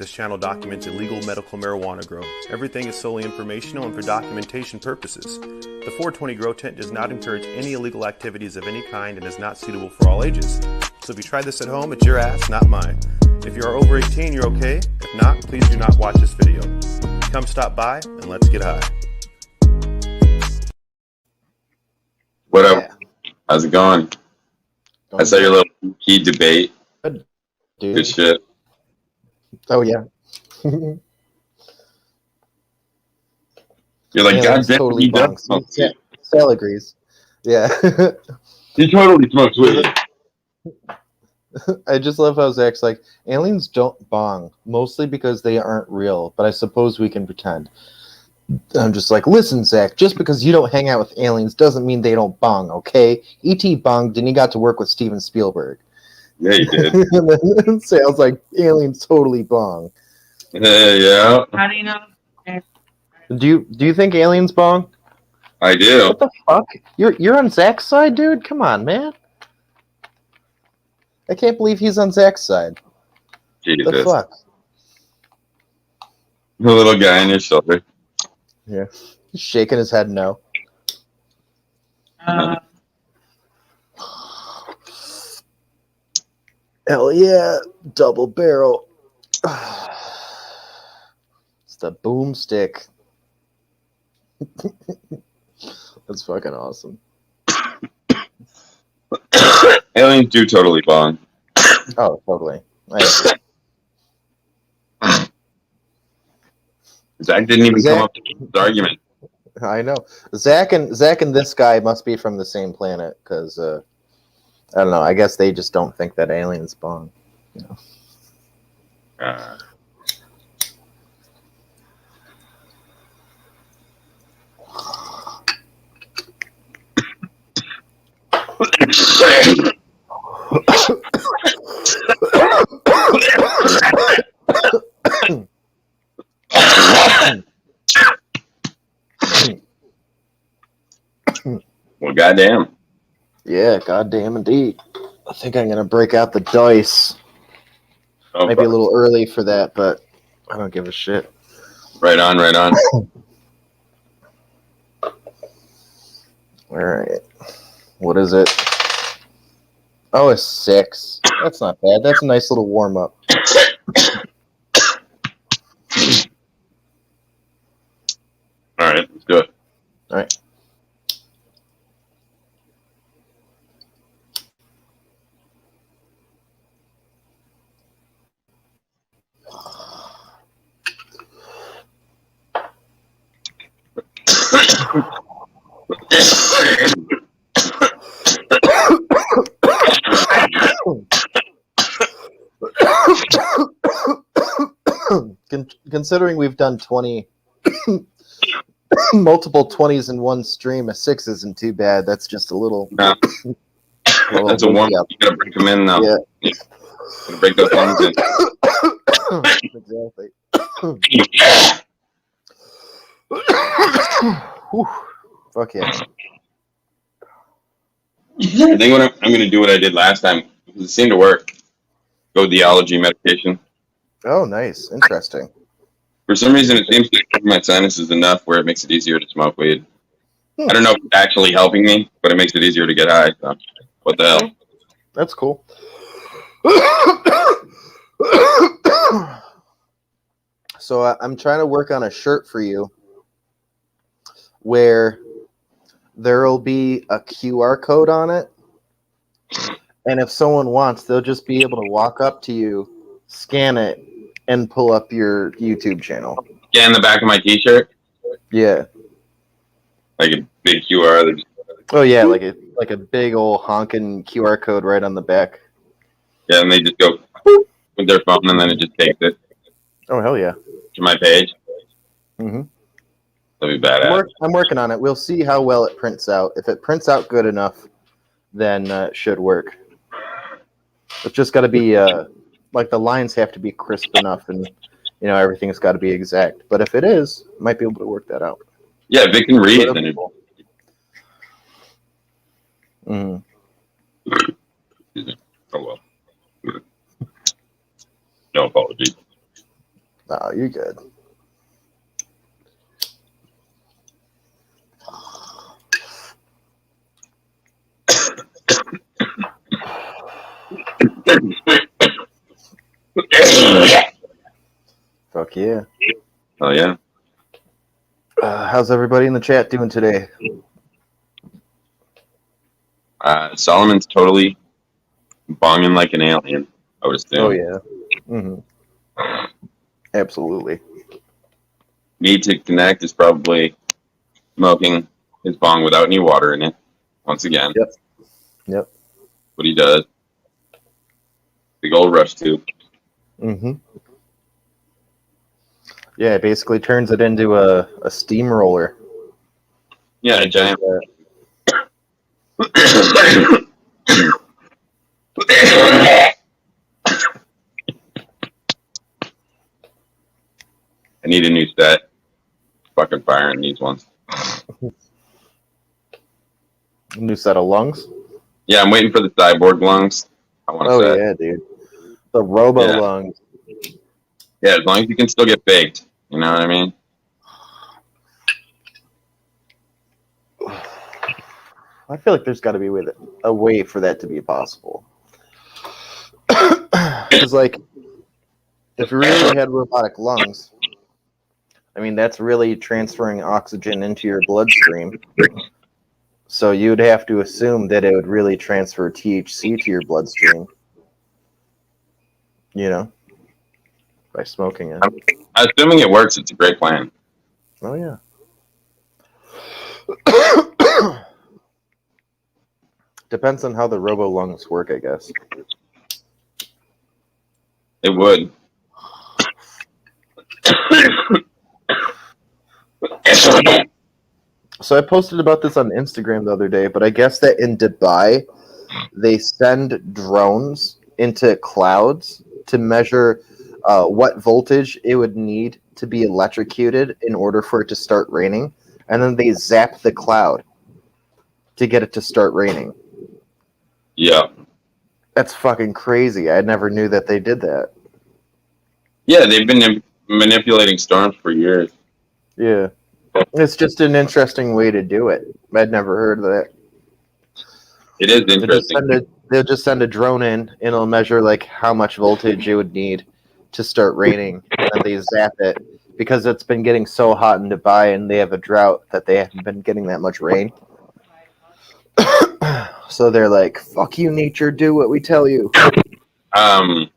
this channel documents illegal medical marijuana grow. Everything is solely informational and for documentation purposes. The 420 Grow Tent does not encourage any illegal activities of any kind and is not suitable for all ages. So if you try this at home, it's your ass, not mine. If you are over 18, you're okay. If not, please do not watch this video. Come stop by and let's get high. What up? How's it going? I saw your little key debate. Dude. Good shit. Oh yeah. You're like, God damn, totally he does smoke Yeah, weed. Sal agrees. Yeah. He totally smokes weed. I just love how Zach's like, aliens don't bong, mostly because they aren't real, but I suppose we can pretend. I'm just like, listen, Zach, just because you don't hang out with aliens doesn't mean they don't bong, okay? E.T. bonged and he got to work with Steven Spielberg. Yeah, he did. And then Sal's like, aliens totally bong. Yeah, How do you know? Do you think aliens bong? I do. What the fuck? You're on Zach's side, dude? Come on, man. I can't believe he's on Zach's side. Jesus. The fuck? The little guy on your shoulder. Yeah. He's shaking his head no. Hell yeah. Double barrel. It's the boomstick. That's fucking awesome. Aliens do totally bong. Oh, totally. Zach didn't even come up to his argument. I know. Zach and this guy must be from the same planet because I don't know. I guess they just don't think that aliens bong. You know. Well, goddamn. Yeah, goddamn indeed. I think I'm gonna break out the dice. Oh, Maybe a little early for that, but I don't give a shit. Right on, right on. All right. What is it? Oh, a 6. That's not bad. That's a nice little warm up. All right, let's do it. All right. Considering we've done 20, multiple 20s in one stream, a 6 isn't too bad. That's just a little. No. That's a warm up. You gotta break them in now. Yeah. You gotta break those lungs in. Exactly. Fuck yeah. I think what I'm gonna do what I did last time. It seemed to work. Go the allergy medication. Oh, nice. Interesting. For some reason, it seems to cover my sinuses enough where it makes it easier to smoke weed. I don't know if it's actually helping me, but it makes it easier to get high. So, what the hell? That's cool. So I'm trying to work on a shirt for you where there'll be a QR code on it. And if someone wants, they'll just be able to walk up to you, scan it, and pull up your YouTube channel. Yeah, in the back of my T-shirt, Yeah. like a big QR. That just, Oh yeah, like a big old honking QR code right on the back. yeah, and they just go boop with their phone, and then it just takes it Oh hell yeah. to my page. Mm-hmm. That'd be badass. I'm working on it. We'll see how well it prints out. If it prints out good enough, then it should work. It's just got to be like the lines have to be crisp enough, and you know everything's got to be exact. But if it is, might be able to work that out. Yeah, if it can read, then it. Mm-hmm. Oh well. No apologies. Oh, you're good. Fuck yeah. Oh yeah. How's everybody in the chat doing today? Solomon's totally bonging like an alien, I would assume. Oh yeah. Mm-hmm. Absolutely. Need to connect is probably smoking his bong without any water in it. Once again. Yep. What he does. Big old rush tube. Mm-hmm. Yeah, it basically turns it into a steamroller. Yeah, a giant. I need a new set. Fucking firing these ones. New set of lungs. Yeah, I'm waiting for the cyborg lungs. I want to Oh set. yeah, dude. The robo Yeah. lungs. Yeah, as long as you can still get baked. You know what I mean? I feel like there's got to be a way for that to be possible. Because, like, if you really had robotic lungs, I mean, that's really transferring oxygen into your bloodstream. So you'd have to assume that it would really transfer THC to your bloodstream. You know? By smoking it. Assuming it works, it's a great plan. Oh, yeah. Depends on how the robo lungs work, I guess. It would. So I posted about this on Instagram the other day, but I guess that in Dubai, they send drones into clouds to measure what voltage it would need to be electrocuted in order for it to start raining, and then they zap the cloud to get it to start raining. Yeah. That's fucking crazy. I never knew that they did that. Yeah, they've been manipulating storms for years. Yeah. It's just an interesting way to do it. I'd never heard of that. It is interesting. They'll just send a drone in, and it'll measure like how much voltage it would need to start raining, and then they zap it because it's been getting so hot in Dubai, and they have a drought that they haven't been getting that much rain. So they're like, "Fuck you, nature! Do what we tell you."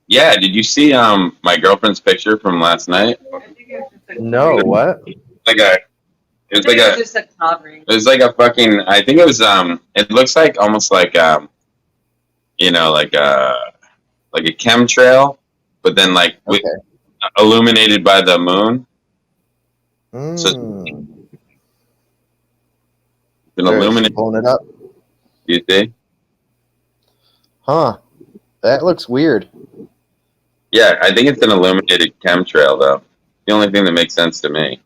Yeah. Did you see my girlfriend's picture from last night? No, what? It was like a fucking. I think it was. It looks like almost like you know, like a chemtrail, but then like illuminated by the moon. So it's an illuminated. Pulling it up. You see? Huh? That looks weird. Yeah, I think it's an illuminated chemtrail, though. The only thing that makes sense to me.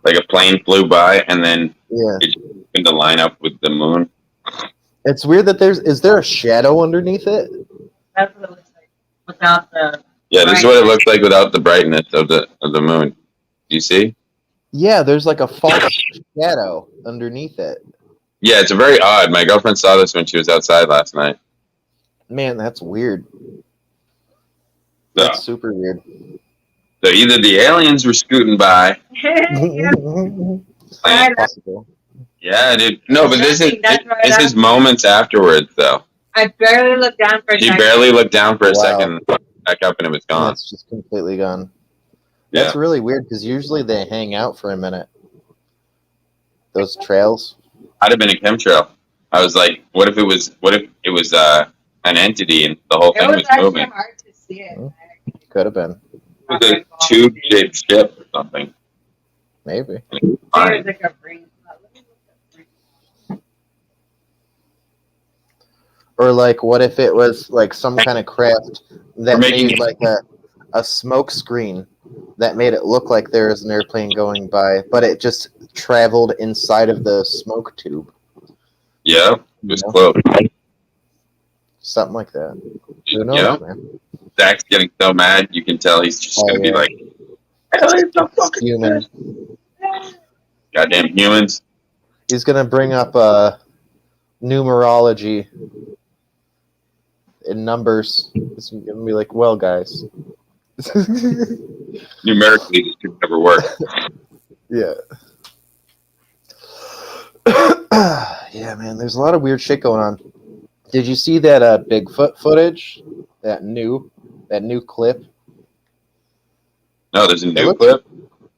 Like a plane flew by, and then it happened to line up with the moon. It's weird that is there a shadow underneath it? That's what it looks like without the. Yeah, this is what it looks like without the brightness of the moon. Do you see? Yeah, there's like a false shadow underneath it. Yeah, it's very odd. My girlfriend saw this when she was outside last night. Man, that's weird. That's super weird. So either the aliens were scooting by. Yeah, dude. No, but this is moments afterwards, though. I barely looked down for a second. She barely looked down for a second, back up, and it was gone. It's just completely gone. Yeah. That's really weird because usually they hang out for a minute. Those trails. I'd have been a chemtrail. I was like, what if it was an entity and the whole thing was moving? It was hard to see it. Could have been. It was a tube-shaped ship or something. Maybe. Like a brain. Or like, what if it was like some kind of craft that made like a smoke screen that made it look like there was an airplane going by, but it just traveled inside of the smoke tube. Yeah, it was close. Something like that. Who knows, man? Zach's getting so mad, you can tell he's just going to be like, Aliens don't fucking Human. exist. Goddamn humans. He's gonna bring up numerology in numbers. It's gonna be like, well, guys. Numerically, this could never work. Yeah. Yeah, man. There's a lot of weird shit going on. Did you see that Bigfoot footage? That new clip? No, there's a new clip.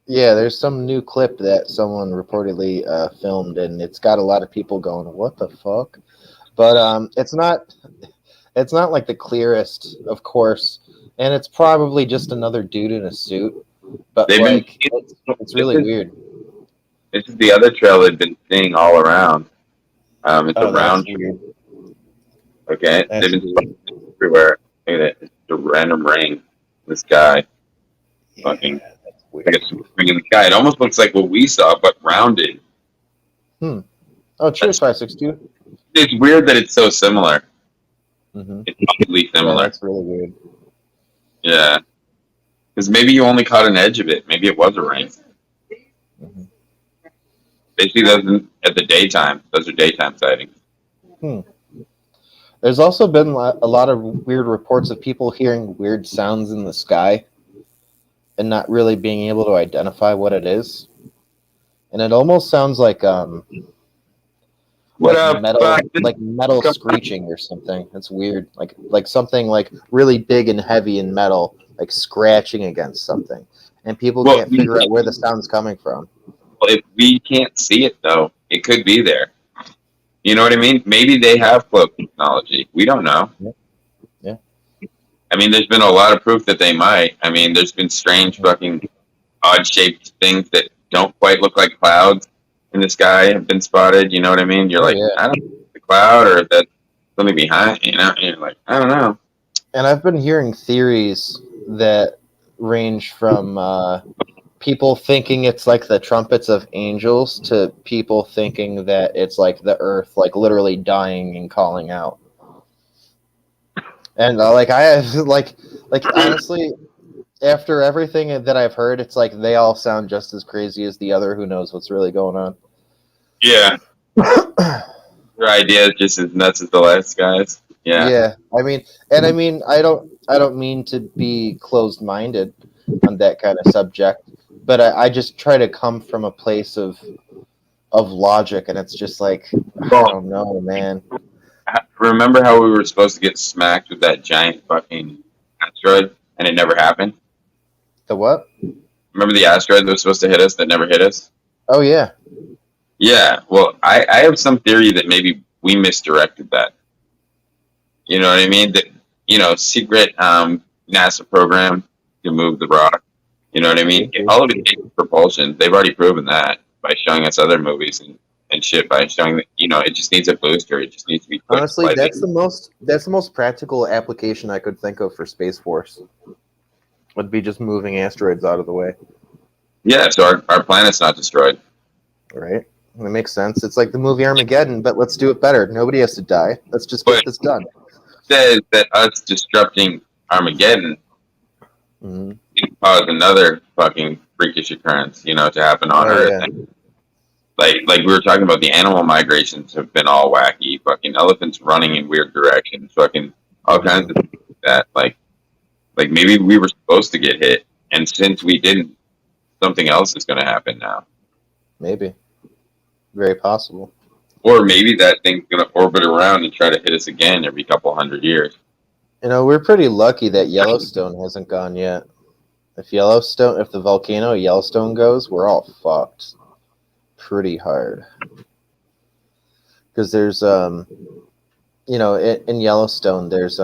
Yeah, there's some new clip that someone reportedly filmed, and it's got a lot of people going, "What the fuck?" But it's not like the clearest, of course, and it's probably just another dude in a suit. But it's really weird. This is the other trail they've been seeing all around. It's a round. Okay, they've been spotting everywhere. Look at it. It's a random ring in the sky. Yeah, fucking like a super ring in the sky. It almost looks like what we saw, but rounded. Oh, cheers, 562. It's weird that it's so similar. Mm-hmm. It's completely similar. Yeah, that's really weird. Yeah, because maybe you only caught an edge of it. Maybe it was a ring. Mm-hmm. Basically, those at the daytime. Those are daytime sightings. There's also been a lot of weird reports of people hearing weird sounds in the sky and not really being able to identify what it is. And it almost sounds like metal screeching or something. It's weird. Like something like really big and heavy and metal, like scratching against something. And people can't figure out where the sound's coming from. Well, if we can't see it, though, it could be there. You know what I mean? Maybe they have cloak technology. We don't know. Yeah. I mean, there's been a lot of proof that they might. I mean, there's been strange fucking odd-shaped things that don't quite look like clouds in the sky have been spotted. You know what I mean? You're I don't know if it's a cloud or if that's something behind, you know? And you're like, I don't know. And I've been hearing theories that range from people thinking it's like the trumpets of angels to people thinking that it's like the earth, like literally dying and calling out. And honestly, after everything that I've heard, it's like they all sound just as crazy as the other. Who knows what's really going on? Yeah. Your idea is just as nuts as the last guys. Yeah. Yeah. I mean, I don't mean to be closed-minded on that kind of subject, but I just try to come from a place of logic, and it's just like, I don't know, man. Remember how we were supposed to get smacked with that giant fucking asteroid, and it never happened? The what? Remember the asteroid that was supposed to hit us that never hit us? Oh, yeah. Yeah, well, I have some theory that maybe we misdirected that. You know what I mean? That, secret NASA program to move the rock. You know what I mean? All of it takes propulsion. They've already proven that by showing us other movies and shit, by showing that, it just needs a booster. It just needs to be put honestly, that's the most practical application I could think of for Space Force. Would be just moving asteroids out of the way. Yeah, so our planet's not destroyed. Right? It makes sense. It's like the movie Armageddon, but let's do it better. Nobody has to die. Let's just get this done. Says that us disrupting Armageddon can cause another fucking freakish occurrence, to happen on Earth. Yeah. Like we were talking about, the animal migrations have been all wacky. Fucking elephants running in weird directions. Fucking all kinds of things like that. Like maybe we were supposed to get hit, and since we didn't, something else is going to happen now. Maybe. Very possible. Or maybe that thing's going to orbit around and try to hit us again every couple hundred years. We're pretty lucky that Yellowstone hasn't gone yet. If the volcano Yellowstone goes, we're all fucked. Pretty hard. Because there's, in Yellowstone, there's,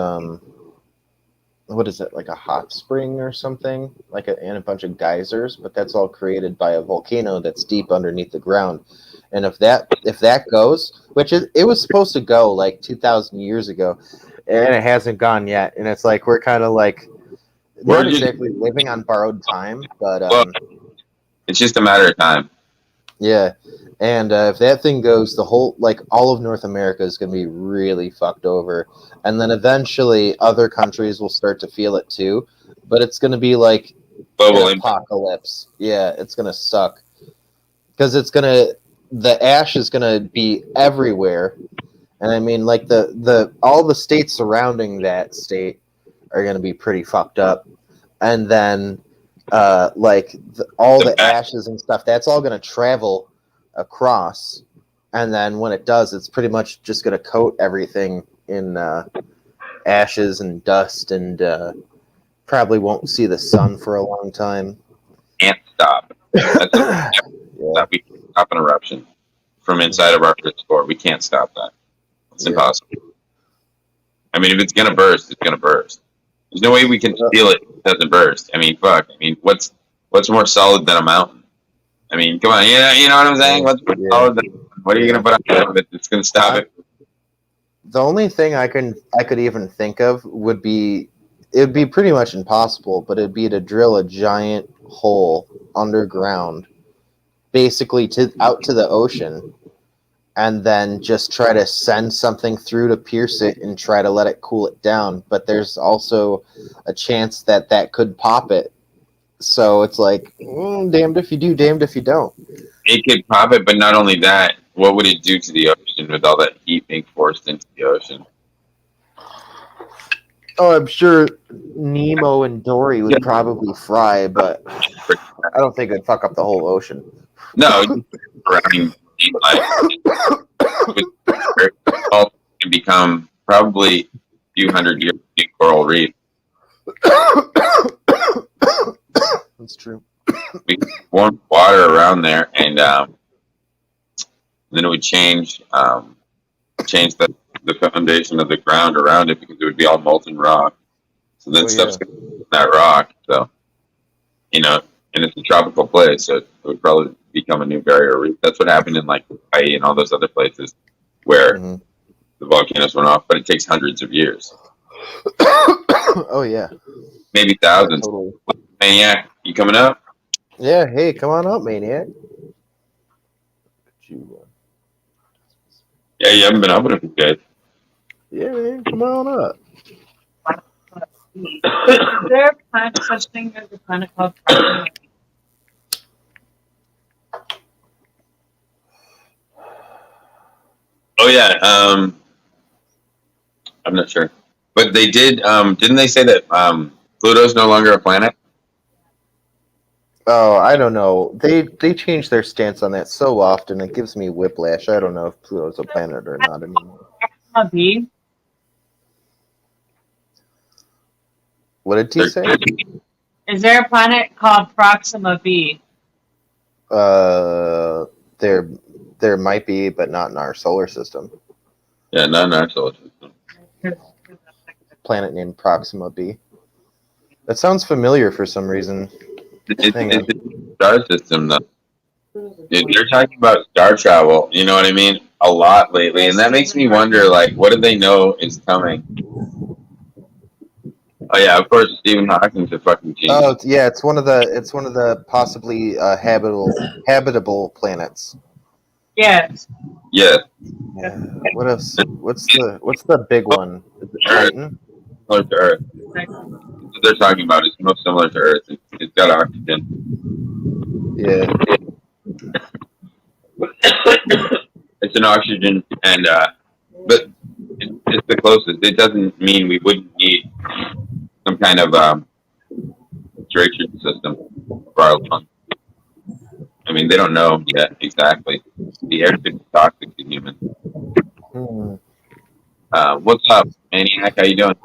what is it, like a hot spring or something? And a bunch of geysers, but that's all created by a volcano that's deep underneath the ground. And if that goes, which it was supposed to go like 2,000 years ago, and it hasn't gone yet, and it's like we're kind of like not exactly living on borrowed time, but it's just a matter of time. Yeah, and if that thing goes, the whole all of North America is going to be really fucked over, and then eventually other countries will start to feel it too. But it's going to be like Global an impact. apocalypse. Yeah, it's gonna suck because the ash is gonna be everywhere, and I mean, like all the states surrounding that state are gonna be pretty fucked up, and then all the ashes and stuff, that's all gonna travel across, and then when it does, it's pretty much just gonna coat everything in ashes and dust, and probably won't see the sun for a long time. Can't stop. That's Yeah. we can't stop an eruption from inside of our Earth's core. We can't stop that. It's impossible. I mean, if it's gonna burst, it's gonna burst. There's no way we can feel it doesn't burst. I mean, fuck. I mean, what's more solid than a mountain? I mean, come on. You know what I'm saying? What's more solid than, what are you gonna put on top of it that's gonna stop it? The only thing I could even think of would be, it'd be pretty much impossible, but it'd be to drill a giant hole underground, basically out to the ocean, and then just try to send something through to pierce it and try to let it cool it down. But there's also a chance that could pop it. So it's like, damned if you do, damned if you don't. It could pop it, but not only that, what would it do to the ocean with all that heat being forced into the ocean? Oh, I'm sure Nemo and Dory would probably fry, but I don't think it'd fuck up the whole ocean. No, surrounding life can become probably a few hundred years of coral reef. That's true. We warm water around there, and then it would change the foundation of the ground around it, because it would be all molten rock. So then stuff's going to be in that rock. So, and it's a tropical place, so it would probably become a new barrier reef. That's what happened in like Hawaii and all those other places where the volcanoes went off, but it takes hundreds of years. Oh yeah, maybe thousands. Yeah, totally. Maniac, you coming up? Yeah, hey, come on up, Maniac. Yeah, you haven't been up with a few days. Yeah, man, come on up. Is there such thing as a planet called Proxima? Oh yeah, I'm not sure, but they did. Didn't they say that Pluto's no longer a planet? Oh, I don't know. They change their stance on that so often, it gives me whiplash. I don't know if Pluto's a planet or not anymore. Proxima B? What did he say? Is there a planet called Proxima B? There might be, but not in our solar system. Yeah, not in our solar system. Planet named Proxima B. That sounds familiar for some reason. It's a star system, though. They're talking about star travel, you know what I mean, a lot lately, and that makes me wonder, like, what do they know is coming? Oh yeah, of course, Stephen Hawking's a fucking genius. Oh yeah, it's one of the possibly habitable planets. Yes. Yeah. Yeah. What else? What's the big one? Is it Titan? Similar to Earth. What they're talking about is most similar to Earth. It's got oxygen. Yeah. It's an oxygen, and but it's the closest. It doesn't mean we wouldn't need some kind of filtration system for our lungs. I mean, they don't know yet exactly. The air could be toxic to humans. What's up, Maniac? How you doing?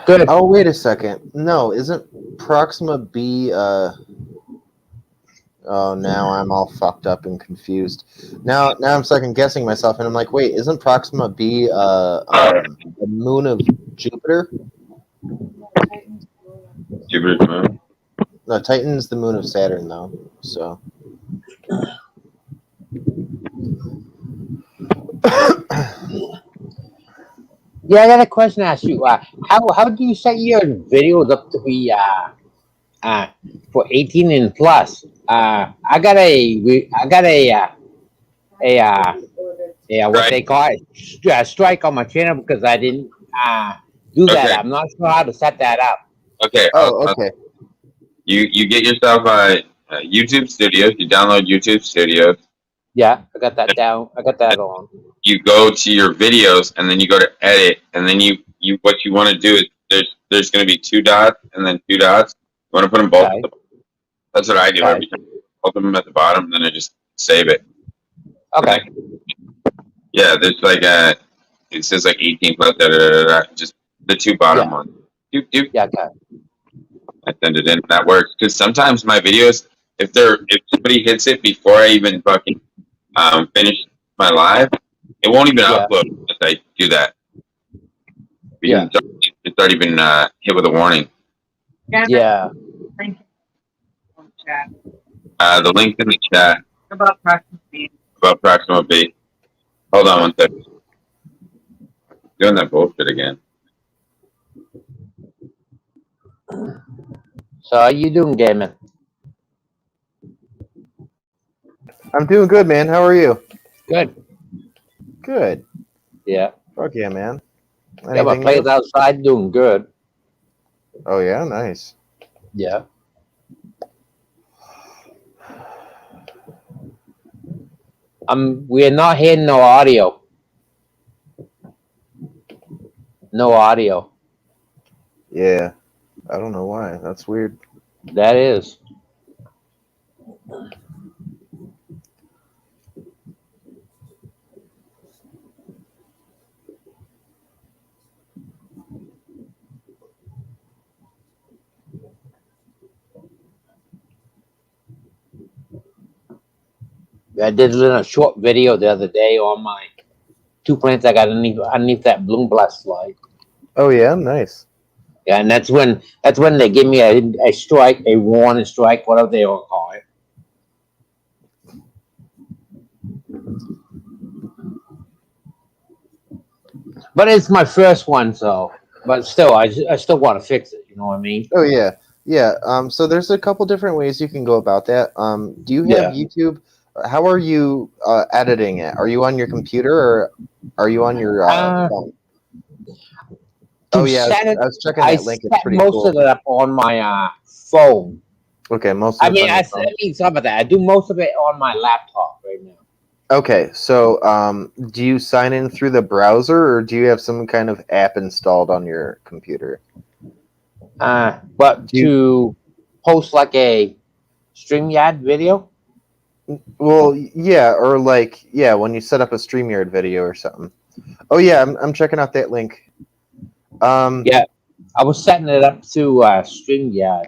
Good. Oh, wait a second. No, isn't Proxima B? Oh, now I'm all fucked up and confused. Now I'm second guessing myself, and I'm like, wait, isn't Proxima B a moon of Jupiter? Jupiter's moon. No, Titan's the moon of Saturn, though. So. Yeah, I got a question to ask you. How do you set your videos up to be for 18 and plus? I got a what they call it strike on my channel because I didn't do that. Okay. I'm not sure how to set that up. Okay. Oh, okay. You get yourself a YouTube Studios. You download YouTube Studios. Yeah, I got that down. I got that on. You go to your videos, and then you go to edit, and then you what you want to do is there's going to be 2 dots and then 2 dots. You want to put them both. Okay. That's what I do every time. Both of them at the bottom, and then I just save it. Okay. Yeah, there's like it says like 18 plus. Just the 2 bottom ones. Yeah, okay. I send it in. That works because sometimes my videos, if somebody hits it before I even fucking finish my live, it won't even upload unless I do that. Yeah. It's already been hit with a warning. Yeah. Thank you. Chat. The link in the chat About Proxima B. about Proxima B. Hold on one second. Doing that bullshit again. So how you doing, gaming? I'm doing good, man. How are you? Good. Good. Yeah. Fuck yeah, man. Yeah, my players outside doing good. Oh yeah, nice. Yeah. We're not hearing no audio. No audio. Yeah. I don't know why. That's weird. That is. I did a little short video the other day on my 2 plants I got underneath that bloom blast slide. Oh yeah, nice. Yeah, and that's when they give me a strike, a warning strike, whatever they all call it. But it's my first one, so. But still, I still want to fix it. You know what I mean? Oh yeah, yeah. So there's a couple different ways you can go about that. Do you have YouTube? How are you editing it? Are you on your computer or are you on your phone? Oh yeah, I was checking that link. It's pretty most cool. of it up on my phone. Okay, most. Of I mean, some of that. I do most of it on my laptop right now. Okay, so do you sign in through the browser or do you have some kind of app installed on your computer? But to post like a StreamYard video? Well, yeah, or like, yeah, when you set up a StreamYard video or something. Oh yeah, I'm checking out that link. Yeah, I was setting it up to StreamYard.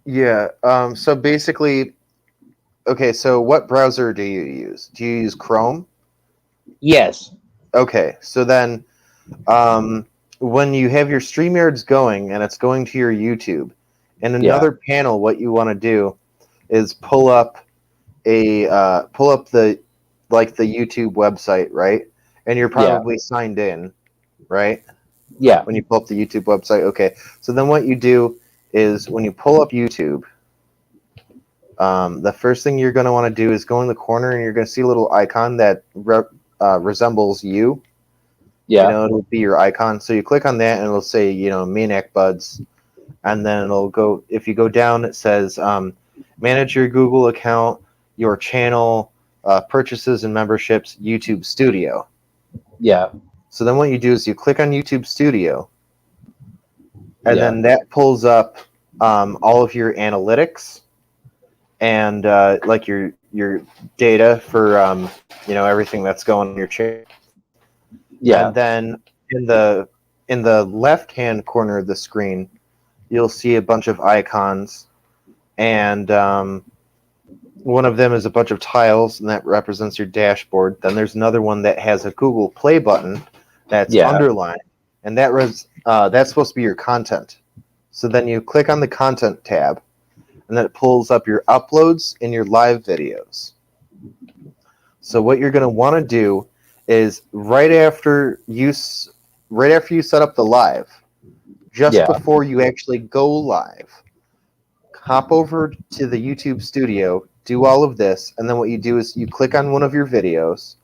Yeah, so basically, okay, so what browser do you use? Do you use Chrome? Yes. Okay, so then when you have your StreamYards going and it's going to your YouTube, in another panel, what you want to do is pull up the YouTube website, right? And you're probably signed in, right? Yeah. When you pull up the YouTube website, okay. So then what you do is when you pull up YouTube, the first thing you're going to want to do is go in the corner and you're going to see a little icon that resembles you. Yeah. You know, it'll be your icon. So you click on that and it'll say, Maniac Buds. And then it'll go, if you go down, it says manage your Google account, your channel, purchases and memberships, YouTube Studio. Yeah. So then what you do is you click on YouTube Studio. And then that pulls up all of your analytics and like your data for everything that's going on your channel. Yeah. And then in the left-hand corner of the screen, you'll see a bunch of icons, and one of them is a bunch of tiles, and that represents your dashboard. Then there's another one that has a Google Play button that's underlined, and that's supposed to be your content. So then you click on the content tab, and then it pulls up your uploads and your live videos. So what you're going to want to do is right after you set up the live, just before you actually go live, hop over to the YouTube Studio, do all of this, and then what you do is you click on one of your videos,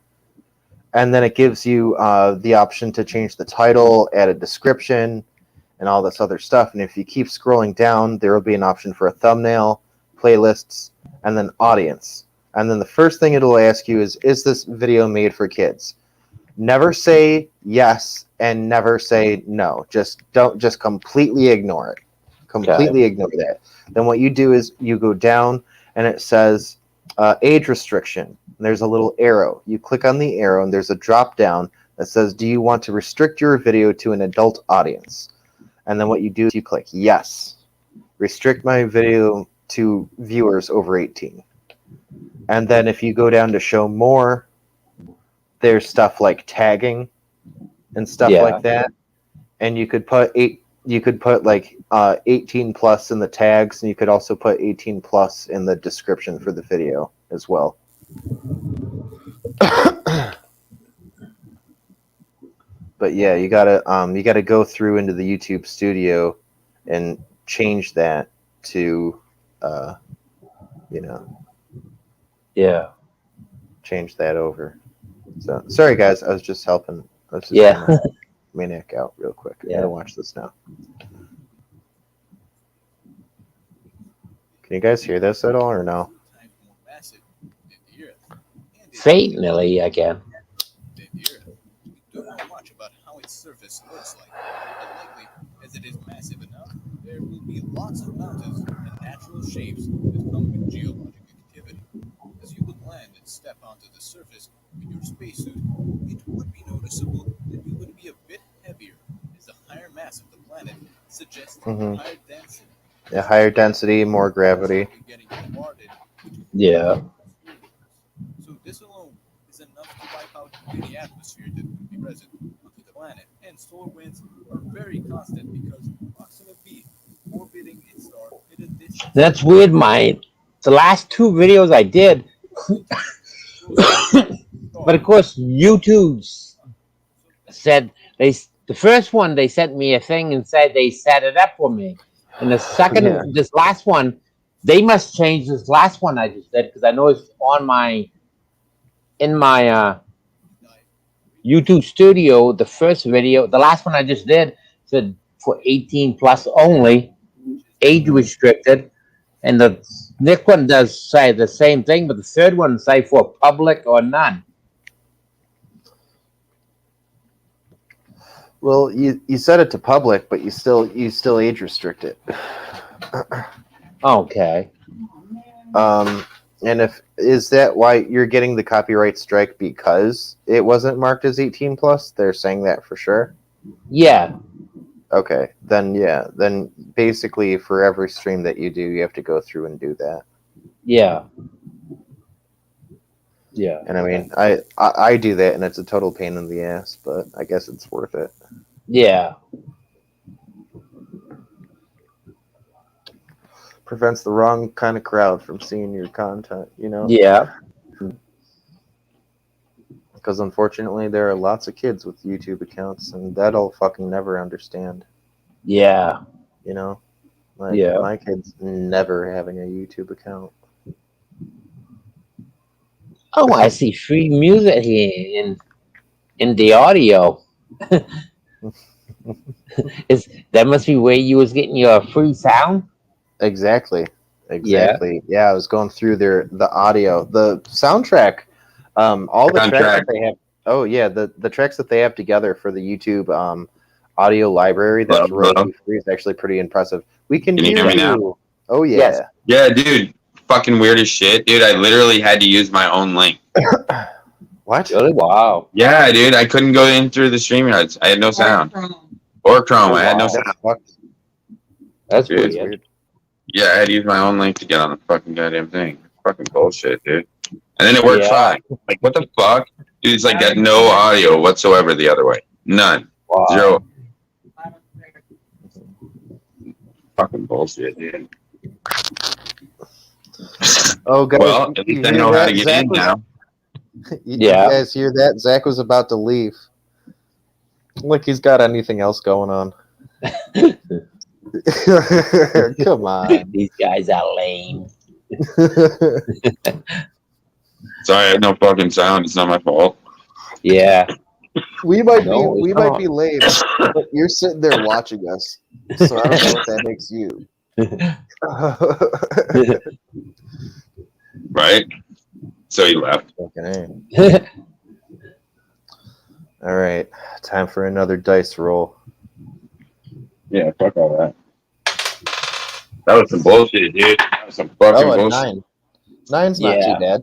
and then it gives you the option to change the title, add a description, and all this other stuff. And if you keep scrolling down, there will be an option for a thumbnail, playlists, and then audience. And then the first thing it'll ask you is this video made for kids? Never say yes and never say no. Just completely ignore it. Completely ignore that. Then what you do is you go down and it says age restriction. And there's a little arrow. You click on the arrow and there's a drop down that says, do you want to restrict your video to an adult audience? And then what you do is you click yes. Restrict my video to viewers over 18. And then if you go down to show more, there's stuff like tagging and stuff like that. And you could put 18 plus in the tags, and you could also put 18 plus in the description for the video as well. But yeah, you gotta go through into the YouTube studio and change that to change that over. So sorry guys, I was just helping. I was just Maniac out real quick. I gotta watch this now. Can you guys hear this at all or no? Faintly, I can. We don't know much about how its surface looks like, but likely, as it is massive enough, there will be lots of mountains and natural shapes that come with geologic activity. As you would land and step onto the surface with your spacesuit, it would be noticeable that you would be a bit heavier, as the higher mass of the planet suggests higher density. Yeah, higher density, more gravity. Yeah. So this alone is enough to wipe out any atmosphere that could be present on the planet. And solar winds are very constant because Proxima b orbiting its star at a distance. That's weird, the last two videos I did, but of course YouTube said the first one they sent me a thing and said they set it up for me, and the second this last one they must change this last one I just did because I know it's on in my YouTube studio. The first video, the last one I just did said for 18 plus only, age restricted. And the next one does say the same thing, but the third one say for public or none. Well, you set it to public, but you still age restrict it. Okay. And is that why you're getting the copyright strike, because it wasn't marked as 18 plus? They're saying that for sure? Yeah. Okay. Then basically for every stream that you do, you have to go through and do that. Yeah. Yeah. And I mean, I do that, and it's a total pain in the ass, but I guess it's worth it. Yeah. Prevents the wrong kind of crowd from seeing your content, you know? Yeah. Because unfortunately, there are lots of kids with YouTube accounts, and that'll fucking never understand. Yeah. You know? Like, my kid's never having a YouTube account. Oh, I see free music here in the audio. That must be where you was getting your free sound? Exactly. Yeah, I was going through the audio, the soundtrack, all the tracks that they have. Oh yeah, the tracks that they have together for the YouTube audio library that's royalty free is actually pretty impressive. We can hear you now. Oh yeah. Yes. Yeah, dude. Fucking weird as shit, dude. I literally had to use my own link. What? Really? Wow. Yeah, dude. I couldn't go in through the StreamYards. I had no sound. Or Chrome. I had no sound. That's weird. Yeah, I had to use my own link to get on the fucking goddamn thing. Fucking bullshit, dude. And then it worked fine. Like, what the fuck? Dude, it's like got no audio whatsoever the other way. None. Wow. Zero. Fucking bullshit, dude. Oh, guys. Well, at least I know how to get in now. You guys hear that? Zach was about to leave. Like he's got anything else going on. Come on. These guys are lame. Sorry, I had no fucking sound. It's not my fault. Yeah. We might No, be it's not. lame, but you're sitting there watching us, so I don't know what that makes you. Right? So he left. Fucking A. All right, time for another dice roll. Yeah, fuck all that. That was some bullshit, dude. That was some fucking Oh, a bullshit. 9. 9's not Yeah. too bad.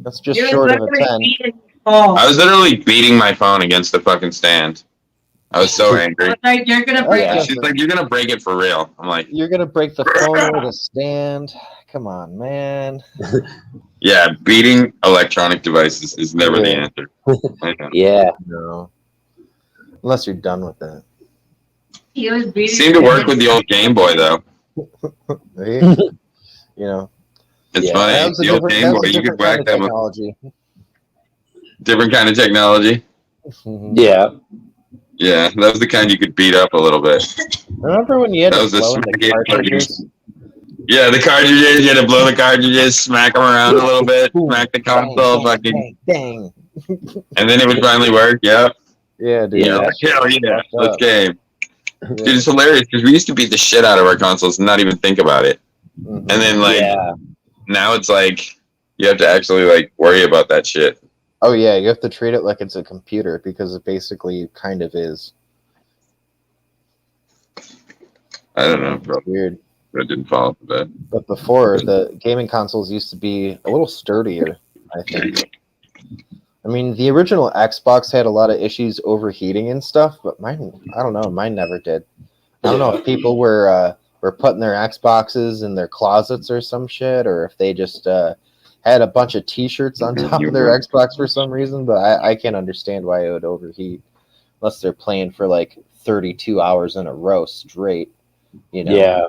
That's just You're short of a literally 10. beating your phone. I was literally beating my phone against the fucking stand. I was so angry. It's like you're gonna break Yeah. it. She's like, "You're gonna break it for real." I'm like, You're gonna break the phone over the stand. Come on, man. "Yeah, beating electronic devices is never the Yeah. answer." I know. Yeah. No. Unless you're done with that. He was beating. Seemed to work with the old Game Boy though. Right? You know, It's Yeah, funny. that was a The old different, Game that was Boy, a you could different kind whack of that with technology. different kind of technology. Yeah. Yeah, that was the kind you could beat up a little bit. Remember when you had That to was a blow in the smack it cartridges? Yeah, the cartridges. You had to blow the cartridges, smack them around a little bit, smack the console, fucking, Dang. and then it would finally work. Yep. Yeah, dude. Yeah. that shit Hell was yeah. fucked Let's up. game. Yeah. Dude, it's hilarious because we used to beat the shit out of our consoles and not even think about it. Mhm. And then like Yeah. now it's like you have to actually like worry about that shit. Oh yeah, you have to treat it like it's a computer because it basically kind of is. I don't know, bro. It's weird. I didn't fall for that. But before, the gaming consoles used to be a little sturdier, I think. I mean, the original Xbox had a lot of issues overheating and stuff, but mine, I don't know, mine never did. I don't know if people were putting their Xboxes in their closets or some shit, or if they just had a bunch of T-shirts on top of their Xbox for some reason, but I can't understand why it would overheat unless they're playing for like 32 hours in a row straight, you know? Yeah.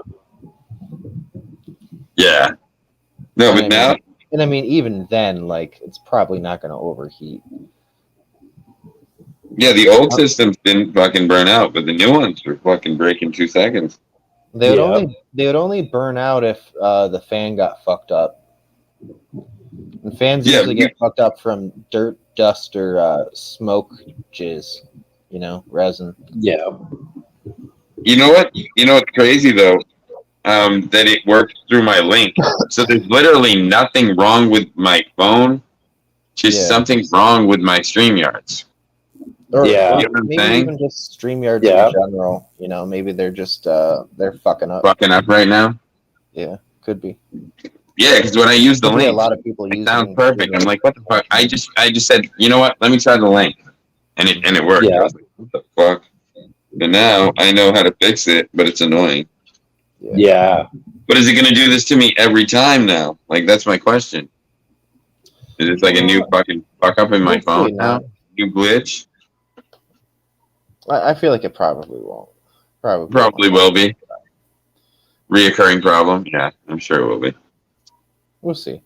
Yeah. No, but now And I mean, even then, like, it's probably not going to overheat. yeah, the old systems didn't fucking burn out, but the new ones were fucking breaking 2 seconds. They would Yeah. only burn out if the fan got fucked up. And fans Yeah, usually get fucked up from dirt, dust, or smoke jizz. You know, resin. Yeah. You know what? You know what's crazy though? That it works through my link. So there's literally nothing wrong with my phone. Just Yeah. something wrong with my StreamYards. Or Yeah. You know what I'm maybe saying? even just StreamYards Yeah. in general. You know, maybe they're just they're fucking up. Fucking up right now. Yeah, could be. Yeah, because when I use the Could be a link, lot of people it using. sounds perfect. I'm like, what the fuck? I just said, you know what? Let me try the link, and it worked. Yeah. I was like, what the fuck? And now I know how to fix it, but it's annoying. Yeah. But is it going to do this to me every time now? Like, that's my question. Is it like a new fucking fuck up in my Hopefully phone now? not. New glitch? I feel like it probably won't. Probably will be. Reoccurring problem? Yeah, I'm sure it will be. We'll see.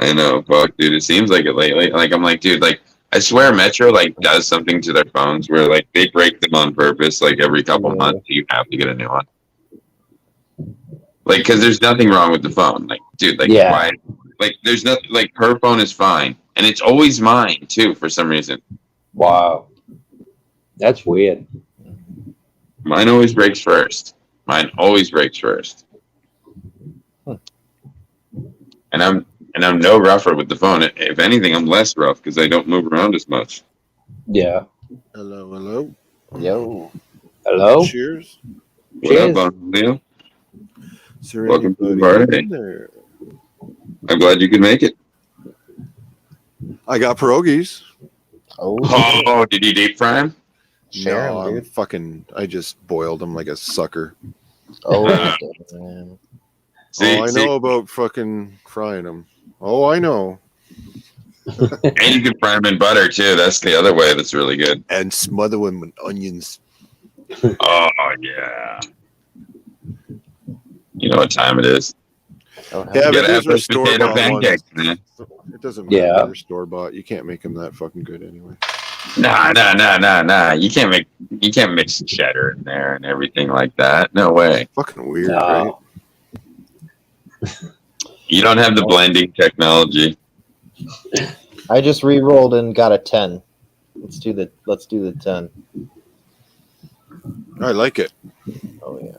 I know, fuck, dude. It seems like it lately. Like, I'm like, dude, like, I swear Metro, like, does something to their phones where, like, they break them on purpose, like, every couple Yeah. months, you have to get a new one. Like, because there's nothing wrong with the phone. Like, dude, like, Yeah. why? Like, there's nothing, like, her phone is fine. And it's always mine, too, for some reason. Wow. That's weird. Mine always breaks first. Mine always breaks first. And I'm no rougher with the phone. If anything, I'm less rough because I don't move around as much. Yeah. Hello. Yo. Hello? Cheers. What Cheers. up, Bong, Leo? Is there Welcome to the anybody party. in there? I'm glad you could make it. I got pierogies. Oh, Oh, did you deep fry him? share 'em, No, dude. I just boiled them like a sucker. Oh, damn. See, I know about fucking frying them. Oh, I know. and you can fry them in butter too. That's the other way. That's really good. And smother them with onions. Oh yeah. You know what time it is? Oh, Yeah, You but gotta have these are those potato store-bought pancakes, ones. man. It doesn't matter. Yeah. They're store bought. You can't make them that fucking good anyway. Nah. You can't mix cheddar in there and everything like that. No way. Fucking weird, right? No. You don't have the blending technology. I just re-rolled and got a 10. Let's do the 10. I like it. Oh yeah.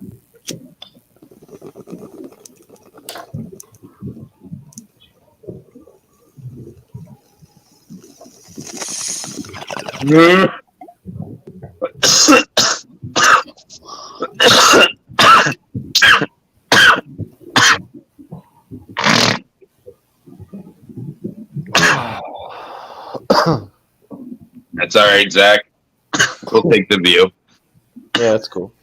That's all right, Zach. We'll take the view. Yeah, that's cool.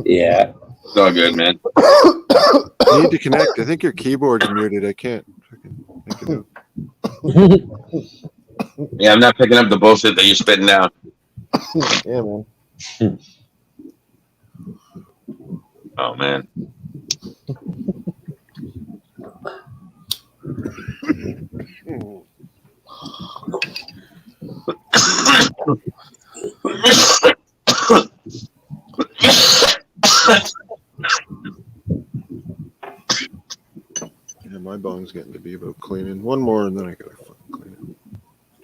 Yeah. It's all good, man. You need to connect. I think your keyboard's muted. I can't fucking make it out. Yeah, I'm not picking up the bullshit that you're spitting out. Yeah, man. Oh, man. Yeah, my bong's getting to be about cleaning. One more, and then I gotta fucking clean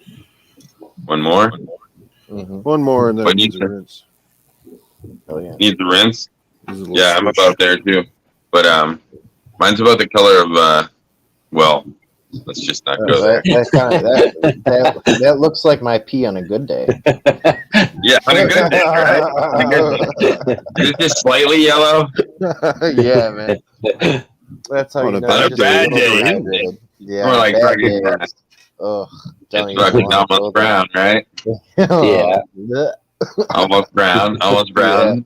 it. One more? Mm-hmm. One more, and then What it needs needs a to- rinse. Oh yeah. Needs the rinse? Needs a little Yeah, I'm switch. about there, too. But, mine's about the color of, well, let's just not go there. That looks like my pee on a good day. Yeah, on a good day, right? On a good day. Is it just slightly yellow? Yeah, man. That's how On you a know. bad you're just day, little yeah. dehydrated. Yeah, More like bad fucking- days. Ugh. Don't It's even fucking wanna go almost brown, right? there. Yeah. Blech. Almost brown. Almost brown.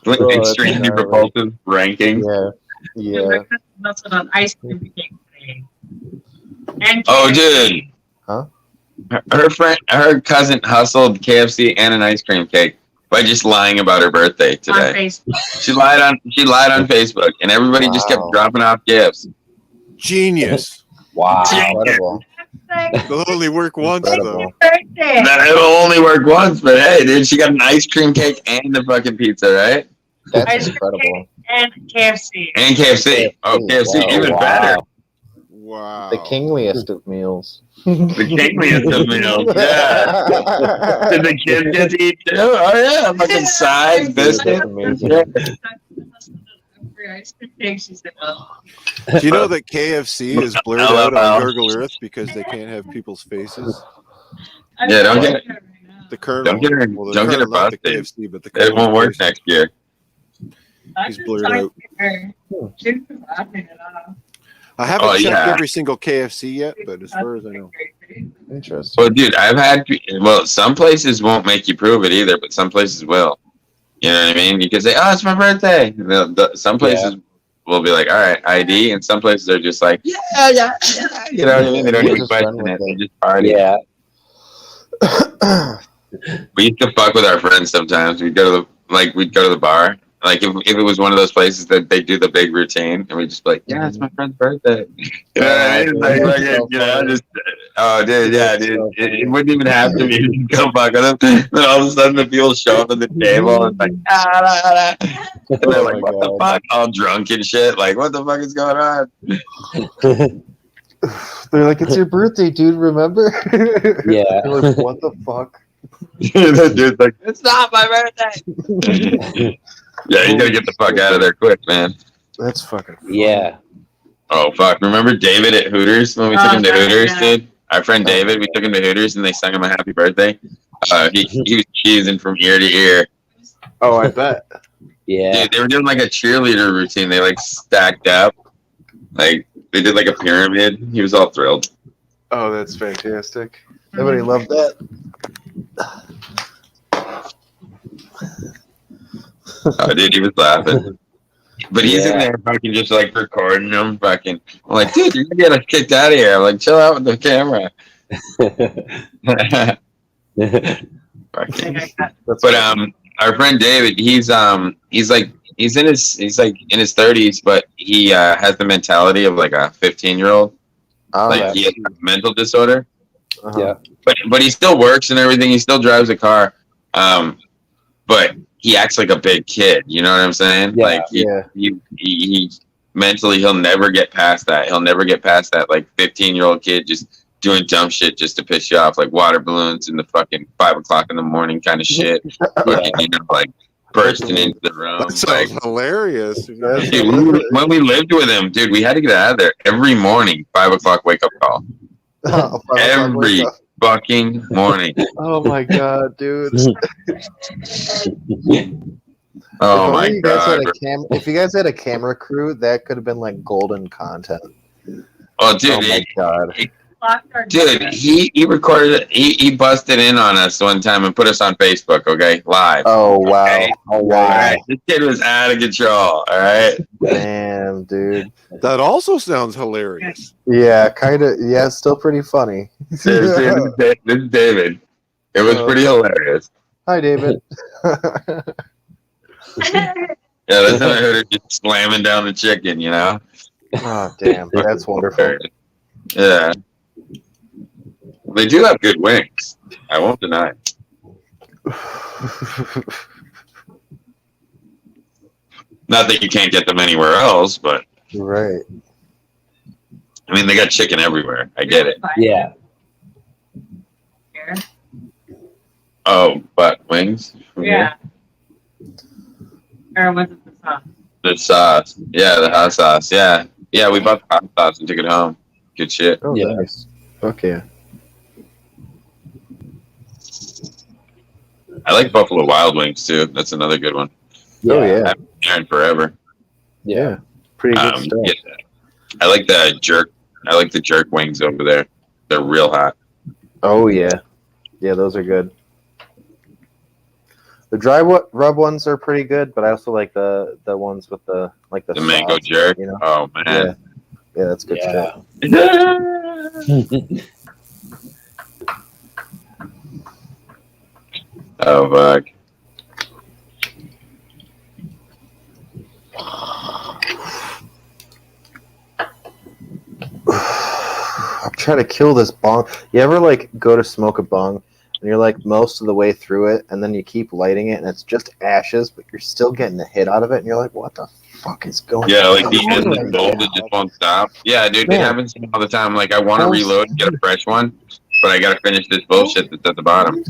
Oh, that's Extremely gnarly. repulsive ranking. Yeah. Yeah. That's what an ice cream cake today. And Oh, dude. Huh? Her cousin hustled KFC and an ice cream cake by just lying about her birthday on today. Facebook. She lied on Facebook, and everybody just kept Wow. dropping off gifts. Genius. Wow. Incredible. They'll only work once, though. Incredible. Birthday. That it'll only work once, but hey, dude, she got an ice cream cake and the fucking pizza, right? That's Ice cream incredible. and KFC. And KFC. Oh, KFC, Wow. even better. Wow. The kingliest of meals. The kingliest of meals. Yeah. Did the kids get to eat too? Oh yeah, fucking sides, biscuits. That's amazing. Every ice cream cake, she said, oh. Do you know that KFC is blurred out on Google Earth because they can't have people's faces? Yeah, don't get- The Colonel. Don't get her- well, the don't get her Colonel, not the busted. KFC, but the It Colonel won't work face. next year. He's blurred out. She was laughing it off. I haven't Oh, checked yeah. every single KFC yet, but as far as I know. Interesting. Well, dude, some places won't make you prove it either, but some places will. You know what I mean? You can say, "Oh, it's my birthday." Some places will be like, "All right, ID," and some places are just like, "Yeah. You know what I mean? They don't We'll even just run question with it. They it. just party. Yeah. We used to fuck with our friends sometimes. We'd go to the bar. Like if it was one of those places that they do the big routine, and we just be like, "Yeah, it's my friend's birthday." You know what I mean? Oh, dude, yeah, dude. It wouldn't even have to be. You can go fuck with them. Then all of a sudden, the people show up at the table and like, and they're like, "What the fuck?" All drunk and shit. Like, what the fuck is going on? They're like, "It's your birthday, dude. Remember?" Yeah. They're like, "What the fuck?" The dude's like, "It's not my birthday." Yeah, you gotta get the fuck out of there quick, man. That's fucking funny. Yeah. Oh fuck! Remember David at Hooters when we took him to yeah, Hooters, yeah. dude? Our friend David, we took him to Hooters and they sung him a happy birthday. He was cheesing from ear to ear. Oh, I bet. Yeah. Dude, they were doing like a cheerleader routine. They like stacked up, like they did like a pyramid. He was all thrilled. Oh, that's fantastic. Everybody loved that. Oh, dude, he was laughing. But he's in Yeah. there fucking just like recording them. Fucking, I'm like, dude, you're gonna get us kicked out of here. I'm like, chill out with the camera. Fucking. But our friend David, he's in his 30s, but he has the mentality of like a 15-year-old. Oh, Like he has a mental disorder. uh-huh. But he still works and everything. He still drives a car. But he acts like a big kid. You know what I'm saying? Yeah. Like he mentally, he'll never get past that. He'll never get past that like 15-year-old kid just doing dumb shit just to piss you off, like water balloons in the fucking 5 o'clock in the morning kind of shit. Fucking, you know, like bursting into the room. That sounds Like, hilarious. dude, when we lived with him, dude, we had to get out of there every morning. 5 o'clock wake up call. Oh, Every fucking morning. oh my god, dude! Oh if my only you guys god. had a if you guys had a camera crew, that could have been like golden content. Oh, dude, Oh my god! dude, he recorded it. He busted in on us one time and put us on Facebook. Okay, live. Oh wow! Okay? Oh All wow! right, this kid was out of control. All right. Damn, dude. That also sounds hilarious. Yeah, kind of. Yeah, still pretty funny. This is David. It was pretty hilarious. Hi, David. Yeah, that's how I heard her just slamming down the chicken. You know. Oh, damn, that's wonderful. Yeah. They do have good wings. I won't deny. Not that you can't get them anywhere else, but Right. I mean, they got chicken everywhere. I get it. Yeah. Here. Oh, but wings? From Yeah. Or was it the sauce? The sauce. Yeah, the hot sauce. Yeah. Yeah, we bought the hot sauce and took it home. Good shit. Oh, Yeah. nice. Okay. I like Buffalo Wild Wings too. That's another good one. Oh, I yeah. haven't had in forever. Yeah. Pretty good stuff. Yeah. I like the jerk. I like the jerk wings over there. They're real hot. Oh, yeah. Yeah, those are good. The dry rub ones are pretty good, but I also like the ones with the The mango sauce, jerk. you know? Oh Yeah. man. Yeah, that's good Yeah. shit. Oh fuck. I'm trying to kill this bong. You ever like go to smoke a bong and you're like most of the way through it, and then you keep lighting it and it's just ashes, but you're still getting a hit out of it, and you're like, what the fuck is going Yeah, on? like the end of the bowl that just won't stop. Yeah, dude, it Yeah. happens to me all the time. Like I want to reload and get a fresh one, but I gotta finish this bullshit that's at the bottom.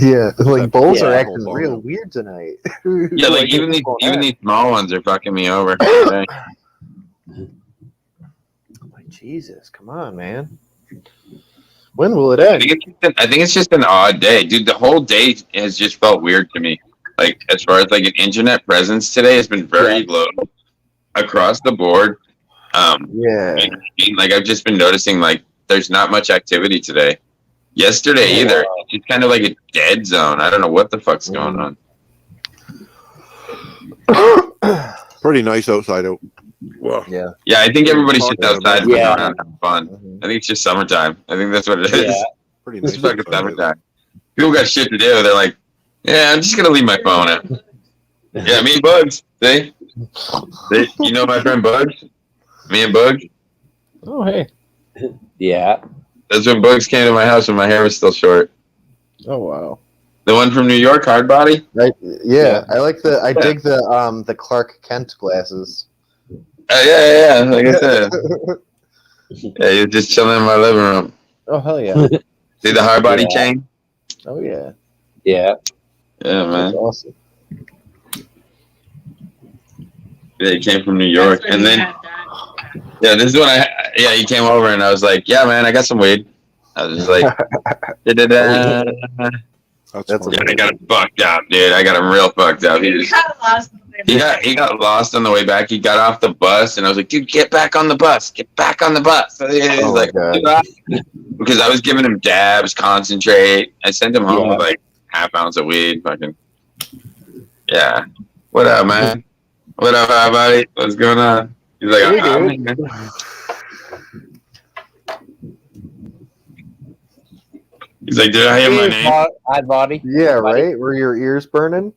Yeah, like bowls are Yeah. acting real weird tonight. Yeah, like even these small ones are fucking me over. Okay? Like, Jesus, come on, man. When will it I end? think it's just an odd day, dude. The whole day has just felt weird to me. Like as far as like an internet presence today has been very low across the board. Yeah. Like I've just been noticing like there's not much activity today. Yesterday either. It's just kind of like a dead zone. I don't know what the fuck's going on. Pretty nice outside out. Whoa. Yeah. Yeah, I think everybody's just outside running Yeah. around having fun. Mhm. I think it's just summertime. I think that's what it is. Yeah. Pretty It's nice fucking outside out. summertime. People got shit to do. They're like, yeah, I'm just gonna leave my phone out. Yeah, me and Bugs. See? You know my friend Bugs? Me and Bugs? Oh, hey. Yeah. That's when Bugs came to my house when my hair was still short. Oh, wow. The one from New York, hard body? Right. Yeah, I like I dig the Clark Kent glasses. Yeah. Like I said. Yeah, you're just chilling in my living room. Oh, hell yeah. See the hard body Yeah. chain? Oh, yeah. Yeah. Yeah, man. That's awesome. Yeah, he came from New York. That's when And you then, had that. yeah, this is when he came over and I was like, yeah, man, I got some weed. I was just like, da-da-da. That's That's Yeah, funny. I got him fucked up, dude. I got him real fucked up. You got lost in the He got lost on the way back. He got off the bus, and I was like, "Dude, get back on the bus! Get back on the bus!" And he's Oh my like, God. because I was giving him dabs, concentrate. I sent him home Yeah. with like half ounce of weed. Fucking yeah. What up, man? What up, buddy? What's going on? He's like, Hey, "Oh, dude." man." He's like, "Did I hear my name?" Hard body. Yeah, right? Were your ears burning?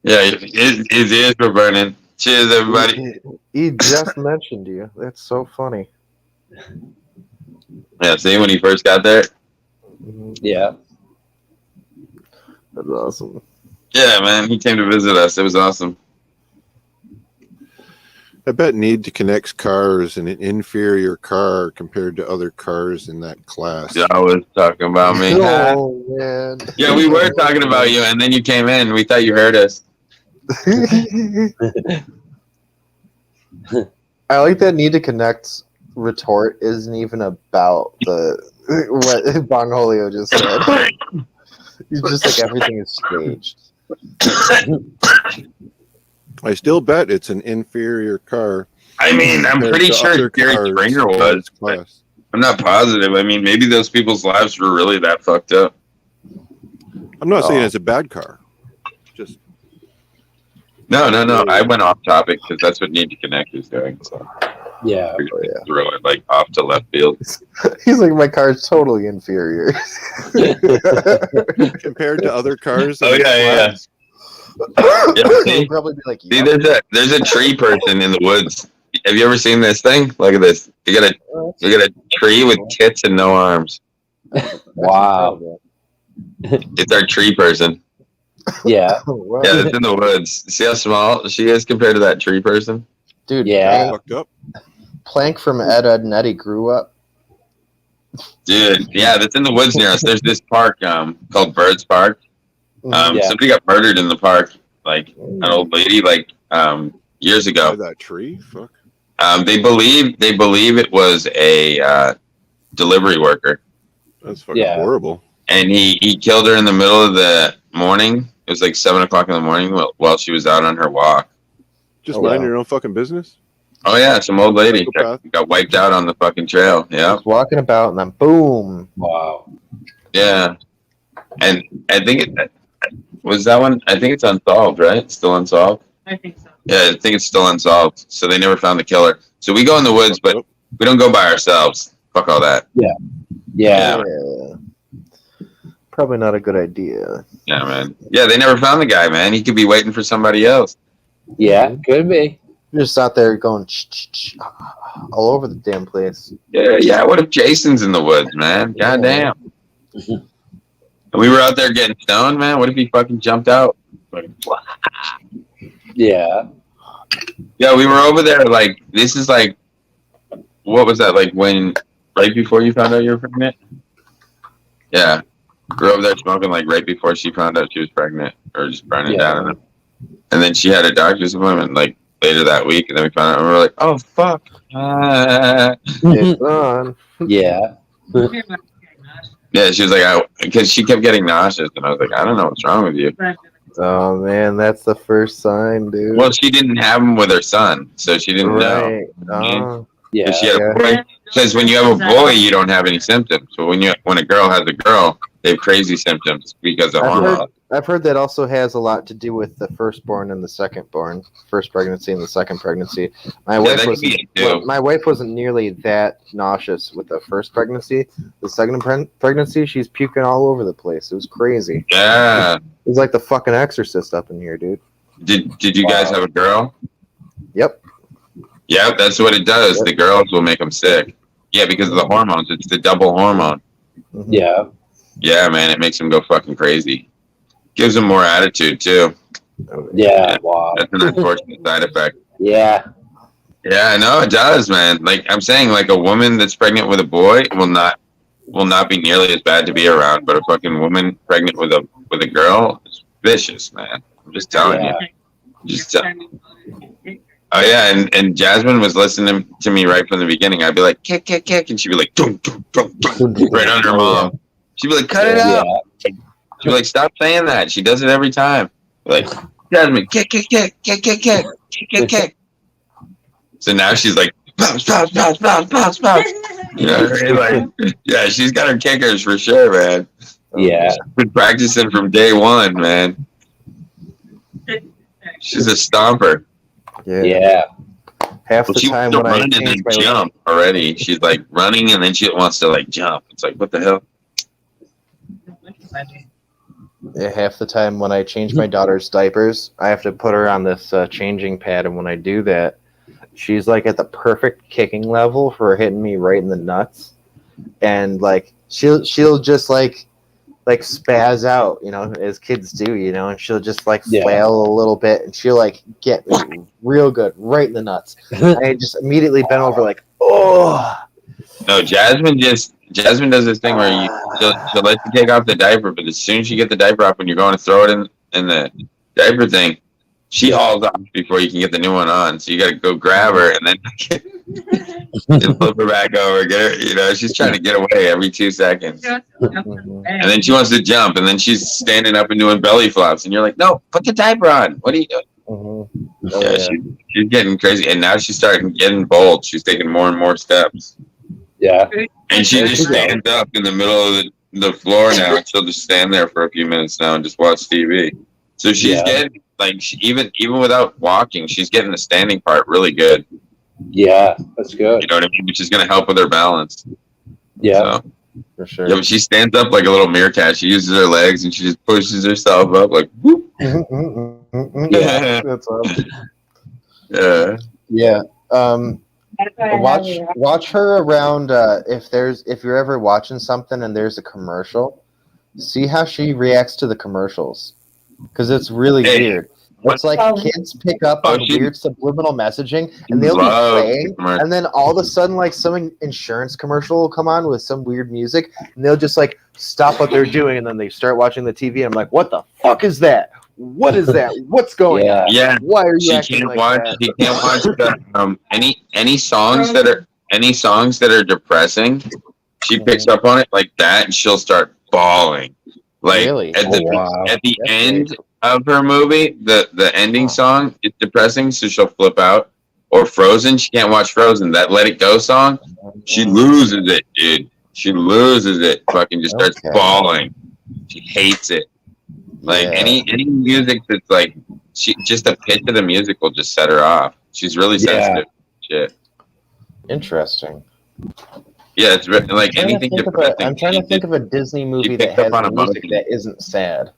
Yeah, his ears were burning. Cheers, everybody. He just mentioned you. That's so funny. Yeah, see when he first got there. Mhm. Yeah. That's awesome. Yeah, man, he came to visit us. It was awesome. I bet Need to Connect's car is an inferior car compared to other cars in that class. Yeah, I was talking about me. Oh man. Yeah, we were talking about you, and then you came in. We thought you heard us. I like that Need to Connect's retort isn't even about what Bongholio just said. He's just like everything is staged. I still bet it's an inferior car. I mean, I'm compared pretty to sure other Jerry cars Springer in was. its class. I'm not positive. I mean, maybe those people's lives were really that fucked up. I'm not saying it's a bad car. Just No. I went off topic because that's what Need to Connect is doing. So Yeah. throw it like off to left field. He's like, my car is totally inferior. compared to other cars. Oh, in its yeah. class. Yeah, see? He'll probably be like, See, yep. there's a tree person in the woods. Have you ever seen this thing? Look at this. You got a tree with tits and no arms. Wow. It's our tree person. Yeah. Wow. Yeah, it's in the woods. See how small she is compared to that tree person? Dude, Yeah. Fucked up. Plank from Ed, Ed and Eddie grew up. Dude, yeah, that's in the woods near us. There's this park called Birds Park. Yeah. Somebody got murdered in the park, like an old lady, like years ago. That tree? Fuck. They believe it was a delivery worker, That's fucking horrible. and he killed her in the middle of the morning. It was like 7 o'clock in the morning while she was out on her walk. Just mind your own fucking business. Oh yeah, some old lady Psychopath. got wiped out on the fucking trail. Yeah, Just walking about and then boom. Wow. yeah, and I think it was that one. I think it's unsolved, right? Still unsolved. I think so. Yeah, I think it's still unsolved. So they never found the killer. So we go in the woods, but we don't go by ourselves. Fuck all that. Yeah. Yeah. Probably not a good idea. Yeah, man. Yeah, they never found the guy, man. He could be waiting for somebody else. Yeah, could be. You're just out there going all over the damn place. Yeah. What if Jason's in the woods, man? Goddamn. And we were out there getting stoned, man. What if he fucking jumped out? Yeah. Yeah, we were over there. Like, this is like, what was that? Like when, right before you found out you were pregnant? Yeah. We were over there smoking like right before she found out she was pregnant, or just burning down. And then she had a doctor's appointment like later that week, and then we found out, and we were like, oh, fuck. It's on. Yeah. Yeah, she was like, because she kept getting nauseous, and I was like, I don't know what's wrong with you. Oh man, that's the first sign, dude. Well, she didn't have him with her son, so she didn't know. Oh. Yeah. She had a boy. Because when you have a boy, you don't have any symptoms. But when a girl has a girl, they have crazy symptoms because of hormones. I've heard that also has a lot to do with the firstborn and the secondborn, first pregnancy and the second pregnancy. My wife wasn't nearly that nauseous with the first pregnancy. The second pregnancy, she's puking all over the place. It was crazy. Yeah. It was like the fucking Exorcist up in here, dude. Did you guys have a girl? Yep. Yeah, that's what it does. The girls will make them sick. Yeah, because of the hormones. It's the double hormone. Yeah. Yeah, man, it makes them go fucking crazy. Gives them more attitude too. Yeah. Wow. That's an unfortunate side effect. Yeah. Yeah, no, it does, man. Like I'm saying, like a woman that's pregnant with a boy will not be nearly as bad to be around, but a fucking woman pregnant with a girl is vicious, man. I'm just telling you. Oh yeah, and Jasmine was listening to me right from the beginning. I'd be like, kick, kick, kick, and she'd be like, dum, dum, dum, dum, right under her mom. She'd be like, cut it out. She'd be like, stop saying that. She does it every time. Like, Jasmine, kick, kick, kick, kick, kick, kick, kick, kick, kick. So now she's like, bounce, bounce, bounce, bounce, bounce, bounce. You know what I mean? Like, yeah, she's got her kickers for sure, man. Yeah. She's been practicing from day one, man. She's a stomper. Yeah. Half the time when I change my jump already, she's like running and then she wants to like jump. It's like, what the hell? half the time when I change my daughter's diapers, I have to put her on this changing pad, and when I do that, she's like at the perfect kicking level for hitting me right in the nuts, and like she'll just like like spaz out, you know, as kids do, you know, and she'll just like Yeah. flail a little bit, and she'll like get me real good, right in the nuts. I just immediately bent over, like, oh. No, Jasmine does this thing where she'll let you take off the diaper, but as soon as you get the diaper off and you're going to throw it in the diaper thing, she hauls off before you can get the new one on. So you got to go grab her and then just flip her back over, get her. You know, she's trying to get away every 2 seconds, and then she wants to jump, and then she's standing up and doing belly flops, and you're like, no, put the diaper on. What are you doing? Mm-hmm. Yeah, she's getting crazy, and now she's starting getting bold. She's taking more and more steps. Yeah. And she just stands up in the middle of the floor now, and she'll just stand there for a few minutes now and just watch TV. So she's getting like even without walking, she's getting the standing part really good. Yeah, that's good. You know what I mean? Which is going to help with her balance. Yeah, so, for sure. Yeah, but she stands up like a little meerkat. She uses her legs and she just pushes herself up like. Whoop. Yeah, that's awesome. Yeah. Watch her around. If you're ever watching something and there's a commercial, see how she reacts to the commercials, because it's really weird. It's like kids pick up on weird subliminal messaging, and they'll be playing, and then all of a sudden, like some insurance commercial will come on with some weird music, and they'll just like stop what they're doing, and then they start watching the TV, and I'm like, what the fuck is that? What is that? What's going on? Yeah. Why are you acting like that? She can't watch any songs that are depressing. She picks up on it like that, and she'll start bawling. Like really? at the end of her movie, the ending song is depressing, so she'll flip out. Or Frozen, she can't watch Frozen. That Let It Go song, she loses it, dude. She loses it. Fucking just starts bawling. She hates it. Like any music that's like just a pitch of the music will just set her off. She's really sensitive. Shit. Interesting. Yeah, it's like anything depressing. I'm trying to think of a Disney movie that has music that isn't sad.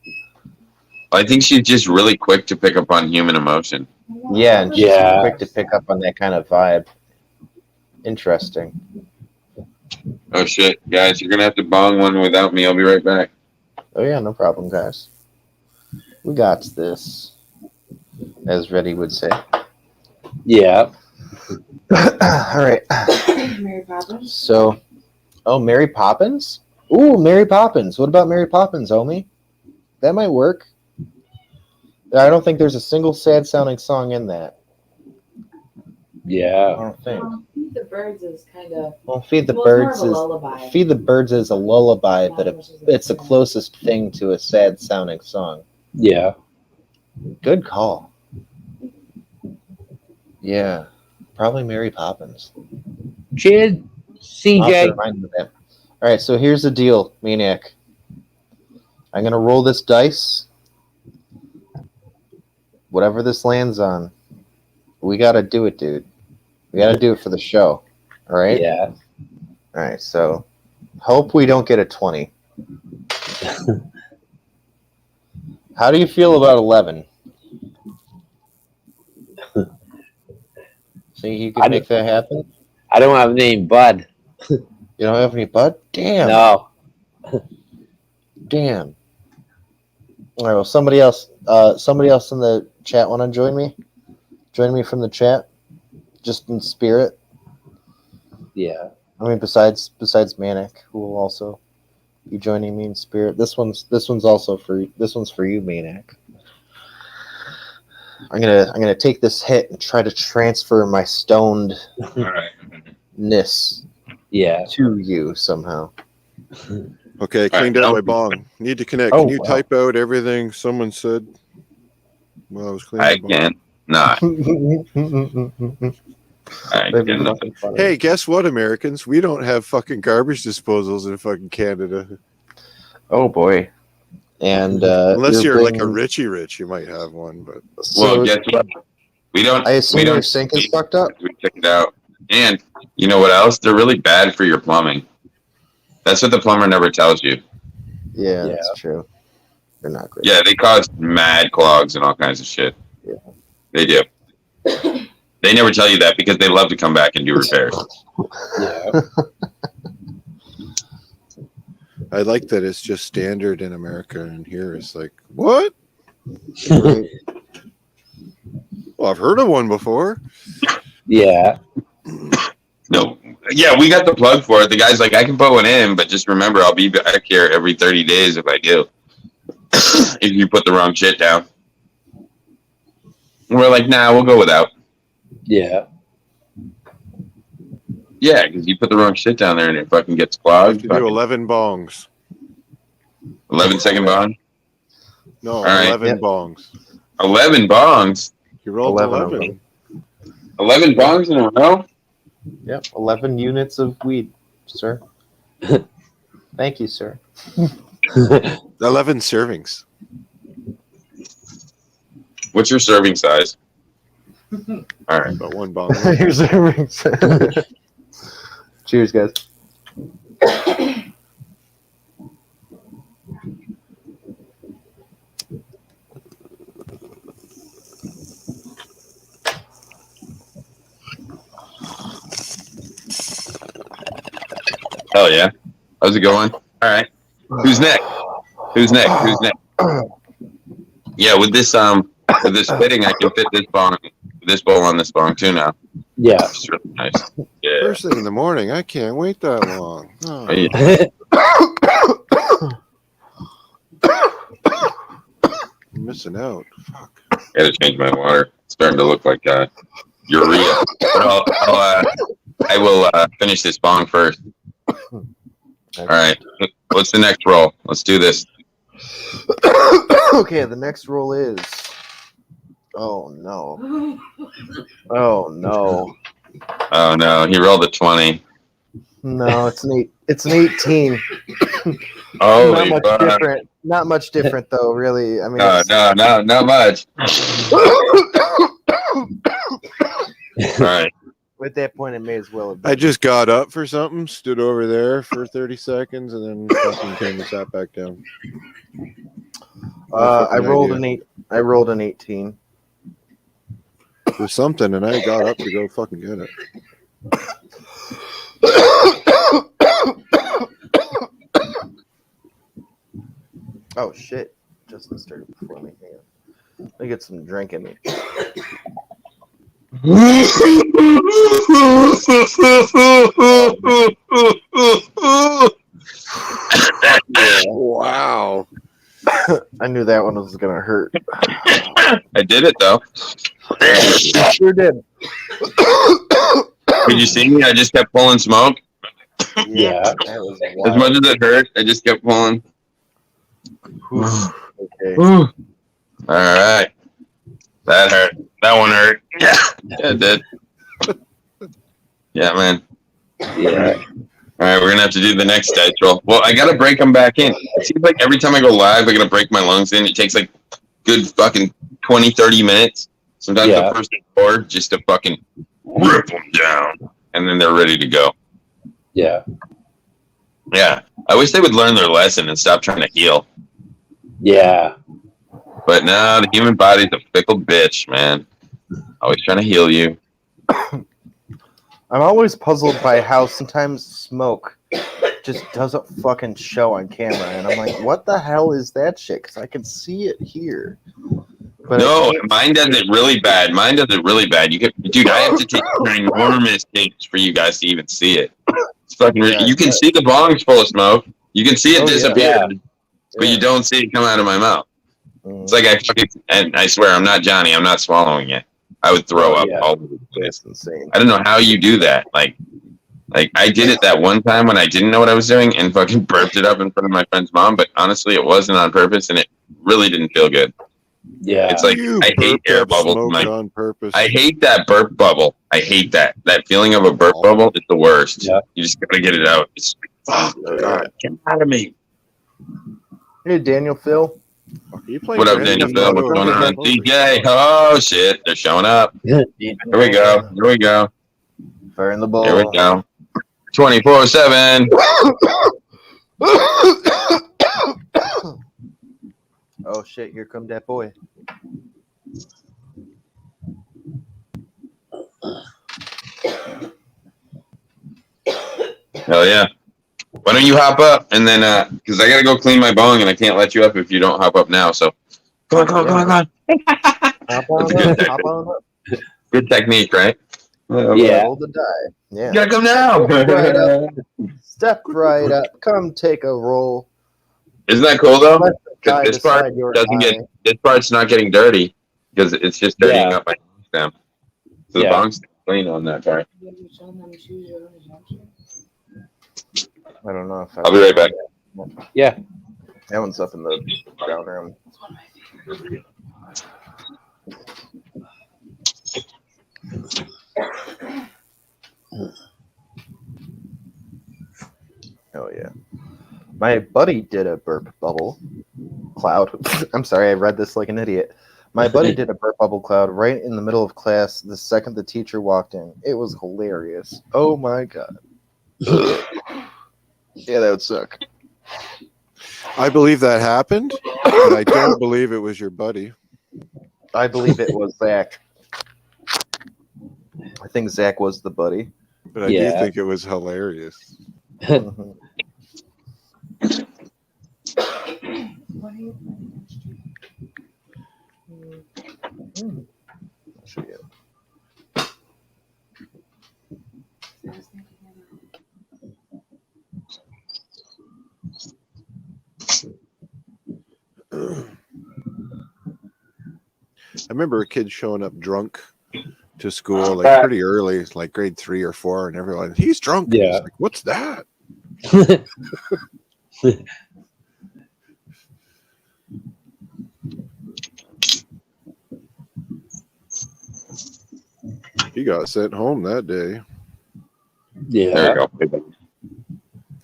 I think she's just really quick to pick up on human emotion. Yeah, and she's quick to pick up on that kind of vibe. Interesting. Oh shit, guys, you're gonna have to bong one without me. I'll be right back. Oh yeah, no problem, guys. We got this, as Reddy would say. Yeah. All right. Mary Poppins. So, Mary Poppins? Ooh, Mary Poppins. What about Mary Poppins, homie? That might work. I don't think there's a single sad-sounding song in that. Yeah. I don't think. Feed the Birds is kind of. Well, Feed the Well, Birds it's more is of a lullaby. Feed the Birds is a lullaby, Not but as much as it's the closest thing to a sad-sounding song. Yeah. Good call. Yeah, probably Mary Poppins. Cheers, I'll have to CJ. remind you of that. All right, so here's the deal, Maniac. I'm gonna roll this dice. Whatever this lands on, we gotta do it, dude. We gotta do it for the show. All right. Yeah. All right. So, hope we don't get a 20. How do you feel about 11? Think you can make that happen? I don't have any Bud. You don't have any Bud? Damn. No. Damn. All right. Well, somebody else in the chat want to join me? Join me from the chat, just in spirit. Yeah. I mean, besides Manic, who will also be joining me in spirit. This one's also for you, Maniac. I'm gonna take this hit and try to transfer my stonedness to you somehow. Okay, cleaned out my bong. Need to connect. Can you type out everything someone said while I was cleaning? I can not. Hey, guess what, Americans? We don't have fucking garbage disposals in fucking Canada. Oh boy. And unless you're like a Richie Rich, you might have one. But well, guess what? We don't. I assume your sink is fucked up. We check it out, and you know what else? They're really bad for your plumbing. That's what the plumber never tells you. Yeah, that's true. They're not great. Yeah, they cause mad clogs and all kinds of shit. Yeah, they do. They never tell you that because they love to come back and do repairs. Yeah. I like that it's just standard in America, and here it's like, what? Right. Well, I've heard of one before. Yeah. No. Yeah, we got the plug for it. The guy's like, I can put one in, but just remember, I'll be back here every 30 days if I do. If you put the wrong shit down. And we're like, nah, we'll go without. Yeah. Yeah, because you put the wrong shit down there and it fucking gets I have clogged. to do 11 bongs. 11-second bong. No, All right. 11 Yep. bongs. 11 bongs. You rolled 11 of 11. 11 bongs in a row. Yep, 11 units of weed, sir. Thank you, sir. 11 servings. What's your serving size? All right. About one bong. Here's the rings. Cheers, guys. Hell yeah. How's it going? All right. Who's next? Who's next? Who's next? Yeah, with this fitting, I can fit this bowl on this bong too now. Yeah. It's really nice. Yeah. First thing in the morning. I can't wait that long. Oh. Hey, I'm missing out. Fuck. gotta change my water. It's starting to look like urea. But I will finish this bong first. All right. What's the next roll? Let's do this. Okay, the next roll is. Oh no! Oh no! Oh no, he rolled a 20. No, it's an 18. Oh, Not much different. Not much different though, really. I mean, No, not much. All right. at that point, it may as well have been. I just got up for something, stood over there for 30 seconds, and then fucking came and sat back down. I rolled an 18. For something, and I got up to go fucking get it. Oh shit! Justin started before me. Hang on. Let me get some drink in me. Wow. I knew that one was gonna hurt. I did it though. Sure did. Did you see me? I just kept pulling smoke. Yeah. That was As wild. much as it hurt, I just kept pulling. Okay. All right. That hurt. That one hurt. Yeah, it did. Yeah, man. Yeah. All right, we're gonna have to do the next dice roll. Well, I gotta break them back in. It seems like every time I go live, I gotta break my lungs in. It takes like good fucking 20, 30 minutes. Sometimes Yeah. the first hour just to fucking rip them down, and then they're ready to go. Yeah. Yeah, I wish they would learn their lesson and stop trying to heal. Yeah. But no, the human body's a fickle bitch, man. Always trying to heal you. I'm always puzzled by how sometimes smoke just doesn't fucking show on camera, and I'm like, what the hell is that shit? Because I can see it here. But No, mine does it really bad. Mine does it really bad. You get, dude. I have to take enormous takes for you guys to even see it. It's fucking. You can see the bong's full of smoke. You can see it disappear, but you don't see it come out of my mouth. It's like I fucking. And I swear, I'm not Johnny. I'm not swallowing it. I would throw up all over the place. That's insane. I don't know how you do that. Like I did it that one time when I didn't know what I was doing and fucking burped it up in front of my friend's mom. But honestly, it wasn't on purpose, and it really didn't feel good. Yeah. It's like You I hate burped air up bubbles. smoke on purpose. I hate that burp bubble. I hate that. That feeling of a burp bubble is the worst. Yeah. You just gotta get it out. It's like, oh God, get out of me. Hey, Daniel, Phil. Fuck, you playing What up, Grand Daniel Theft Phil? Auto What's going on? again? DJ. Oh shit, they're showing up. Here we go. Here we go. Fire in the ball. Here we go. 24/7. Oh shit! Here come that boy. Hell yeah. Why don't you hop up and then because I gotta go clean my bong and I can't let you up if you don't hop up now. So come on. Hop on up. Hop on up. Good technique, right? Yeah. Roll the die. Yeah. You gotta come now. Right up. Step right up. Come take a roll. Isn't that cool though? Let the Because guy this part decide your doesn't eye. get this part's not getting dirty because it's just dirtying Yeah. up my stem. So the Yeah. bong's clean on that part. I don't know if I'll be right back. Yeah. That one's up in the ground room. Oh yeah. My buddy did a burp bubble cloud. I'm sorry, I read this like an idiot. My buddy did a burp bubble cloud right in the middle of class the second the teacher walked in. It was hilarious. Oh my god. Yeah, that would suck. I believe that happened, but I don't believe it was your buddy. I believe it was Zach. I think Zach was the buddy. But I do think it was hilarious. Mhm. I'll show you. I remember a kid showing up drunk to school like pretty early, like grade 3 or 4, and everyone, he's drunk. Yeah. He's like, what's that? He got sent home that day. Yeah. There we go.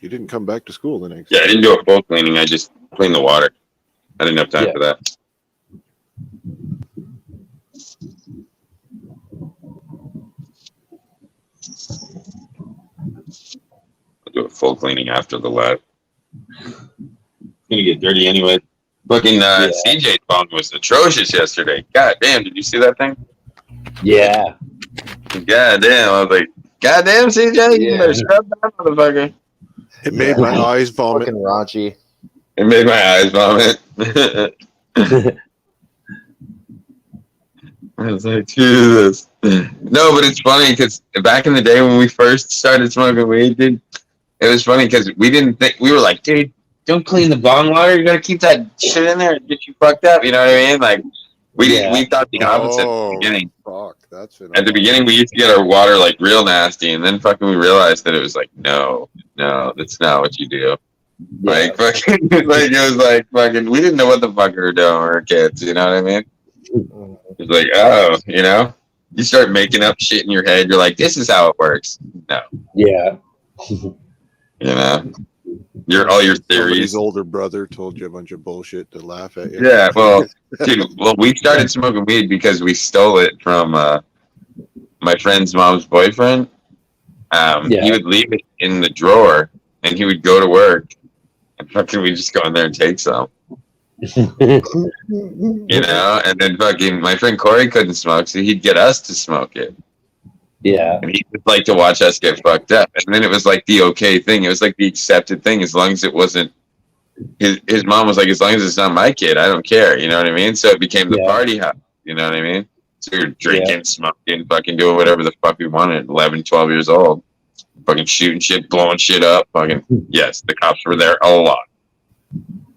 He didn't come back to school the next Yeah, I day. didn't do a full cleaning. I just cleaned the water. I didn't have time Yeah. for that. I'll do a full cleaning after the live. It's gonna get dirty anyway. Fucking CJ's bong was atrocious yesterday. God damn, did you see that thing? Yeah. God damn, I was like, God damn, CJ, you better scrub that motherfucker. It made my eyes vomit. Fucking raunchy. It made my eyes vomit. I was like, Jesus. No, but it's funny because back in the day when we first started smoking weed, dude, it was funny because we didn't think, we were like, dude, don't clean the bong water. You gotta keep that shit in there and get you fucked up. You know what I mean? Like, we thought the opposite at the beginning. Fuck, that's it. At the beginning, we used to get our water like real nasty, and then fucking we realized that it was like, no, that's not what you do. Like fucking, like it was like fucking. We didn't know what the fuck we were doing when we were kids. You know what I mean? It's like, oh, you know, you start making up shit in your head. You're like, this is how it works. No, Yeah. you know, all your theories. Somebody's older brother told you a bunch of bullshit to laugh at you. Yeah, well, dude, we started smoking weed because we stole it from my friend's mom's boyfriend. He would leave it in the drawer, and he would go to work, and fucking we just go in there and take some. You know, and then fucking my friend Corey couldn't smoke, so he'd get us to smoke it. Yeah. And he would like to watch us get fucked up. And then it was like the okay thing. It was like the accepted thing as long as it wasn't his mom was like, as long as it's not my kid, I don't care. You know what I mean? So it became the party house. You know what I mean? So we were drinking, smoking, fucking doing whatever the fuck we wanted. 11, 12 years old. Fucking shooting shit, blowing shit up. Fucking, yes, the cops were there a lot.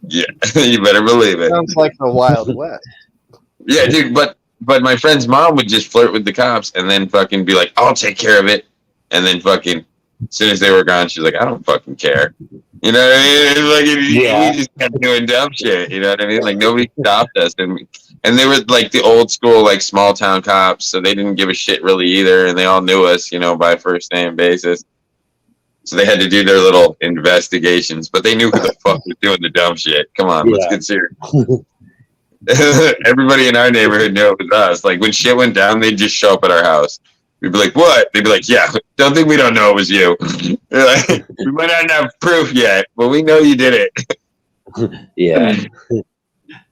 Yeah, you better believe it. Sounds like the Wild West. Yeah, dude, but my friend's mom would just flirt with the cops and then fucking be like, I'll take care of it. And then fucking, as soon as they were gone, she's like, I don't fucking care. You know what I mean? It's like, we just kept doing dumb shit. You know what I mean? Like, nobody stopped us. And they were like the old school, like small town cops. So they didn't give a shit really either. And they all knew us, you know, by first name basis. So they had to do their little investigations, but they knew who the fuck was doing the dumb shit. Come on, let's get serious. Everybody in our neighborhood knew it was us. Like when shit went down, they'd just show up at our house. We'd be like, "What?" They'd be like, "Yeah, don't think we don't know it was you. Like, we might not have proof yet, but we know you did it." Yeah.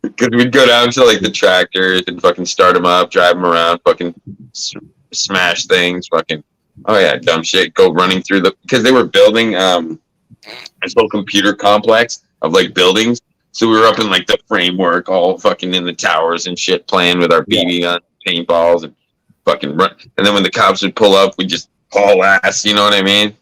Because we'd go down to like the tractors and fucking start them up, drive them around, fucking smash things, fucking. Oh yeah, dumb shit. Go running through because they were building this whole computer complex of like buildings. So we were up in like the framework, all fucking in the towers and shit, playing with our BB gun, paintballs, and fucking run. And then when the cops would pull up, we just haul ass. You know what I mean?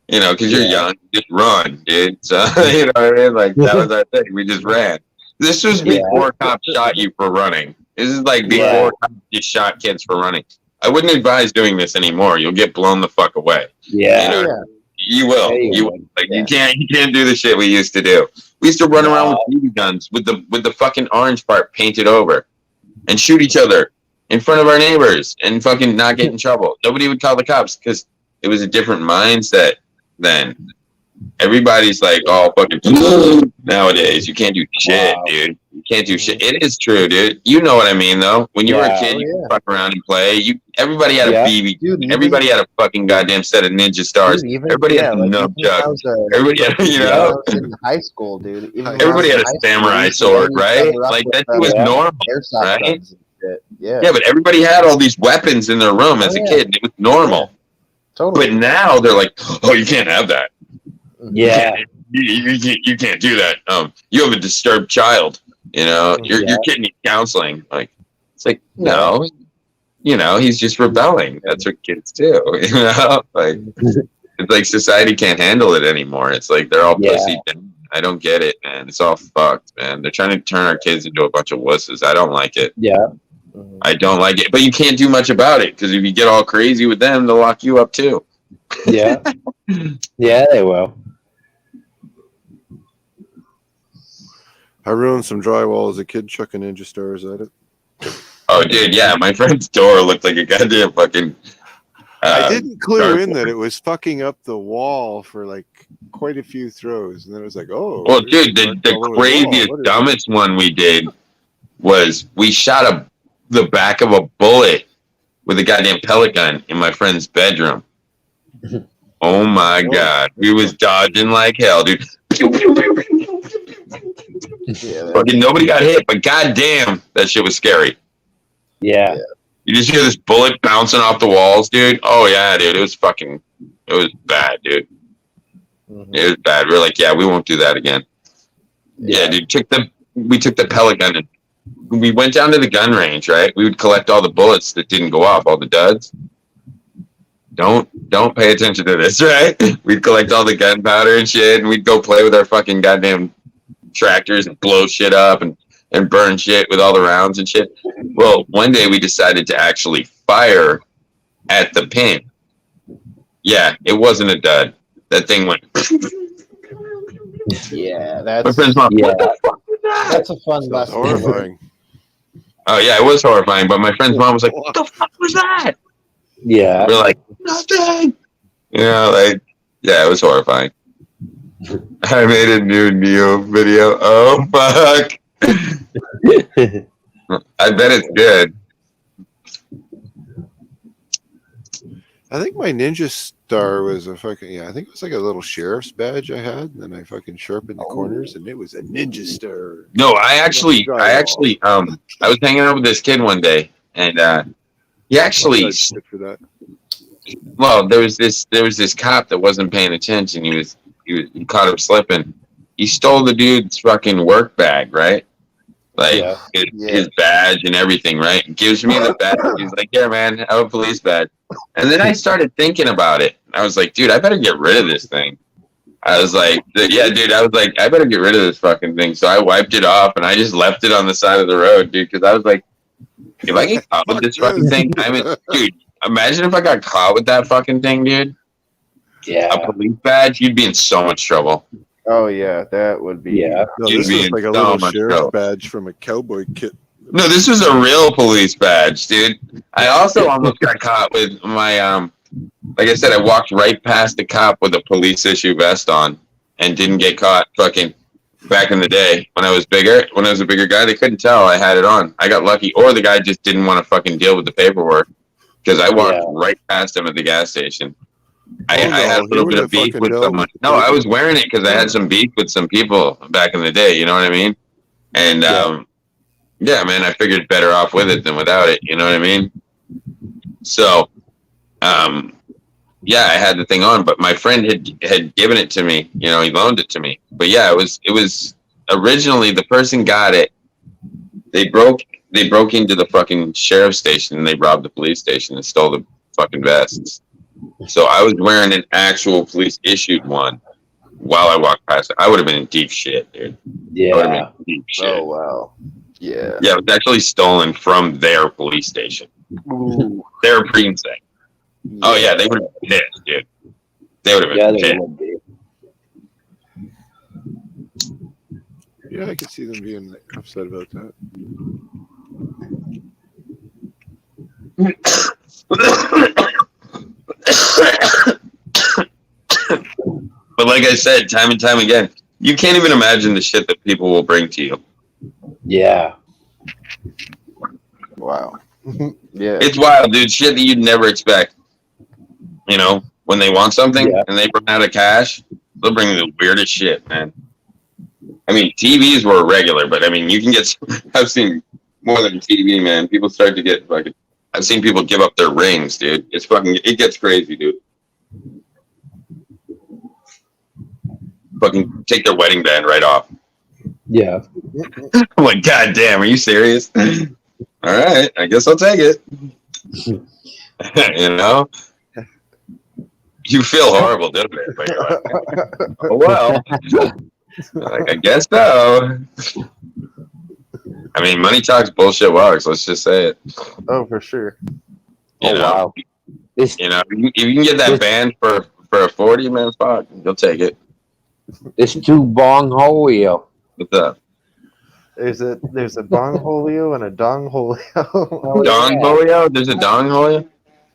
You know, because you're young, just run, dude. So you know what I mean? Like that was our thing. We just ran. This was before cops shot you for running. This is like before cops just shot kids for running. I wouldn't advise doing this anymore. You'll get blown the fuck away. Yeah. You know? You will. You can't do the shit we used to do. We used to run around with BB guns with the fucking orange part painted over and shoot each other in front of our neighbors and fucking not get in trouble. Nobody would call the cops because it was a different mindset then. Everybody's like, oh, fucking nowadays. You can't do shit, dude. You can't do shit. It is true, dude. You know what I mean, though. When you were a kid, you could fuck around and play. Everybody had a BB. Dude, everybody had a fucking goddamn set of ninja stars. Dude, everybody had a nunchuck. Everybody had, you know. In high school, dude. Everybody had a samurai sword, right? Like that was normal, right? Yeah, but everybody had all these weapons in their room as a kid. It was normal. Totally. But now they're like, oh, you can't have that. Yeah. You can't do that. You have a disturbed child. You know, your kid needs counseling. Like, it's like, no, you know, he's just rebelling. That's what kids do. You know, like it's like society can't handle it anymore. It's like they're all pussy. I don't get it, man. It's all fucked, man. They're trying to turn our kids into a bunch of wusses. I don't like it. Yeah. I don't like it. But you can't do much about it because if you get all crazy with them, they'll lock you up too. Yeah. Yeah, they will. I ruined some drywall as a kid chucking ninja stars at it. Oh, dude, yeah. My friend's door looked like a goddamn fucking... I didn't clue in that it was fucking up the wall for like quite a few throws. And then it was like, oh. Well, dude, the craziest, dumbest one we did was we shot the back of a bullet with a goddamn pellet gun in my friend's bedroom. Oh, my God. We was dodging like hell, dude. Fucking nobody got hit, but goddamn, that shit was scary. Yeah. You just hear this bullet bouncing off the walls, dude. Oh yeah, dude. It was bad, dude. It was bad. We were like, yeah, we won't do that again. Yeah, dude. We took the pellet gun and we went down to the gun range, right? We would collect all the bullets that didn't go off, all the duds. Don't pay attention to this, right? We'd collect all the gunpowder and shit, and we'd go play with our fucking goddamn tractors and blow shit up and burn shit with all the rounds and shit. Well, one day we decided to actually fire at the pin. Yeah, it wasn't a dud. That thing went. Yeah, that's. My friend's mom. What the fuck was that? That's a fun lesson. Horrifying. Oh yeah, it was horrifying. But my friend's mom was like, "What the fuck was that?" Yeah. We're like, "Nothing." You know, like, yeah, it was horrifying. I made a new Neo video. Oh fuck. I bet it's good. I think my ninja star was a fucking I think it was like a little sheriff's badge I had, and then I fucking sharpened the corners, and it was a ninja star. No, I actually, I was hanging out with this kid one day, and he actually, for that. well, there was this cop that wasn't paying attention. He caught him slipping. He stole the dude's fucking work bag, right? Like his badge and everything, right? Gives me the badge. He's like, "Here, man, I have a police badge." And then I started thinking about it. I was like, "Dude, I better get rid of this thing." I was like, "Yeah, dude." I was like, "I better get rid of this fucking thing." So I wiped it off and I just left it on the side of the road, dude. Because I was like, if I get caught with this fucking thing, dude, imagine if I got caught with that fucking thing, dude. Yeah. A police badge, you'd be in so much trouble. Oh yeah, that would be. Yeah, no, this was like a little sheriff's badge from a cowboy kit. No, this was a real police badge, dude. I also almost got caught with my like I said, I walked right past the cop with a police issue vest on and didn't get caught. Fucking back in the day when I was bigger, when I was a bigger guy, they couldn't tell I had it on. I got lucky, or the guy just didn't want to fucking deal with the paperwork because I walked right past him at the gas station. I had a little bit of beef with someone. No, I was wearing it because I had some beef with some people back in the day. You know what I mean? And yeah, man, I figured better off with it than without it. You know what I mean? So, yeah, I had the thing on, but my friend had given it to me. You know, he loaned it to me. But yeah, it was originally the person got it. They broke into the fucking sheriff's station and they robbed the police station and stole the fucking vests. So I was wearing an actual police issued one while I walked past it. I would have been in deep shit, dude. I would have been in deep shit. Oh wow. Yeah. Yeah, it was actually stolen from their police station. Ooh. Their precinct. Oh yeah, they would have been pissed, dude. They would have been pissed. would be. Yeah, I could see them being upset about that. But like I said, time and time again, you can't even imagine the shit that people will bring to you. Yeah. Wow. Yeah. It's wild, dude. Shit that you'd never expect. You know, when they want something and they run out of cash, they'll bring you the weirdest shit, man. I mean, TVs were regular, but I mean, you can get. I've seen more than TV, man. People start to get fucking. I've seen people give up their rings, dude. It's fucking. It gets crazy, dude. Fucking take their wedding band right off. Yeah. I'm like, God damn, are you serious? All right, I guess I'll take it. You know, you feel horrible doing it, but you're like, oh well. Like, I guess so. I mean, money talks, bullshit walks. Let's just say it. Oh, for sure. You know, Wow. if you can get that band for a 40, man, fuck, you'll take it. It's two Bong Holio. What's up? There's a bong holio and a dong holio. Dong Holio? There's a Dong Holio?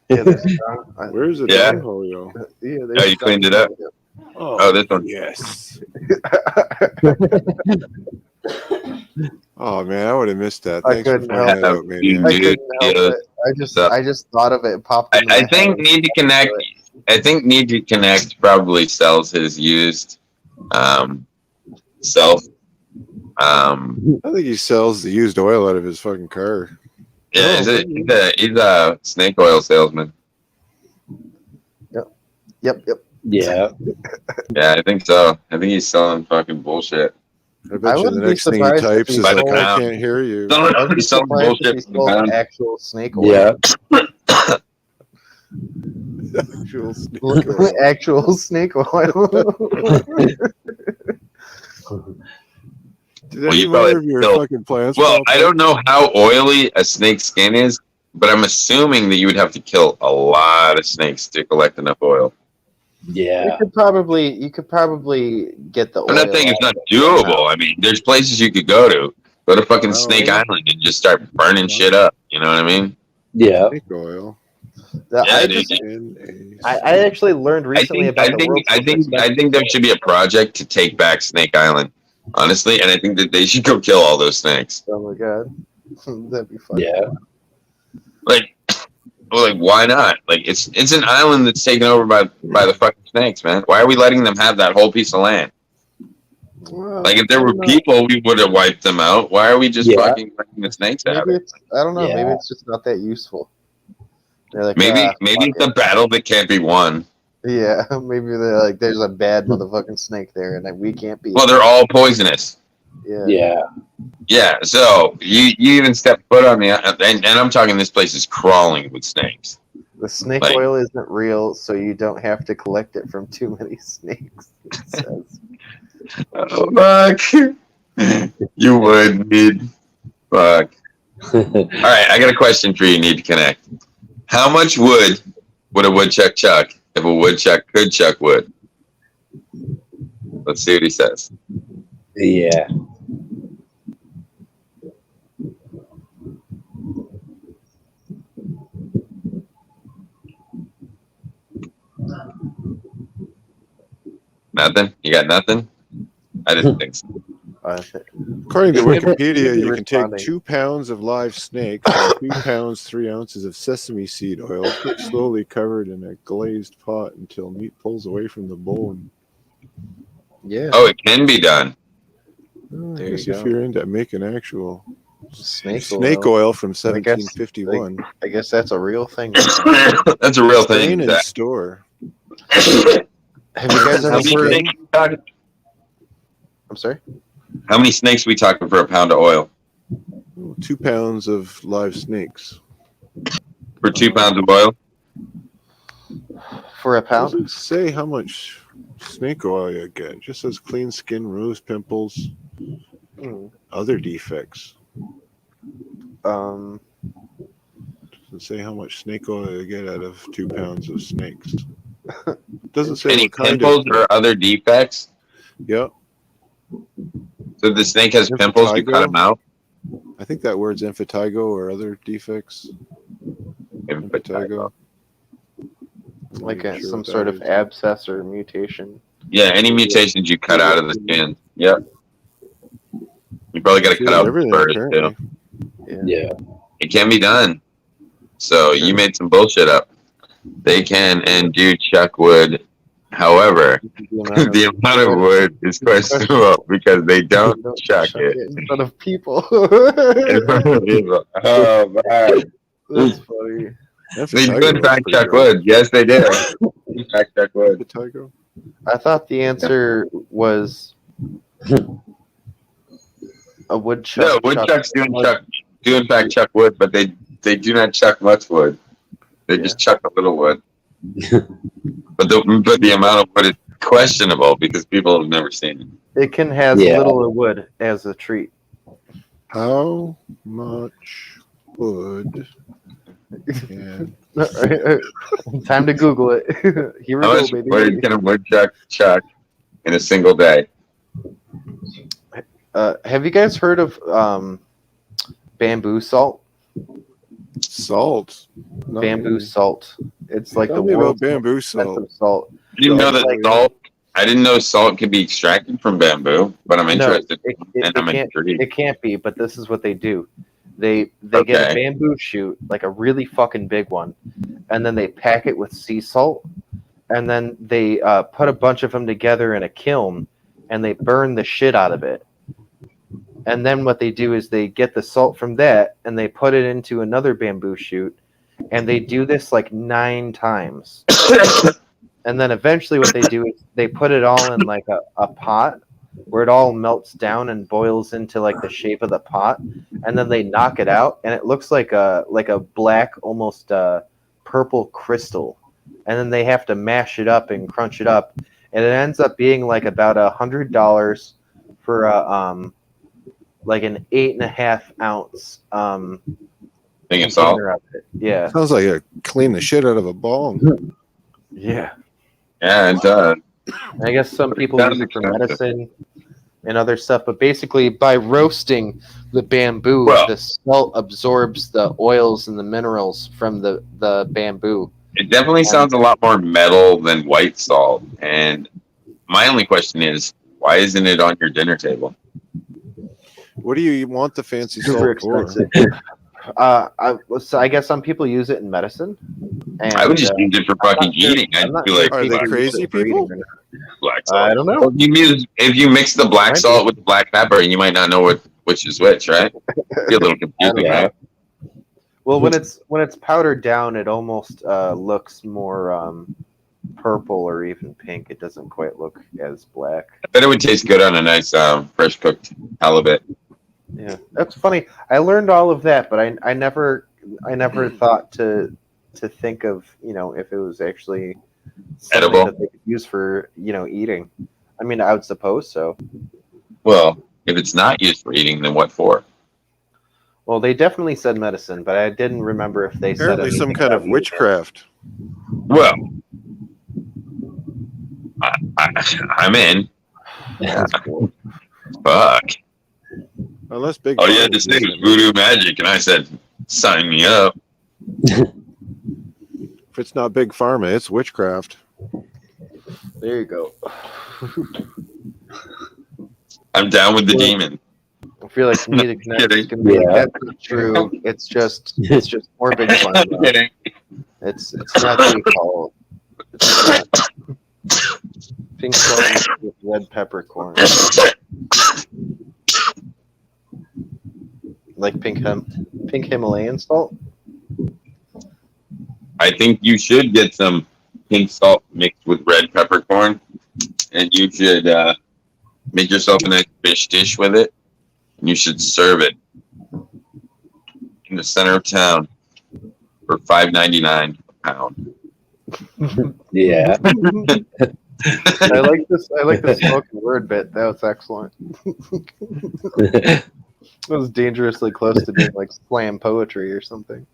Yeah, there's a dong. Where's the Yeah. Dong Holio? Yeah, Oh, you cleaned it up? Oh, this one. Yes. Oh man, I would have missed that. I Thanks for couldn't finding help that it. out, man. You I Dude, couldn't help it. I just thought of it. It popped in I my think head. Need to Connect. I think Need to Connect probably sells his used self. I think he sells the used oil out of his fucking car. Yeah, he's a snake oil salesman. Yep. Yeah. Yeah, I think so. I think he's selling fucking bullshit. I bet you the wouldn't be next thing he surprised if types he is By the like, I pound. can't hear you. I'd be He's selling surprised if bullshit he for the sold pound. actual snake oil. Yeah. Actual snake oil. Actual snake oil. Did Well, any you more probably of your still- fucking plants? Well, fall I apart? don't know how oily a snake's skin is, but I'm assuming that you would have to kill a lot of snakes to collect enough oil. Yeah. You could probably get the oil. I'm not saying it's out not of it. doable. I mean, there's places you could go to. Go to fucking Oh, Snake yeah. Island and just start burning shit up. You know what I mean? Yeah. Snake oil. I, dude. just, I actually learned recently about the world's I think there should be a project to take back Snake Island, honestly, and I think that they should go kill all those snakes. Oh my god, that'd be fun. Yeah. Like, well, like why not? Like, it's an island that's taken over by the fucking snakes, man. Why are we letting them have that whole piece of land? Well, Like, if there I were don't know. people, we would have wiped them out. Why are we just Yeah. fucking letting the snakes have Maybe it? it's I don't know. Yeah. Maybe it's just not that useful. They're like, Maybe "Ah, maybe fuck it's a battle that can't be won. it." Yeah, maybe they're like, there's a bad motherfucking snake there, and we can't be. Well, they're all poisonous. Yeah. Yeah. Yeah, so you even step foot on the and I'm talking this place is crawling with snakes. The snake Like- oil isn't real, so you don't have to collect it from too many snakes. It says. Oh, fuck. You would need. Fuck. All right, I got a question for you. Need to connect. How much wood would a woodchuck chuck if a woodchuck could chuck wood? Let's see what he says. Yeah. Nothing? You got nothing? I didn't think so. According to Maybe Wikipedia, you can take responding. 2 pounds of live snake, and 2 pounds 3 ounces of sesame seed oil, cooked slowly covered in a glazed pot until meat pulls away from the bone. Yeah. Oh, it can be done. There I guess you if go. you're into making actual Snake oil from I guess- 1751, I guess that's a real thing. That's a real strain thing. and store. Have you guys How ever many heard? snakes we talking? I'm sorry. How many snakes we talking for a pound of oil? 2 pounds of live snakes. For 2 pounds of oil? For a It pound? doesn't say how much snake oil you get. It just says clean skin, removes pimples, other defects. Um, Doesn't say how much snake oil you get out of 2 pounds of snakes. Doesn't say Any what kind pimples of. or other defects? Yeah, So if the snake has pimples, you cut them out? I think that word's impetigo or other defects. Impetigo. I'm like not sure some what that sort of is. abscess or mutation. Yeah, any mutations you cut out of the skin. Yep. You probably got to cut Cures out everything, spurs too. apparently. Yeah. It can be done. So you made some bullshit up. They can and do chuck wood. However, the amount of wood is questionable because they don't chuck it. in front of people. In front of people. Oh man. That's funny. They do in fact chuck wood. Yes, they do. In fact, chuck wood. Impetigo. I thought the answer was a woodchuck. No, woodchucks do in fact chuck wood, but they do not chuck much wood. They just chuck a little wood. but the amount of wood is questionable because people have never seen it. It can have little wood as a treat. How much wood? can- Time to Google it. Here we How go, much baby. wood can a woodchuck chuck in a single day? Have you guys heard of bamboo salt? Salt. No. Bamboo salt. It's like Tell the me about world's bamboo most salt. expensive salt. I didn't know that Like- salt. I didn't know salt could be extracted from bamboo, but I'm interested, and I'm intrigued. It can't be, but this is what they do. They get a Okay. bamboo shoot, like a really fucking big one, and then they pack it with sea salt, and then they put a bunch of them together in a kiln, and they burn the shit out of it. And then what they do is they get the salt from that, and they put it into another bamboo shoot, and they do this like 9 times. And then eventually what they do is they put it all in like a pot where it all melts down and boils into like the shape of the pot, and then they knock it out, and it looks like a black, almost purple crystal. And then they have to mash it up and crunch it up, and it ends up being like about $100 for a like an 8.5 ounce Thing of salt. container of it. Yeah, Sounds like a clean the shit out of a bong. yeah. Yeah, it does. I guess some people Sounds use it for expensive. medicine and other stuff, but basically by roasting the bamboo, Well- the salt absorbs the oils and the minerals from the bamboo. It definitely sounds a lot more metal than white salt. And my only question is, why isn't it on your dinner table? What do you want the fancy Super salt for? expensive. I guess some people use it in medicine. And, I would just use it for fucking eating. I'm I'd not be sure like, Are they people use crazy it for people? eating or not. black salt. I don't know. If you mix the black Might be. salt with the black pepper, you might not know which is which, right? Be a little confusing, know. right? Well, when it's powdered down, it almost looks more purple or even pink. It doesn't quite look as black. I bet it would taste good on a nice fresh cooked halibut. Yeah, that's funny. I learned all of that, but I never thought to think of if it was actually something Edible? that they could use for eating. I mean, I would suppose so. Well, if it's not used for eating, then what for? Well, they definitely said medicine, but I didn't remember if they Apparently, said some anything kind of about witchcraft. Well, I'm in. That's cool. Fuck. Unless big. All you had Pharma to is say using was it. voodoo magic, and I said, sign me up. If it's not big pharma, it's witchcraft. There you go. I'm down with the demon. I feel like music connect is kidding. gonna be Yeah. that's not true. It's just more big fun. I'm Bro. kidding. It's not default. It's not. Pink salt with red peppercorn. Like pink Himalayan salt? I think you should get some pink salt mixed with red peppercorn, and you should make yourself a nice fish dish with it, and you should serve it in the center of town for $5.99 a pound. Yeah. I like this. I like the spoken word bit. That was excellent. It was dangerously close to being like slam poetry or something.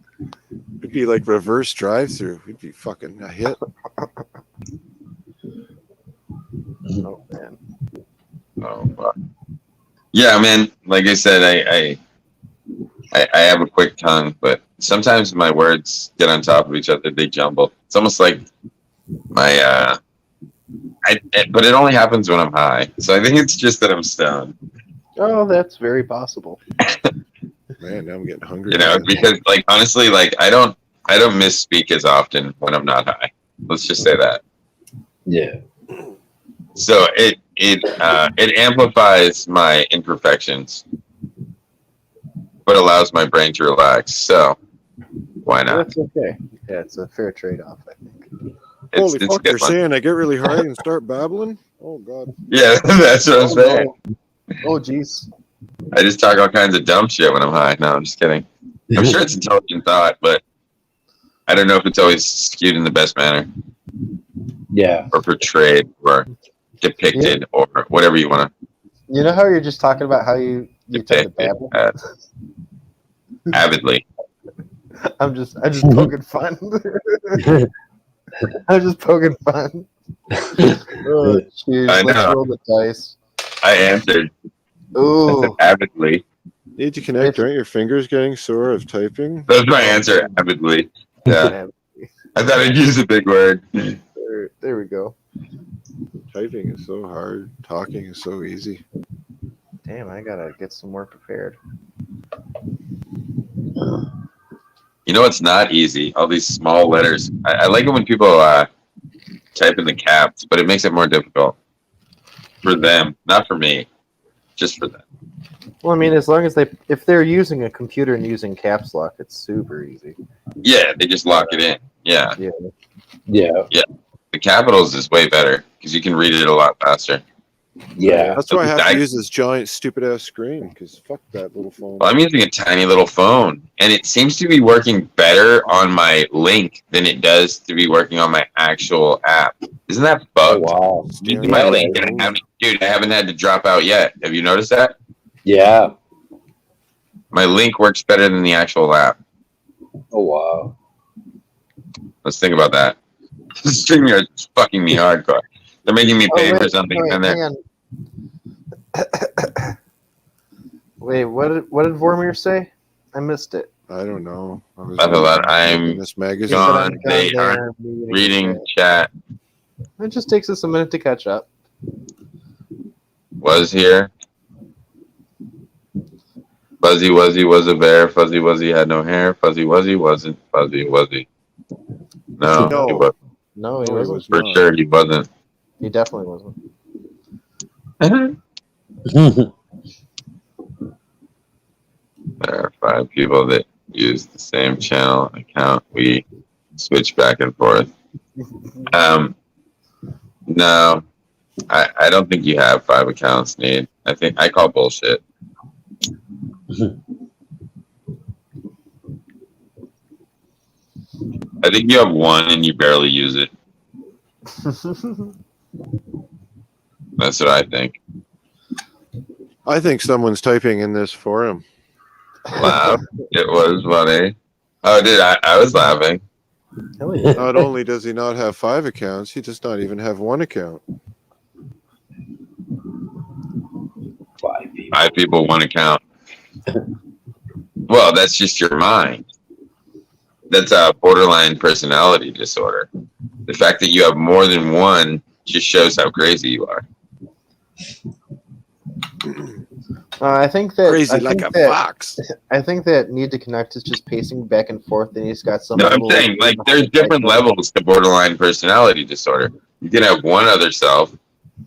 It'd be like reverse drive-through. It'd be fucking a hit. Oh man. Oh, fuck. Yeah, man. Like I said, I have a quick tongue, but sometimes my words get on top of each other. They jumble. It's almost like my but it only happens when I'm high. So I think it's just that I'm stoned. Oh, that's very possible. Man, now I'm getting hungry. You know, because like honestly, like I don't misspeak as often when I'm not high. Let's just say that. Yeah. So it amplifies my imperfections, but allows my brain to relax. So why not? That's okay. Yeah, it's a fair trade-off, I think. Holy It's fuck, good you're fun. saying I get really high and start babbling? Oh, God. Yeah, that's what I'm saying. Oh, jeez. I just talk all kinds of dumb shit when I'm high. No, I'm just kidding. I'm sure it's intelligent thought, but I don't know if it's always skewed in the best manner Yeah. or portrayed or depicted or whatever you want You know how you're just talking about how you to tend to depict it babble? avidly. I'm just poking fun. I'm just poking fun. Oh, cheers. I Let's know. roll the dice. I answered Ooh. avidly. Need to connect, aren't your fingers getting sore of typing? That's my answer, avidly. Yeah, I thought I'd use a big word. There we go. Typing is so hard. Talking is so easy. Damn, I gotta get some more prepared. You know what's not easy? All these small letters. I like it when people type in the caps, but it makes it more difficult for them, not for me, just for them. Well, I mean, as long as if they're using a computer and using caps lock, it's super easy. Yeah, they just lock it in. Yeah, Yeah. Yeah. the capitals is way better because you can read it a lot faster. Yeah. That's why I have I- to use this giant, stupid-ass screen, because fuck that little phone. Well, I'm using a tiny little phone, and it seems to be working better on my link than it does to be working on my actual app. Isn't that Oh, bugged? wow. Using my link, and dude, I haven't had to drop out yet. Have you noticed that? Yeah. My link works better than the actual app. Oh, wow. Let's think about that. StreamYard's fucking me hardcore. They're making me pay for something, and hang they're on. Wait, what did Vormir say? I missed it. I don't know. I was I thought I'm in this magazine. gone. They Down there, aren't meeting reading with chat. it just takes us a minute to catch up. Was here. Fuzzy Wuzzy was a bear. Fuzzy Wuzzy had no hair. Fuzzy Wuzzy wasn't. Fuzzy Wuzzy. No, No. he was, No, he No, he wasn't. was for not. sure he wasn't. He definitely wasn't. There are 5 people that use the same channel account. We switch back and forth. No, I don't think you have 5 accounts, Nate. I call bullshit. I think you have 1 and you barely use it. That's what I think. I think someone's typing in this forum. Wow, it was funny. Oh, dude, I was laughing. Hell yeah. Not only does he not have 5 accounts, he does not even have 1 account. 5 people. 5 people, 1 account. Well, that's just your mind. That's a borderline personality disorder. The fact that you have more than 1 just shows how crazy you are. I think that Crazy I like think a that, fox. I think that need to connect is just pacing back and forth, and he's got some. No, I'm level saying, of- like, there's different levels to borderline personality disorder. You can have 1 other self,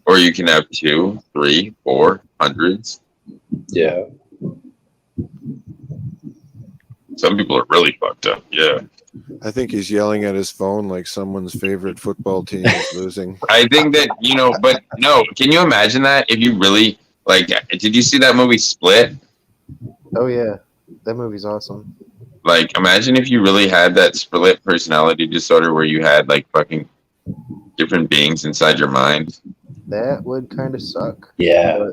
or you can have 2, 3, 4, hundreds. Yeah. Some people are really fucked up. Yeah. I think he's yelling at his phone like someone's favorite football team is losing. I think that, but no, can you imagine that if you really, like, did you see that movie Split? Oh yeah, that movie's awesome. Like, imagine if you really had that split personality disorder where you had, like, fucking different beings inside your mind. That would kind of suck. Yeah.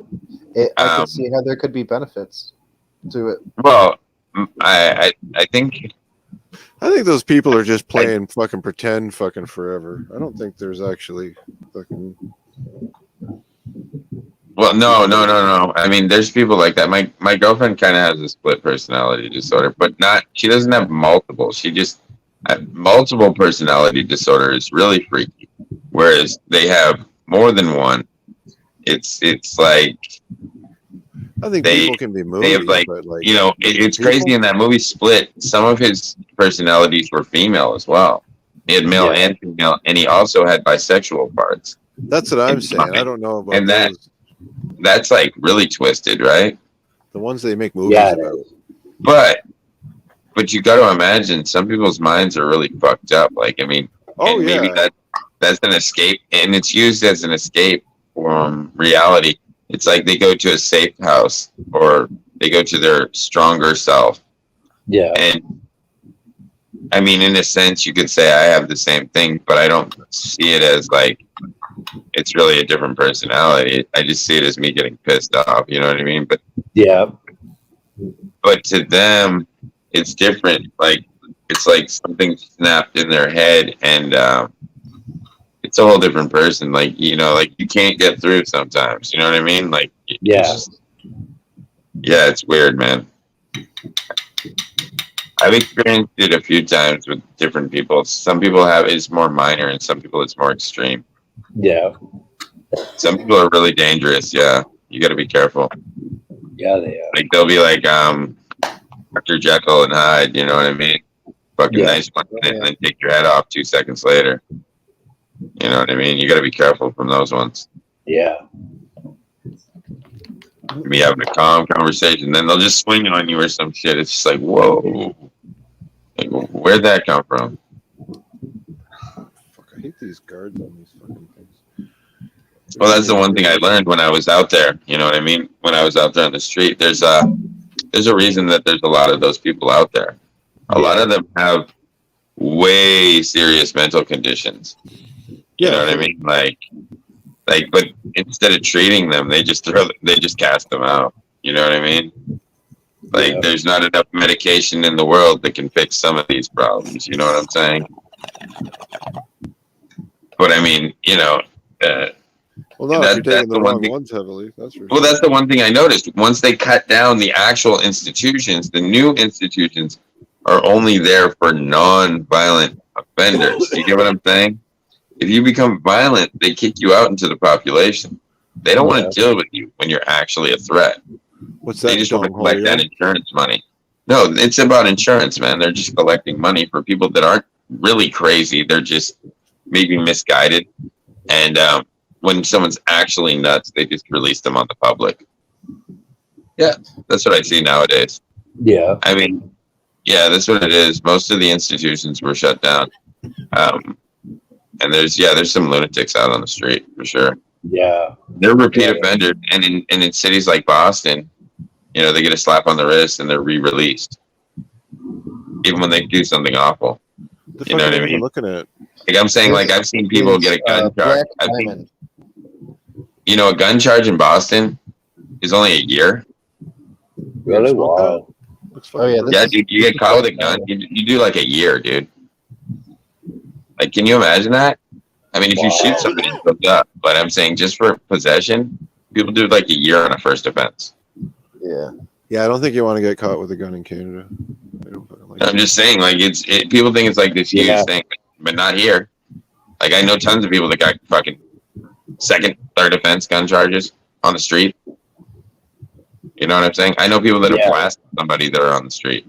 But I could see how there could be benefits to it. Well, I think those people are just playing fucking pretend fucking forever. I don't think there's actually fucking. Well, no. I mean, there's people like that. My girlfriend kind of has a split personality disorder, but not. She doesn't have multiple. She just multiple personality disorder is really freaky. Whereas they have more than one. It's like I think people can be moved. They have like, but like it's crazy in that movie Split. Some of his personalities were female as well. He had male and female, and he also had bisexual parts. That's what I'm saying. I don't know about and those. That's like really twisted, right? The ones they make movies about. But you got to imagine some people's minds are really fucked up. Like, I mean, maybe that's an escape, and it's used as an escape from reality. It's like they go to a safe house or they go to their stronger self. Yeah. And I mean, in a sense, you could say I have the same thing, but I don't see it as like it's really a different personality. I just see it as me getting pissed off. You know what I mean? But but to them, it's different. Like it's like something snapped in their head, and it's a whole different person. Like like you can't get through sometimes. You know what I mean? Like it's weird, man. I've experienced it a few times with different people. Some people have it's more minor, and some people it's more extreme. Yeah. Some people are really dangerous. Yeah, you got to be careful. Yeah, they are. Like they'll be like Dr. Jekyll and Hyde. You know what I mean? Fucking nice one, and then take your head off 2 seconds later. You know what I mean? You got to be careful from those ones. Yeah. Be having a calm conversation, then they'll just swing on you or some shit. It's just like, whoa, like, where'd that come from? Fuck, I hate these guards on these fucking things. Well, that's the one thing I learned when I was out there. You know what I mean? When I was out there on the street, there's a reason that there's a lot of those people out there. A lot of them have way serious mental conditions. You know what I mean? Like, but instead of treating them, they just cast them out. You know what I mean? Like, there's not enough medication in the world that can fix some of these problems. You know what I'm saying? But I mean, well, no, if you're taking the wrong ones heavily, that's for sure. Well, that's the one thing I noticed. Once they cut down the actual institutions, the new institutions are only there for non-violent offenders. You get what I'm saying? If you become violent, they kick you out into the population. They don't want to deal with you when you're actually a threat. What's that? They just want to collect that insurance money. No, it's about insurance, man. They're just collecting money for people that aren't really crazy. They're just maybe misguided. And when someone's actually nuts, they just release them on the public. Yeah, that's what I see nowadays. Yeah. I mean, yeah, that's what it is. Most of the institutions were shut down. And there's some lunatics out on the street for sure. Yeah. They're repeat offenders. And in cities like Boston, they get a slap on the wrist and they're re-released. Even when they do something awful. You know what I mean? Looking at like I'm saying, like I've seen people get a gun charge. A gun charge in Boston is only a year. Really? Wow. Oh yeah. Yeah, dude, you get caught with a gun, you do like a year, dude. Like, can you imagine that? I mean, if you shoot somebody, it goes up. But I'm saying just for possession, people do like a year on a first offense. Yeah. Yeah, I don't think you want to get caught with a gun in Canada. I'm just saying, like, people think it's like this huge thing, but not here. Like, I know tons of people that got fucking second, third offense gun charges on the street. You know what I'm saying? I know people that have blasted somebody that are on the street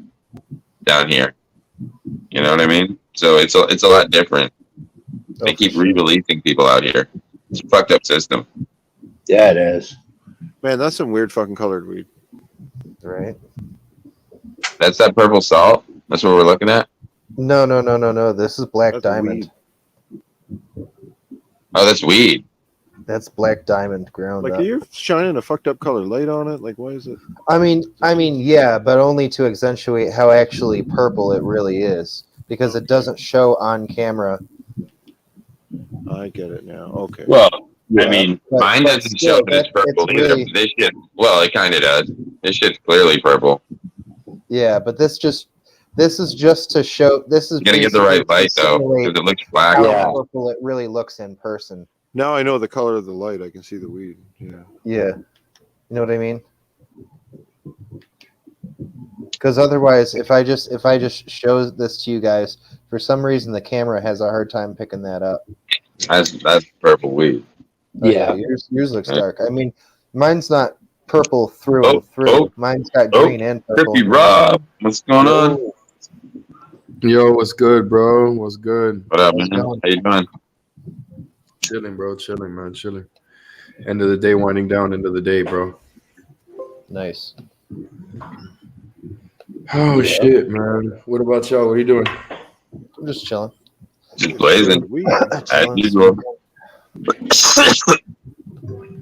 down here. You know what I mean? So it's a lot different. They keep re-releasing people out here. It's a fucked up system. Yeah, it is. Man, that's some weird fucking colored weed. Right. That's that purple salt. That's what we're looking at. No. This is Black That's Diamond. weed. Oh, that's weed. That's Black Diamond ground Like, up. are you shining a fucked up color light on it? Like, why is it? I mean, yeah, but only to accentuate how actually purple it really is, because it doesn't show on camera. I get it now. Okay. Well, I Yeah, mean, but- mine but doesn't still, show that it's purple it's either. really- This shit, well, it kind of does. This shit's clearly purple. Yeah, but this is just to show. This is You gotta get the right basically light to though, simulate because it looks black. how Yeah. purple it really looks in person. Now I know the color of the light. I can see the weed. Yeah. Yeah, you know what I mean? Because otherwise, if I just show this to you guys, for some reason the camera has a hard time picking that up. That's purple weed. Oh, Yeah. yours looks dark. I mean, mine's not purple through Oh, and through. oh, Mine's got oh, green and purple. Trippy Rob, what's going on? Yo, what's good, bro? What's good? What up, man? How's it How going? you doing? Chilling, bro. Chilling, man. Chilling. End of the day, winding down. End of the day, bro. Nice. Oh shit, man. What about y'all? What are you doing? I'm just chilling. Just blazing Weed. as Chilling. usual.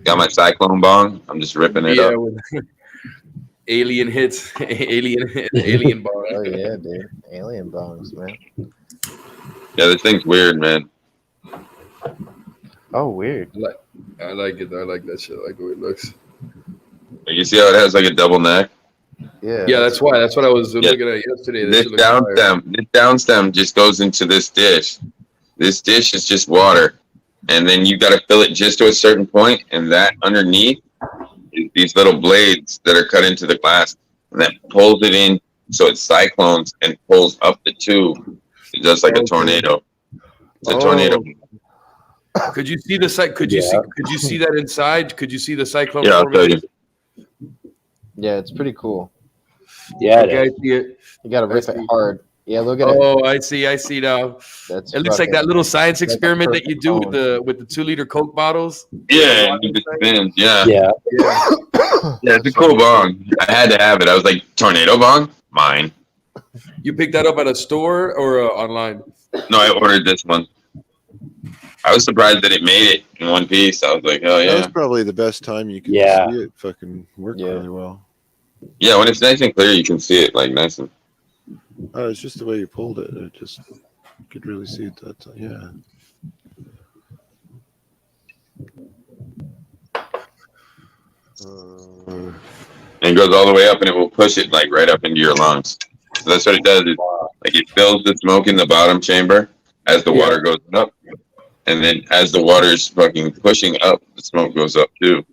Got my cyclone bong. I'm just ripping it up. with alien hits, alien bar. Oh yeah, dude. Alien bongs, man. Yeah, this thing's weird, man. Oh, weird. I like it. I like that shit. I like the way it looks. You see how it has like a double neck? Yeah. Yeah, that's why. That's what I was Yeah. looking at yesterday. That This shit looks fire. down stem just goes into this dish. This dish is just water, and then you got to fill it just to a certain point, and that underneath is these little blades that are cut into the glass, and that pulls it in so it cyclones and pulls up the tube. It does like a Okay. tornado. It's a Oh. tornado. Could you see the site? Could you Yeah. see? Could you see that inside? Could you see the cyclone? Yeah, I'll tell you. Yeah, it's pretty cool. Yeah, it Okay, I is. see it. You gotta rip it hard. Yeah, look at it. Oh, I see. I see now. That's It looks like that fucking- little science like a experiment that you do with perfect the 2-liter Coke bottles. Yeah, and it spins. Yeah. Yeah. Yeah, it's a cool bong. I had to have it. I was like, tornado bong? Mine. You picked that up at a store or online? No, I ordered this one. I was surprised that it made it in one piece. I was like, oh That was yeah. probably the best time you could Yeah. see it. Fucking worked Yeah. really well. Yeah, when it's nice and clear, you can see it like nice and. It's just the way you pulled it. It just you could really see it that time. Yeah. And it goes all the way up, and it will push it like right up into your lungs. So that's what it does. Is like it fills the smoke in the bottom chamber as the water goes up, and then as the water's fucking pushing up, the smoke goes up too.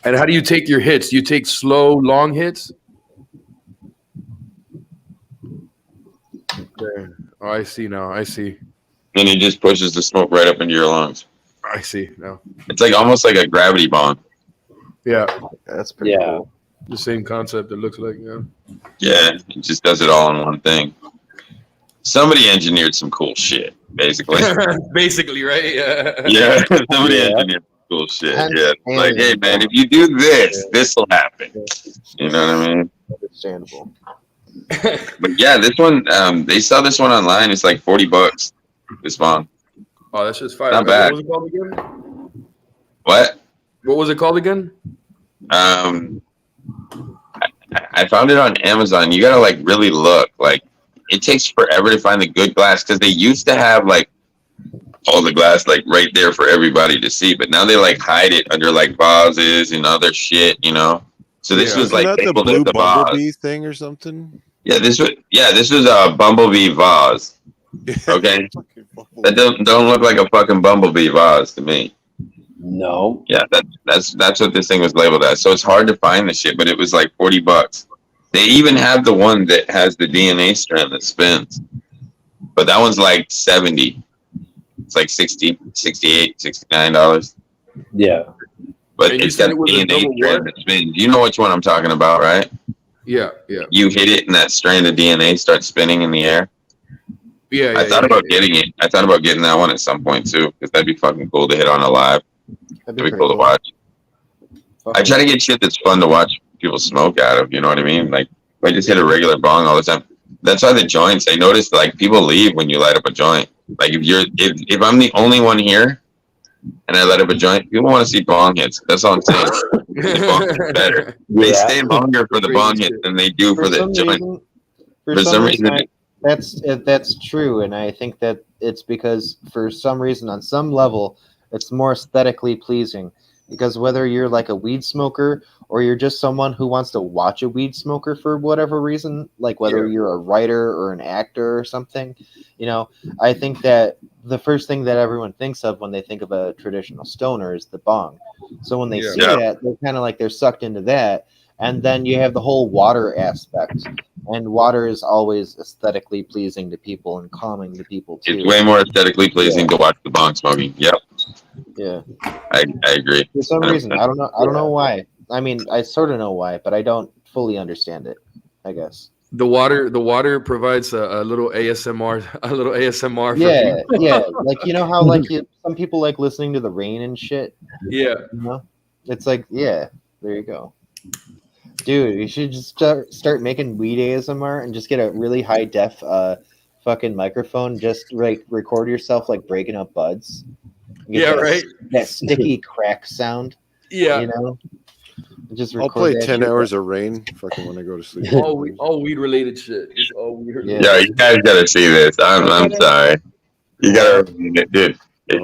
And how do you take your hits? Do you take slow, long hits? Okay. Oh, I see now. I see. And it just pushes the smoke right up into your lungs. I see now. It's like almost like a gravity bomb. Yeah, That's pretty Yeah. cool. the same concept. It looks like. Yeah. Yeah, it just does it all in one thing. Somebody engineered some cool shit, basically. Basically, right? Yeah. Yeah, somebody Yeah. engineered some cool shit. Hence Yeah, it's like, hey alien man, bomb. if you do this, this will happen. You know what I mean? Understandable. But yeah, this one, they sell this one online. It's like $40. This bomb. Oh, that's just fire. Not bad. What was it called again? What? What was it called again? I found it on Amazon. You gotta like really look. Like it takes forever to find the good glass because they used to have like all the glass like right there for everybody to see, but now they like hide it under like vases and other shit, you know. So this Yeah. was like Isn't that the labeled blue as the bumblebee vase. thing or something? Yeah, this was a bumblebee vase. Okay, Fucking bumblebee. that don't look like a fucking bumblebee vase to me. No. Yeah, that's what this thing was labeled as. So it's hard to find the shit, but it was like $40. They even have the one that has the DNA strand that spins, but that one's like 70. It's like 60, 68, $69. Yeah. But And you it's said got it was a DNA double strand what? that spins. You know which one I'm talking about, right? Yeah, yeah, You hit it and that strand of DNA starts spinning in the air. yeah. I thought about getting it. I thought about getting that one at some point too, because that'd be fucking cool to hit on a live. That'd That'd be cool to watch. I try to get shit that's fun to watch people smoke out of. You know what I mean? Like, if I just hit a regular bong all the time, That's why the joints. I noticed like people leave when you light up a joint. Like if I'm the only one here and I light up a joint, people want to see bong hits. That's all I'm saying. The bong hits better. They Yeah. stay longer for the bong hits than they do for the joint. For some reason, that's true, and I think that it's because for some reason, on some level, it's more aesthetically pleasing. Because whether you're like a weed smoker or you're just someone who wants to watch a weed smoker for whatever reason, like whether you're a writer or an actor or something, you know, I think that the first thing that everyone thinks of when they think of a traditional stoner is the bong. So when they see that, they're kind of like they're sucked into that. And then you have the whole water aspect. And water is always aesthetically pleasing to people and calming to people too. It's way more aesthetically pleasing to watch the bong smoking. Yep. Yeah. I agree. For some reason, I don't know why. I mean, I sort of know why, but I don't fully understand it, I guess. The water provides a little ASMR, for Yeah, people. yeah. Like, you know how like some people like listening to the rain and shit? Yeah. You know? It's like, yeah, there you go. Dude, you should just start making weed ASMR and just get a really high def fucking microphone. Just like record yourself like breaking up buds. Yeah, right. That sticky crack sound. Yeah. You know? Just I'll play 10 hours of rain fucking when I go to sleep. All weed related shit. It's all weed related. Yeah, you guys gotta see this. I'm sorry. You gotta, dude. Dude,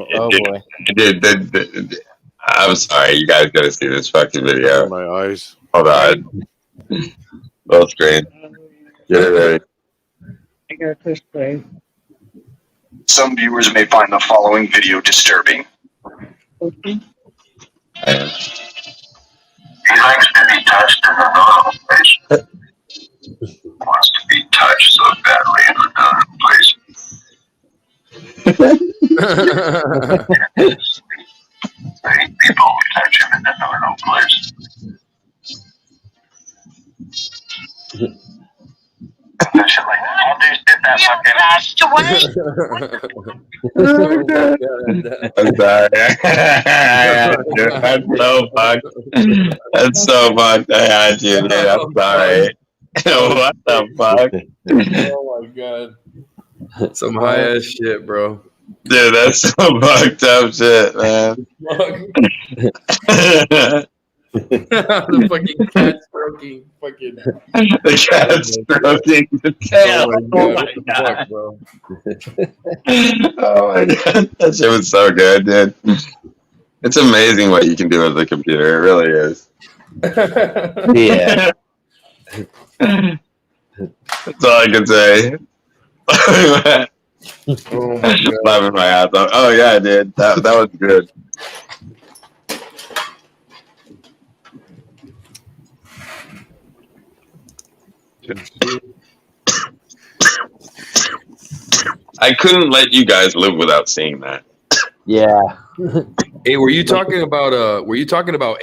I'm sorry. You guys gotta see this fucking video. My eyes. Hold on. Full screen. Get it ready. I gotta push play. Some viewers may find the following video disturbing. Okay. He likes to be touched in another place. Wants to be touched so badly in another place. I hate people who touch him in another place. Shit like that. I'll just did that fucking. I'm sorry. That's so fucked. That's so fucked. I had you, dude. I'm sorry. What the fuck? Oh my god. Some high ass shit, bro. Dude, that's so fucked up shit, man. The fucking cat stroking, fucking. The cat stroking the tail. Oh my god, fuck, bro. Oh my god, that shit was so good, dude. It's amazing what you can do with the computer. It really is. Yeah. That's all I can say. Laughing my ass off. Oh yeah, dude. That was good. I couldn't let you guys live without seeing that. Yeah. Hey, were you talking about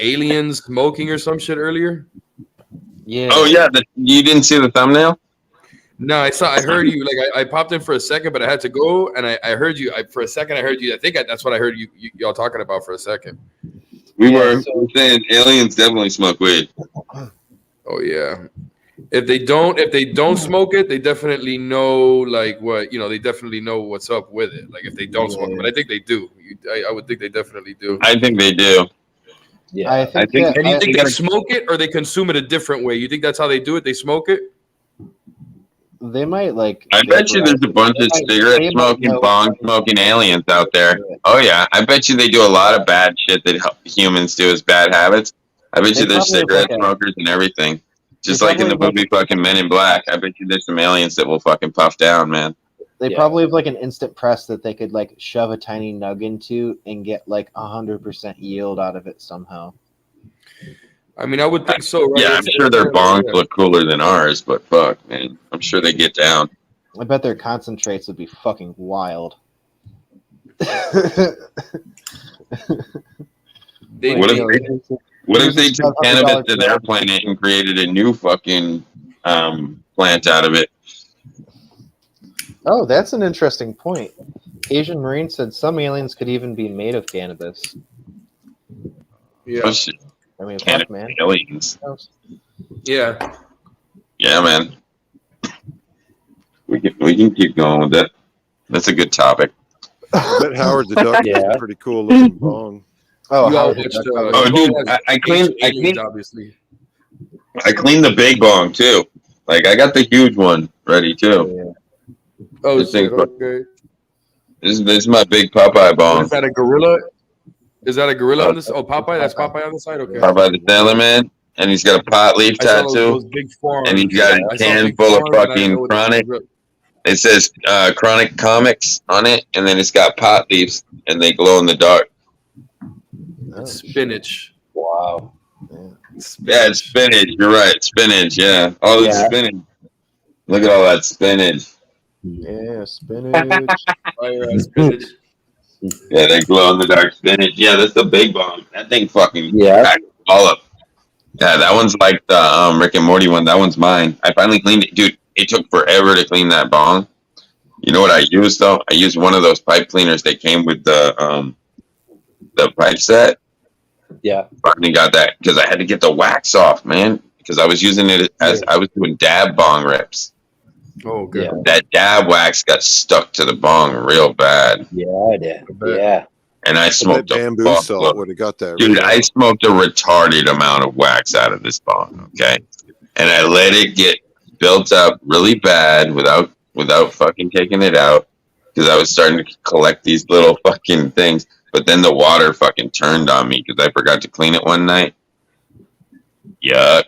aliens smoking or some shit earlier? Yeah. Oh yeah, you didn't see the thumbnail? No, I heard you. Like I popped in for a second, but I had to go, and I heard you. For a second, I heard you. I think that's what I heard y'all talking about for a second. We were saying aliens definitely smoke weed. Oh yeah. If they don't smoke it, they definitely know like what they definitely know what's up with it. Like if they don't smoke it, but I think they do. I would think they definitely do. I think they do. Yeah, I think. And you think they smoke it or they consume it a different way? You think that's how they do it? They smoke it? They might like. I bet you there's a bunch of cigarette smoking, bong smoking aliens out there. Oh yeah, I bet you they do a lot of bad shit that humans do as bad habits. I bet you there's cigarette smokers and everything. Just like in the movie fucking Men in Black. I bet you there's some aliens that will fucking puff down, man. They probably have like an instant press that they could like shove a tiny nug into and get like 100% yield out of it somehow. I mean, I would think so, right? Yeah, I'm sure their bongs look cooler than ours, but fuck, man. I'm sure they get down. I bet their concentrates would be fucking wild. What if they took cannabis to their planet and created a new fucking plant out of it? Oh, that's an interesting point. Asian Marine said some aliens could even be made of cannabis. Yeah. Oh, shit. I mean, Cannabis fuck, man. aliens. Yeah. Yeah, man. We can keep going with that. That's a good topic. I bet Howard the Duck is a pretty cool looking bong. Oh, You all Howard the watched, Duck. Oh, dude, I cleaned the big bong too. Like I got the huge one ready too. Oh This shit! thing's- Okay. This is my big Popeye bong. Is that a gorilla? Is that a gorilla on this? Oh, Popeye. That's Popeye on the side. Okay. Popeye the Sailor Man, and he's got a pot leaf I saw tattoo, those big forearms. and he's got Yeah, I a saw can big full of forearms, and I didn't fucking know what this Chronic. was. It says Chronic Comics on it, and then it's got pot leaves, and they glow in the dark. Spinach. Wow. Yeah, it's spinach. You're right, spinach. Yeah, all this spinach. Look at all that spinach. Yeah, spinach. Spinach. Yeah, they glow in the dark spinach. Yeah, that's the big bong. That thing fucking Yeah. packed all up. Yeah, that one's like the Rick and Morty one. That one's mine. I finally cleaned it, dude. It took forever to clean that bong. You know what I used though? I used one of those pipe cleaners that came with the pipe set. Yeah. Finally got that because I had to get the wax off, man. Because I was using it as I was doing dab bong rips. Oh, okay. Yeah. That dab wax got stuck to the bong real bad. Yeah, I did. Yeah. And I smoked that a bamboo fuck salt load. would have got that. Dude, right I out. smoked a retarded amount of wax out of this bong, okay? And I let it get built up really bad without fucking taking it out because I was starting to collect these little fucking things. But then the water fucking turned on me because I forgot to clean it one night. Yuck.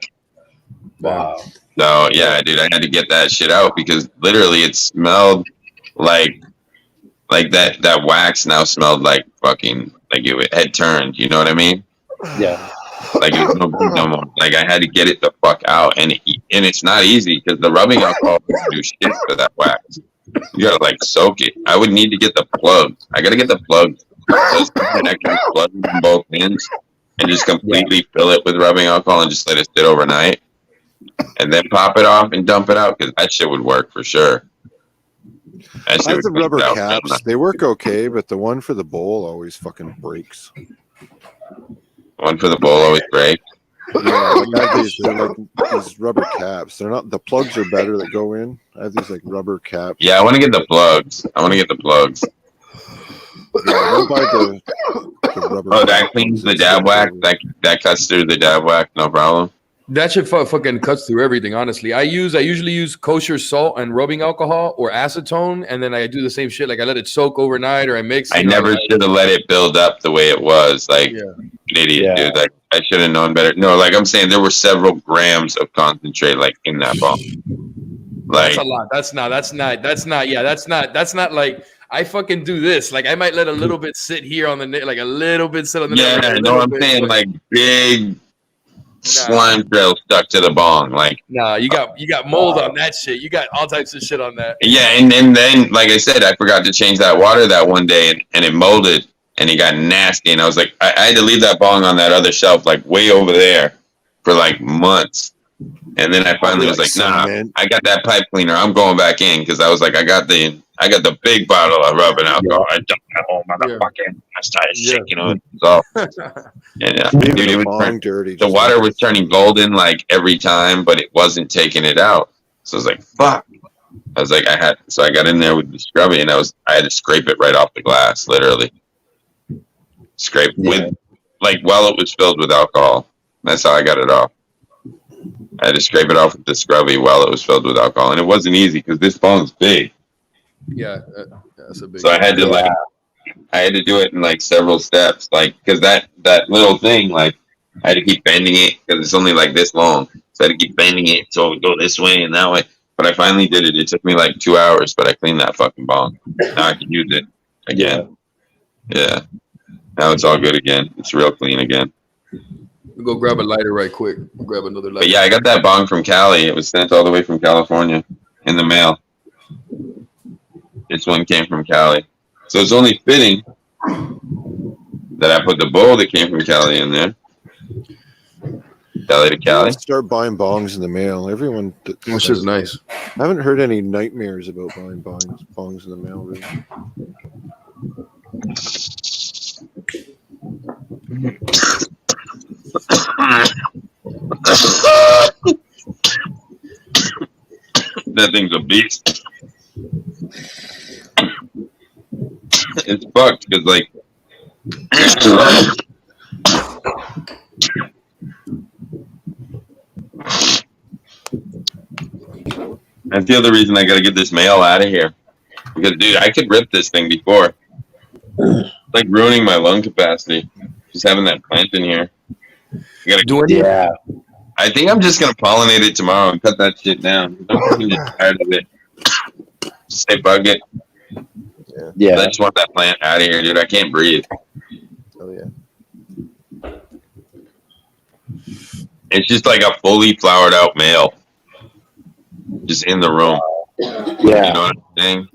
Wow. So, yeah, dude, I had to get that shit out because literally it smelled like that wax now smelled like fucking, like it had turned, you know what I mean? Yeah. Like it was no more. Like I had to get it the fuck out, and it's not easy because the rubbing alcohol doesn't do shit for that wax. You gotta like soak it. I would need to get the plug. I gotta get the plug. Just connecting the plug from both ends, and just completely fill it with rubbing alcohol and just let it sit overnight, and then pop it off and dump it out because that shit would work for sure. I have the rubber caps. They work okay, but the one for the bowl always fucking breaks. One for the bowl always breaks. Yeah, like I have they're like these rubber caps. They're not, the plugs are better that go in. I have these like rubber caps. Yeah, I want to get the plugs. Yeah, don't buy the rubber. Oh, that cleans the dab wax. That cuts through the dab wax, no problem. That shit fucking cuts through everything. Honestly, I usually use kosher salt and rubbing alcohol or acetone, and then I do the same shit. Like I let it soak overnight, or I mix. I never should have let it build up the way it was. Like an idiot, dude. Like I should have known better. No, like I'm saying, there were several grams of concentrate like in that bong. Like That's a lot. That's not like I fucking do this. Like I might let a little bit sit here on the like a little bit sit on the yeah, no, I'm saying like big slime trail stuck to the bong. Like nah, you got mold on that shit. You got all types of shit on that. yeah, and then like I said, I forgot to change that water that one day, and it molded and it got nasty. And I was like, I had to leave that bong on that other shelf, like way over there, for like months. And then I finally was like, nah, I got that pipe cleaner. I'm going back in because I was like, I got the big bottle of rubbing alcohol. I dumped that whole motherfucking. I started shaking it off. And dude, it was dirty. The water was turning golden like every time, but it wasn't taking it out. So I was like, fuck. I was like, so I got in there with the scrubby, and I had to scrape it right off the glass, literally. Scrape with, like, while it was filled with alcohol. That's how I got it off. I had to scrape it off with the scrubby while it was filled with alcohol, and it wasn't easy because this bong's big. Yeah, that's a big. So I had to I had to do it in like several steps, like because that little thing, like I had to keep bending it because it's only like this long, so I had to keep bending it so it would go this way and that way. But I finally did it. It took me like 2 hours, but I cleaned that fucking bong. Now I can use it again. Yeah. Now it's all good again. It's real clean again. We'll go grab a lighter right quick. We'll grab another lighter. But yeah, I got that bong from Cali. It was sent all the way from California in the mail. This one came from Cali. So it's only fitting that I put the bowl that came from Cali in there. Cali to Cali. Start buying bongs in the mail. Everyone. Which is nice. I haven't heard any nightmares about buying bongs in the mail. Really. That thing's a beast. That's the other reason I gotta get this mail out of here. Because, dude, I could rip this thing before. It's like ruining my lung capacity. Just having that plant in here. Yeah. I think I'm just gonna pollinate it tomorrow and cut that shit down. I'm fucking just tired of it. Just say bug it. Yeah. I just want that plant out of here, dude. I can't breathe. Oh yeah. It's just like a fully flowered out male. Just in the room. Yeah. You know what I'm saying?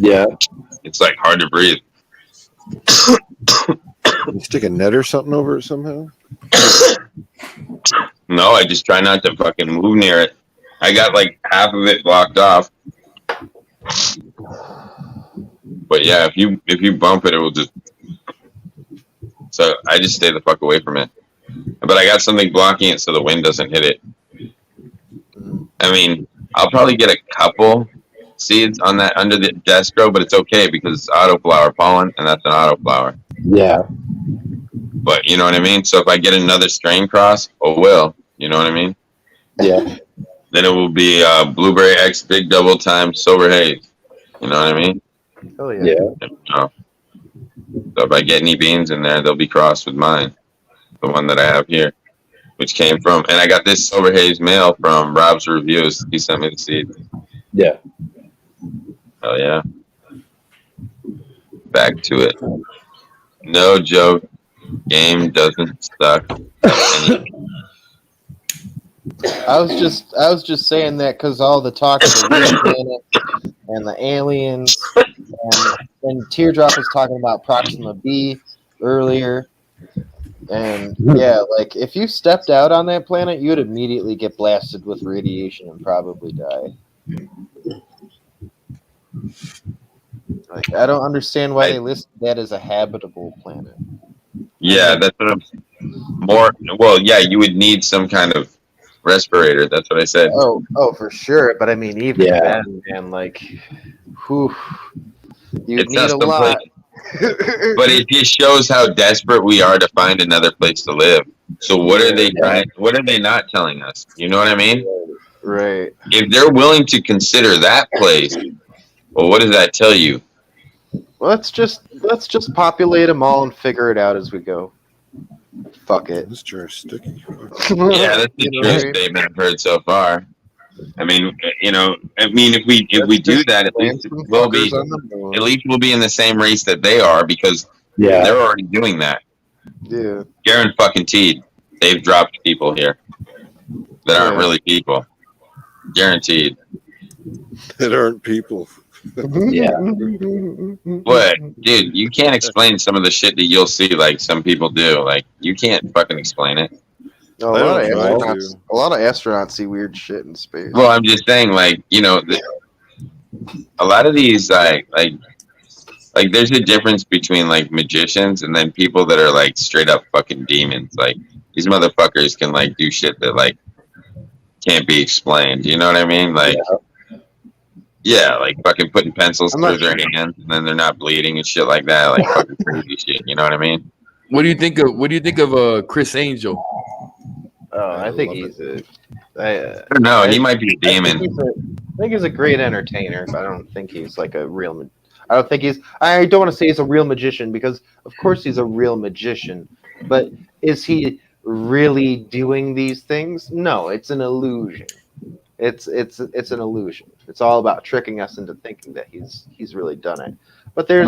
Yeah. It's like hard to breathe. You stick a net or something over it somehow? No, I just try not to fucking move near it. I got like half of it blocked off. But yeah, if you bump it, it will just. So I just stay the fuck away from it. But I got something blocking it so the wind doesn't hit it. I mean, I'll probably get a couple seeds on that under the destro, but it's okay because it's autoflower pollen, and that's an autoflower. Yeah. But you know what I mean? So if I get another strain cross, oh well. You know what I mean? Yeah. Then it will be Blueberry X Big Double times Silver Haze. You know what I mean? Oh yeah. Yeah. So if I get any beans in there, they'll be crossed with mine. The one that I have here. Which came from, and I got this Silver Haze mail from Rob's Reviews. He sent me the seed. Yeah. Oh yeah. Back to it. No joke. Game doesn't suck. I was just saying that because all the talk of the real planet and the aliens, and Teardrop was talking about Proxima B earlier. And yeah, like if you stepped out on that planet, you would immediately get blasted with radiation and probably die. Like I don't understand why they listed that as a habitable planet. Yeah, that's what I'm more. Well, yeah, you would need some kind of respirator. That's what I said. Oh, for sure. But I mean, even then, man, like, whew, you need a lot. But it just shows how desperate we are to find another place to live. So what are they trying? What are they not telling us? You know what I mean? Right. If they're willing to consider that place, well, what does that tell you? Let's just populate them all and figure it out as we go. Fuck it. This chair is sticky. Yeah, that's the truest statement I've heard so far. I mean, if we do that, at least we'll be in the same race that they are because they're already doing that. Yeah. Garen fucking Teed, they've dropped people here that aren't really people. Guaranteed. That aren't people. Yeah. What, dude? You can't explain some of the shit that you'll see. Like some people do. Like you can't fucking explain it. A lot of astronauts see weird shit in space. Well, I'm just saying, like a lot of these, like there's a difference between like magicians and then people that are like straight up fucking demons. Like these motherfuckers can like do shit that like can't be explained. You know what I mean? Like. Yeah, like fucking putting pencils through their hands and then they're not bleeding and shit like that, like fucking crazy shit. You know what I mean? What do you think of Chris Angel? Oh, I think he's I don't know. He might be a demon. I think he's a great entertainer, but I don't think he's like a real. I don't think he's. I don't want to say he's a real magician because, of course, he's a real magician. But is he really doing these things? No, it's an illusion. It's an illusion. It's all about tricking us into thinking that he's really done it. But there's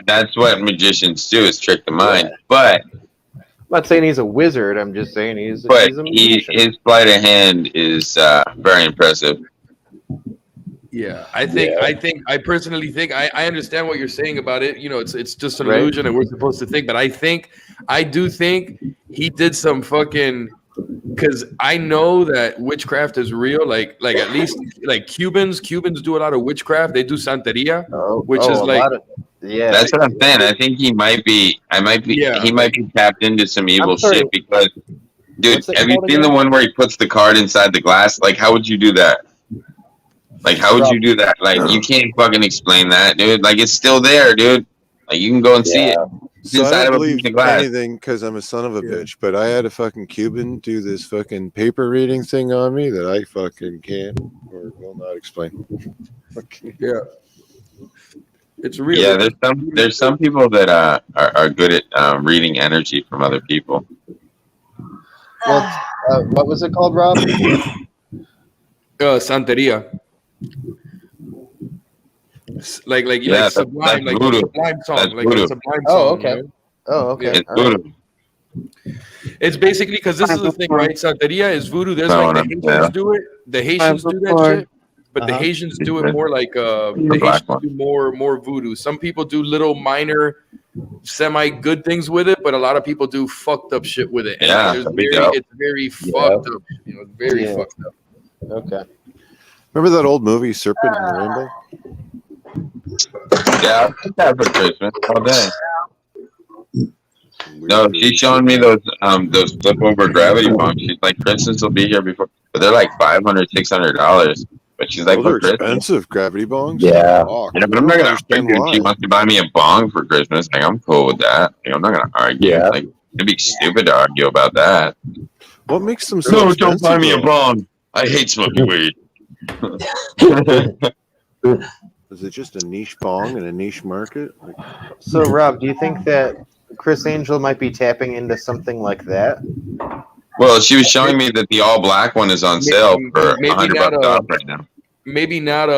that's what magicians do is trick the mind. Yeah. But I'm not saying he's a wizard. I'm just saying he's a magician. His sleight of hand is very impressive. Yeah, I personally think I understand what you're saying about it. You know, it's just an illusion and we're supposed to think. But I do think he did some fucking. Because I know that witchcraft is real, like at least like Cubans do a lot of witchcraft. They do santeria, which is like that's what I'm saying. I think he might be. He might be tapped into some evil shit because, dude, have you seen the one where he puts the card inside the glass? Like, how would you do that? Like, how would you do that? Like, you can't fucking explain that, dude. Like, it's still there, dude. Like, you can go and see it. So I Inside don't of a believe piece of glass. anything because I'm a son of a bitch. But I had a fucking Cuban do this fucking paper reading thing on me that I fucking can't or will not explain. Fucking- Yeah, it's real. Yeah, there's some people that are good at reading energy from other people. What was it called, Rob? Santeria. Like Yeah, Sublime, that's like voodoo. the Sublime song, That's like a voodoo. Sublime Oh, song. okay. You know? Oh, okay. It's All right. voodoo. It's basically because this is the thing, right? Santeria is voodoo. There's So, like the Haitians do it. The Haitians do that shit, but the Uh-huh. Haitians do it more like The the black Haitians one. do more voodoo. Some people do little minor, semi good things with it, but a lot of people do fucked up shit with it. And Yeah, there's that'd be dope. it's very fucked up. You know, very Yeah. fucked up. Okay. Remember that old movie Serpent and the Rainbow? Yeah, I took that for Christmas all day. No, she's showing me those flip over gravity bombs. She's like, Christmas will be here before, but they're like $500-$600. But she's like, Well, they're for Christmas. expensive gravity bongs. Yeah. Fuck. Yeah, but I I'm not don't gonna understand argue. If she why. wants to buy me a bong for Christmas, like I'm cool with that. Like, I'm not gonna argue. Yeah. Like it'd be stupid to argue about that. What makes them so No, expensive? don't buy me a though? bong. I hate smoking weed. Is it just a niche bong in a niche market? Like, So, Rob, do you think that Chris Angel might be tapping into something like that? Well, she was showing me that the all black one is on sale for Maybe $100 not off right now. maybe not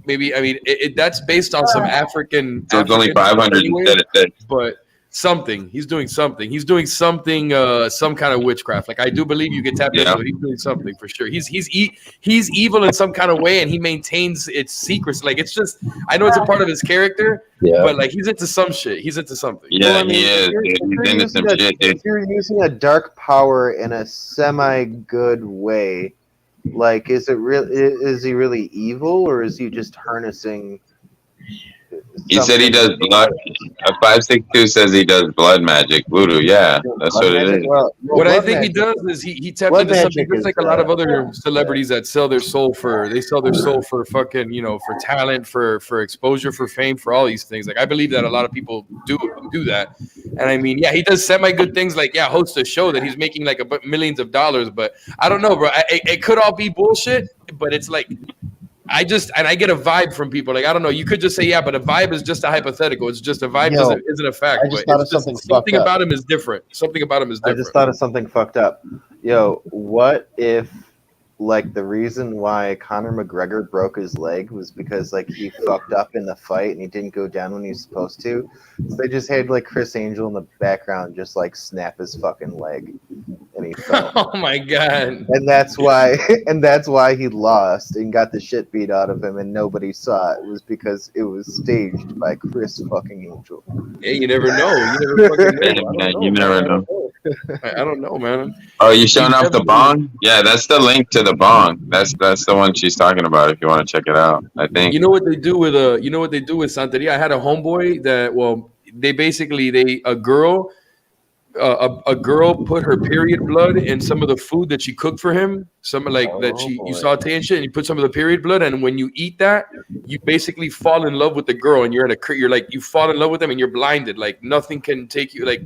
maybe I mean that's based on some African. So it's only African stuff 500 anyway, instead of 6. but something he's doing something some kind of witchcraft. Like I do believe you get tapped Yeah. into it. He's doing something for sure. He's evil in some kind of way, and he maintains its secrets. Like it's just I know it's a part of his character, Yeah. but like he's into some shit. He's into something. Yeah, Well, I mean, he is. if you're- Dude. if He's you're into using some shit, dude. If you're using a dark power in a semi-good way, like, is he really evil, or is he just harnessing? He said he does blood. 562 says he does blood magic, voodoo. Yeah, that's what it is. What I think he does is he tapped blood into something magic just is, like a lot of other celebrities that sell their soul for fucking, you know, for talent, for exposure, for fame, for all these things. Like I believe that a lot of people do that. And I mean, yeah, he does semi good things like host a show that he's making like millions of dollars, but I don't know, bro. It could all be bullshit, but it's like I get a vibe from people. Like I don't know. You could just say but a vibe is just a hypothetical. It's just a vibe. Isn't a fact. I just But thought it's of just something fucked about up. him is different. Something about him is I different. just thought of something fucked up. Yo, what if like the reason why Conor McGregor broke his leg was because like he fucked up in the fight and he didn't go down when he was supposed to? So they just had like Chris Angel in the background just like snap his fucking leg and he fell. Oh my god! And that's why he lost and got the shit beat out of him and nobody saw it. It was because it was staged by Chris fucking Angel. Hey, you never know. You never fucking know. Yeah, you never know. I don't know, man. Oh, you showing off the bong? Yeah, that's the link to the bong. That's the one she's talking about. If you want to check it out, I think. You know what they do with Santeria? I had a homeboy that a girl put her period blood in some of the food that she cooked for him. Some you saute and shit, and you put some of the period blood, and when you eat that, you basically fall in love with the girl, and you fall in love with them, and you're blinded, like nothing can take you, like.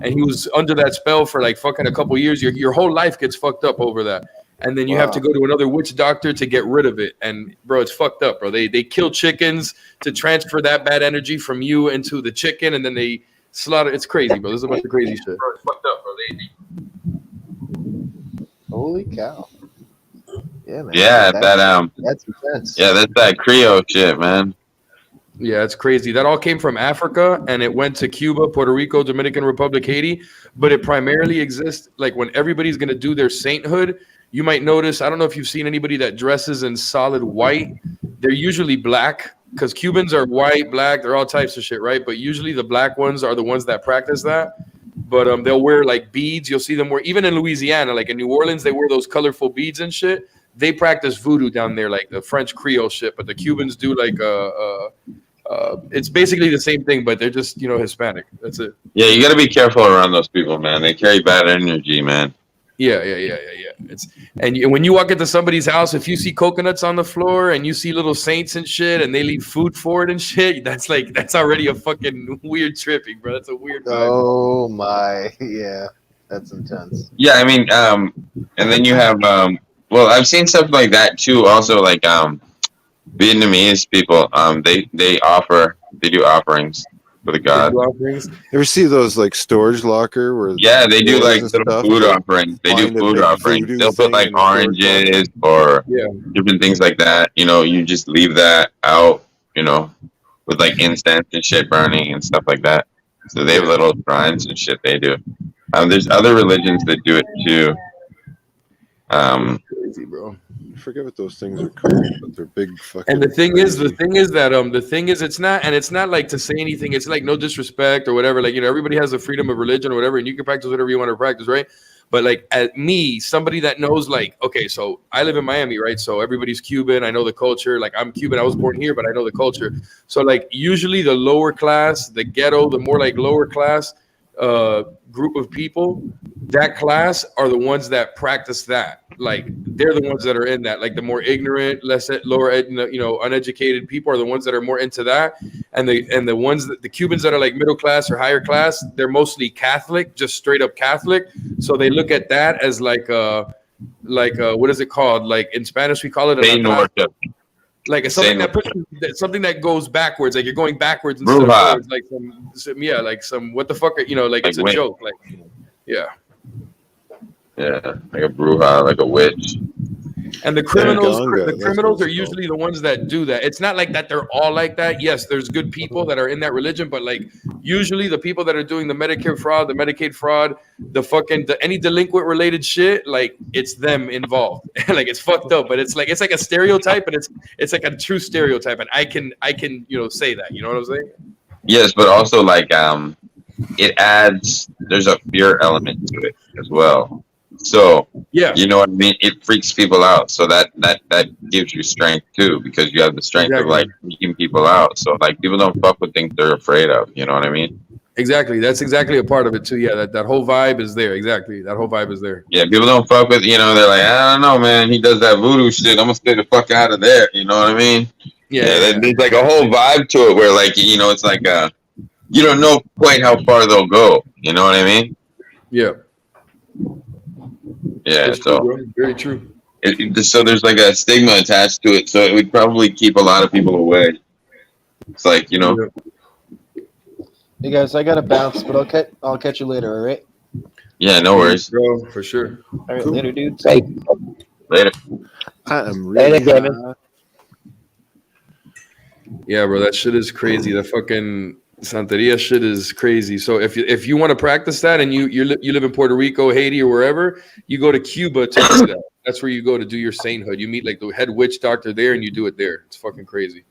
And he was under that spell for like fucking a couple years. Your whole life gets fucked up over that, and then you have to go to another witch doctor to get rid of it. And bro, it's fucked up, bro. They kill chickens to transfer that bad energy from you into the chicken, and then they slaughter. It's crazy, bro. There's a bunch of crazy shit. Bro, it's fucked up, bro. Holy cow! Yeah, man. Yeah, that's intense. Yeah, that's that Creole shit, man. Yeah, it's crazy. That all came from Africa, and it went to Cuba, Puerto Rico, Dominican Republic, Haiti. But it primarily exists like when everybody's gonna do their sainthood. You might notice. I don't know if you've seen anybody that dresses in solid white. They're usually black because Cubans are white, black. They're all types of shit, right? But usually the black ones are the ones that practice that. But they'll wear like beads. You'll see them wear even in Louisiana, like in New Orleans, they wear those colorful beads and shit. They practice voodoo down there, like the French Creole shit. But the Cubans do like it's basically the same thing, but they're just Hispanic. That's it. Yeah, you got to be careful around those people, man. They carry bad energy, man. Yeah. When you walk into somebody's house, if you see coconuts on the floor and you see little saints and shit, and they leave food for it and shit, that's already a fucking weird tripping, bro. That's a weird vibe. Oh my, yeah, that's intense. Yeah, I mean, and then you have, well, I've seen stuff like that too. Also, like Vietnamese people, they do offerings for the god. Offerings. You ever see those like storage locker where? Yeah, they do like and little stuff, food like, offerings. They do find a food big offerings. voodoo They'll put thing like in the storage oranges or Yeah. different things like that. You know, you just leave that out. You know, with like incense and shit burning and stuff like that. So they have little shrines and shit. They do. There's other religions that do it too. Crazy, bro. I forget what those things are called, but they're big fucking. And the thing crazy. is, it's not like to say anything. It's like no disrespect or whatever. Like, you know, everybody has the freedom of religion or whatever, and you can practice whatever you want to practice, right? But like, at me, somebody that knows, like, okay, so I live in Miami, right? So everybody's Cuban. I know the culture. Like, I'm Cuban. I was born here, but I know the culture. So like, usually the lower class, the ghetto, the more like lower class group of people, that class are the ones that practice that. Like, they're the ones that are in that. Like, the more ignorant, lower, uneducated people are the ones that are more into that. And the ones that the Cubans that are like middle class or higher class, they're mostly Catholic, just straight up Catholic. So they look at that as like what is it called? Like in Spanish we call it a like it's something that goes backwards, like you're going backwards instead of forwards, like some what the fuck, like it's a joke, like yeah, like a bruja, like a witch. And the criminals are usually the ones that do that. It's not like that they're all like that. Yes, there's good people that are in that religion, but like usually the people that are doing the Medicare fraud, the Medicaid fraud, any delinquent related shit, like it's them involved. Like it's fucked up, but it's like a stereotype, but it's like a true stereotype, and I can say that. You know what I'm saying? Yes, but also like it adds. There's a fear element to it as well. So yeah, you know what I mean? It freaks people out. So that gives you strength too, because you have the strength of like freaking people out. So like people don't fuck with things they're afraid of. You know what I mean? Exactly. That's exactly a part of it too. Yeah, that whole vibe is there. Exactly. That whole vibe is there. Yeah, people don't fuck with, they're like, I don't know, man. He does that voodoo shit. I'm gonna stay the fuck out of there. You know what I mean? Yeah. There's like a whole vibe to it where like, it's like you don't know quite how far they'll go. You know what I mean? Yeah. Yeah, that's true, very true. So there's like a stigma attached to it, so it would probably keep a lot of people away. It's like, Hey guys, I gotta bounce, but I'll catch you later. All right? Yeah, no worries, bro, for sure. All right, cool. Later, dudes. Hey. Later. I am really. Later, Kevin. Yeah, bro, that shit is crazy. The fucking Santeria shit is crazy. So if you want to practice that and you live in Puerto Rico, Haiti, or wherever, you go to Cuba to do that. That's where you go to do your sainthood. You meet like the head witch doctor there, and you do it there. It's fucking crazy.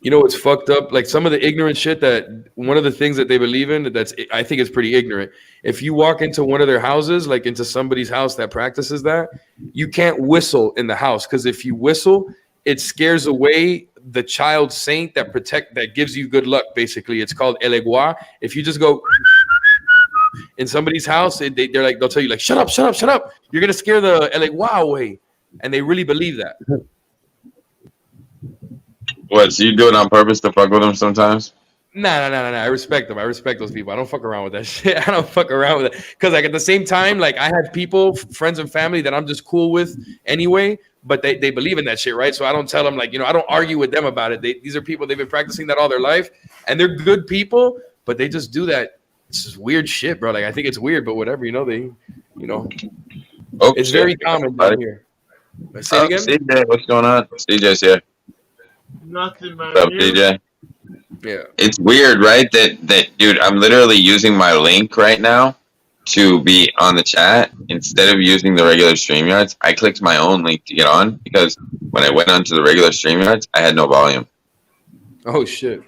You know what's fucked up? Like some of the ignorant shit that one of the things that they believe in I think is pretty ignorant. If you walk into one of their houses, like into somebody's house that practices that, you can't whistle in the house, because if you whistle, it scares away the child saint that gives you good luck. Basically, it's called El Egua. If you just go in somebody's house, they'll tell you like, shut up. You're gonna scare the El Egua away, and they really believe that. What? So you do it on purpose to fuck with them sometimes? Nah. I respect them. I respect those people. I don't fuck around with that shit. I don't fuck around with it. Because like at the same time, like I have people, friends and family that I'm just cool with anyway, but they believe in that shit, right? So I don't tell them like, I don't argue with them about it. These are people, they've been practicing that all their life, and they're good people, but they just do that. It's just weird shit, bro. Like I think it's weird, but whatever, it's very common down here. Say it again? CJ, what's going on? CJ's here. Nothing, man. What's up, CJ? Yeah. It's weird, right? That dude, I'm literally using my link right now to be on the chat instead of using the regular StreamYards. I clicked my own link to get on because when I went onto the regular StreamYards, I had no volume. Oh shit!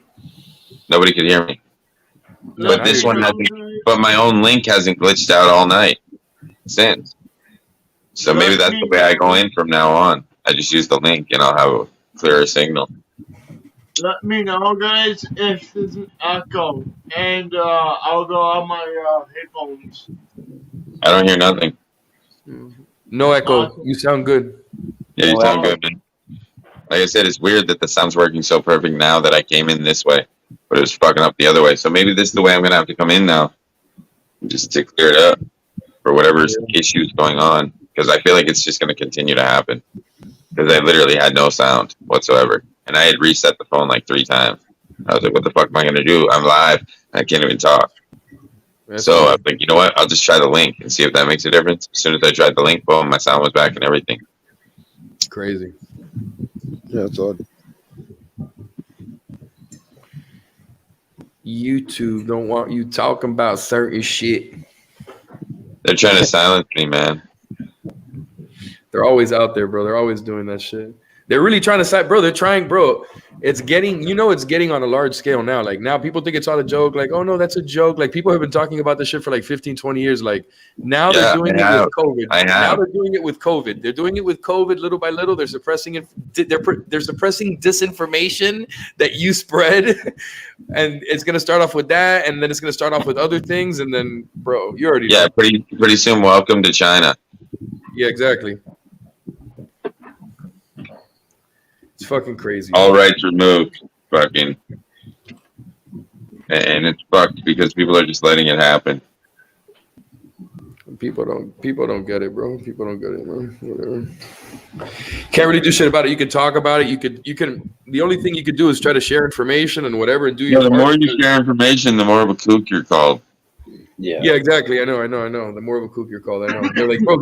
Nobody could hear me. But this one hasn't. But my own link hasn't glitched out all night since. So maybe that's the way I go in from now on. I just use the link and I'll have a clearer signal. let me know, guys, if there's an echo, and I'll go on my headphones. I don't hear nothing. No echo. You sound good. Yeah, you sound good, man. Like I said, it's weird that the sound's working so perfect now that I came in this way, but it was fucking up the other way. So maybe this is the way I'm gonna have to come in now, just to clear it up for whatever issues going on. Because I feel like it's just gonna continue to happen. Because I literally had no sound whatsoever, and I had reset the phone like 3 times. I was like, "What the fuck am I gonna do? I'm live. I can't even talk." So I was like, you know what? I'll just try the link and see if that makes a difference. As soon as I tried the link, boom, my sound was back and everything. Crazy. Yeah, it's odd. YouTube don't want you talking about certain shit. They're trying to silence me, man. They're always out there, bro. They're always doing that shit. They're really trying to side, bro. They're trying, bro. It's getting, it's getting on a large scale now. Like now people think it's all a joke. Like, oh no, that's a joke. Like people have been talking about this shit for like 15, 20 years. Like now they're doing it with COVID. Now they're doing it with COVID. They're doing it with COVID little by little. They're suppressing it. They're suppressing disinformation that you spread. And it's going to start off with that. And then it's going to start off with other things. And then, bro, you already know. Pretty soon, welcome to China. Yeah, exactly. It's fucking crazy. All rights removed, fucking, and it's fucked because people are just letting it happen. People don't get it, bro. People don't get it, bro. Whatever. Can't really do shit about it. You can talk about it. You can. The only thing you could do is try to share information and whatever, and do your. The more you share information, the more of a kook you're called. Yeah, exactly. I know. The more of a kook you're called, I know. They're like, bro,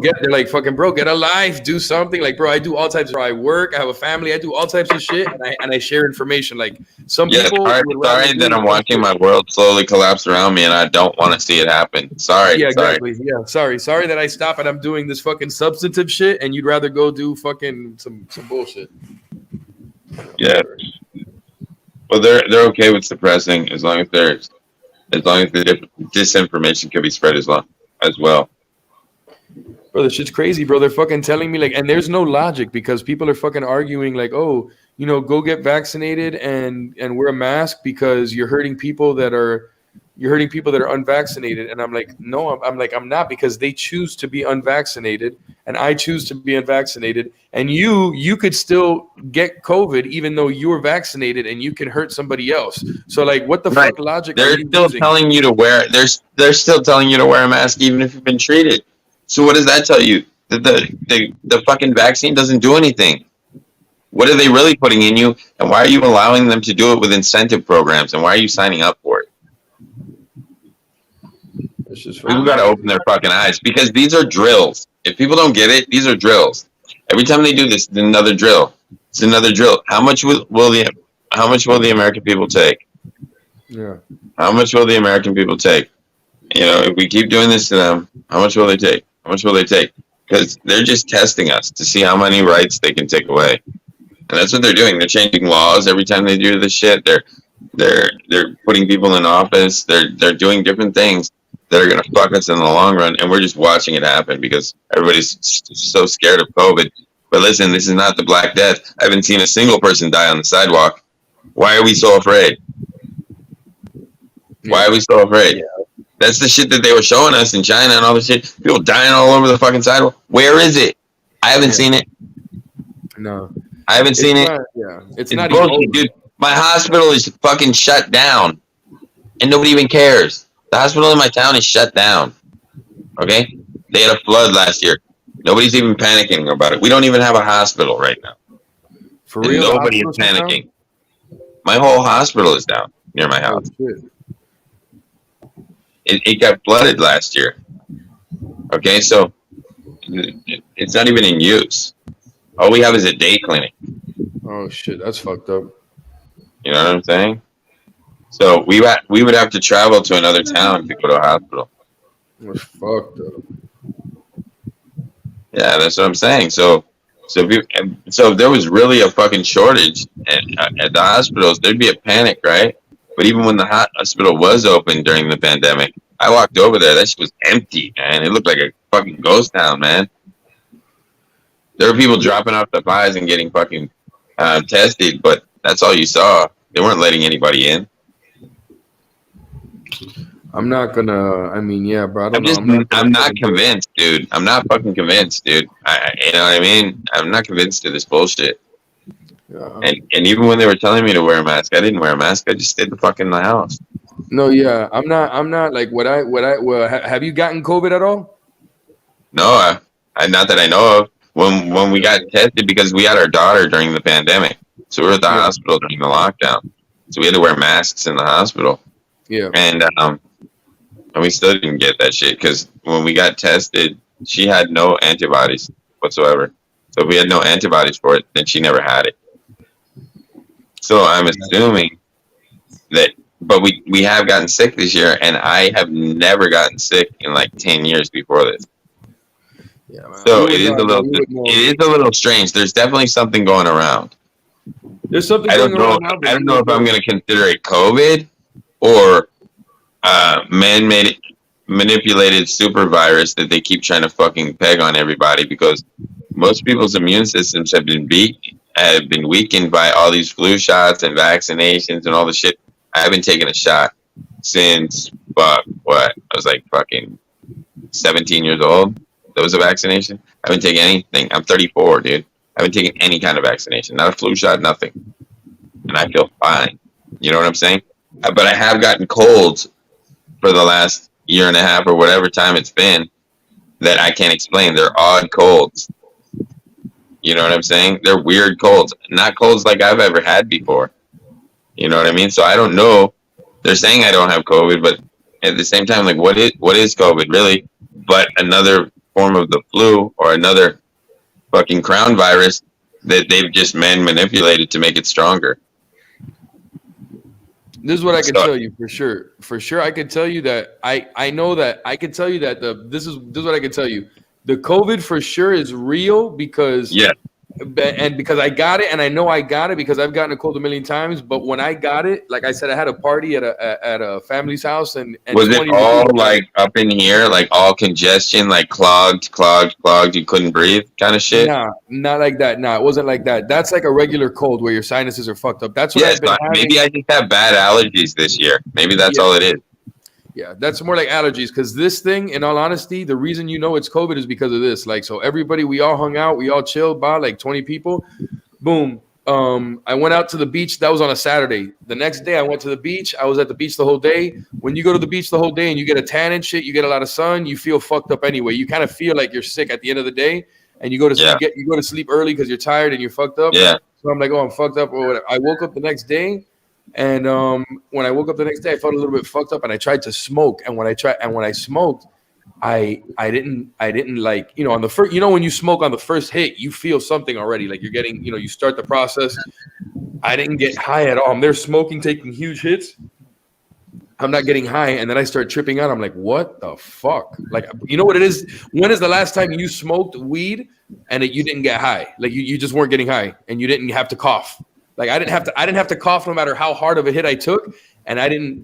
get a life, do something. Like, bro, I do all types of. I work, I have a family, I do all types of shit, and I share information. Like some people. Sorry that I'm watching my world slowly collapse around me, and I don't want to see it happen. Sorry. Yeah, exactly. Yeah, sorry that I stop and I'm doing this fucking substantive shit, and you'd rather go do fucking some bullshit. Yeah. Well, they're okay with suppressing as long as the disinformation can be spread as well. Bro, this shit's crazy, bro. They're fucking telling me like, and there's no logic because people are fucking arguing like, oh, go get vaccinated and wear a mask because you're hurting people that are unvaccinated. And I'm like, no, I'm not, because they choose to be unvaccinated and I choose to be unvaccinated. And you could still get COVID even though you're vaccinated and you can hurt somebody else. So like, what the fuck logic? They're still telling you to wear. They're still telling you to wear a mask even if you've been treated. So what does that tell you? That the fucking vaccine doesn't do anything. What are they really putting in you? And why are you allowing them to do it with incentive programs? And why are you signing up for it? People got to open their fucking eyes because these are drills. If people don't get it, these are drills. Every time they do this, it's another drill. It's another drill. How much will the American people take? Yeah. How much will the American people take? If we keep doing this to them, how much will they take? How much will they take? Because they're just testing us to see how many rights they can take away. And that's what they're doing. They're changing laws every time they do this shit. They're putting people in office. They're doing different things that are going to fuck us in the long run, and we're just watching it happen because everybody's so scared of COVID. But listen, this is not the Black Death. I haven't seen a single person die on the sidewalk. Why are we so afraid? Why are we so afraid? That's the shit that they were showing us in China and all the shit. People dying all over the fucking sidewalk. Where is it? I haven't seen it. No. I haven't seen it. It's not bullshit, even dude. My hospital is fucking shut down, and nobody even cares. The hospital in my town is shut down. Okay, they had a flood last year. Nobody's even panicking about it. We don't even have a hospital right now. For real, nobody is panicking. My whole hospital is down near my house. It got flooded last year. Okay, so it's not even in use. All we have is a day clinic. Oh shit, that's fucked up. You know what I'm saying? So we would have to travel to another town to go to a hospital. That's fucked up. Yeah, that's what I'm saying. So if there was really a fucking shortage at the hospitals, there'd be a panic, right? But even when the hospital was open during the pandemic, I walked over there. That shit was empty, man. It looked like a fucking ghost town, man. There were people dropping off the pies and getting fucking tested, but that's all you saw. They weren't letting anybody in. I'm not gonna. I mean, yeah, bro. I don't know. I'm not convinced, dude. I'm not fucking convinced, dude. You know what I mean? I'm not convinced of this bullshit. Yeah. And even when they were telling me to wear a mask, I didn't wear a mask. I just stayed the fuck in the house. No, yeah, I'm not like have you gotten COVID at all? No, I not that I know of. When we got tested, because we had our daughter during the pandemic, so we were at the hospital during the lockdown, so we had to wear masks in the hospital. Yeah. And we still didn't get that shit because when we got tested, she had no antibodies whatsoever. So if we had no antibodies for it, then she never had it. So I'm assuming that, but we have gotten sick this year, and I have never gotten sick in like 10 years before this. Yeah, man. So it is a little strange. There's definitely something going around. There's something I don't going know. around. I don't know if I'm going to consider it COVID or man-made manipulated super virus that they keep trying to fucking peg on everybody, because most people's immune systems have been weakened by all these flu shots and vaccinations and all the shit. I haven't taken a shot since I was like fucking 17 years old. That was a vaccination. I haven't taken anything. I'm 34, dude. I haven't taken any kind of vaccination. Not a flu shot, nothing. And I feel fine. You know what I'm saying? But I have gotten colds for the last year and a half or whatever time it's been that I can't explain. They're odd colds. You know what I'm saying? They're weird colds. Not colds like I've ever had before. You know what I mean? So I don't know. They're saying I don't have COVID, but at the same time, like, what is COVID really? But another form of the flu or another fucking crown virus that they've just manipulated to make it stronger. This is what I can tell you for sure. For sure, I can tell you that I know that I can tell you that this is what I can tell you. The COVID for sure is real because because I got it, and I know I got it because I've gotten a cold a million times. But when I got it, like I said, I had a party at a family's house, and was it all like up in here, like all congestion, like clogged, you couldn't breathe, kind of shit? Nah, not like that. Nah, it wasn't like that. That's like a regular cold where your sinuses are fucked up. That's what I've been having. Maybe I just have bad allergies this year. Maybe that's all it is. Yeah, that's more like allergies, because this thing, in all honesty, the reason you know it's COVID is because of this. Like, so everybody, we all hung out, we all chilled, by like 20 people. Boom. I went out to the beach. That was on a Saturday. The next day I went to the beach. I was at the beach the whole day. When you go to the beach the whole day and you get a tan and shit, you get a lot of sun, you feel fucked up anyway. You kind of feel like you're sick at the end of the day, and you go to sleep, you go to sleep early because you're tired and you're fucked up. Yeah. So I'm like, oh, I'm fucked up or whatever. I woke up the next day. And when I woke up the next day, I felt a little bit fucked up, and I tried to smoke. And when I smoked, I didn't like, you know, on the first, you know, when you smoke on the first hit, you feel something already, like you're getting, you know, you start the process. I didn't get high at all. I'm there smoking, taking huge hits. I'm not getting high, and then I start tripping out. I'm like, what the fuck? Like, you know what it is? When is the last time you smoked weed and you didn't get high? Like you just weren't getting high, and you didn't have to cough. Like I didn't have to cough no matter how hard of a hit I took, and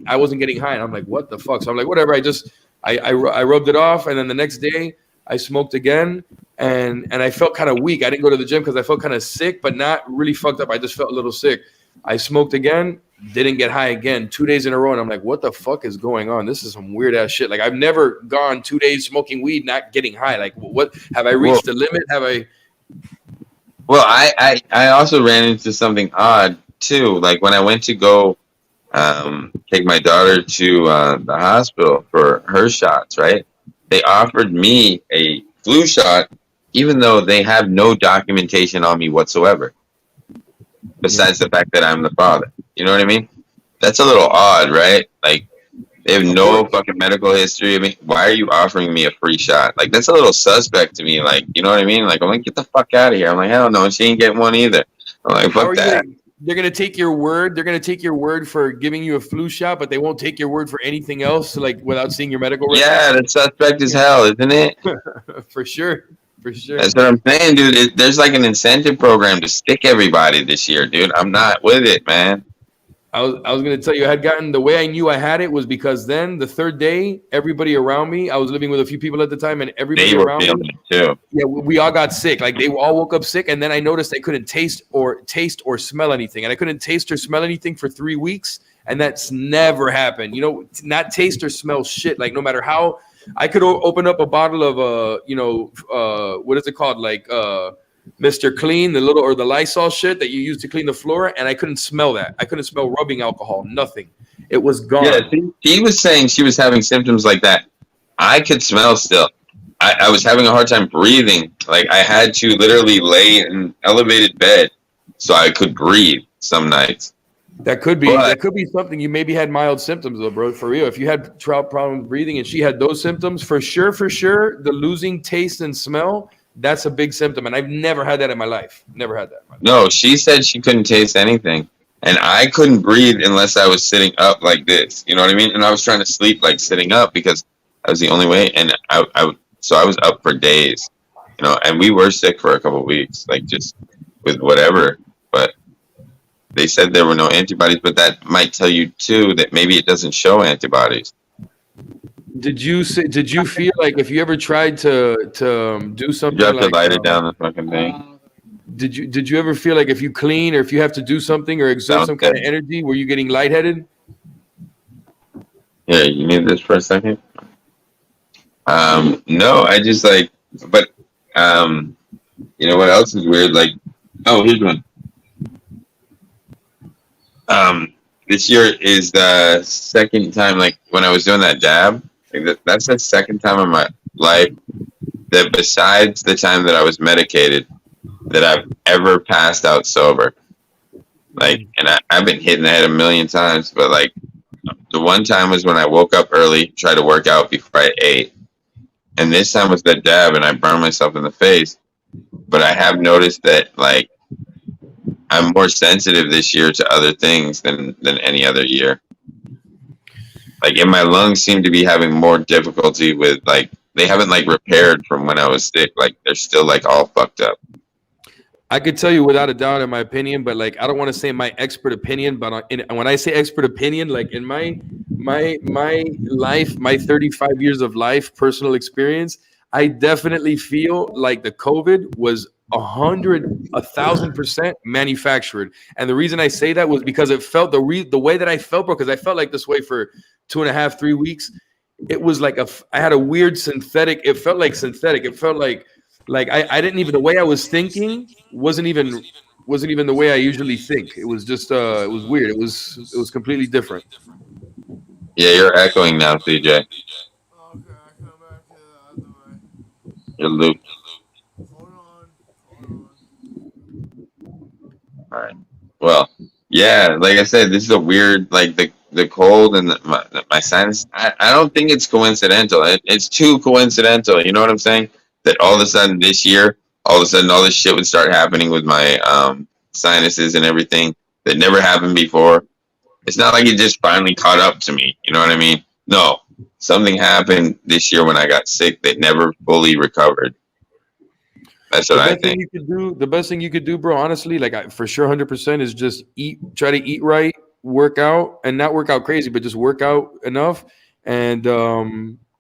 I wasn't getting high. And I'm like, what the fuck? So I'm like, whatever. I rubbed it off, and then the next day I smoked again, and I felt kind of weak. I didn't go to the gym because I felt kind of sick, but not really fucked up. I just felt a little sick. I smoked again, didn't get high again, 2 days in a row, and I'm like, what the fuck is going on? This is some weird ass shit. Like I've never gone 2 days smoking weed, not getting high. Like what? Have I reached the limit? Have I? Well, I also ran into something odd too. Like when I went to go take my daughter to the hospital for her shots, right? They offered me a flu shot, even though they have no documentation on me whatsoever, besides the fact that I'm the father. You know what I mean? That's a little odd, right? Like they have no fucking medical history. I mean, why are you offering me a free shot? Like that's a little suspect to me. Like, you know what I mean? Like I'm like, get the fuck out of here. I'm like, hell no, she ain't getting one either. I'm like, fuck that. They're gonna take your word. They're gonna take your word for giving you a flu shot, but they won't take your word for anything else, like without seeing your medical record. Yeah, that's suspect as hell, isn't it? For sure. That's what I'm saying, dude. There's like an incentive program to stick everybody this year, dude. I'm not with it, man. I was gonna tell you, I had gotten the way I knew I had it was because then the third day, everybody around me, I was living with a few people at the time, and everybody They were around feeling me, it too. yeah, we all got sick. Like they all woke up sick, and then I noticed I couldn't taste or smell anything, and I couldn't taste or smell anything for 3 weeks, and that's never happened. You know, not taste or smell shit. Like no matter how I could open up a bottle of what is it called? Like Mr. Clean, the little or the Lysol shit that you use to clean the floor, and I couldn't smell that. I couldn't smell rubbing alcohol, nothing. It was gone. Yeah, she was saying she was having symptoms like that. I could smell still. I was having a hard time breathing. Like I had to literally lay in an elevated bed so I could breathe some nights. That could be something. You maybe had mild symptoms though, bro. For real. If you had problems breathing and she had those symptoms, for sure, the losing taste and smell, that's a big symptom. And I've never had that in my life. Never had that. No, she said she couldn't taste anything. And I couldn't breathe unless I was sitting up like this. You know what I mean? And I was trying to sleep like sitting up because that was the only way. And so I was up for days, you know, and we were sick for a couple of weeks, like just with whatever. But they said there were no antibodies, but that might tell you too that maybe it doesn't show antibodies. Did you feel like if you ever tried to do something, You have like, to light it down the fucking thing. Did you ever feel like if you clean or if you have to do something or exert some kind of energy, were you getting lightheaded? Yeah, you need this for a second. No, I just like, but you know what else is weird? Like, oh, here's one. This year is the second time, like when I was doing that dab, like that's the second time in my life that besides the time that I was medicated, that I've ever passed out sober. Like, and I've been hit in the head a million times, but like the one time was when I woke up early, tried to work out before I ate. And this time was the dab and I burned myself in the face. But I have noticed that like I'm more sensitive this year to other things than any other year. Like, and my lungs seem to be having more difficulty with, like, they haven't like repaired from when I was sick. Like they're still like all fucked up. I could tell you without a doubt, in my opinion, but like I don't want to say my expert opinion, but when I say expert opinion, like in my life, my 35 years of life, personal experience, I definitely feel like the COVID was 1,000% manufactured. And the reason I say that was because it felt the way that I felt, bro, because I felt like this way for 2.5, 3 weeks. It was like I had a weird synthetic. It felt like synthetic. It felt like I didn't even, the way I was thinking wasn't even the way I usually think. It was just it was weird. It was completely different. Yeah, you're echoing now, CJ. You're looped. All right. Well, yeah, like I said, this is a weird, like the cold and my sinus. I don't think it's coincidental. It's too coincidental. You know what I'm saying? That all of a sudden this year, all of a sudden all this shit would start happening with my sinuses and everything that never happened before. It's not like it just finally caught up to me. You know what I mean? No, something happened this year when I got sick that never fully recovered. That's what I think. The best thing you could do, bro, honestly, like for sure 100% is just try to eat right, work out, and not work out crazy, but just work out enough. And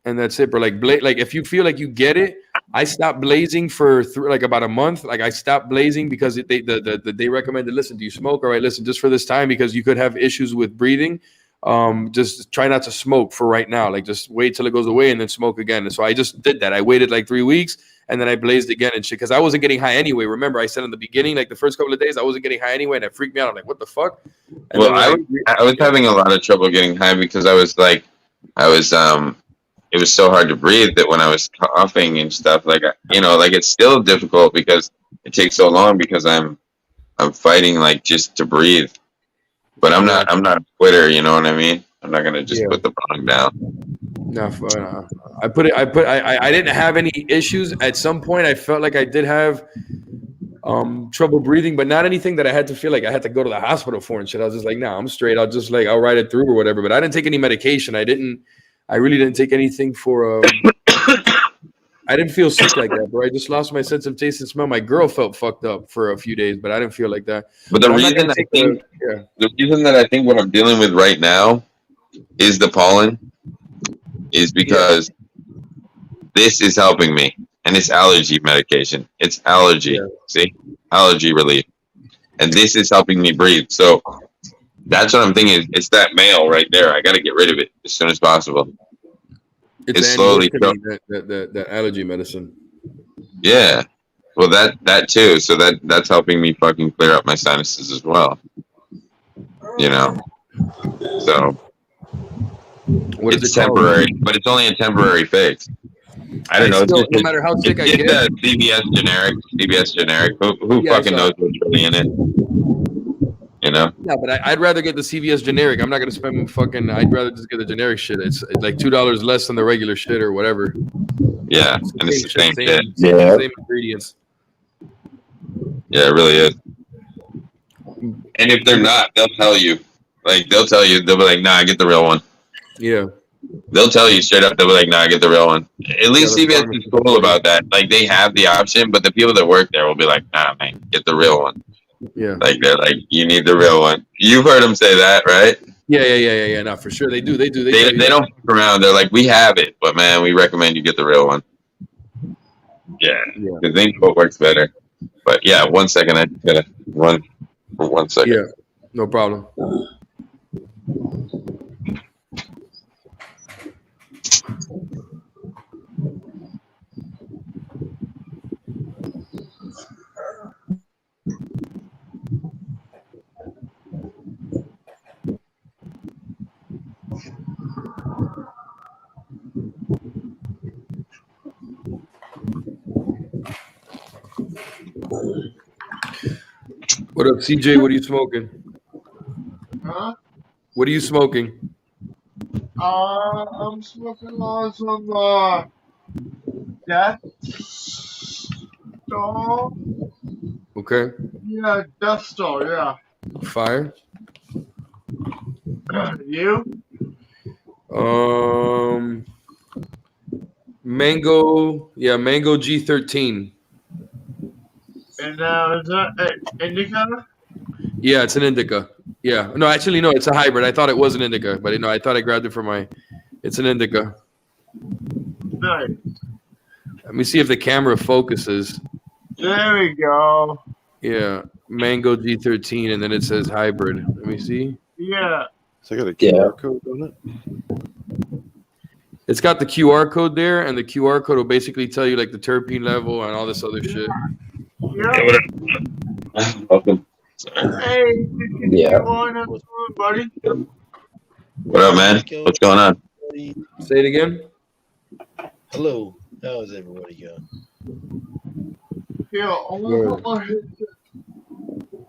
that's it, bro. Like if you feel like you get it, I stopped blazing for like about a month. Like I stopped blazing because they recommended, listen, do you smoke? All right, listen, just for this time, because you could have issues with breathing. Just try not to smoke for right now. Like just wait till it goes away and then smoke again. And so I just did that. I waited like 3 weeks and then I blazed again and shit because I wasn't getting high anyway. Remember, I said in the beginning, like the first couple of days, I wasn't getting high anyway, and it freaked me out. I'm like, what the fuck? And well, I was having a lot of trouble getting high because it was so hard to breathe that when I was coughing and stuff, like, you know, like it's still difficult because it takes so long because I'm fighting like just to breathe. But I'm not a quitter, you know what I mean? I'm not gonna just put the bong down. No, I didn't have any issues. At some point I felt like I did have trouble breathing, but not anything that I had to feel like I had to go to the hospital for and shit. I was just like, nah, I'm straight. I'll ride it through or whatever. But I didn't take any medication. I really didn't take anything for I I didn't feel sick like that, bro. I just lost my sense of taste and smell. My girl felt fucked up for a few days, but I didn't feel like that. But the I'm not reason gonna I take think yeah. the reason that I think what I'm dealing with right now is the pollen is because this is helping me, and it's allergy medication. It's allergy. Yeah. See, allergy relief, and this is helping me breathe. So that's what I'm thinking. It's that male right there. I got to get rid of it as soon as possible. It's slowly. that allergy medicine. Yeah. Well, that too. So that's helping me fucking clear up my sinuses as well. You know. So What is it's it called? temporary, but it's only a temporary fix. I don't know. Still, no matter how sick I get, a CVS generic. Who fucking knows what's really in it? You know? Yeah, but I'd rather get the CVS generic. I'm not gonna spend fucking. I'd rather just get the generic shit. It's like $2 less than the regular shit or whatever. Yeah, and it's the same shit. Same ingredients. Yeah, it really is. And if they're not, they'll tell you. Like they'll be like, "Nah, get the real one." Yeah. They'll tell you straight up. They'll be like, "Nah, get the real one." At least CVS is cool about that. Like they have the option, but the people that work there will be like, "Nah, man, get the real one." Yeah. Like they're like, "You need the real one." You've heard them say that, right? Yeah. No, for sure they do. They don't fuck around. They're like, "We have it, but man, we recommend you get the real one." Yeah, because they know what works better. But yeah, 1 second, I just gotta run for 1 second. Yeah, no problem. What up, CJ? What are you smoking? Huh? What are you smoking? I'm smoking on some Death Star. Okay. Yeah, Death Star. Yeah. Fire. You? Mango. Yeah, Mango G13. And is that indica? Yeah, it's an indica. Yeah. No, actually, no, it's a hybrid. I thought it was an indica, but no, I thought I grabbed it for my. It's an indica. Nice. Let me see if the camera focuses. There we go. Yeah, Mango G13, and then it says hybrid. Let me see. Yeah. So I got a QR code on it. It's got the QR code there, and the QR code will basically tell you like the terpene level and all this other shit. Yeah. Welcome. Hey, Yeah. what's going, buddy? What up, man? What's going on? Say it again. Hello. How is everybody going? Yeah, I want to put my headset.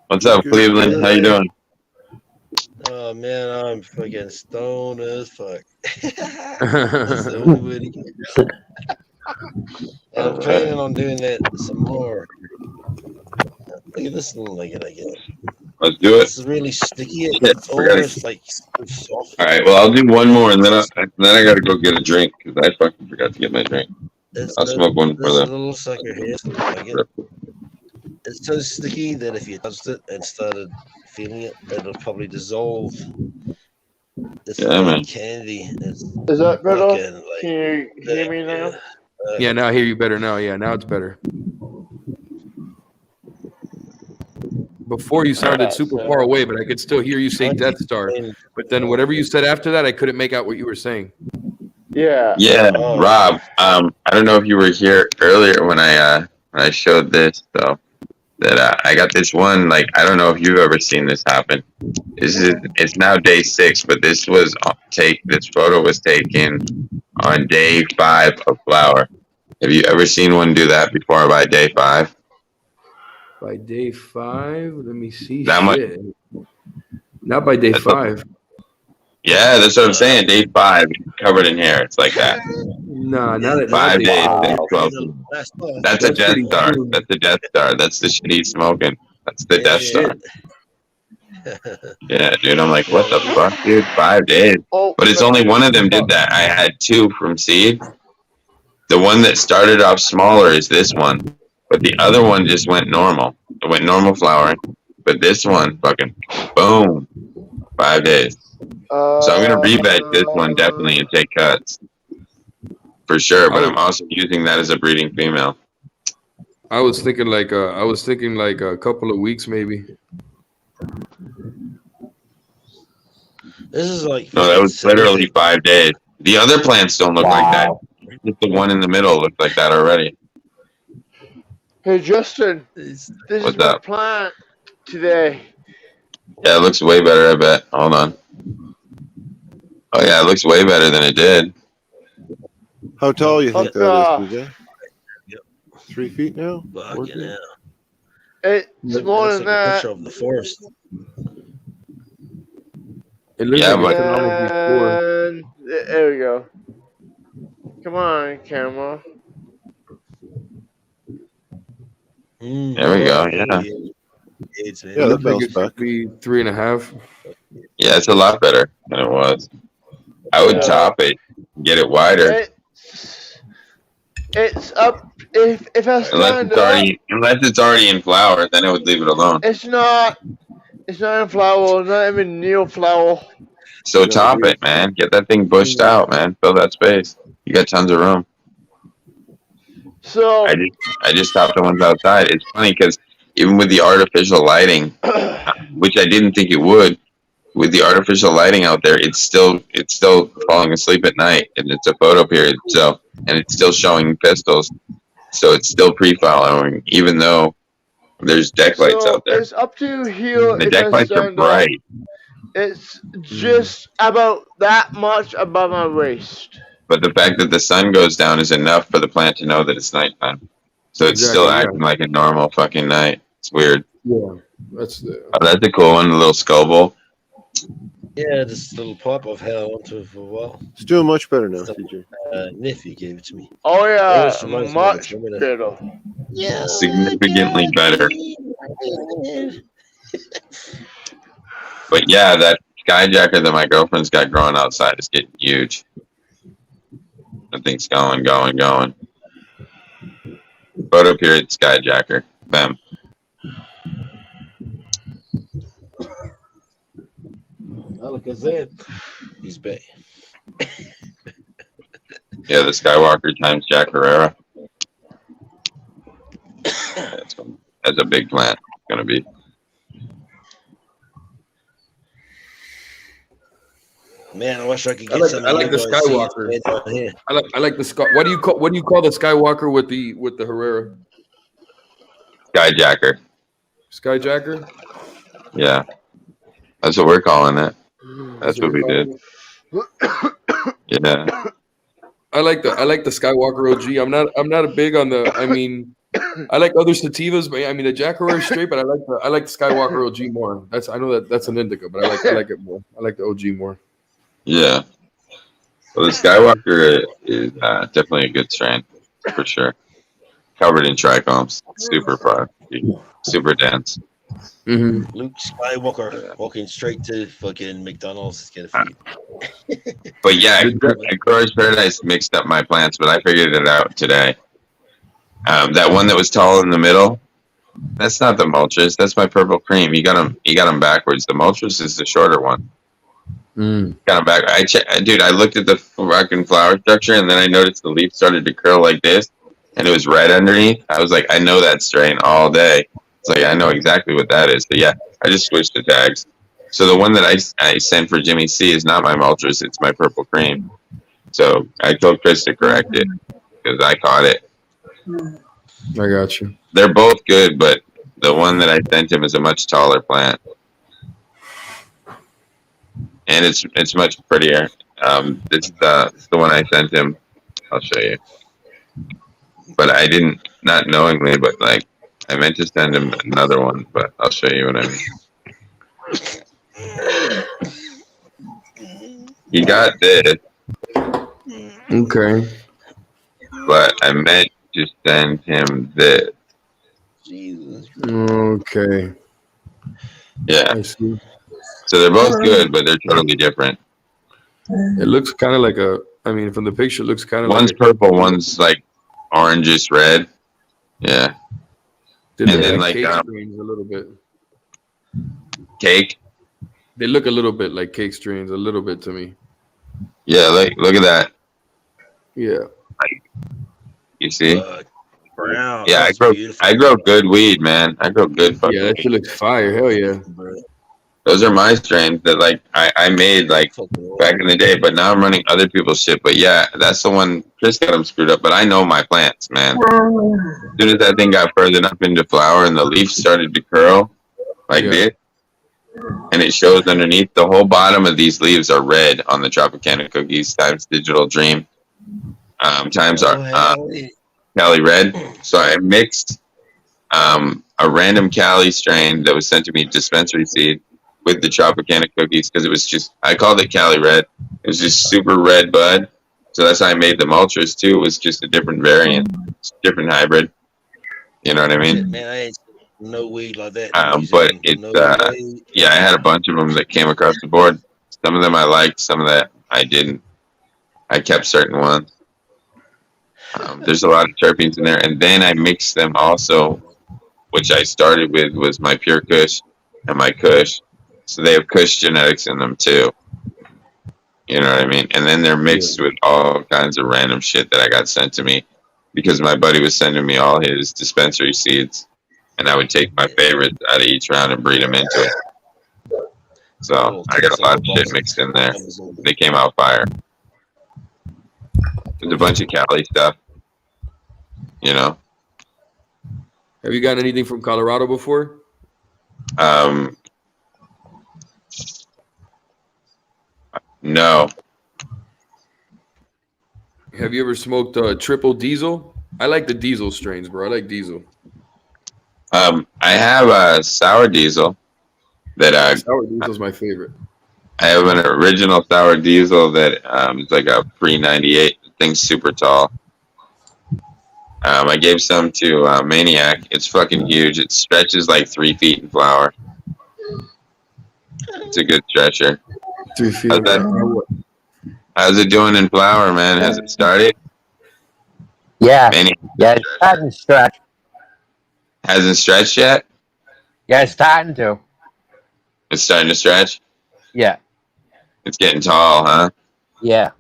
What's up, Cleveland? How you doing? Oh man, I'm fucking stoned as fuck. That's the only way to get it. And I'm planning on doing that some more. Look at this little nugget I get. Let's do it. This is really sticky. It's almost like soft. All right. Well, I'll do one more, and then I got to go get a drink because I fucking forgot to get my drink. I'll smoke one for them. Little sucker here. It's so sticky that if you touched it and started feeling it, it'll probably dissolve. It's like candy. Is that better? Can you hear me now? Yeah, now I hear you better now. Yeah, now it's better. Before you sounded super far away, but I could still hear you say Death Star. But then whatever you said after that, I couldn't make out what you were saying. Yeah. Yeah, Rob. I don't know if you were here earlier when I showed this though. That I got this one. Like I don't know if you've ever seen this happen. It's now day 6, but this photo was taken on day 5 of flower. Have you ever seen one do that before by day 5? By day 5, let me see. That much? Not by day 5. Yeah, that's what I'm saying. Day 5, covered in hair. It's like that. No, not at 5 days. wow. 12. That's a Death Star. That's the Death Star. That's the shit he's smoking. That's the Death Star. Yeah, dude. I'm like, what the fuck, dude? 5 days. But it's only one of them did that. I had 2 from seed. The one that started off smaller is this one, but the other one just went normal. It went normal flowering, but this one, fucking boom, 5 days. So I'm gonna rebed this one definitely and take cuts for sure. But I'm also using that as a breeding female. I was thinking like a couple of weeks maybe. This is like No, that was literally 5 days. The other plants don't look like that. Just the one in the middle looks like that already. Hey Justin, this is What's my up? plant today. Yeah, it looks way better. I bet. Hold on. Oh yeah, it looks way better than it did. How tall you think Fuck that off. is, BJ? 3 feet now? 4 feet? Yeah. It's more That's than like a that. picture of the forest. It looks Yeah, like but it could almost be 4. And there we go. Come on, camera. There we go. Yeah. Yeah, that bounced back. Be 3.5. Yeah, it's a lot better than it was. I would top it, get it wider. It's up. If I Unless stand it's already in flower, then I would leave it alone. it's not. It's not in flower. Not even near flower. So top it, man. Get that thing bushed out, man. Fill that space. You got tons of room. So I just topped the ones outside. It's funny because even with the artificial lighting, which I didn't think it would, with the artificial lighting out there, it's still falling asleep at night, and it's a photo period. So, and it's still showing pistils, so it's still pre-flowering, even though there's deck lights out there. It's up to here. The if deck I lights are stand up. bright. It's just about that much above my waist. But the fact that the sun goes down is enough for the plant to know that it's nighttime. So it's still acting like a normal fucking night. It's weird. Yeah, that's a cool one, the little skull bowl. Yeah, this little pop I've held onto for a while. It's doing much better now, CJ. Nephew gave it to me. Oh yeah, This reminds me of much it. better. Yeah, Significantly better. But yeah, that skyjacker that my girlfriend's got growing outside is getting huge. That thing's going. Photo period skyjacker. Bam. Oh, look at that. He's back. Yeah, the Skywalker times Jack Herrera. That's a big plant. It's gonna be. Man, I wish I could get some. I like the Skywalker. I like the Sky. What do you call the Skywalker with the Herrera? Skyjacker. Skyjacker. Yeah, that's what we're calling it. That's what we did. Yeah. I like the Skywalker OG. I'm not a big on the. I mean, I like other sativas, but I mean the Jack Herrera is straight. But I like the Skywalker OG more. I know that's an indica, but I like it more. I like the OG more. Yeah. Well, the Skywalker is definitely a good strain for sure. Covered in trichomes, super far, super dense. Mm-hmm. Luke Skywalker walking straight to fucking McDonald's to get a feed. But yeah, Growers Paradise mixed up my plants, but I figured it out today. That one that was tall in the middle, that's not the Multris. That's my purple cream. You got them backwards. The Multris is the shorter one. Got them back. I looked at the fucking flower structure, and then I noticed the leaf started to curl like this, and it was red underneath. I was like, I know that strain all day. It's like, I know exactly what that is. So yeah, I just switched the tags. So the one that I sent for Jimmy C is not my Multris, it's my purple cream. So I told Chris to correct it because I caught it. I got you. They're both good, but the one that I sent him is a much taller plant. And it's much prettier. It's the one I sent him. I'll show you. But I didn't, not knowingly, but like, I meant to send him another one, but I'll show you what I mean. He got this. Okay. But I meant to send him this. Okay. Yeah. I see. So they're both good, but they're totally different. It looks kind of like a I mean, from the picture, it looks kind of One's like purple, one's like orangish red. Yeah. They And look then like like cake strains a little bit. cake. They look a little bit like cake strains, a little bit to me. Yeah, like look at that. Yeah. You see? Brown. Yeah, That's beautiful. I grow good weed, man. I grow good fucking Yeah, that shit looks fire. Hell yeah. Those are my strains that like I made like back in the day, but now I'm running other people's shit. But yeah, that's the one. Chris got them screwed up, but I know my plants, man. As soon as that thing got further enough into flower and the leaf started to curl like this, and it shows underneath, the whole bottom of these leaves are red on the Tropicana cookies times Digital Dream times our Cali Red. So I mixed a random Cali strain that was sent to me dispensary seed with the Tropicana cookies because it was just, I called it Cali Red. It was just super red bud. So that's how I made them ultras too. It was just a different variant, different hybrid. You know what I mean? Man, I ain't no weed like that. But it's, yeah, I had a bunch of them that came across the board. Some of them I liked, some of that I didn't. I kept certain ones. There's a lot of terpenes in there. And then I mixed them also, which I started with was my Pure Kush and my Kush. So they have Kush genetics in them too. You know what I mean? And then they're mixed with all kinds of random shit that I got sent to me because my buddy was sending me all his dispensary seeds. And I would take my favorites out of each round and breed them into it. So I got a lot of shit mixed in there. They came out fire. There's a bunch of Cali stuff. You know? Have you gotten anything from Colorado before? No. Have you ever smoked triple diesel? I like the diesel strains, bro. I like diesel. I have a sour diesel that sour diesel's my favorite. I have an original sour diesel that is like a pre-98. The thing's super tall. I gave some to Maniac. It's fucking huge. It stretches like 3 feet in flower. It's a good stretcher. 3 feet. How's it doing in flower, man? Has it started? Yeah. Maniac. Yeah, it's starting to stretch. Hasn't stretched yet? Yeah, it's starting to. It's starting to stretch? Yeah. It's getting tall, huh? Yeah.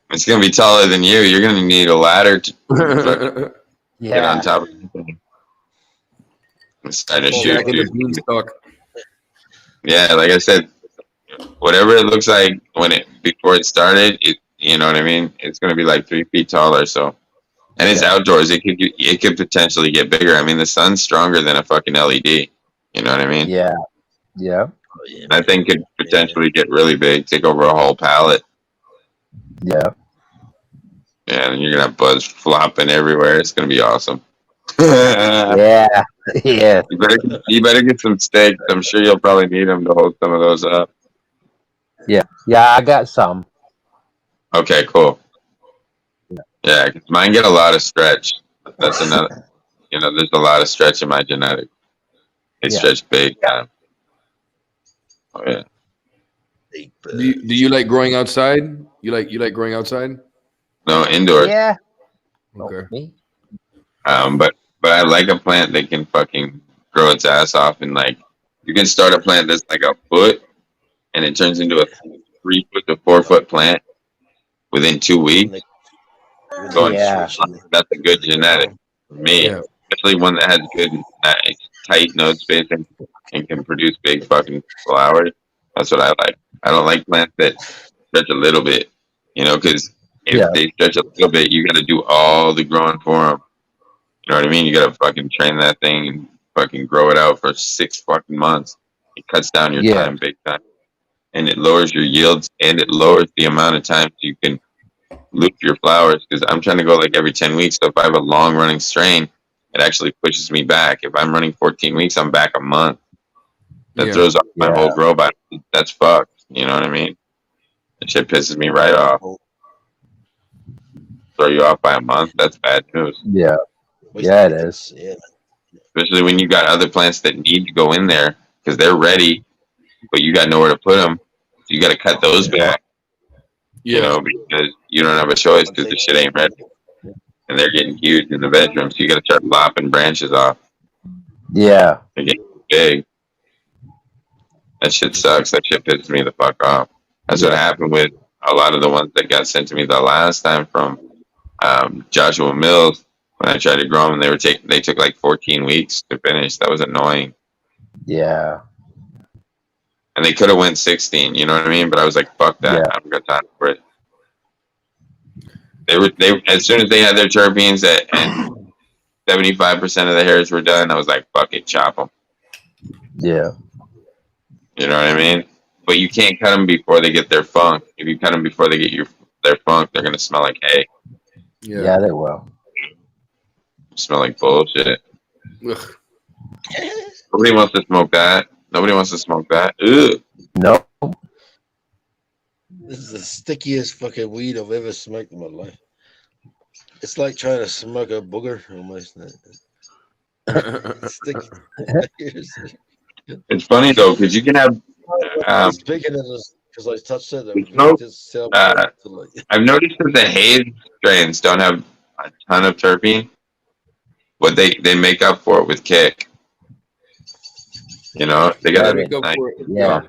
It's going to be taller than you. You're going to need a ladder to get on top of it. It's starting to shoot, dude. Yeah, like I said, whatever it looks like before it started, you know what I mean? It's going to be like 3 feet taller, so. And it's outdoors. It could potentially get bigger. I mean, the sun's stronger than a fucking LED. You know what I mean? Yeah. Yeah. That thing could potentially get really big, take over a whole pallet. Yeah. Yeah, and you're gonna have buds flopping everywhere. It's gonna be awesome. Yeah. Yeah. You better get some steaks. I'm sure you'll probably need them to hold some of those up. Yeah. Yeah, I got some. Okay, cool. Yeah, 'cause mine get a lot of stretch. That's another. You know, there's a lot of stretch in my genetics. They stretch big time. Oh yeah. Do you like growing outside? You like growing outside? No, indoors. Yeah. Okay. But I like a plant that can fucking grow its ass off, and like you can start a plant that's like a foot, and it turns into a 3 foot to 4 foot plant within 2 weeks. That's a good genetic for me, especially one that has good tight node spacing and can produce big fucking flowers. That's what I like. I don't like plants that stretch a little bit, you know, because if they stretch a little bit, you got to do all the growing for them. You know what I mean? You got to fucking train that thing and fucking grow it out for 6 fucking months. It cuts down your time big time, and it lowers your yields, and it lowers the amount of times you can loop your flowers, because I'm trying to go like every 10 weeks. So if I have a long running strain, it actually pushes me back. If I'm running 14 weeks, I'm back a month. That throws off my whole grow by. That's fucked. You know what I mean? That shit pisses me right off. Throw you off by a month, that's bad news. Yeah. Yeah, it is. Yeah. Especially when you got other plants that need to go in there because they're ready, but you got nowhere to put them. So you got to cut those back. You know, because you don't have a choice because the shit ain't ready. And they're getting huge in the bedroom, so you got to start lopping branches off. Yeah. They're getting big. That shit sucks. That shit pisses me the fuck off. That's what happened with a lot of the ones that got sent to me the last time from Joshua Mills. When I tried to grow them, they took like 14 weeks to finish. That was annoying. Yeah. And they could have went 16. You know what I mean? But I was like, fuck that. Yeah. I haven't got time for it. They as soon as they had their terpenes and 75% of the hairs were done, I was like, fuck it, chop them. Yeah. You know what I mean? But you can't cut them before they get their funk. If you cut them before they get their funk, they're gonna smell like hay. Yeah, they will. Smell like bullshit. Ugh. Nobody wants to smoke that. Nobody wants to smoke that. Ugh. No. This is the stickiest fucking weed I've ever smoked in my life. It's like trying to smoke a booger almost. It's sticky. It's funny though, because you can have. I was picking it because I touched it. I've noticed that the haze strains don't have a ton of terpene, but they make up for it with kick. You know, they got to nice. Yeah.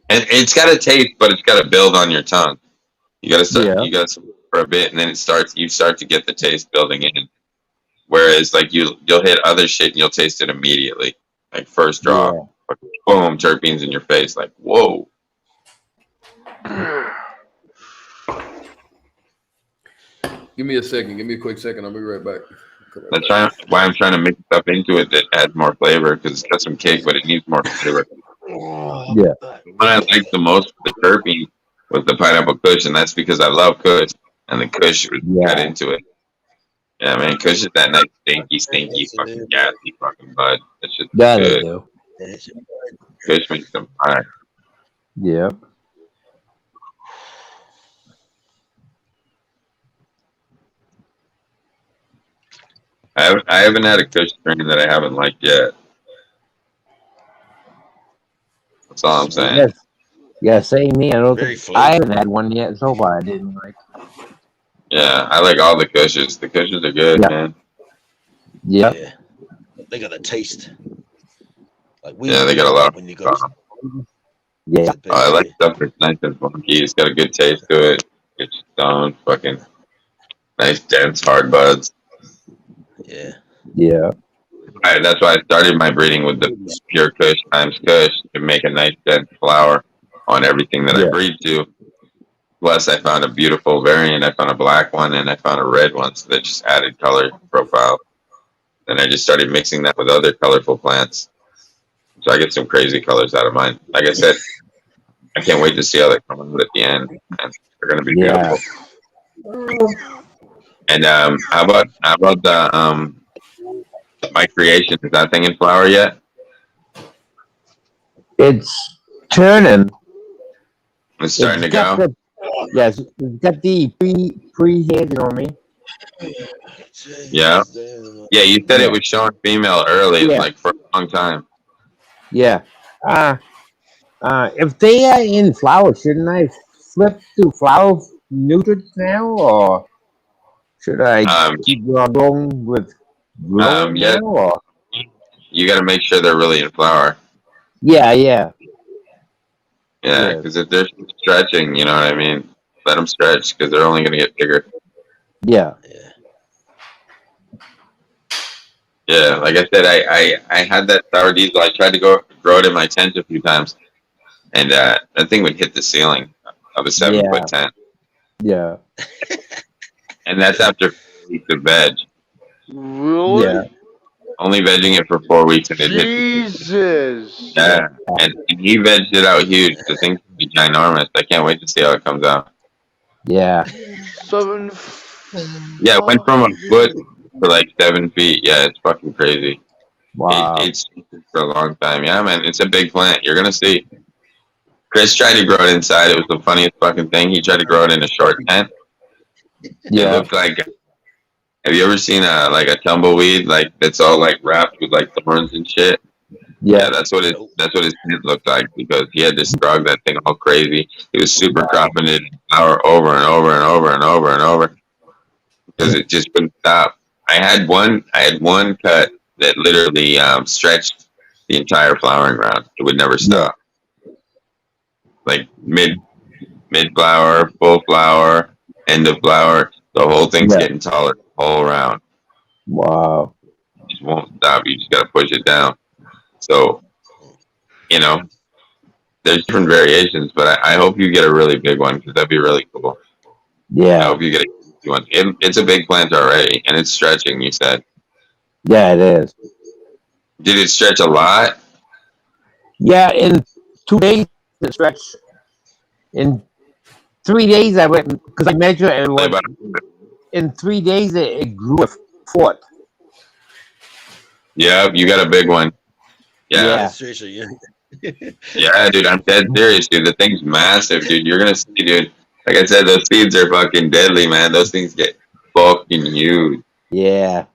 And it's got to taste, but it's got to build on your tongue. You got to start. You got to for a bit, and then you start to get the taste building in. Whereas, like you'll hit other shit, and you'll taste it immediately, like first draw, boom, terpenes in your face, like whoa. Give me a second. Give me a quick second. I'll be right back. That's why I'm trying to mix stuff into it that adds more flavor because it's got some kick, but it needs more flavor. Yeah. The one I liked the most for the terpene was the pineapple kush, and that's because I love kush, and the kush was cut into it. Yeah, man, kush is that nice stinky, fucking gassy fucking bud. That's just good. Kush makes them fire. Yeah. I haven't had a kush strain that I haven't liked yet. That's all I'm saying. Yes. Yeah, same me. I haven't had one yet so far. I didn't like. Yeah, I like all the kushes. The kushes are good, man. Yeah. They got a taste. Like they got a lot. When you go. Yeah. I like stuff that's nice and funky. It's got a good taste to it. It's stone, fucking nice, dense, hard buds. Yeah. Yeah. That's why I started my breeding with the pure kush times kush to make a nice dense flower on everything that I breed to. Plus, I found a beautiful variant. I found a black one and I found a red one, so that just added color profile. Then I just started mixing that with other colorful plants. So I get some crazy colors out of mine. Like I said, I can't wait to see how they come out at the end. And they're going to be beautiful. And how about the my creation? Is that thing in flower yet? It's turning. It's starting to go. Yes, it's got the pre-head, you know what I mean? Yeah. Yeah, you said it was showing female early, like for a long time. Yeah. If they are in flower, shouldn't I flip to flower nutrients now, or should I keep going with growing now? Or? You got to make sure they're really in flower. Yeah. Yeah, because if they're stretching, you know what I mean? Let them stretch because they're only going to get bigger. Yeah. Yeah, like I said, I had that sour diesel. I tried to grow it in my tent a few times, and that thing would hit the ceiling of a 7-foot tent. Yeah. And that's after 4 weeks of veg. Really? Yeah. Only vegging it for 4 weeks and it Jesus. Yeah, and he vegged it out huge. The thing's gonna be ginormous. I can't wait to see how it comes out. Yeah. 7. Yeah, it went from a foot to like 7 feet. Yeah, it's fucking crazy. Wow. It's for a long time. Yeah, man, it's a big plant. You're gonna see. Chris tried to grow it inside. It was the funniest fucking thing. He tried to grow it in a short tent. Yeah. It looked like. Have you ever seen a tumbleweed that's all like wrapped with like thorns and shit? Yeah, that's what his plant looked like because he had to scrog that thing all crazy. He was super cropping it flour over and over and over and over and over because it just wouldn't stop. I had one cut that literally stretched the entire flowering round. It would never stop. Like mid flower, full flower, end of flower. The whole thing's getting taller all around. Wow. It just won't stop. You just gotta push it down. So, you know, there's different variations, but I hope you get a really big one because that'd be really cool. Yeah. I hope you get a big one. It's a big plant already, and it's stretching. You said. Yeah, it is. Did it stretch a lot? Yeah, in 2 days it stretched. In 3 days I went because I measured it. Was, in 3 days it grew a foot. Yeah, you got a big one. Yeah. Yeah, dude, I'm dead serious, dude. The thing's massive, dude. You're gonna see, dude. Like I said, those seeds are fucking deadly, man. Those things get fucking huge. Yeah.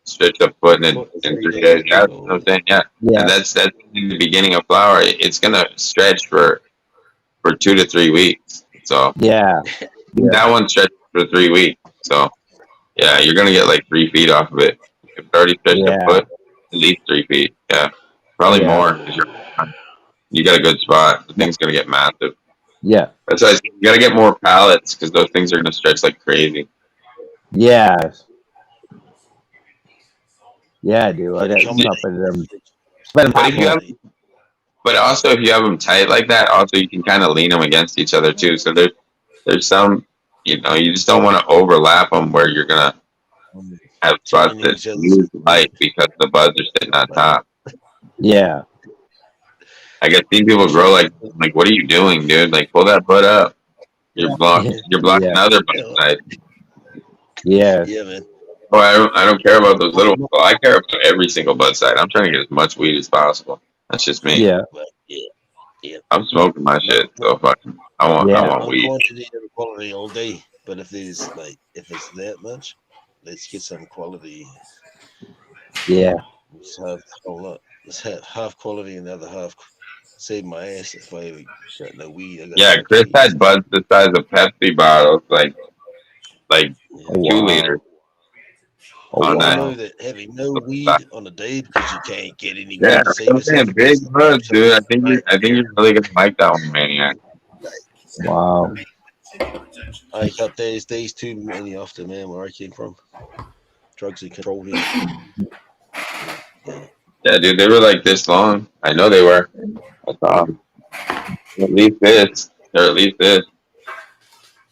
Stretch a foot in 3 days. Yeah, that's what I'm saying. Yeah. And that's in the beginning of flower. It's gonna stretch for 2 to 3 weeks. So that one stretched for 3 weeks. So yeah, you're gonna get like 3 feet off of it. If it already stretched a foot, at least 3 feet. Yeah, probably more. 'Cause you got a good spot. The thing's gonna get massive. Yeah. That's why I said you gotta get more pallets because those things are gonna stretch like crazy. Yeah. Yeah, I do. I got some up in them. But also if you have them tight like that, also you can kind of lean them against each other too. So there's some, you know, you just don't want to overlap them where you're gonna have spots that lose light because the buds are sitting on top. Yeah. I guess these people grow like what are you doing, dude? Like pull that bud up. You're blocking other bud sides. Yeah. Yeah, man. Oh, I don't care about those little. Well, I care about every single bud side. I'm trying to get as much weed as possible. That's just me. Yeah. I'm smoking my shit, so fucking. I want weed. Quantity and quality all day, but if it's that much, let's get some quality. Yeah. Let's have a whole lot. Let's have half quality and the other half. Save my ass if I got no weed. Yeah, Chris had buds the size of Pepsi bottles, like 2 liters. I know that having no weed on a day because you can't get any weed. Yeah, I'm saying big buds, dude. I think you're really gonna like that one, Maniac. Wow. I cut days too many often, man. Where I came from, drugs and control here. Yeah, dude, they were like this long. I know they were. I saw them. At least this, or at least this,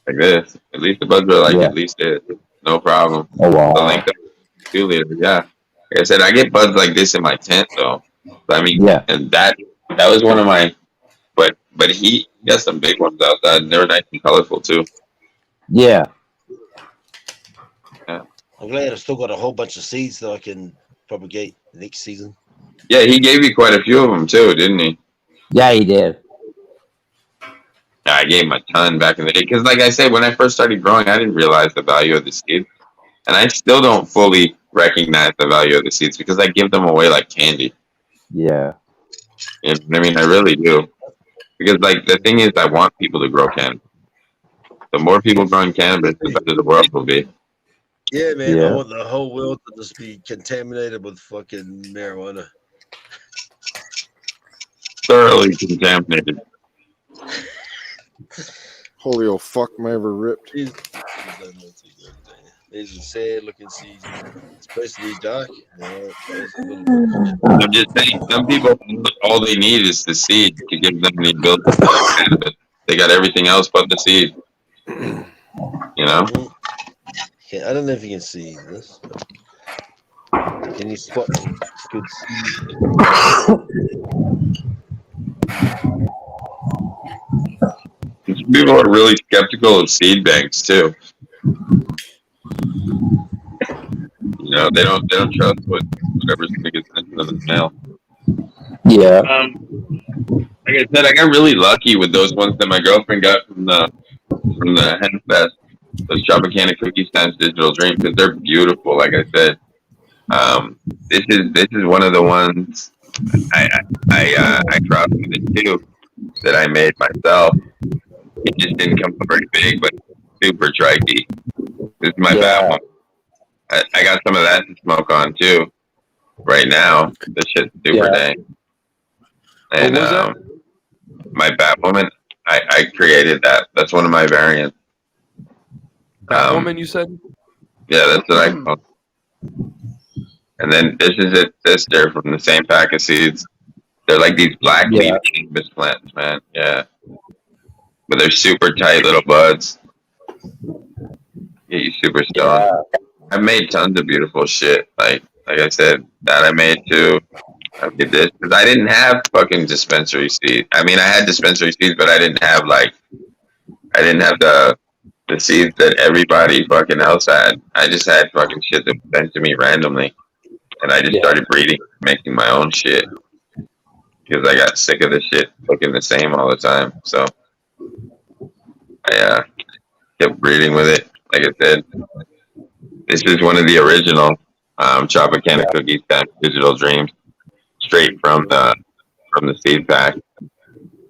like this. At least the buds were like at least this. No problem. Oh wow. The length of 2 liters, yeah. Like I said, I get buds like this in my tent though. So, I mean, and that was one of my. But he got some big ones outside, and they were nice and colorful too. Yeah. Yeah. I'm glad I've still got a whole bunch of seeds that I can propagate next season. Yeah, he gave you quite a few of them too, didn't he? Yeah, he did. Yeah, I gave him a ton back in the day because, like I said, when I first started growing, I didn't realize the value of the seeds, and I still don't fully recognize the value of the seeds because I give them away like candy. Yeah. You know what I mean, I really do. Because, like, the thing is, I want people to grow cannabis. The more people growing cannabis, the better the world will be. Yeah, man. I want the whole world to just be contaminated with fucking marijuana. Thoroughly contaminated. Holy old fuck, my ever ripped. These are sad looking seeds. It's supposed to be dark. I'm just saying, some people, all they need is the seed to give them the ability to grow cannabis. They got everything else but the seed. You know? Yeah, I don't know if you can see this. Can you spot good seeds? People are really skeptical of seed banks too. You know, they don't trust whatever's going to get sent to them in the mail. Yeah. Like I said, I got really lucky with those ones that my girlfriend got from the Hen Fest. Those Tropicana Cookies times Digital Dream because they're beautiful. Like I said, This is one of the ones I crossed with it too that I made myself. It just didn't come out very big, but super trikey. This is my bad one. I got some of that to smoke on too. Right now, this shit's super dang. And my Batwoman, I created that. That's one of my variants. Batwoman, you said? Yeah, that's what I call. And then this is its sister from the same pack of seeds. They're like these black leaf cannabis plants, man. Yeah, but they're super tight little buds. Get you super stoned. I made tons of beautiful shit. Like I said, that I made too. I did this because I didn't have fucking dispensary seeds. I mean, I had dispensary seeds, but I didn't have the seeds that everybody fucking else had. I just had fucking shit that was sent to me randomly, and I just started breeding, making my own shit because I got sick of the shit looking the same all the time. So I kept breeding with it. Like I said, this is one of the original Tropicana Cookies Digital Dreams, straight from the seed pack.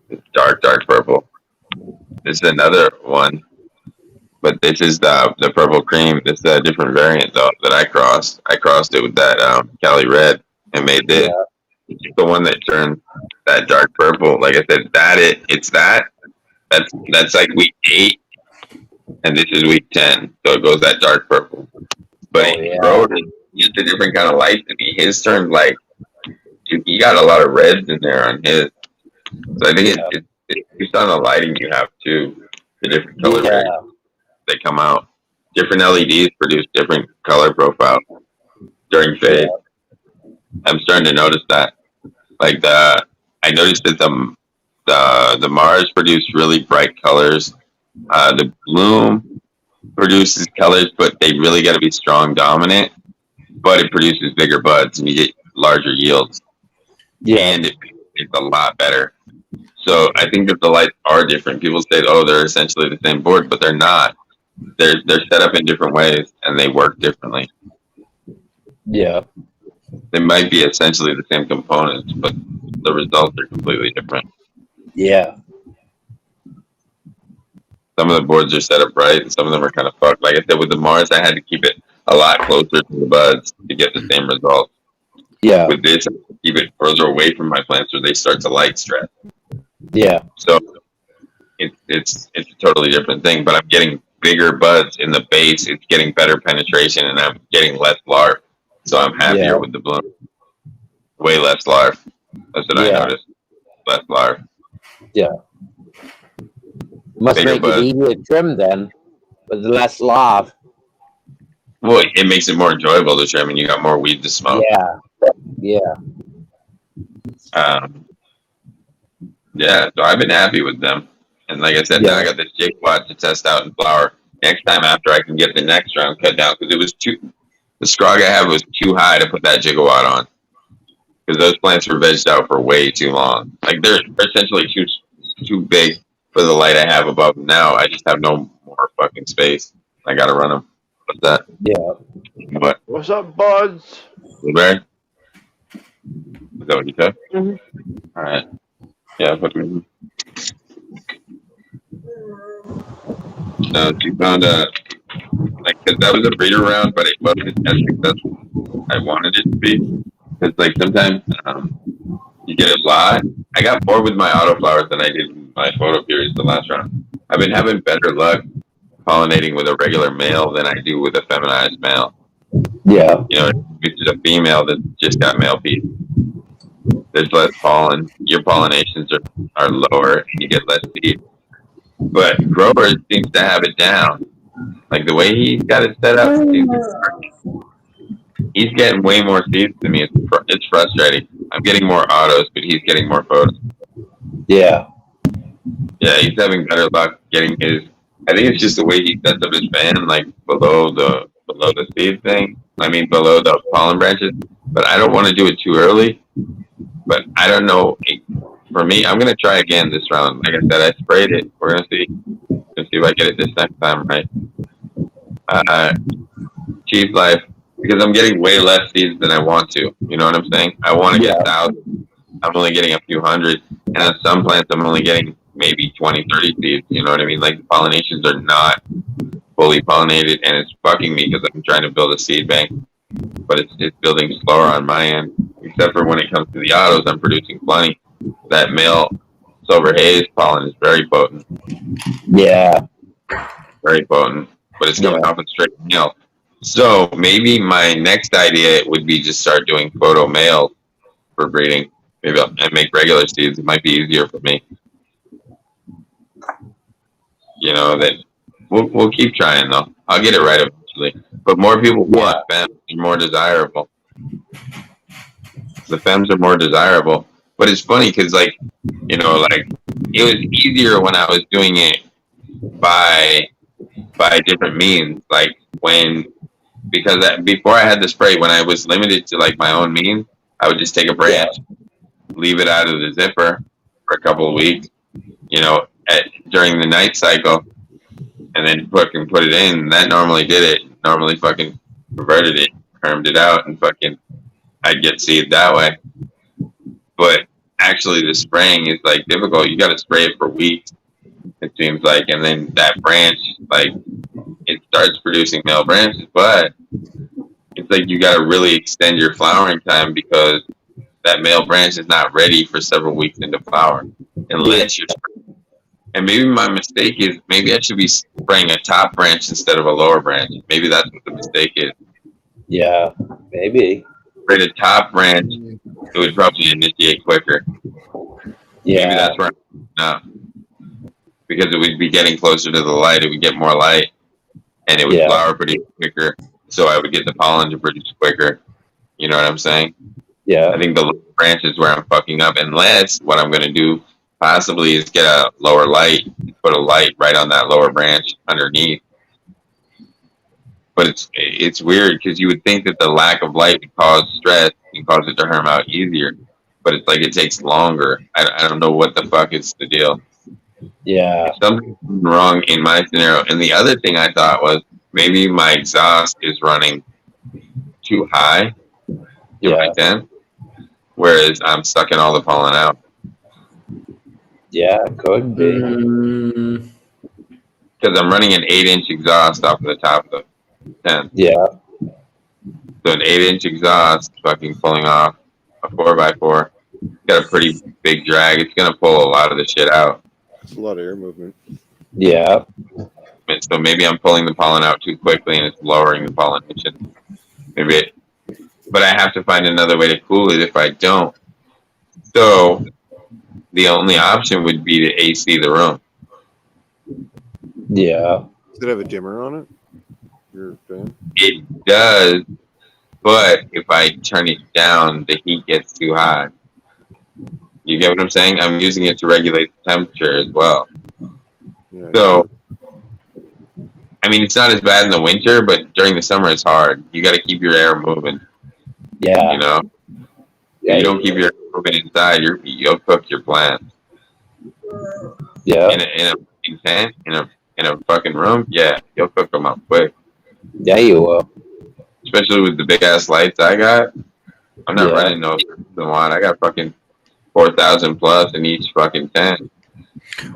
It's dark purple. This is another one, but this is the purple cream. This is a different variant though that I crossed. I crossed it with that Cali Red and made this. It's the one that turned that dark purple. Like I said, that's like week 8, and this is week 10. So it goes that dark purple. But he used a different kind of light to me. His turned like he got a lot of reds in there on his. So I think it's based on the lighting you have too. The different color variants they come out. Different LEDs produce different color profiles during fade. I'm starting to notice that. Like I noticed that the Mars produce really bright colors. The Bloom produces colors, but they really got to be strong dominant. But it produces bigger buds, and you get larger yields. And it's a lot better. So I think that the lights are different. People say, "Oh, they're essentially the same board," but they're not. They're set up in different ways, and they work differently. Yeah. They might be essentially the same components, but the results are completely different. Yeah. Some of the boards are set up right, and some of them are kind of fucked. Like I said, with the Mars, I had to keep it a lot closer to the buds to get the same results. Yeah. With this, I keep it further away from my plants where they start to light stress. Yeah. So it's a totally different thing, but I'm getting bigger buds in the base. It's getting better penetration, and I'm getting less larv. So I'm happier with the bloom. Way less larv. That's what I noticed. Less larv. Yeah. Must Bigger make buds. it easier to trim then, with less larv. Well, it makes it more enjoyable to trim, and you got more weed to smoke. Yeah. Yeah. Yeah, so I've been happy with them. And like I said, now I got this gigawatt to test out in flower. Next time after I can get the next round cut down, because it was the scrog I had was too high to put that gigawatt on. Because those plants were vegged out for way too long. Like they're essentially too big for the light I have above them now. I just have no more fucking space. I gotta run them. What's that? Yeah. What? What's up, buds? Blueberry? Is that what you said? Mm-hmm. All right. Yeah, put me. No, she found cause that was a breeder round, but it wasn't as successful as I wanted it to be. Cause like sometimes you get a lot. I got more with my autoflowers than I did in my photo periods the last round. I've been having better luck pollinating with a regular male than I do with a feminized male. Yeah. You know, if it's a female that just got male peas, there's less pollen. Your pollinations are lower, and you get less seed. But Grover seems to have it down. Like the way he's got it set up, he's getting way more seeds than me. It's frustrating. I'm getting more autos, but he's getting more photos. Yeah. Yeah, he's having better luck getting his. I think it's just the way he sets up his fan, like below the seed thing. I mean, below the pollen branches. But I don't want to do it too early. But I don't know. For me, I'm gonna try again this round. Like I said, I sprayed it. We're gonna see. Let's see if I get it this next time right. Chief Life, because I'm getting way less seeds than I want to. You know what I'm saying? I want to get 1,000. I'm only getting a few hundred, and on some plants I'm only getting maybe 20, 30 seeds. You know what I mean? Like the pollinations are not fully pollinated, and it's fucking me because I'm trying to build a seed bank, but it's building slower on my end. Except for when it comes to the autos, I'm producing plenty. That male silver haze pollen is very potent. Yeah. Very potent, but it's coming off in straight male. So maybe my next idea would be just start doing photo male for breeding. Maybe and make regular seeds. It might be easier for me. You know that we'll keep trying though. I'll get it right eventually. But more people want femmes. They're more desirable. The femmes are more desirable. But it's funny because like it was easier when I was doing it by different means. Like because before I had the spray, when I was limited to like my own means, I would just take a branch, leave it out of the zipper for a couple of weeks, during the night cycle, and then fucking put it in. That normally did it. Normally fucking perverted it, hermed it out, and fucking I'd get seed that way. But actually, the spraying is like difficult. You got to spray it for weeks, it seems like, and then that branch, like, it starts producing male branches, but it's like you got to really extend your flowering time because that male branch is not ready for several weeks into flower unless you're spraying. And maybe my mistake is maybe I should be spraying a top branch instead of a lower branch. Maybe that's what the mistake is. Yeah, maybe. Spray the top branch, it would probably initiate quicker. Yeah. Maybe that's where because it would be getting closer to the light. It would get more light, and it would flower produce quicker. So I would get the pollen to produce quicker. You know what I'm saying? Yeah. I think the lower branch is where I'm fucking up. Unless what I'm going to do possibly is get a lower light, put a light right on that lower branch underneath. But it's weird because you would think that the lack of light would cause stress and cause it to herm out easier. But it's like it takes longer. I don't know what the fuck is the deal. Yeah. Something's wrong in my scenario. And the other thing I thought was maybe my exhaust is running too high. Like that. Whereas I'm sucking all the pollen out. Yeah, it could be. Because I'm running an 8-inch exhaust off of the top of the tent. Yeah. So an 8-inch exhaust fucking pulling off a 4x4. It's got a pretty big drag. It's going to pull a lot of the shit out. It's a lot of air movement. Yeah. So maybe I'm pulling the pollen out too quickly and it's lowering the pollination. But I have to find another way to cool it if I don't. So the only option would be to AC the room. Yeah. Does it have a dimmer on it? Your fan? It does, but if I turn it down, the heat gets too hot. You get what I'm saying? I'm using it to regulate the temperature as well. Yeah. So, I mean, it's not as bad in the winter, but during the summer it's hard. You got to keep your air moving. Yeah. You know? Yeah, if you don't keep your air moving inside, you'll cook your plant. Yeah. In a tent, in a fucking room, yeah, you'll cook them up quick. Yeah, you will. Especially with the big ass lights I got. I'm not running no one. I got fucking 4,000 plus in each fucking tent.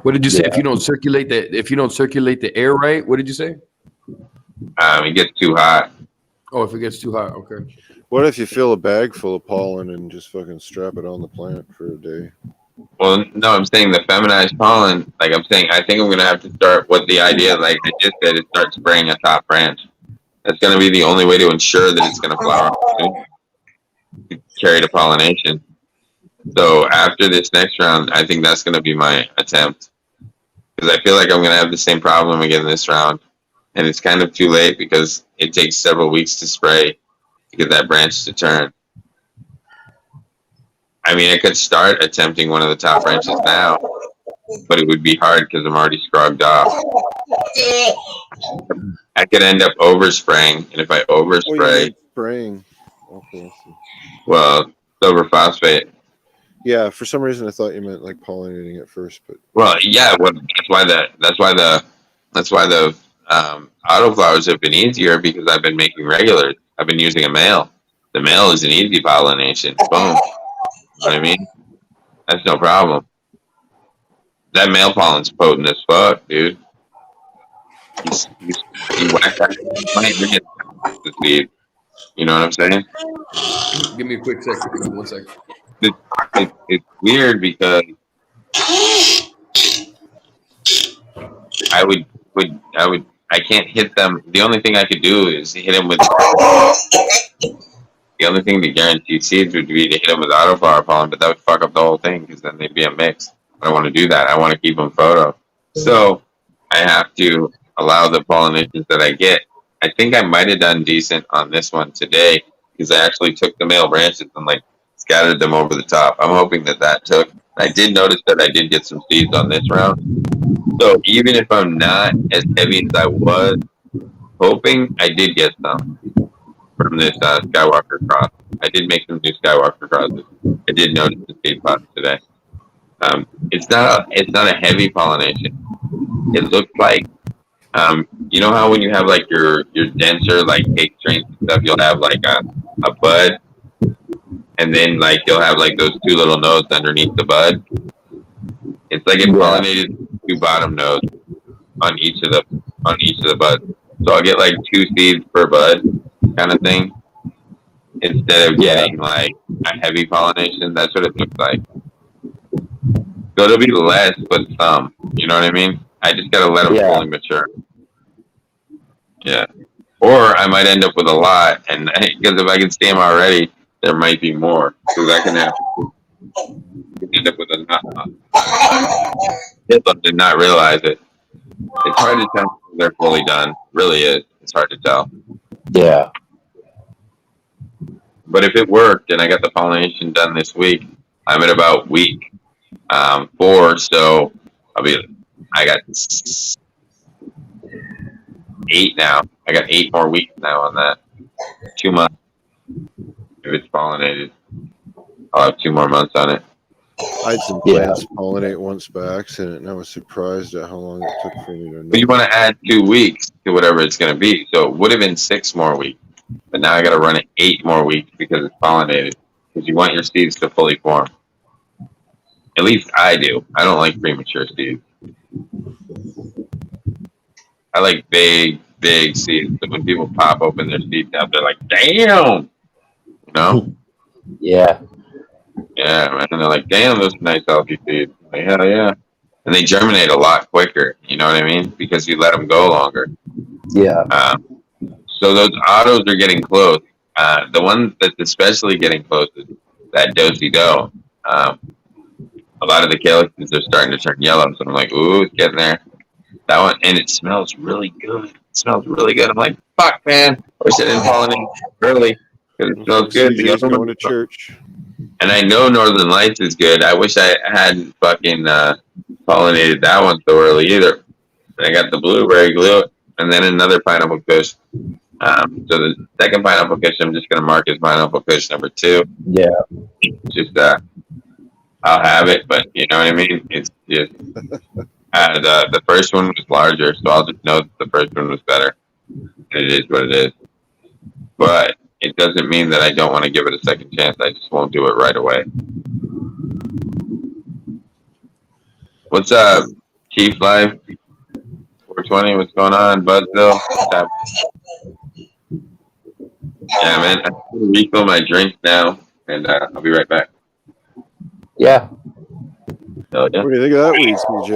What did you say? If you don't circulate the air right, what did you say? It gets too hot. Oh, if it gets too hot, okay. What if you fill a bag full of pollen and just fucking strap it on the plant for a day? Well, no, I'm saying the feminized pollen. Like I'm saying, I think I'm gonna have to start with the idea, like I just said, is start spraying a top branch. That's gonna be the only way to ensure that it's gonna flower, to carry the pollination. So after this next round, I think that's gonna be my attempt, because I feel like I'm gonna have the same problem again this round, and it's kind of too late because it takes several weeks to spray to get that branch to turn. I mean, I could start attempting one of the top branches now, but it would be hard because I'm already scrubbed off. I could end up overspraying, and if I overspray, spraying. Okay. well, silver phosphate. Yeah, for some reason I thought you meant like pollinating it first, but well, yeah, well, that's why the autoflowers have been easier because I've been making regulars. I've been using a male. The male is an easy pollination. Boom. You know what I mean? That's no problem. That male pollen's potent as fuck, dude. You whack that, you're getting the seed. You know what I'm saying? Give me a quick second. Give me 1 second. It's weird because I can't hit them. The only thing I could do is hit them with. The only thing to guarantee seeds would be to hit them with autoflower pollen, but that would fuck up the whole thing because then they'd be a mix. I don't want to do that. I want to keep them photo. So I have to allow the pollinations that I get. I think I might have done decent on this one today because I actually took the male branches and like scattered them over the top. I'm hoping that took. I did notice that I did get some seeds on this round. So even if I'm not as heavy as I was hoping, I did get some from this Skywalker cross. I did make some new Skywalker crosses. I did notice the seed pods today. It's not a heavy pollination. It looks like you know how when you have like your denser like cake strains and stuff, you'll have like a bud, and then like you'll have like those two little nodes underneath the bud. It's like it pollinated two bottom nodes on each of the buds. So I'll get like 2 seeds per bud kind of thing instead of getting like a heavy pollination. That's what it looks like. So it'll be less, but some. You know what I mean? I just gotta let them fully mature. Yeah. Or I might end up with a lot, and because if I can see them already, there might be more. Because I can end up with a lot. Hitler did not realize it. It's hard to tell when they're fully done. Really is. It's hard to tell. Yeah. But if it worked and I got the pollination done this week, I'm at about week 4. So I got 8 now. I got 8 more weeks now on that. 2 months. If it's pollinated, I'll have 2 more months on it. I had some plants pollinate once by accident, and I was surprised at how long it took for me to know. But you want to add 2 weeks to whatever it's going to be. So it would have been 6 more weeks. But now I got to run it 8 more weeks because it's pollinated. Because you want your seeds to fully form. At least I do. I don't like premature seeds. I like big seeds. So when people pop open their seeds out, they're like, damn! You know? Yeah. Yeah, man. And they're like, damn, those are nice healthy seeds. Like, hell yeah. And they germinate a lot quicker. You know what I mean? Because you let them go longer. Yeah. So those autos are getting close. The one that's especially getting close is that do-si-do. A lot of the calyxes are starting to turn yellow. So I'm like, ooh, it's getting there. That one, and it smells really good. It smells really good. I'm like, fuck, man. I wish I didn't pollinate early because it smells good. The CJ's other going to church. And I know Northern Lights is good. I wish I hadn't fucking pollinated that one so early either. And I got the blueberry glue and then another pineapple kush. So the second pineapple kush, I'm just going to mark as pineapple kush number 2. Yeah. Just I'll have it, but you know what I mean? It's just the first one was larger, so I'll just know that the first one was better. It is what it is. But it doesn't mean that I don't want to give it a second chance. I just won't do it right away. What's up, Chief Life? 420, what's going on, Buzzville? Yeah, man, I'm going to refill my drink now, and I'll be right back. Yeah. Hell yeah. What do you think of that weed, CJ?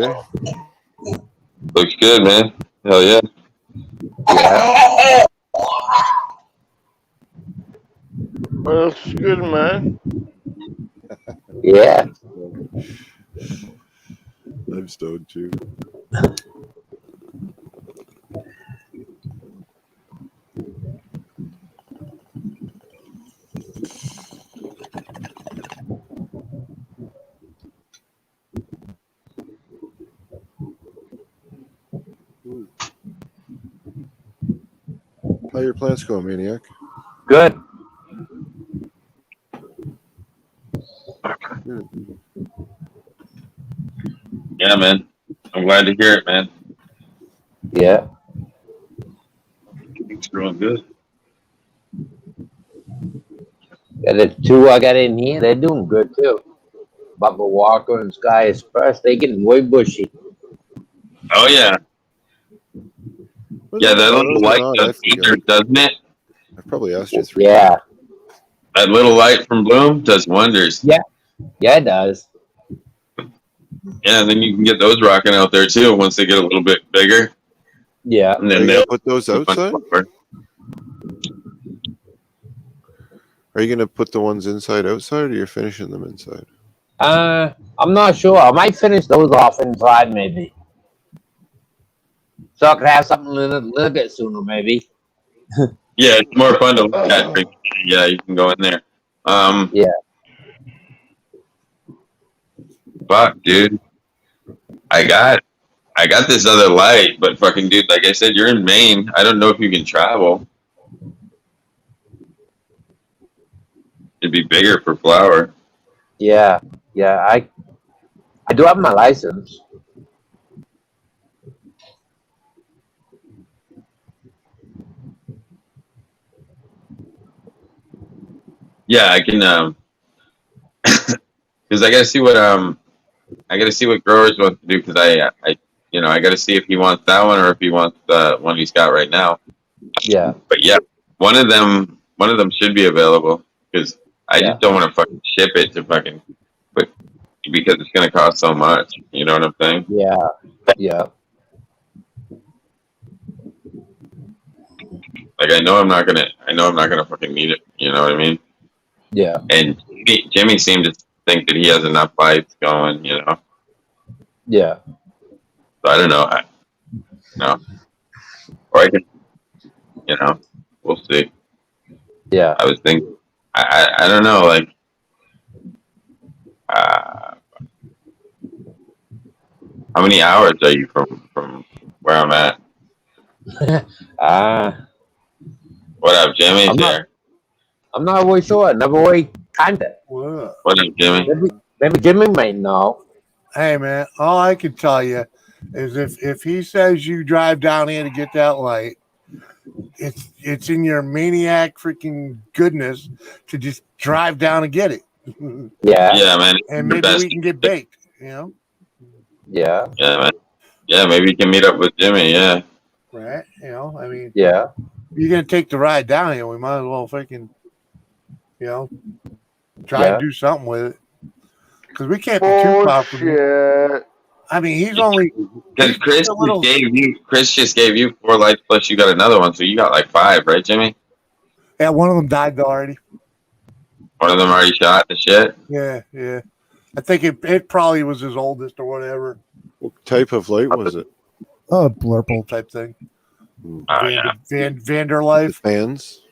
Looks good, man. Hell yeah. Yeah. Looks good, man. Yeah. I'm stoned too. How your plants going, Maniac? Good. Yeah, man. I'm glad to hear it, man. Yeah. It's growing good. Yeah, the two I got in here, they're doing good too. Bubba Walker and Sky Express, they getting way bushy. Oh yeah, Whether yeah. That autos little or light not, I does forget. wonders, doesn't it? I've probably asked you 3 Yeah, times. That little light from Bloom does wonders. yeah, yeah, it does. Yeah, and then you can get those rocking out there too once they get a little bit bigger, Yeah. and Are then you they'll gonna put those do much outside? more. Are you gonna put the ones inside outside, or you're finishing them inside? I'm not sure. I might finish those off inside maybe. So I could have something a little bit sooner maybe. Yeah, it's more fun to look at. Yeah, you can go in there. Yeah. Fuck, dude. I got this other light, but fucking dude, like I said, you're in Maine. I don't know if you can travel. It'd be bigger for flower. Yeah. Yeah. I do have my license. Yeah, I can because I gotta see what growers want to do because I gotta see if he wants that one or if he wants the one he's got right now. Yeah. But yeah, one of them should be available because I Yeah. just don't want to fucking ship it to fucking, but because it's gonna cost so much. You know what I'm saying? Yeah. Yeah. Like I know I'm not gonna fucking need it. You know what I mean? Yeah. And Jimmy seemed to think that he has enough lights going. You know, Yeah. so I don't know. Or I can, we'll see. Yeah. I was thinking, I don't know, like, uh, how many hours are you from where I'm at? What up, Jimmy? I'm not really sure. Never really kinda. What up, Jimmy? Maybe Jimmy might know. Hey man, all I can tell you is if he says you drive down here to get that light, it's in your maniac freaking goodness to just drive down and get it. Yeah. Yeah, man. And maybe we can get baked, you know? Yeah. Yeah, man. Yeah, maybe you can meet up with Jimmy. Yeah. Right? You know, I mean, Yeah. you're gonna take the ride down here. We might as well freaking, try Yeah. and do something with it. Because we can't be too far from you. I mean, he's only Because Chris just gave you 4 lights plus you got another one, so you got like 5, right, Jimmy? Yeah, one of them died already. One of them already shot the shit. Yeah, yeah. I think it probably was his oldest or whatever. What type of light was it? Oh, blurple type thing. Yeah. Vanderlife. Fans.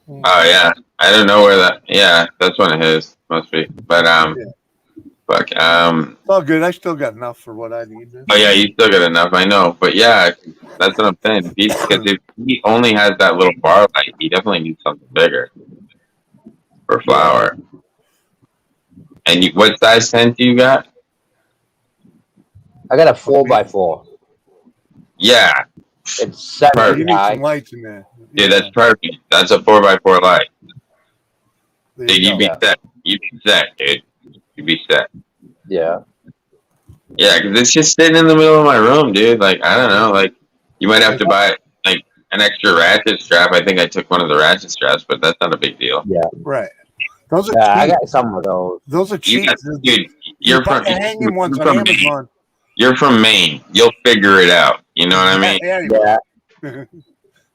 Oh yeah, I don't know where that. Yeah, that's one of his. Must be. But fuck. It's all good. I still got enough for what I need. Oh yeah, you still got enough. I know. But yeah, that's what I'm saying. Because if he only has that little bar light, he definitely needs something bigger for flower. And what size tent do you got? I got a 4x4. Yeah. It's 7 You need some lights in there. Yeah, that's perfect. That's a 4x4 light. Dude, you'd be set. You'd be set, dude. You'd be set. Yeah. Yeah, because it's just sitting in the middle of my room, dude. Like, I don't know. Like, you might have to buy, like, an extra ratchet strap. I think I took one of the ratchet straps, but that's not a big deal. Yeah. Right. Those are Yeah, cheap. I got some of those. Those are cheap. Dude, you're from hanging ones on Maine. Amazon. You're from Maine. You'll figure it out. You know what I mean? Yeah.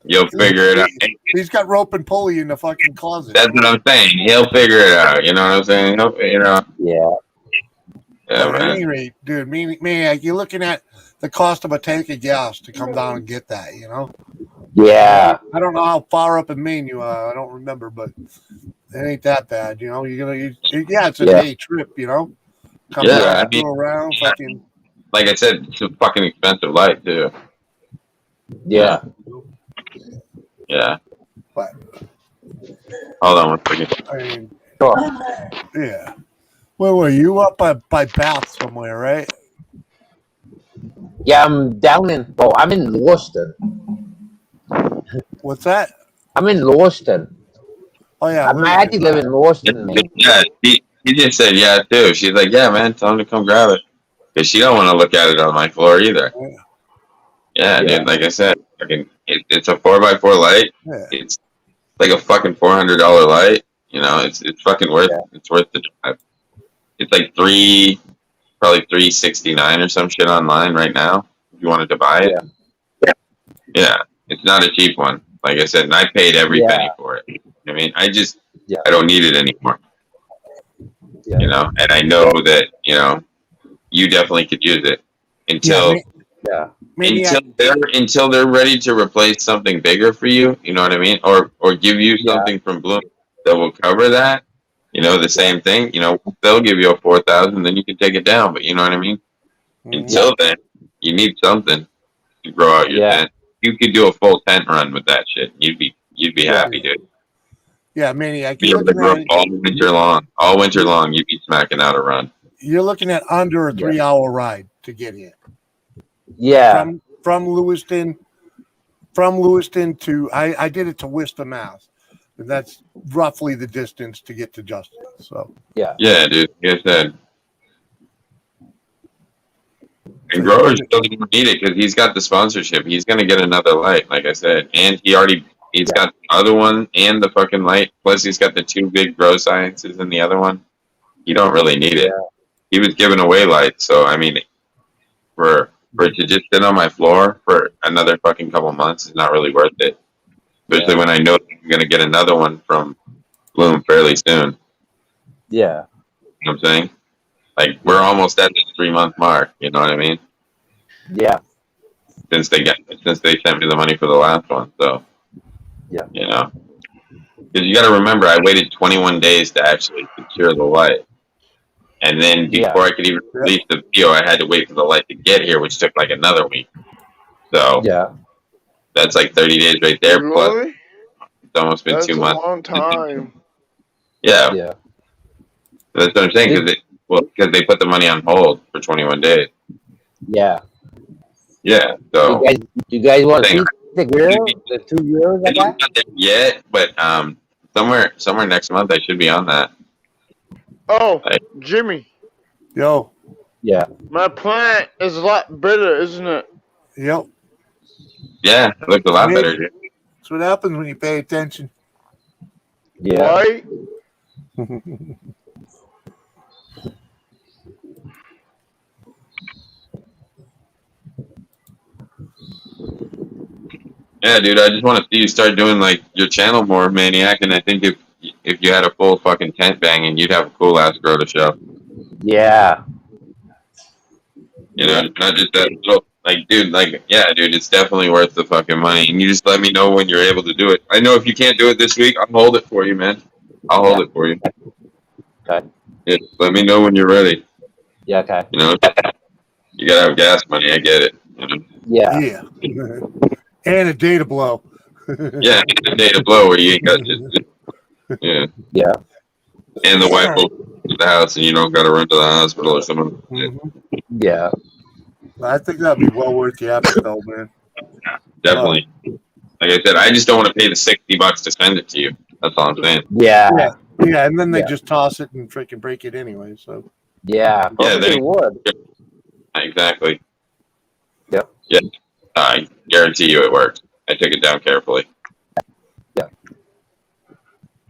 You'll figure it out. He's got rope and pulley in the fucking closet. That's what I'm saying. He'll figure it out. You know what I'm saying? Yeah. Yeah, But at man. any rate, dude, man, you're looking at the cost of a tank of gas to come down and get that, you know? Yeah. I don't know how far up in Maine you are. I don't remember, but it ain't that bad, you know? It's a day trip, you know? Come Yeah, down, I mean, go around, fucking. like I said, it's a fucking expensive light too. Yeah. Yeah. But Hold on one second. I mean, Sure. yeah. Where were you? Up by Bath somewhere, right? Yeah, I'm down in. Well, I'm in Lewiston. What's that? I'm in Lewiston. Oh yeah, I'm actually living in Washington, man. Yeah, he just said yeah too. She's like, yeah, man, tell him to come grab it because she don't want to look at it on my floor either. Yeah, dude. Like I said, it's a 4x4 light. Yeah. It's like a fucking $400 light. You know, it's fucking worth. It's worth the drive. It's like probably $369 or some shit online right now. If you wanted to buy it, yeah, it's not a cheap one. Like I said, and I paid every penny for it. I mean, I don't need it anymore. You know, and I know that you definitely could use it until until they're ready to replace something bigger for you. You know what I mean? Or give you something from Bloom that will cover that. You know, the same thing. You know, they'll give you a 4,000, then you can take it down. But you know what I mean? Until then, you need something to grow out your tent. You could do a full tent run with that shit. You'd be happy, dude. Yeah, Maniac. Be able to grow all winter long. All winter long, you'd be smacking out a run. You're looking at under a 3-hour ride to get here. Yeah. From Lewiston to I did it to Worcester, Mass. And that's roughly the distance to get to Justin. So yeah, dude. Like I said, and growers don't even need it because he's got the sponsorship. He's gonna get another light, like I said, and he's got the other one and the fucking light. Plus, he's got the 2 big grow sciences in the other one. You don't really need it. He was giving away lights, so I mean, for it to just sit on my floor for another fucking couple months is not really worth it. Especially when I know I'm gonna get another one from Bloom fairly soon. Yeah. You know what I'm saying? Like, we're almost at the 3-month mark, you know what I mean? Yeah. Since they sent me the money for the last one, so you know. Because you got to remember, I waited 21 days to actually secure the light. And then before I could even release the video, I had to wait for the light to get here, which took like another week. So that's like 30 days right there. Really? Plus, it's almost been That's 2 a months. long time. Yeah. That's what I'm saying, because they put the money on hold for 21 days. Yeah. Yeah, so. You guys want to see the grill? The 2 euros I got? Not there yet, but somewhere next month I should be on that. Oh, Jimmy. Yo. Yeah. My plant is a lot better, isn't it? Yep. Yeah, it looks a lot better, dude. That's what happens when you pay attention. Yeah. Right? Yeah, dude, I just want to see you start doing like your channel more, Maniac, and I think if you had a full fucking tent banging, you'd have a cool ass grow to show. Yeah. You know, not just that little, like, dude, like, yeah, dude, it's definitely worth the fucking money. And you just let me know when you're able to do it. I know if you can't do it this week, I'll hold it for you, man. I'll hold it for you. Okay. Yeah, let me know when you're ready. Yeah, okay. You know, you gotta have gas money. I get it. You know? Yeah. And a data blow. Yeah, a day to blow where you ain't got just. Yeah. Yeah. And the wife will to the house, and you don't got to run to the hospital or something. Yeah. I think that'd be well worth the effort, though, man. Definitely. Like I said, I just don't want to pay the $60 to send it to you. That's all I'm saying. Yeah. Yeah, and then they just toss it and freaking break it anyway. So. Yeah. Yeah, they would. Exactly. Yep. Yeah. I guarantee you it works. I took it down carefully. Yeah.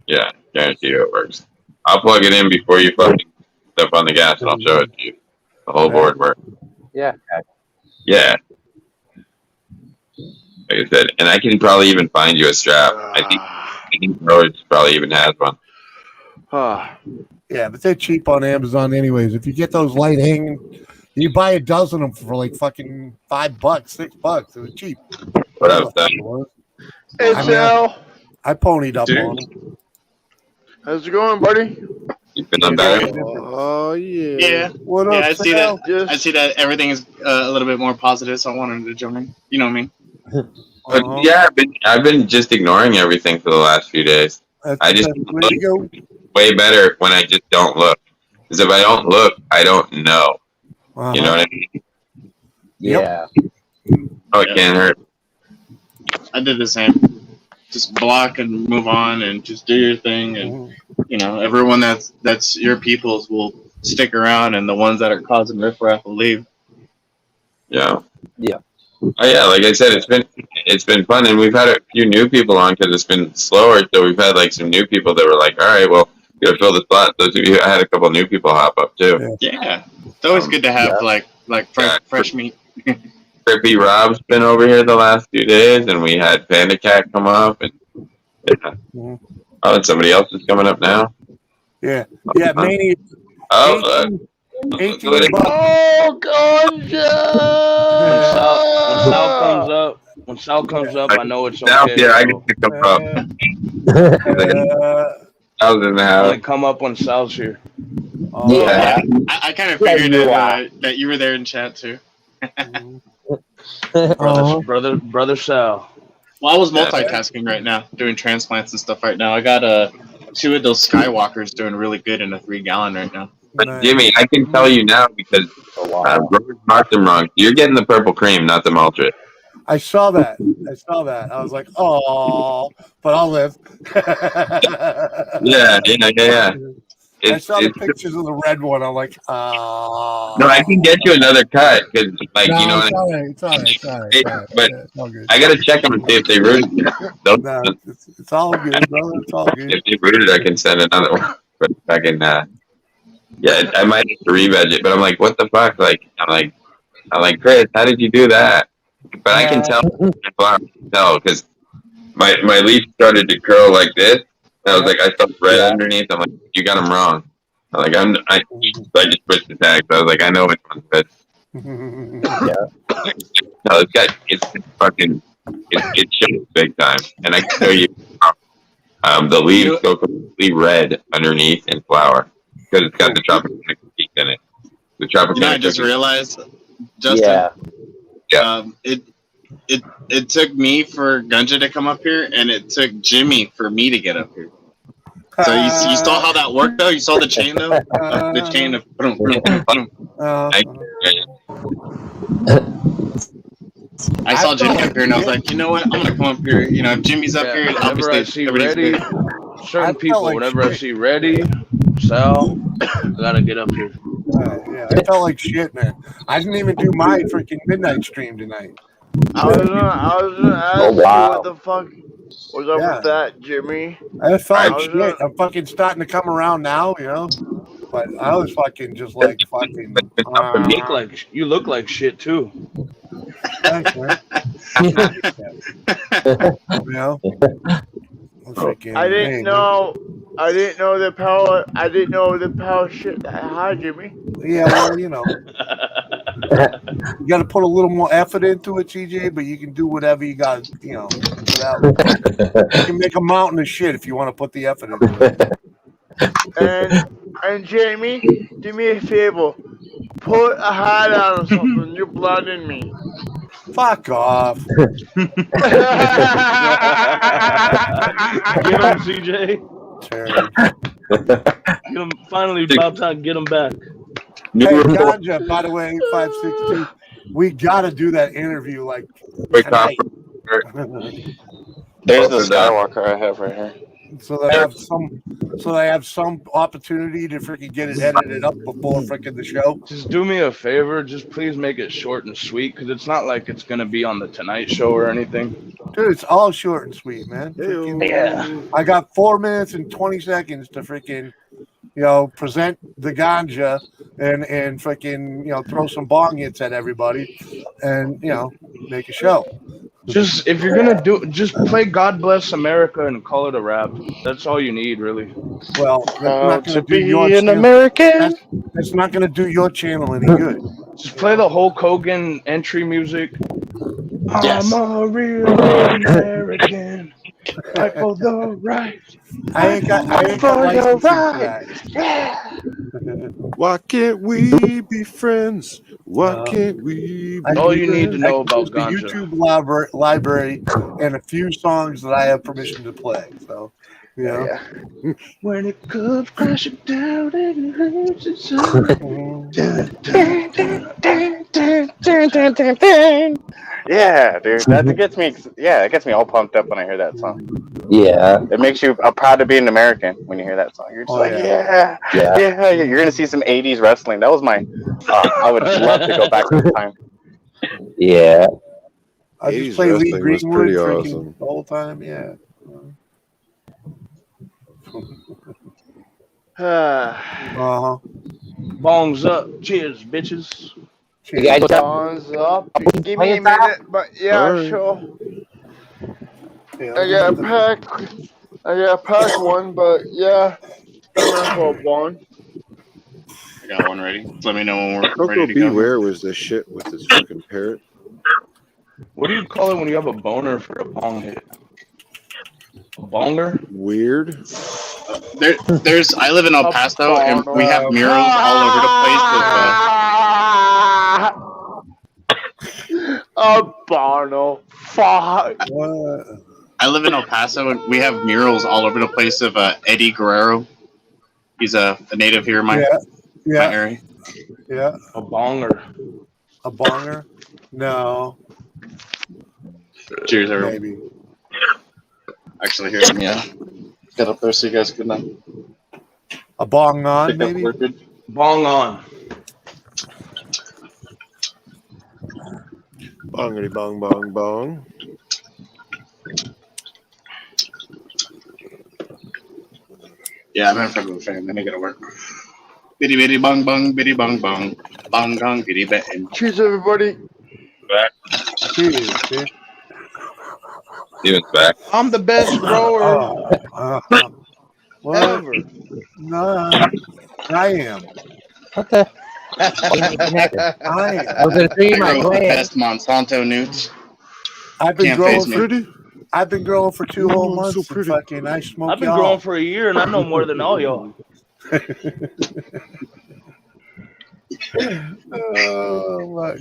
Yeah, guarantee you it works. I'll plug it in before you fucking step on the gas, and I'll show it to you. The whole board works. Yeah. Yeah. Like I said, and I can probably even find you a strap. I think Rhodes probably even has one. Yeah, but they're cheap on Amazon anyways. If you get those light hanging, you buy a dozen of them for like fucking $5, $6. It was cheap. What up, Sam? I ponied up on them. How's it going, buddy? You feeling better? Oh yeah. Yeah. What up, yeah, I see Sal? that. I see that everything is a little bit more positive, so I wanted to jump in. You know what I mean? But yeah, I've been just ignoring everything for the last few days. I just look way better when I just don't look. Because if I don't look, I don't know. You know what I mean? Yeah. Oh, it can't hurt. I did the same. just block and move on and just do your thing, and you know, everyone that's your peoples will stick around, and the ones that are causing riffraff will leave. Yeah. Yeah. Oh yeah, like I said, it's been fun, and we've had a few new people on because it's been slower. So we've had like some new people that were like, all right, well, you know, fill the slot. Those of you, I had a couple new people hop up too. Yeah, it's always good to have like fresh meat. Trippy Rob's been over here the last few days, and we had Panda Cat come up, and oh, and somebody else is coming up now. Yeah, Mania. Oh, 18 bucks. Oh, ganja! When Sal comes up, I know it's okay. Yeah, I get to come up. I was in the house. Only come up when Sal's here. Yeah. I kind of figured that you were there in chat too. Brother Sal. Well, I was multitasking right now, doing transplants and stuff right now. I got 2 of those Skywalkers doing really good in a 3-gallon right now. But Jimmy, I can tell you now because Robert marked them wrong. You're getting the purple cream, not the Maltra. I saw that. I was like, oh, but I'll live. Yeah. I saw the pictures of the red one. I'm like, No, I can get you another cut because, like, no, you know. it's all right. But It's all good. I gotta check them and see if they rooted. No, it's all good, brother. It's all good. If they rooted, I can send another one. But I can, yeah, I might have to re-veg it. But I'm like, what the fuck? Like, I'm like, Chris, how did you do that? But I can tell because my leaf started to curl like this. And I was like, I felt red underneath. I'm like, you got them wrong. I'm like, I just switched the tag. So I was like, I know which one's good. No, it's fucking, it shows big time. And I can tell you, the leaves go completely red underneath in flower because it's got the tropical peak in it. The tropical. You know, I just realized, Justin. Yeah. It took me for Gunja to come up here, and it took Jimmy for me to get up here. So you saw how that worked, though. You saw the chain, though. The chain of. I saw Jimmy up here, and I was like, you know what? I'm gonna come up here. You know, if Jimmy's up here, whenever I see everybody's Reddy, good. certain people, whenever I see Reddy, Sal, I gotta get up here. Yeah, I felt like shit, man. I didn't even do my freaking midnight stream tonight. I was gonna ask you what the fuck was up with that, Jimmy. I felt like shit. I'm fucking starting to come around now, you know. But I was fucking just like fucking. You look like shit too. Thanks, man. You know. Freaking, I didn't know the power. I didn't know the power shit that I had, Jimmy. Yeah, well, you know. You got to put a little more effort into it, TJ, but you can do whatever you got, you know. You can make a mountain of shit if you want to put the effort into it. And Jamie, do me a favor. Put a hat on or something. You're blinding me. Fuck off. Get him, CJ. Get him. Finally, about time. Get him back. Hey, Ganja, by the way, 562. We got to do that interview like tonight. There's the Skywalker I have right here. So they have some opportunity to freaking get it edited up before freaking the show. Just do me a favor. Just please make it short and sweet, because it's not like it's gonna be on the Tonight Show or anything. Dude, it's all short and sweet, man. Freaking, I got 4 minutes and 20 seconds to freaking, you know, present the ganja and freaking, you know, throw some bong hits at everybody and, you know, make a show. Just if you're gonna just play "God Bless America" and call it a rap. That's all you need, really. Well, that's not gonna do your an American. That's not gonna do your channel any good. Just play the Hulk Hogan entry music. Yes. I'm a real American. Fight for the right. I ain't got licensing for that. Why can't we be friends? Why can't we be all you need to know about the ganja. YouTube library and a few songs that I have permission to play. So Yeah. When it comes crashing down and it hurts Yeah, dude, that gets me. Yeah, it gets me all pumped up when I hear that song. Yeah. It makes you proud to be an American when you hear that song. You're just like, yeah, You're gonna see some '80s wrestling. That was my. I would love to go back to the time. Yeah. I just 80s play Lee wrestling was Greenwood pretty freaking awesome. the whole time. Yeah. Uh-huh. Bongs up. Cheers, bitches. guys got- Bonds up. Give Play me a it back? minute, but yeah, All right. sure. Yeah, I got a pack one, but yeah, I'm gonna for one. I got one ready. Just let me know when we're Coco ready to go. Beware was the shit with his fucking parrot. What do you call it when you have a boner for a bong hit? A bonger? Weird. There's. I live in El Paso, and we have murals all over the place. A Barno. Fuck. I live in El Paso, and we have murals all over the place of Eddie Guerrero. He's a native here in my area. Yeah. A bonger. A bonger? No. Cheers, everyone. Maybe. Actually, here, let me get up there so you guys can A bong on, pick up maybe? where good. Bong on. Bongity bong bong bong. Yeah, I'm in front of the fan. Then I gotta work. Bitty bitty bong bong, bitty bong bong, bong gong bitty betting. Cheers, everybody. Back. Cheers, bitch. Steven's back. I'm the best grower What? ever. No, I am. What the? I am. Was it a dream? I I grow the glad. best Monsanto newts. I've been Can't growing face me. Pretty. I've been growing for 2 whole Oh, months. so and pretty. fucking, I smoke I've been y'all. growing for a year and I know more than all y'all. Oh, my.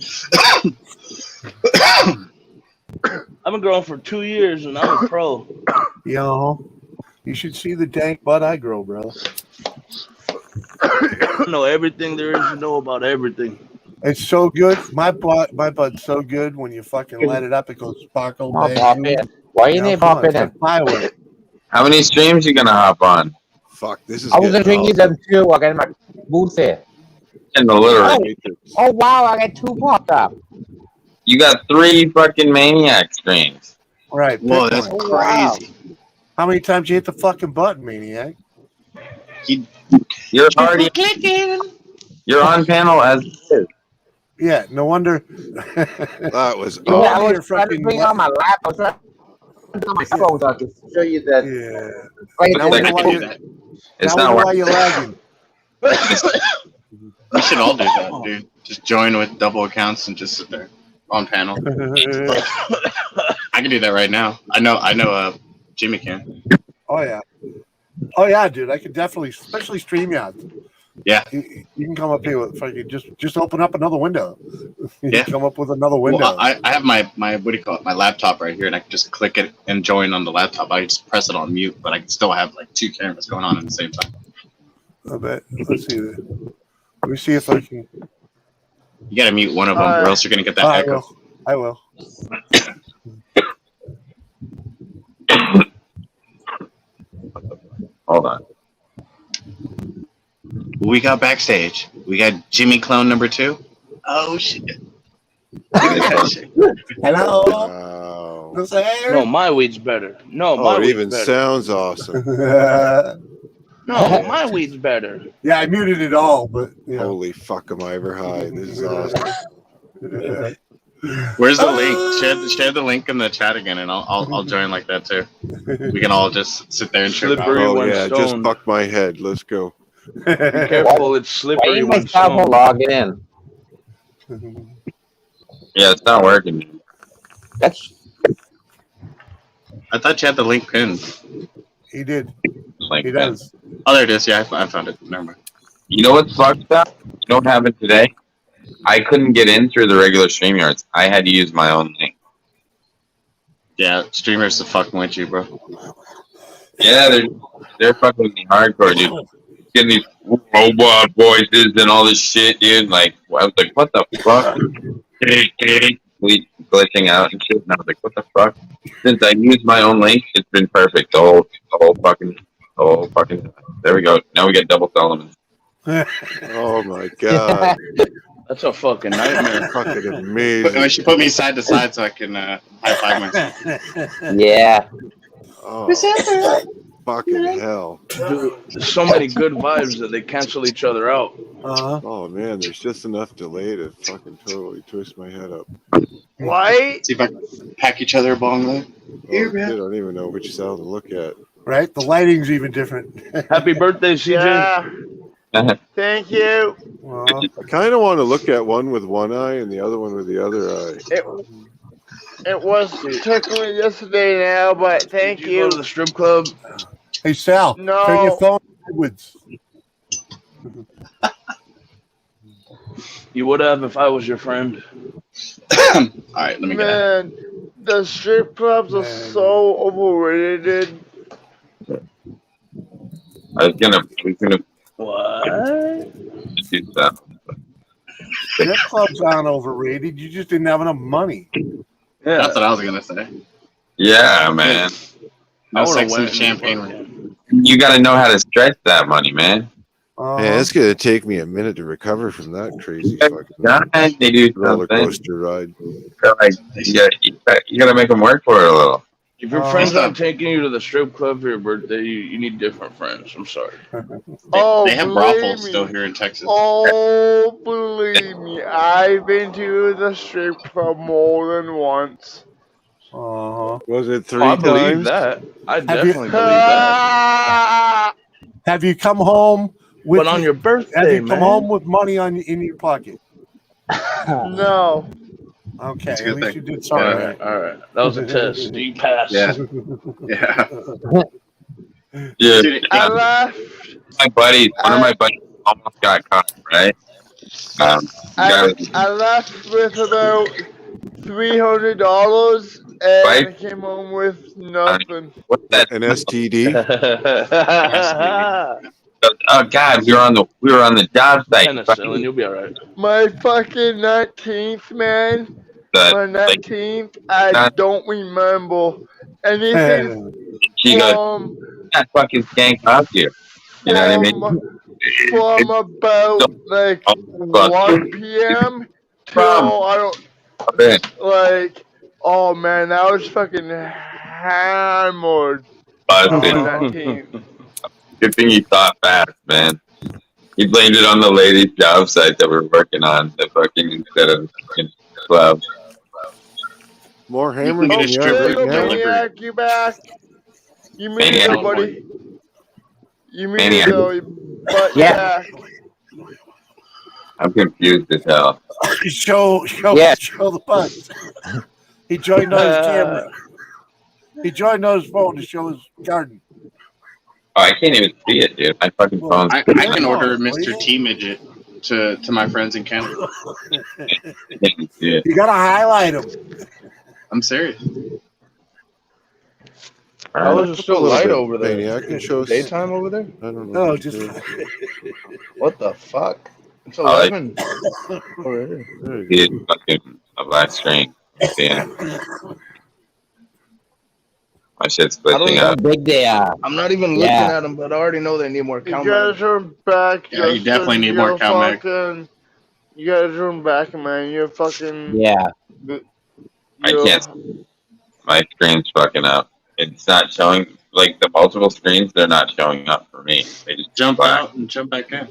I've been growing for 2 years and I'm a pro. Yo, you should see the dank bud I grow, bro. I know everything there is to know about everything. It's so good. My bud's so good. When you fucking light it up, it goes sparkle. I'll bang, pop boom. in. Why you need to pop it's in? like fireworks. How many streams you gonna hop on? Fuck, this is I was gonna getting drink you them too. I got my booth here. In the litter. Oh wow, I got 2 popped up. You got 3 fucking maniac streams. Right. Whoa, pick that's one. crazy. How many times you hit the fucking button, maniac? You're already you're on panel as it is. Yeah, no wonder. That was Yeah, I You're was trying to fucking bring it on my lap. I was trying to put it on my phone so I could show you that. Yeah. Right Now we Like, know why I you. do that. It's Now not we know why working. you're lagging. We should all do that, dude. Just join with double accounts and just sit there on panel. I can do that right now. I know. Jimmy can. Oh yeah, dude. I could definitely, especially StreamYard. Yeah. You can come up here with fucking just open up another window. You Yeah. come up with another window. Well, I have my what do you call it? My laptop right here, and I can just click it and join on the laptop. I can just press it on mute, but I can still have like 2 cameras going on at the same time. I bet. Let's see. Let me see if I can. You gotta mute one of them, or else you're gonna get that I echo. will. I will. Hold on. Who we got backstage? We got Jimmy Clone number 2. Oh shit! Hello. Wow. Who's there? No, my weed's better. No, Oh, my it weed's even better. sounds awesome. No, my weed's better. Yeah, I muted it all, but you know. Holy fuck, am I ever high? This is awesome. Where's the link? Share the link in the chat again, and I'll join like that too. We can all just sit there and trip out. Slippery Oh when yeah, just stoned. buck my head. Let's go. Be careful, it's Why slippery you when make Sabo stoned. log in? Yeah, it's not working. That's I thought you had the link pinned. He did. Like He that. does. Oh, there it is. Yeah, I found it. Never mind. You know what's fucked up? You don't have it today. I couldn't get in through the regular StreamYards. I had to use my own link. Yeah, streamers are fucking with you, bro. Yeah, they're fucking with me hardcore, dude. Getting these robot voices and all this shit, dude. Like, I was like, what the fuck? Glitching out and shit. And I was like, what the fuck? Since I used my own link, it's been perfect. The whole fucking. There we go. Now we get double Solomon. Oh my god. That's a fucking nightmare. Fucking amazing. She put me side to side so I can high five myself. Yeah. Oh, fucking hell. Dude, there's so many good vibes that they cancel each other out. Oh man, there's just enough delay to fucking totally twist my head up. What? See if I can pack each other bong there. Oh, I don't even know which cell to look at. Right? The lighting's even different. Happy birthday, CJ. Yeah. Thank you. I kind of want to look at one with one eye and the other one with the other eye. It was technically yesterday now, but thank Did you go to the strip club? Hey, Sal, No. turn your phone backwards. You would have if I was your friend. All right, let me get it. Man, the strip clubs are so overrated. I was gonna What? do that. Strip clubs aren't overrated. You just didn't have enough money. Yeah. That's what I was gonna say. Yeah, man. No sex and champagne. You got to know how to stretch that money, man. Man, it's gonna take me a minute to recover from that crazy fucking They do roller something. coaster ride. They're like, you gotta make them work for it a little. If your friends aren't taking you to the strip club for your birthday, you need different friends. I'm sorry. They have brothels still here in Texas. Oh, believe me, I've been to the strip club more than once. Was it 3 I believe times? that. I Have definitely you- believe that. Have you come home with But on your birthday, Have you come man. home with money in your pocket? No. Okay, a at good least thing. you did All something right, right. all right. That was a test. You passed. Yeah. Yeah. Yeah, Dude, I left. one of my buddies almost got caught, right? I left with about $300 and Right? I came home with nothing. What's that? An STD? Oh God, we were on the job site. Penicillin, you'll be all right. My fucking 19th, man. My 19th, I don't remember anything She goes, from that fucking skank off you. You know what I mean? from about like 1 p.m. till I don't like. Oh man, I was fucking hammered. On my 19th. Good thing you thought fast, man. You blamed it on the ladies' job site that we're working on, the fucking instead of the fucking club. More hammered get a than you strip ever club now. Maniac, you back? You muted Maniac. everybody. You muted Maniac. though, but Yeah. I'm confused as hell. Show Yeah. the butts. He joined on his camera. He joined on his phone to show his garden. Oh, I can't even see it, dude. My fucking phone's. I can order Mr. T Midget to my friends in Canada. Yeah. You gotta highlight him. I'm serious. How is it still light over there? Maniac can show us. Daytime over there? I don't know. No, just What the fuck? It's like- 11. Already. There you See it fucking a black screen. Yeah. My shit's I don't glitching know. How out. big they are. I'm not even looking Yeah. at them, but I already know they need more you count. guys are back. Yeah, you definitely need more Cal Mag. You guys are back, man. You're fucking. Yeah. I can't. My screen's fucking up. It's not showing. Like the multiple screens, they're not showing up for me. They just Jump black. out and jump back in.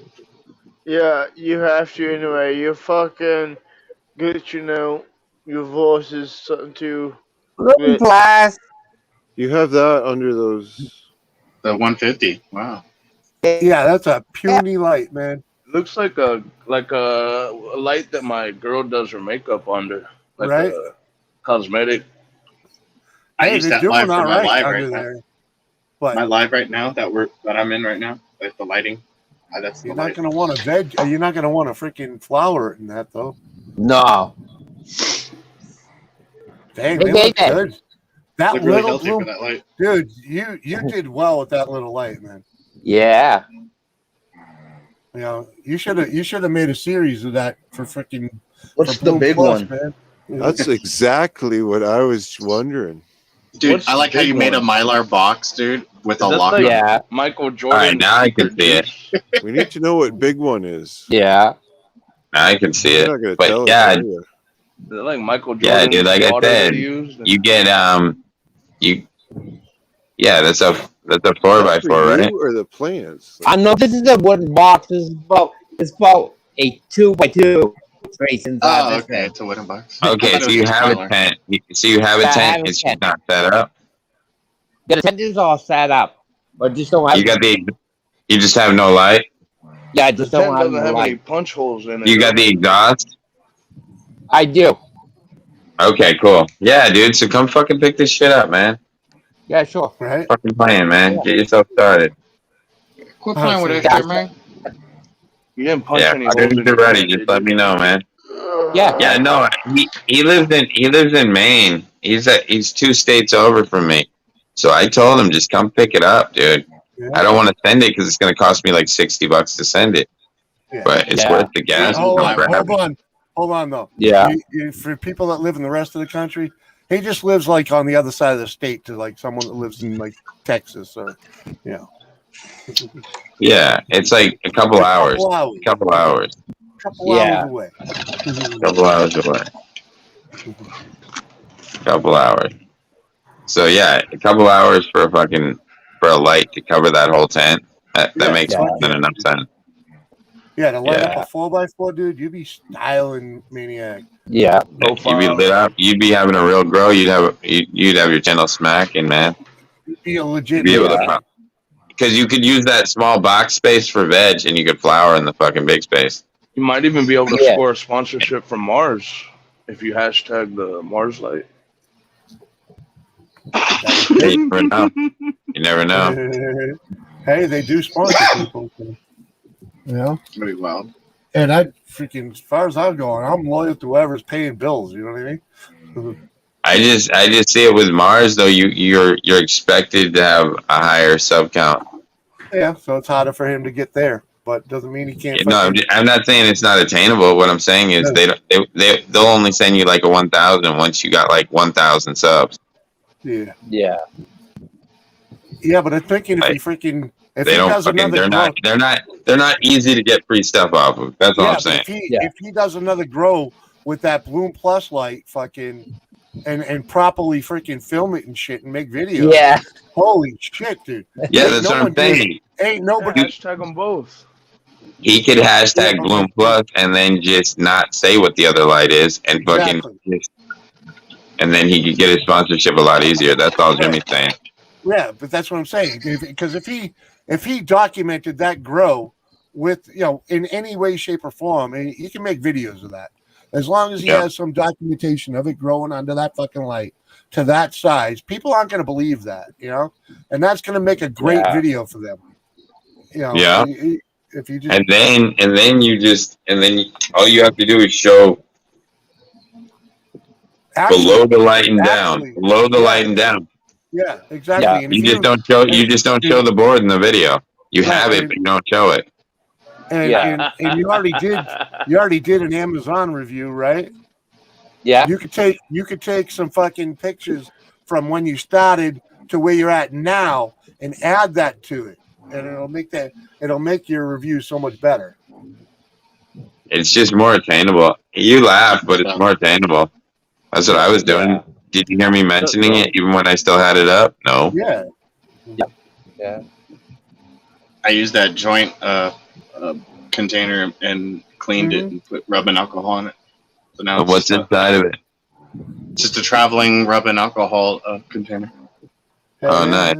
Yeah, you have to anyway. You're fucking good, you know. Your voice is something to. Looking class. You have that under those. The 150. Wow. yeah, that's a puny light, man. Looks like a light that my girl does her makeup under, like Right. a cosmetic. I Hey, use they're that doing live for all my right live under right now. there. But My live right now that I'm in right now, like the lighting. That's the you're not light. gonna want a veg. You're not gonna want a freaking flower in that though. No. Dang, Hey, they look David. good. That Look really little healthy blue, for that light. dude, you did well with that little light, man. Yeah. You know, you should have made a series of that for freaking. What's for the Bloom big Plus, one? man? That's exactly what I was wondering. Dude, What's I the like how you big made a one? Mylar box, dude, with Is a that lock like on it. Yeah. Michael All right, Jordan's now I can secret see it. juice? We need to know what big one is. Yeah. Now I can see You're it. not gonna But tell us, yeah, are you? Is it like Michael yeah, dude. Jordan's Like I water that said, he used? you get you. Yeah, that's a Is 4x4, that for right? you or the plants? I know this is a wooden box. It's about a 2x2 space inside Oh, this okay, thing. it's a wooden box. I Okay, thought it so was you just have a Mylar. tent. So you have a Yeah, I tent. have a It's just tent. not set up. Yeah, the tent is all set up, but just don't have. You got the. You just have no light. Yeah, I The just don't tent have doesn't the have any light. punch holes in it. You got the exhaust. I do. Okay, cool. Yeah, dude. So come fucking pick this shit up, man. Yeah, sure. Right? Fucking playing, man. Get yourself started. Quit playing with see. that shit, man. You didn't punch Yeah, any as holes soon as in you're your ready, tent, just did let you? me know, man. Yeah. Yeah, no, he lives in Maine. He's 2 states over from me. So I told him just come pick it up, dude. Yeah. I don't want to send it because it's going to cost me like $60 to send it. Yeah. But it's Yeah. worth the gas. Hold Come on, grab it. hold on though. Yeah. For people that live in the rest of the country, he just lives like on the other side of the state to like someone that lives in like Texas or, you know. Yeah, it's like a couple hours. Couple hours. Couple hours. Couple Yeah. hours away. Couple hours away. Couple hours. So yeah, a couple hours for a light to cover that whole tent. That Yeah, makes fuck more than yeah. enough sense. Yeah, to light Yeah. up a 4x4, dude, you'd be styling maniac. Yeah. You'd be lit up. You'd be having a real grow. You'd have your channel smacking, man. You'd be a You'd legit be able maniac. to, because you could use that small box space for veg, and you could flower in the fucking big space. You might even be able to Yeah. score a sponsorship from Mars if you hashtag the Mars light. You never know. You never know. Hey, they do sponsor people. So, you know? Pretty wild. And I freaking, as far as I'm going, I'm loyal to whoever's paying bills. You know what I mean? I just see it with Mars though. You're expected to have a higher sub count. Yeah, so it's harder for him to get there, but doesn't mean he can't. No, I'm not saying it's not attainable. What I'm saying is they'll only send you like a 1,000 once you got like 1,000 subs. Yeah. Yeah. Yeah, but I'm thinking if Like, he freaking if They he don't does fucking. another They're not easy to get free stuff off of. That's all yeah, I'm but saying. if he does another grow with that Bloom Plus light, fucking, and properly freaking film it and shit and make videos. Yeah. Holy shit, dude. Yeah, Ain't that's no what I'm one doing- saying. Ain't nobody. Hashtag them both. He could hashtag Bloom Plus and then just not say what the other light is, and fucking, Exactly. and then he could get his sponsorship a lot easier. That's all Jimmy's saying. Yeah, but that's what I'm saying. Because if he documented that grow with in any way, shape, or form, and he can make videos of that. As long as he has some documentation of it growing under that fucking light to that size, people aren't going to believe that, and that's going to make a great video for them. Yeah. If you just And then all you have to do is show below the light and down, below the light and down. Yeah, exactly. Yeah. And You if just don't show the board in the video. You have it, but you don't show it. And you already did an Amazon review, right? Yeah. You could take some fucking pictures from when you started to where you're at now and add that to it. And it'll make your review so much better. It's just more attainable. You laugh, but it's more attainable. That's what I was doing. Did you hear me mentioning it even when I still had it up? No. Yeah. Yeah. I used that joint container and cleaned it and put rubbing alcohol in it. So now What's inside of it? Just a traveling rubbing alcohol container. Oh, nice.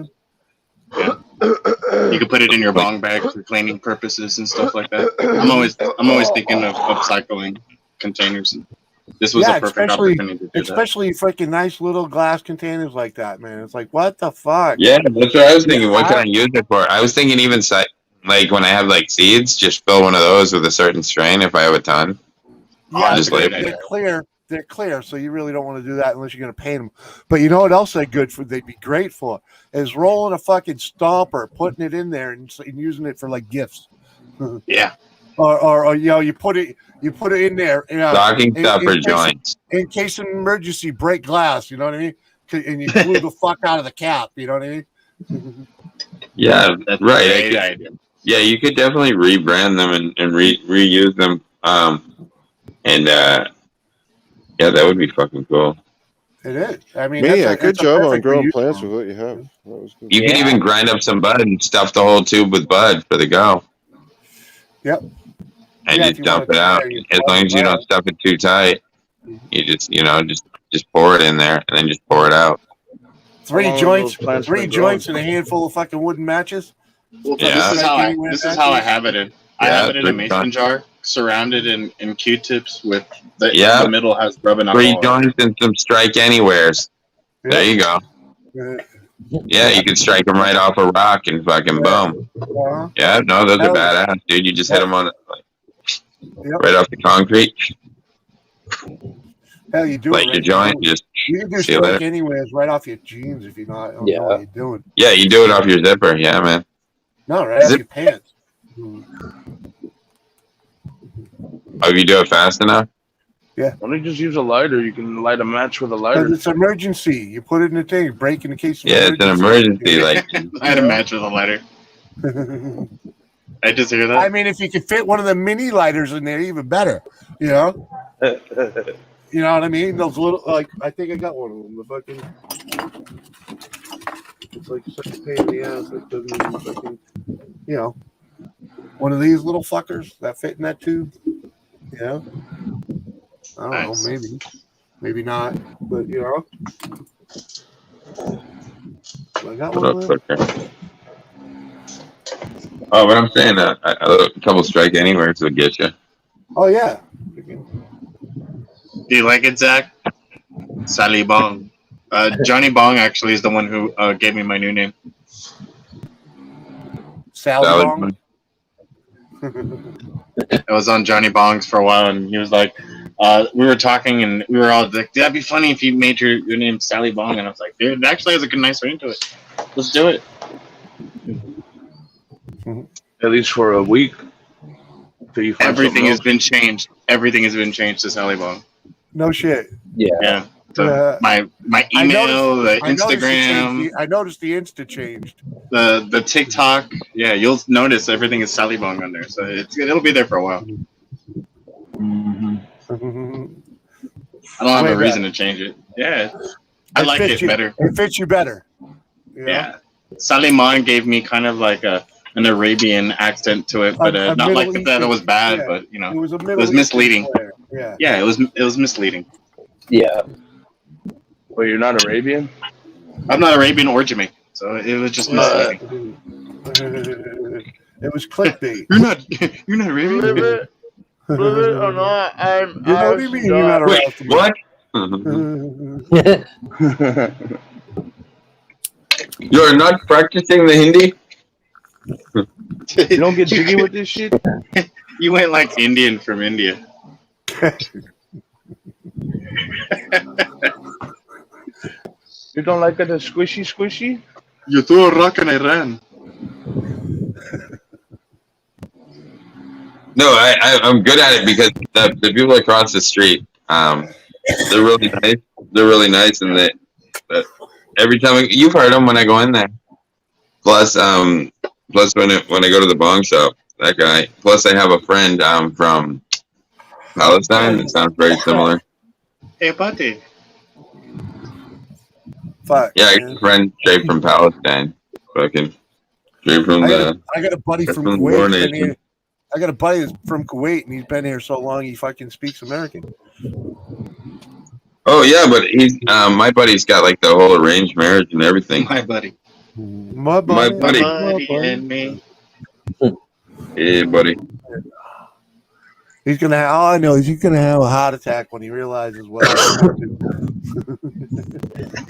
Yeah. You can put it in your bong bag for cleaning purposes and stuff like that. I'm always thinking of upcycling containers. And this was a perfect opportunity to do that. Especially freaking nice little glass containers like that, man. It's like, what the fuck? Yeah, that's what I was thinking. What can I use it for? I was thinking even like when I have like seeds, just fill one of those with a certain strain if I have a ton. Yeah, just label it. they're clear, so you really don't want to do that unless you're going to paint them. But you know what else they'd be great for is rolling a fucking stomper, putting it in there, and using it for like gifts. Yeah. Or you put it in there. Stocking stuffer joints. In case of an emergency, break glass. You know what I mean? And you glue the fuck out of the cap. You know what I mean? Yeah, That's right. a great idea. Yeah, you could definitely rebrand them and reuse them. Yeah, that would be fucking cool. It is. I mean, good job on growing reuse plants form. with what you have. That was good. You could even grind up some bud and stuff the whole tube with bud for the go. Yep. And just dump it out. As long as you don't stuff it too tight, you just pour it in there and then just pour it out. Three joints and a handful of fucking wooden matches. Well, this is how I have it in. I have it in a mason jar, surrounded in Q-tips with the middle has rubbing alcohol. 3 joints and some strike anywheres. Yeah. There you go. Yeah, you can strike them right off a rock and fucking boom. Yeah, no, those are badass, dude. You just hit them on it right off the concrete. Hell, you do like your joint. Just you can do strike anywheres right off your jeans if you don't know what you're doing. Yeah, you do it off your zipper. Yeah, man. No, right off your pants. Oh, if you do it fast enough? Yeah. Why don't you just use a lighter? You can light a match with a lighter. Because it's an emergency. You put it in the thing, break in the case of emergency. It's an emergency. Like I had a match with a lighter. I just hear that. I mean, if you could fit one of the mini lighters in there, even better. You know? You know what I mean? Those little, I think I got one of them. The fucking, it's like such a pain in the ass. It doesn't even fucking, one of these little fuckers that fit in that tube. Yeah. I don't know, maybe not, but I got one. Oh, but I'm saying a couple strike anywhere to get you. Oh yeah. Do you like it, Zach? Sally Bong. Johnny Bong actually is the one who gave me my new name. Sally Bong. I was on Johnny Bong's for a while, and he was like, we were talking, and we were all like, that'd be funny if you made your name Sally Bong. And I was like, dude, it actually has a good, nice ring to it. Let's do it. At least for a week. Everything has been changed. Everything has been changed to Sally Bong. No shit. Yeah. So my email, the Instagram. I noticed the Insta changed. The TikTok. Yeah, you'll notice everything is Sally Bong on there. So it'll be there for a while. Mm-hmm. I don't have a reason to change it. Yeah. I like it better. It fits you better. Yeah. Saliman gave me kind of like an Arabian accent to it, but not like that it was bad, but it was misleading. Yeah, it was misleading. Yeah. Well, you're not Arabian? I'm not Arabian or Jamaican, so it was just misleading. It was clickbait. You're not Arabian? Believe it or not, I'm. What do you mean you're not around? What? You're not practicing the Hindi? You don't get jiggy with this shit? You went like Indian from India. You don't like it a squishy? You threw a rock and I ran. No, I'm good at it because the people across the street, they're really nice. They're really nice, and every time you've heard them when I go in there. Plus when I go to the Bong shop, that guy. Plus I have a friend from Palestine. It sounds very similar. Hey, buddy. Fuck. Yeah, I got a friend straight from Palestine. Fucking straight from I got a buddy from Kuwait. I got a buddy that's from Kuwait, and he's been here so long he fucking speaks American. Oh yeah, but he's my buddy's got like the whole arranged marriage and everything. My buddy. My buddy and me. Hey, buddy. He's gonna have. All I know is he's gonna have a heart attack when he realizes what.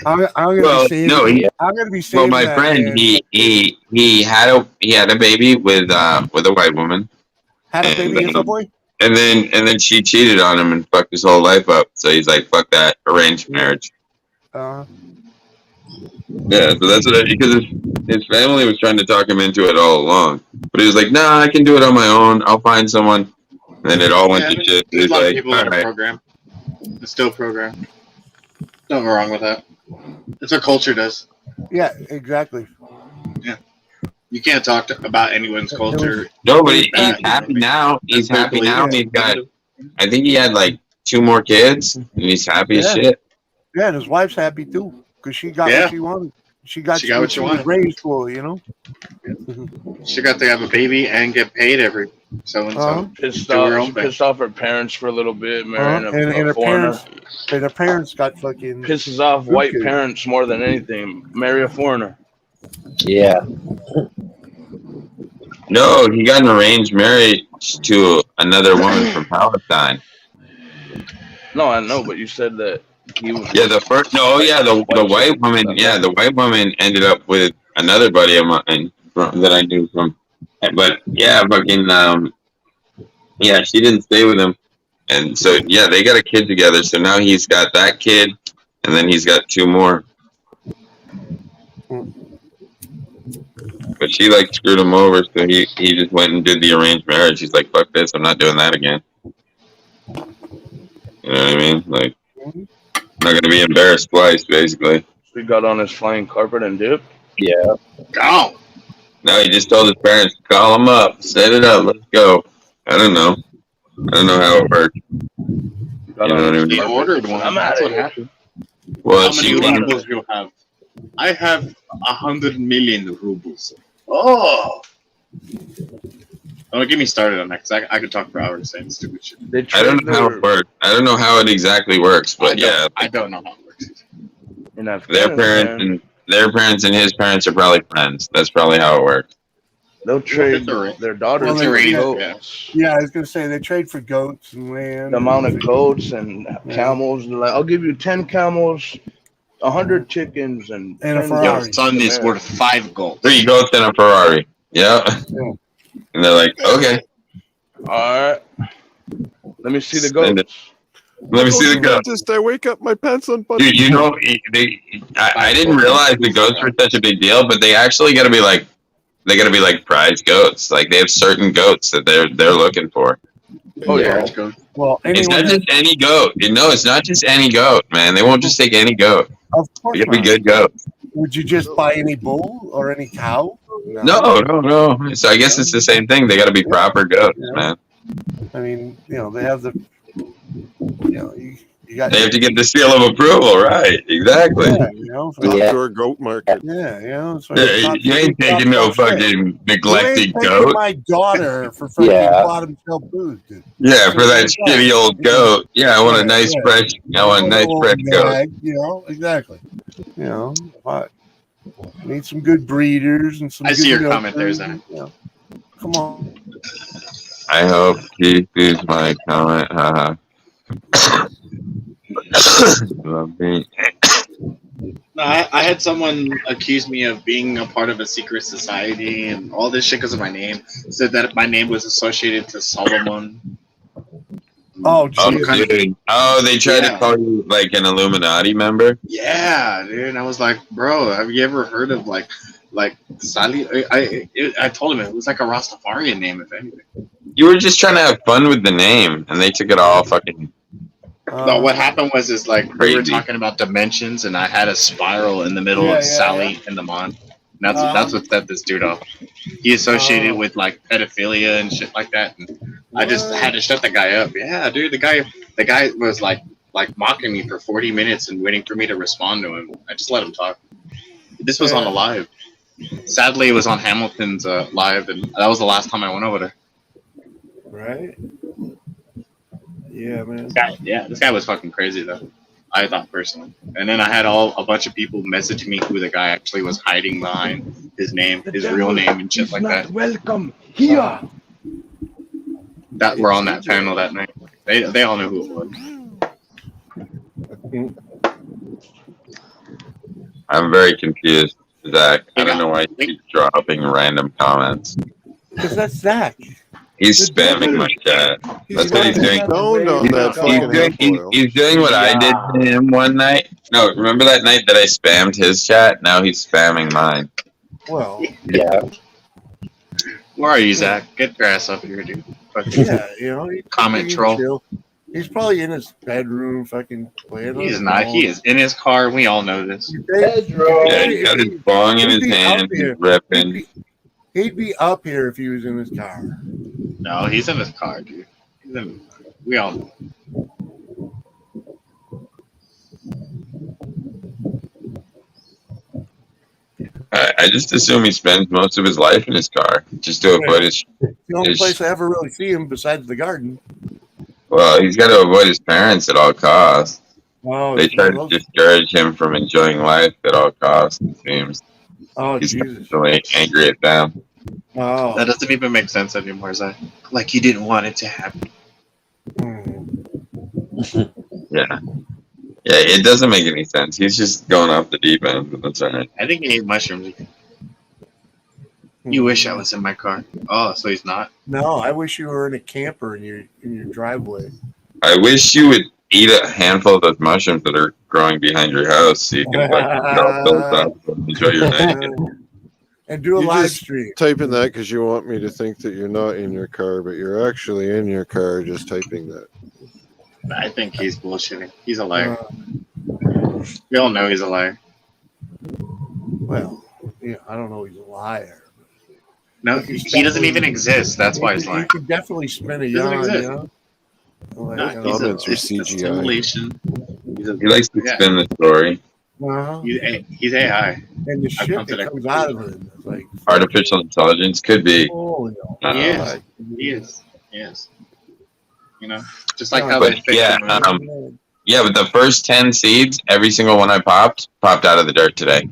I'm gonna be saying. Well, my friend, he had a baby with a white woman. Had a baby in Subway? And then she cheated on him and fucked his whole life up. So he's like, fuck that arranged marriage. Uh, Yeah, so that's what because his family was trying to talk him into it all along. But he was like, nah, I can do it on my own. I'll find someone. And then it all went to shit. He There's was a lot of like, people all that are right. programmed. It's still programmed. Nothing wrong with that. It's what culture does. yeah, exactly. Yeah. You can't talk about anyone's culture. No, but he's happy now. He's happy now. And he's got, I think he had like 2 more kids. And he's happy as shit. Yeah, and his wife's happy too because she got Yeah. what she wanted. She got what she was wanted. raised for, you know. She got to have a baby and get paid every so and so. Pissed off her parents for a little bit, marrying And a her foreigner. parents got fucking Pisses off good white kids. parents more than anything. Marry a foreigner. Yeah. No, he got an arranged marriage to another woman from Palestine. No, I know, but you said that he was. Yeah, the first. No, yeah, the white woman. Yeah, the white woman ended up with another buddy of mine that I knew from. But yeah, fucking. Yeah, she didn't stay with him, and so yeah, they got a kid together. So now he's got that kid, and then he's got 2 more. But she like screwed him over, so he just went and did the arranged marriage. He's like, "Fuck this! I'm not doing that again." You know what I mean? Like, I'm not gonna be embarrassed twice, basically. We got on his flying carpet and dipped. Yeah. Go. No, he just told his parents to call him up, set it up, let's go. I don't know how it worked. You know what I mean? He ordered one. I'm That's outta what here. happened. Well, How many rubles do you have? I have 100 million rubles. Oh. Don't get me started on that because I could talk for hours saying stupid shit. I don't know how it works. I don't know how it exactly works, but yeah, I don't know how it works. In their parents and his parents are probably friends. That's probably how it works. They'll trade their daughters for goats. Yeah, I was gonna say they trade for goats and land. The amount of goats and camels. They're like, I'll give you 10 camels, 100 chickens, and a 10 Ferrari. goats. Son is worth 5 gold. 3 goats and a Ferrari. Yeah. And they're like, okay. All right. Let me see the goats. Let me see the goats. Just I wake up my pants on. Dude, you know, I didn't realize the goats were such a big deal, but they actually got to be like, prize goats. Like they have certain goats that they're looking for. Oh yeah. Well, It's not just any goat. No, it's not just any goat, man. They won't just take any goat. Of course They got to be not. good goats. Would you just buy any bull or any cow? No. So I guess it's the same thing. They got to be proper goats, man. I mean, they have the, you got. They have to get the seal of approval, right? Exactly. Yeah, Outdoor goat market. Yeah, so You ain't taking no fucking neglected goat. My daughter for fucking bottom shelf booze, dude. Yeah, for that shitty old goat. Yeah, I want a nice fresh. I want a nice fresh goat. Exactly. But need some good breeders and some. I see good your comment there, milkers, Zach. Come on. I hope Keith is my comment. Haha. Love me. No, I had someone accuse me of being a part of a secret society and all this shit because of my name. Said that my name was associated to Solomon. Oh, dude. Oh, they tried to call you like an Illuminati member? Yeah, dude. And I was like, bro, have you ever heard of like Sali? I told him it was like a Rastafarian name, if anything. You were just trying to have fun with the name, and they took it all fucking. No, what happened was we were Crazy. talking about dimensions, and I had a spiral in the middle of Sally and the Mon. And that's what set this dude off. He associated with like pedophilia and shit like that, and I just had to shut the guy up. Yeah, dude, the guy was like mocking me for 40 minutes and waiting for me to respond to him. I just let him talk. This was on a live. Sadly, it was on Hamilton's live, and that was the last time I went over there. Right. Yeah, man. This guy was fucking crazy though. I thought personally, and then I had a bunch of people message me who the guy actually was hiding behind his name, his real name, and shit like that. Welcome here. That were on that panel that night. They all knew who it was. I'm very confused, Zach. I don't know why you keep dropping random comments. Because that's Zach. He's spamming my chat. That's what he's doing. Stoned on that fucking hemp oil. He's doing what I did to him one night. No, remember that night that I spammed his chat? Now he's spamming mine. Well, Yeah. Where are you, Zach? Get your ass up here, dude. Fucking yeah, you know, comment he's troll. chill. He's probably in his bedroom, fucking playing. He's not. He is in his car. We all know this. Yeah, he's got his bong in his hand. He's ripping. He'd be up here if he was in his car. No, he's in his car, dude. He's in his car. We all know. I just assume he spends most of his life in his car just to avoid his. The only place I ever really see him besides the garden. Well, he's got to avoid his parents at all costs. Oh, They try to discourage him from enjoying life at all costs, it seems. Oh, he's Jesus. really angry at them. Oh. That doesn't even make sense anymore, Zach. Like he didn't want it to happen. Yeah. Yeah, it doesn't make any sense. He's just going off the deep end, but that's all right. I think he ate mushrooms. You wish I was in my car. Oh, so he's not? No, I wish you were in a camper in your driveway. I wish you would eat a handful of those mushrooms that are growing behind your house so you can build up and enjoy your night. And do a You live just stream. Typing that because you want me to think that you're not in your car, but you're actually in your car just typing that. I think he's bullshitting. He's a liar. We all know he's a liar. Well, yeah, I don't know. He's a liar. No, he doesn't even exist. That's why he's lying. He could definitely spin a He doesn't yarn. exist. You know? Like, No, you know, it's a simulation. He likes to spin the story. uh-huh. He's AI. And the I've shit come to that that comes out of it is like, Artificial intelligence could be. holy no. He is. He is. He is. You know, just like how they But fix yeah, the moon. yeah, but the first 10 seeds, every single one I popped out of the dirt today.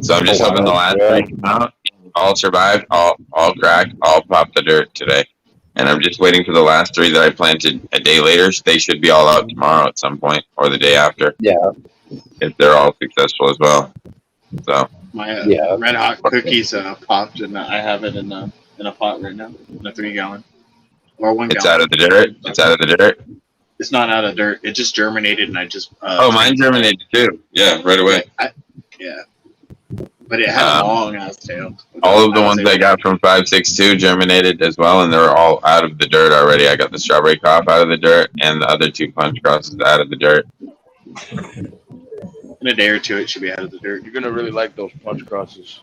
So I'm just hoping the last 3 come out, all survived, all cracked, all popped the dirt today. And I'm just waiting for the last 3 that I planted a day later. They should be all out tomorrow at some point or the day after. Yeah. If they're all successful as well. So My red hot cookies popped, and I have it in a pot right now, in a 3-gallon or 1 it's gallon. out of the dirt. It's out of the dirt. It's not out of dirt. It just germinated, and I just. Mine germinated too. Yeah, right away. Yeah, but it had a long ass tail. All of the ones I got from 562 germinated as well, and they're all out of the dirt already. I got the strawberry cough out of the dirt, and the other 2 punch crosses out of the dirt. In a day or 2, it should be out of the dirt. You're gonna really like those punch crosses.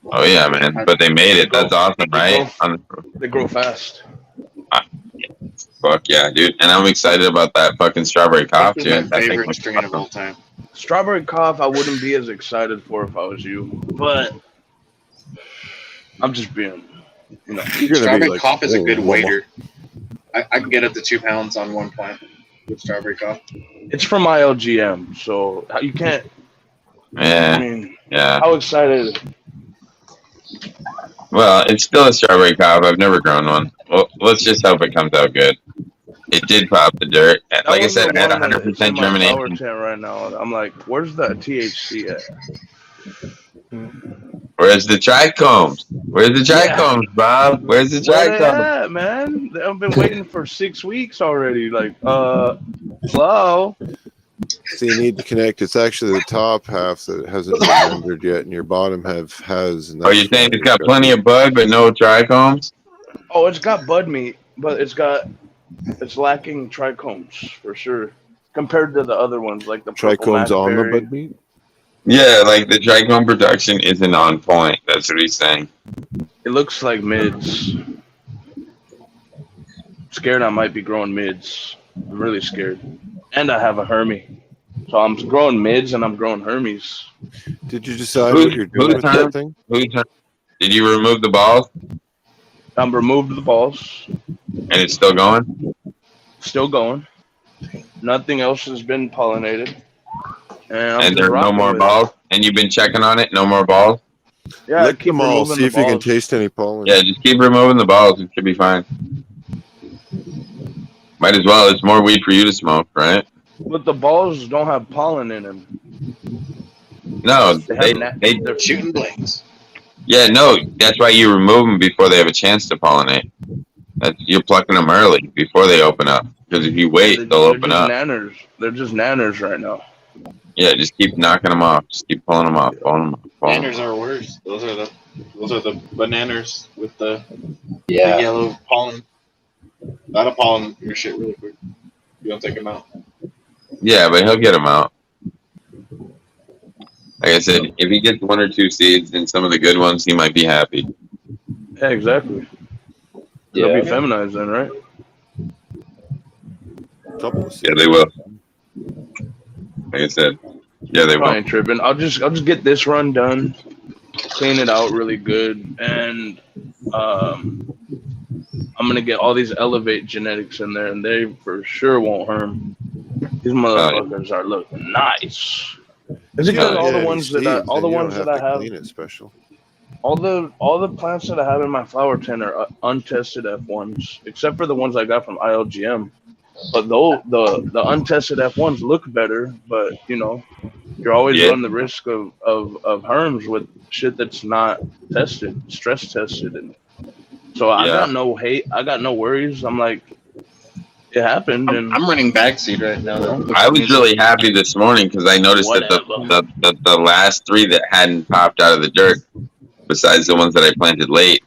Oh yeah, man! But they made it. That's awesome, right? They grow fast. Fuck yeah, dude! And I'm excited about that fucking strawberry cough It's too. my That thing favorite was strain of awesome. all time. Strawberry cough, I wouldn't be as excited for if I was you, but I'm just being, you know. Strawberry cough is a good waiter. I can get up to 2 pounds on one plant with strawberry cough. It's from ILGM, so you can't. Yeah, I mean, yeah. how excited? Well, it's still a strawberry cob. I've never grown one. Well, let's just hope it comes out good. It did pop the dirt. Like I said, it had 100% Power germination. tent right now. I'm like, where's that THC at? Where's the trichomes? Where's the trichomes, Bob? Where's the Where they trichomes? at, man? I've been waiting for 6 weeks already. Like, hello? So you need to connect. It's actually the top half that hasn't been rendered yet, and your bottom half has. And Oh, you're saying it's got plenty of bud but no trichomes? Oh, it's got bud meat, but it's lacking trichomes for sure compared to the other ones, like the purple trichomes on the Mackberry. bud meat. Yeah, like the trichome production isn't on point. That's what he's saying. It looks like mids. Scared I might be growing mids. I'm really scared. And I have a Hermie. So I'm growing mids and I'm growing Hermes. Did you decide what you're doing with that thing? Did you remove the balls? I removed the balls. And it's still going? Still going. Nothing else has been pollinated. And there's no more balls? And you've been checking on it? No more balls? Yeah, Lick them all. See if you can taste any pollen. Yeah, just keep removing the balls. It should be fine. Might as well. It's more weed for you to smoke, right? But the balls don't have pollen in them. No, they're shooting blades. Yeah, no. That's why you remove them before they have a chance to pollinate. You're plucking them early before they open up. Because if you wait, they'll They're open just up. nanners. They're just nanners right now. Yeah, just keep knocking them off. Just keep pulling them off. Pulling them off. Pulling them Nanners are worse. Those are the bananas with the Yeah. yellow pollen. That'll pollen your shit really quick. You don't take them out. Yeah, but he'll get them out. Like I said, if he gets 1 or 2 seeds and some of the good ones, he might be happy. Yeah, exactly. They'll be feminized then, right? Yeah, they will. Like I said, yeah, they will. Fine, tripping. I'll just get this run done, clean it out really good, and I'm gonna get all these elevate genetics in there, and they for sure won't harm. These motherfuckers are looking nice. Is it because all the ones that I have, clean it special. all the plants that I have in my flower tent are untested F1s, except for the ones I got from ILGM. But though the untested F1s look better, but you know, you're always run the risk of harms with shit that's not tested, stress tested, and so I got no hate, I got no worries. I'm like, it happened, and I'm running backseat right now. Though. I was really happy this morning because I noticed that the last 3 that hadn't popped out of the dirt, besides the ones that I planted late,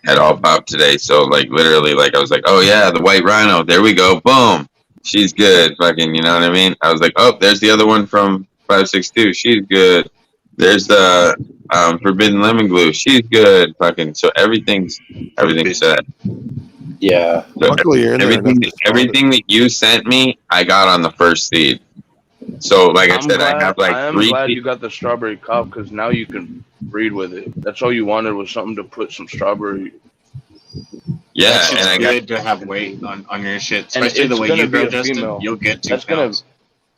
had all popped today. So like literally, like I was like, oh yeah, the white rhino, there we go, boom, she's good, fucking, you know what I mean? I was like, oh, there's the other one from 562, she's good. There's the forbidden lemon glue, she's good, fucking. So everything's set. Yeah. So everything that you sent me, I got on the first seed. So like I said, I have like 3. I'm glad you got the strawberry cob because now you can breed with it. That's all you wanted was something to put some strawberry. Yeah, and I good to have weight on your shit, especially the way you grow, Justin. You'll get 2 pounds.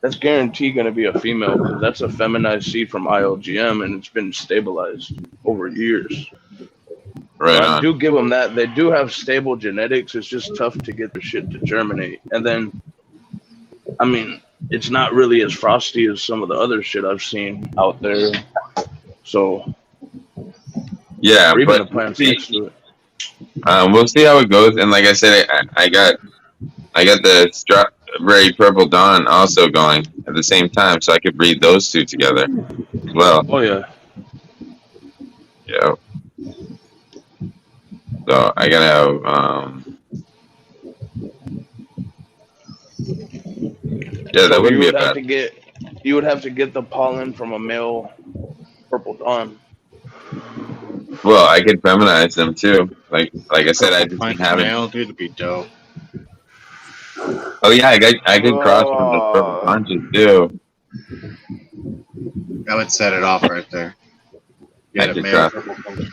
That's guaranteed going to be a female because that's a feminized seed from ILGM and it's been stabilized over years. Right. I do give them that. They do have stable genetics. It's just tough to get the shit to germinate. And then, I mean, it's not really as frosty as some of the other shit I've seen out there. So, yeah, even but the plants next to it. We'll see how it goes. And like I said, I got the strawberry purple dawn also going at the same time, so I could breed those 2 together as well. Oh yeah. Yeah. So I gotta have yeah, that wouldn't be a bad. You would have to get the pollen from a male purple dawn. Well, I could feminize them too. Like I said, I just haven't. Male, dude, would be dope. Oh yeah, I could cross from the purple punches too. I would set it off right there. Get a male purple punch.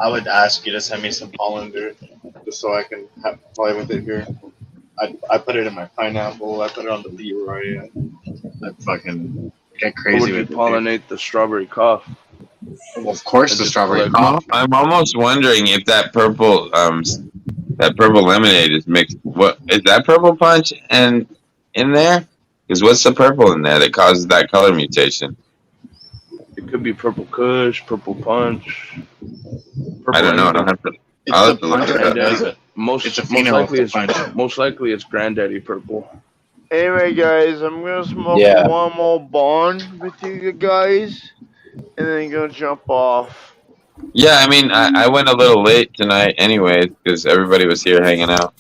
I would ask you to send me some pollen, dude, just so I can play with it here. I put it in my pineapple. I put it on the Leroy. I fucking get crazy with it. Pollinate the strawberry cough. Well, of course, the strawberry cough. I'm almost wondering if that purple lemonade is mixed. What is that purple punch and in there? Because what's the purple in there that causes that color mutation? It could be purple kush, purple punch. I don't know. I'll have to look at that. Most likely it's granddaddy purple. Anyway, guys, I'm gonna smoke one more bond with you guys, and then gonna jump off. Yeah, I mean, I went a little late tonight, anyways, because everybody was here hanging out.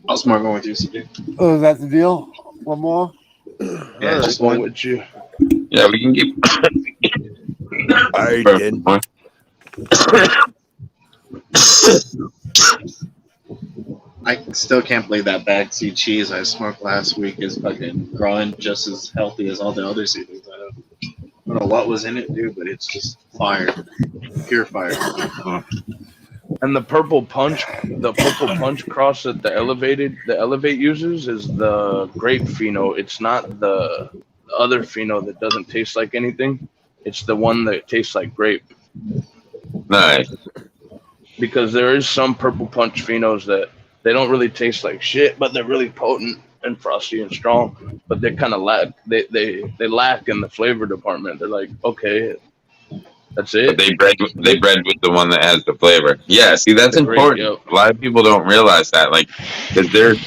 I'll smoke one with you, CJ. Oh, is that the deal? One more? Yeah, just one with you. Yeah, we can keep. I did. I still can't believe that backseat cheese I smoked last week is fucking growing just as healthy as all the other seedlings I have. I don't know what was in it, dude, but it's just fire. Pure fire. And the purple punch cross that the Elevate uses is the grape pheno. It's not the other pheno that doesn't taste like anything. It's the one that tastes like grape. Nice. Because there is some purple punch phenos that they don't really taste like shit, but they're really potent and frosty and strong. But they kind of lack. They lack in the flavor department. They're like, okay, That's it. But they bred with the one that has the flavor. Yeah, see, that's The grape, important. yep. A lot of people don't realize that, like, because there's,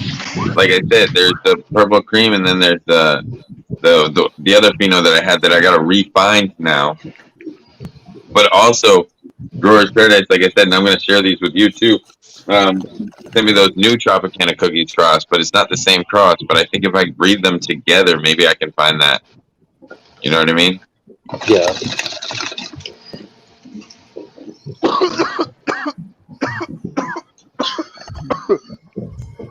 like I said, there's the purple cream, and then there's the other Pinot that I had that I got to refine now. But also, Growers Paradise, like I said, and I'm going to share these with you too. Send me those new Tropicana cookies cross, but it's not the same cross. But I think if I breed them together, maybe I can find that. You know what I mean? Yeah.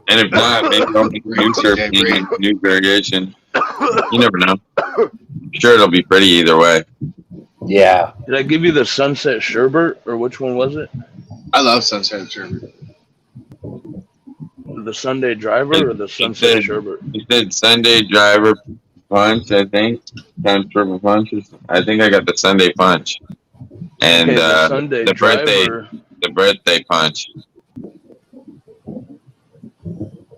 And if not, maybe I'll make new terpene, new variation. You never know. Sure, it'll be pretty either way. Yeah. Did I give you the Sunset Sherbet, or which one was it? I love Sunset Sherbet. The Sunday Driver or the Sunset Sherbet? It said Sunday Driver Punch, I think. Times Purple Punch. I think I got the Sunday Punch. And Okay, the Sunday Driver. The birthday punch.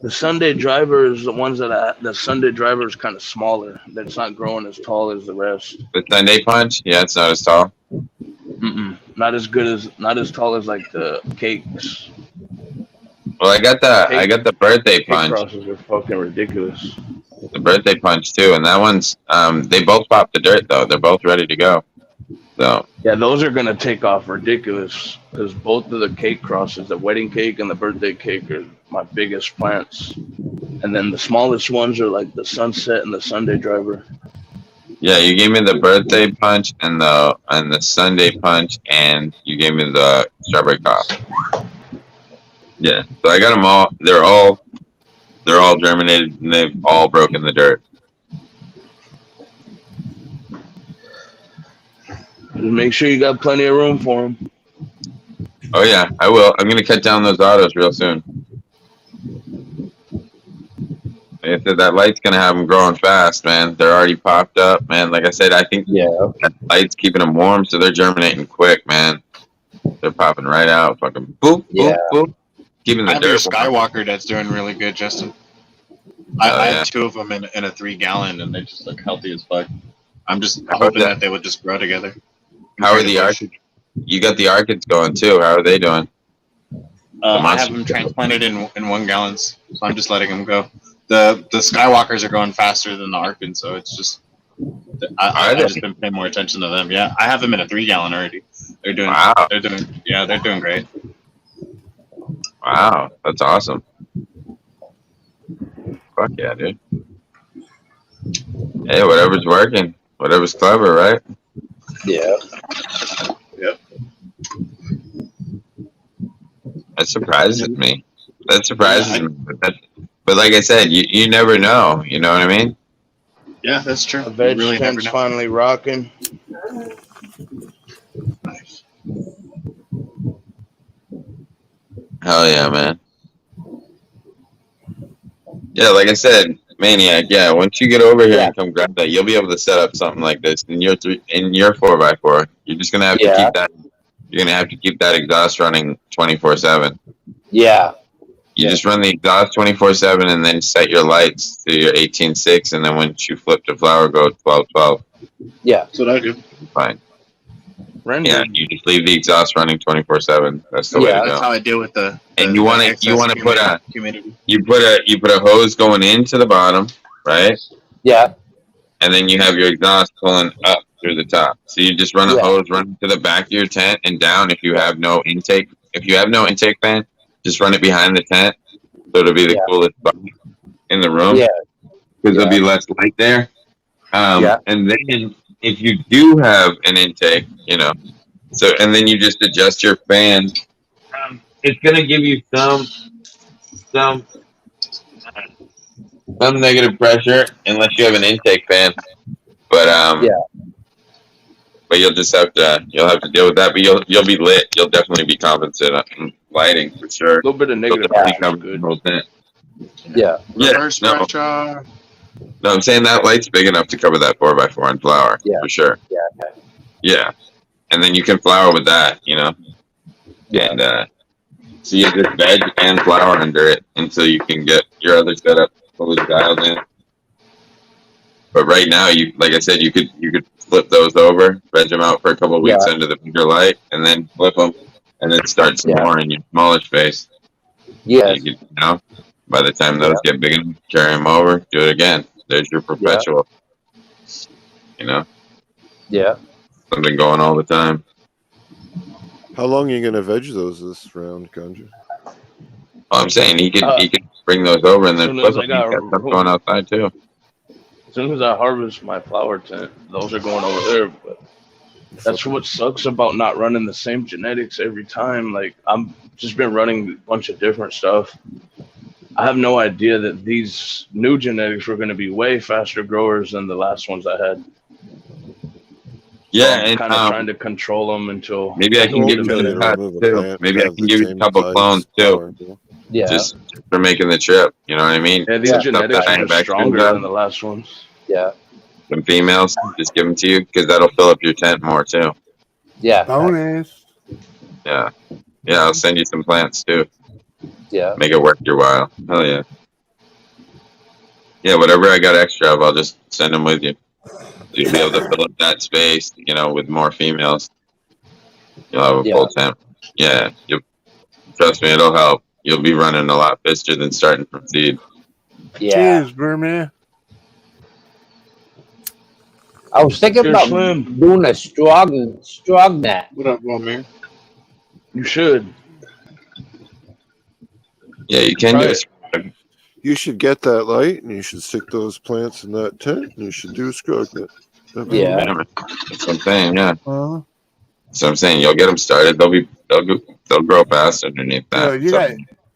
The Sunday Driver is the ones that the Sunday Driver is kind of smaller. That's not growing as tall as the rest. The Sunday Punch? Yeah, it's not as tall. Not as tall as like the cakes. Well, I got the birthday punch. Crosses are fucking ridiculous. The birthday punch too, and that one's they both pop the dirt though. They're both ready to go. So yeah, those are gonna take off ridiculous because both of the cake crosses, the wedding cake and the birthday cake, are my biggest plants. And then the smallest ones are like the Sunset and the Sunday Driver. yeah, you gave me the birthday punch and the Sunday punch, and you gave me the strawberry cop. Yeah, so I got them all. They're all germinated, and they've all broken the dirt. Just make sure you got plenty of room for them. Oh yeah, I will. I'm gonna cut down those autos real soon. Like I said, that light's gonna have them growing fast, man. They're already popped up, man. Like I said, I think that light's keeping them warm, so they're germinating quick, man. They're popping right out, fucking boop, boop, boop. Keeping the I have your dirt warm. Skywalker that's doing really good, Justin. I have 2 of them in a 3-gallon, and they just look healthy as fuck. I'm just hoping that they would just grow together. How are the Arcades? You got the Arcades going too. How are they doing? I have them transplanted in 1 gallons, so I'm just letting them go. The Skywalkers are going faster than the Arcades, so it's just I've just been paying more attention to them. Yeah, I have them in a 3-gallon already. They're doing they're doing great. Wow, that's awesome. Fuck yeah, dude. Hey, whatever's working, whatever's clever, right? Yeah. Yep. That surprises me. That surprises me. But like I said, you never know. You know what I mean? Yeah, that's true. The veg tent's finally rocking. Nice. Hell yeah, man. Yeah, like I said, Maniac. Yeah, once you get over here and come grab that, you'll be able to set up something like this in your 4x4. You're just gonna have to keep that. You're gonna have to keep that exhaust running 24/7. Yeah. You just run the exhaust 24/7, and then set your lights to your 18.6, and then once you flip to flower, go 12/12. Yeah, that's what I do. Fine. Yeah, you just leave the exhaust running 24/7. That's the way to go. That's how I deal with the. And you want to put a humidity. you put a hose going into the bottom, right? Yeah. And then you have your exhaust pulling up through the top. So you just run a hose running to the back of your tent and down. If you have no intake, fan, just run it behind the tent, so it'll be the coolest spot in the room. Yeah. Because there'll be less light there. And then if you do have an intake, and then you just adjust your fan. It's gonna give you some negative pressure unless you have an intake fan. But but you'll have to deal with that. But you'll be lit. You'll definitely be compensated on lighting for sure. A little bit of negative pressure is good. Yeah. Reverse pressure. No, I'm saying that light's big enough to cover that 4x4 and flower for sure. Yeah. Yeah. And then you can flower with that, And so you just veg and flower under it until you can get your other setup fully dialed in. But right now, you like I said, you could flip those over, veg them out for a couple of weeks under the bigger light, and then flip them, and then start some more in your smaller space. Yes. You know, by the time those get big enough, carry them over, do it again. There's your perpetual. You know. Yeah. Something going all the time. How long are you gonna veg those this round, Ganja? I'm saying he could bring those over and then soon flip as them. I He's got got stuff going outside too. As soon as I harvest my flower tent, those are going over there. But that's what sucks about not running the same genetics every time. Like I'm just been running a bunch of different stuff. I have no idea that these new genetics were going to be way faster growers than the last ones I had. Yeah, so I'm and kind of trying to control them until maybe I can give you some cuts too. Maybe I can give you a couple clones too. Yeah. Just for making the trip. You know what I mean? Yeah, these genetics are just stronger than the last ones. Yeah. Some females, just give them to you because that'll fill up your tent more too. Yeah. Bonus. Yeah. Yeah, I'll send you some plants too. Yeah. Make it worth your while. Hell yeah. Yeah, whatever I got extra of, I'll just send them with you. You'll be able to fill up that space, you know, with more females. You'll have a full tent. Yeah. Trust me, it'll help. You'll be running a lot faster than starting from seed. Yeah. Cheers, Berman. I was thinking about doing a strong net. What up, man? You should. Yeah, you can do it. You should get that light, and you should stick those plants in that tent, and you should do a scrog net. Yeah. That's what I'm saying, yeah. Uh-huh. So I'm saying you'll get them started. They'll grow fast underneath that. Dude,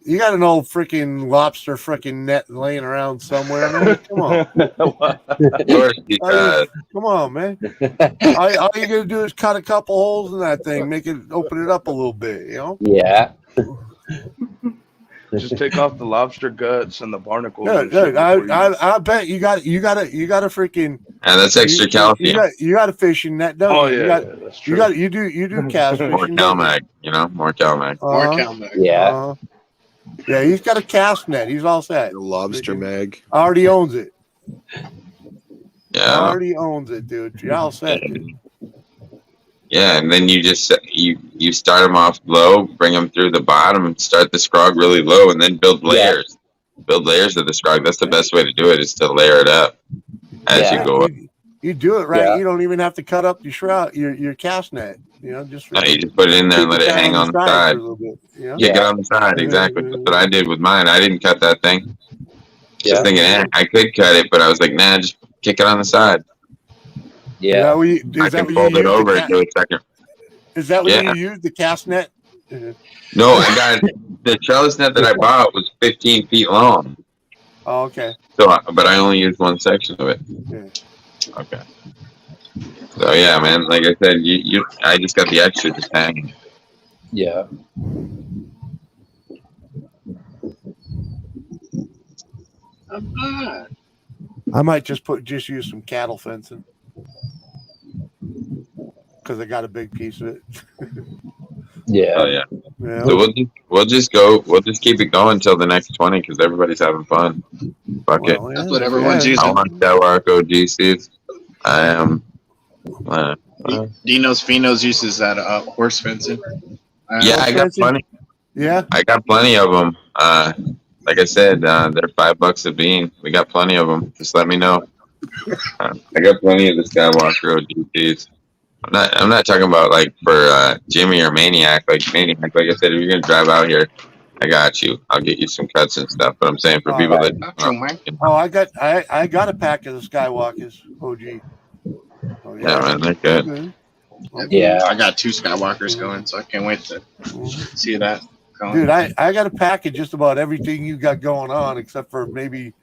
you got an old freaking lobster freaking net laying around somewhere, man. Come on. Come on, man. All you gotta do is cut a couple holes in that thing, open it up a little bit, you know? Yeah. Just take off the lobster guts and the barnacles. I bet you got a freaking. And that's extra calcium. You got a fishing net, don't you? That's true. You do cast fishing. More CalMag, you know, more CalMag. More CalMag. Yeah. Yeah, he's got a cast net. He's all set. Lobster mag. Already owns it. Yeah. Already owns it, dude. You're all set. Dude. Yeah, and then you just you start them off low, bring them through the bottom, and start the scrog really low, and then build layers. Build layers of the scrog. That's the best way to do it. Is to layer it up as you go up. You do it right. You don't even have to cut up your shroud, your cast net. You know, just no, you just put it in there and let it hang on the side. Kick it on the side, exactly. That's what I did with mine. I didn't cut that thing. Just thinking, I could cut it, but I was like, nah, just kick it on the side. Yeah, I can fold it over and do a second. Is that what you use, the cast net? No, I got the trellis net that I bought was 15 feet long. Oh, okay. So, but I only used one section of it. Yeah. Okay. So yeah, man. Like I said, I just got the extra just hanging. Yeah. I might just use some cattle fencing because I got a big piece of it. Yeah. Oh yeah. So we'll just keep it going until the next 20 because everybody's having fun. Fuck it. That's what everyone's using. I want Delaware OG seeds. I am. Dino's Finos uses that horse fencing. Yeah, I got plenty. Yeah, I got plenty of them. Like I said, they're $5 a bean. We got plenty of them. Just let me know. I got plenty of the Skywalker OGPs. I'm not talking about like for Jimmy or Maniac. Like Maniac, like I said, if you're gonna drive out here, I got you. I'll get you some cuts and stuff. But I'm saying for people that I got a pack of the Skywalkers OG. Oh, yeah, man, they're good. Yeah, I got 2 Skywalkers going, so I can't wait to see that. Dude, I got a pack of just about everything you got going on, except for maybe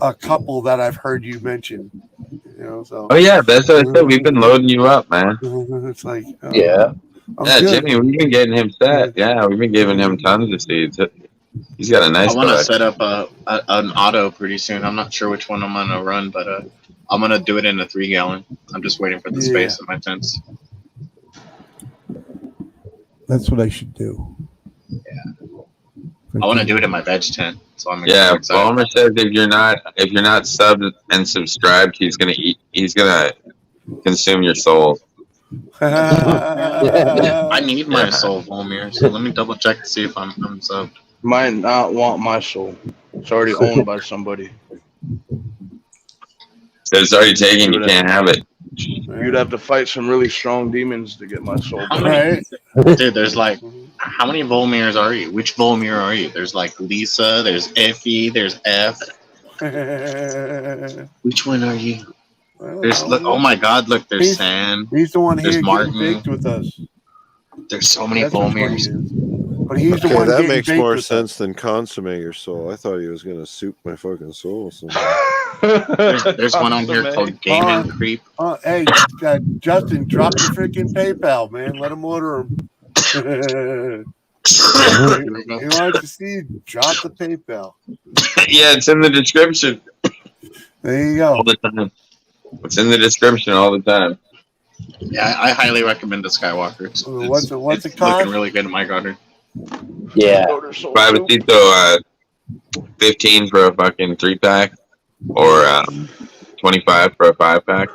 a couple that I've heard you mention. You know, so. Oh yeah, that's what I said. We've been loading you up, man. It's like yeah, good. Jimmy, we've been getting him set. Yeah, we've been giving him tons of seeds. He's got a nice. I want to set up an auto pretty soon. I'm not sure which one I'm gonna run, but I'm gonna do it in a 3-gallon. I'm just waiting for the space in my tents. That's what I should do. Yeah. I want to do it in my veg tent. So I'm Yeah, excited. Bulmer says if you're not subbed and subscribed, he's gonna consume your soul. I need my Yeah. soul, Volmir. So let me double check to see if I'm subbed. Might not want my soul. It's already owned by somebody. So it's already taken. You can't have it. You'd have to fight some really strong demons to get my soul. How back. many? Dude, there's like, how many Volmirs are you? Which Volmir are you? There's like Lisa, there's Effie, there's F. Which one are you? There's look. Oh my God! Look, there's Sam. He's the one There's here Martin. getting baked with us. There's so many That's which one he Volmirs. is. But he's the Okay, one that getting makes baked more with sense than consummate your soul. I thought he was gonna soup my fucking soul. There's one on here called Gaming Creep. Hey, Justin, drop the freaking PayPal, man. Let him order him. He wants to see you drop the PayPal. Yeah, it's in the description. There you go. All the time. It's in the description all the time. Yeah, I highly recommend the Skywalker. It's What's it cost? looking really good in my garden. Yeah. Bravecito, 15 for a fucking 3-pack, or 25 for a 5-pack.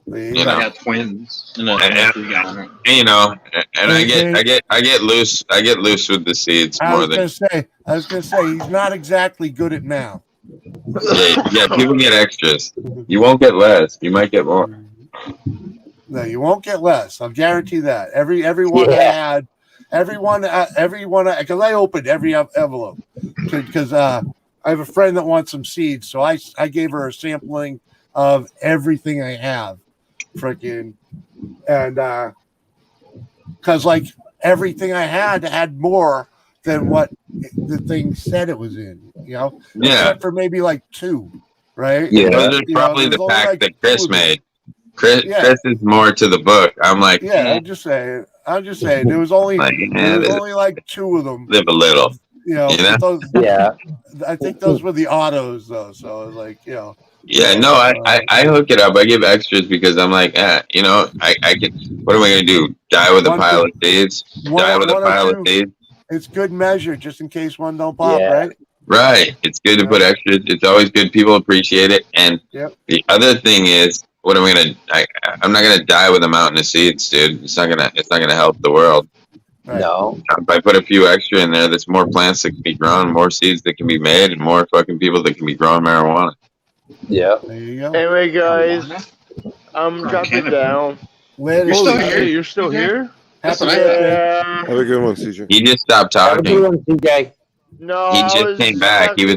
You I got twins and a 3-gallon. You know, and I get loose with the seeds I more was than gonna say he's not exactly good at math. yeah. People get extras. You won't get less. You might get more. No, you won't get less. I'll guarantee that. Everyone I had, everyone, because I opened every envelope because I have a friend that wants some seeds, so I gave her a sampling of everything I have, freaking, and because like everything I had more than what the thing said it was in, you know, except for maybe like 2, right? Yeah, those are probably the pack that Chris made. Chris is more to the book. I'm like, I'm just saying. There was only like 2 of them. Live a little. You know, You know? I think those were the autos though. So I was like, you know. Yeah, no, I hook it up. I give extras because I'm like, you know, I can. What am I gonna do? Die with a pile of seeds? Die with a pile of seeds? It's good measure, just in case one don't pop, right? Right. It's good to put extras. It's always good. People appreciate it. And the other thing is, what am I gonna? I'm not gonna die with a mountain of seeds, dude. It's not gonna help the world. Right. No. If I put a few extra in there, there's more plants that can be grown, more seeds that can be made, and more fucking people that can be growing marijuana. Yeah. There you go. Anyway, guys, I'm dropping down. You're still here? You're still here? That's what I thought. Yeah. Have a good one, CJ. He just stopped talking. CJ. No, He I just was came back. He was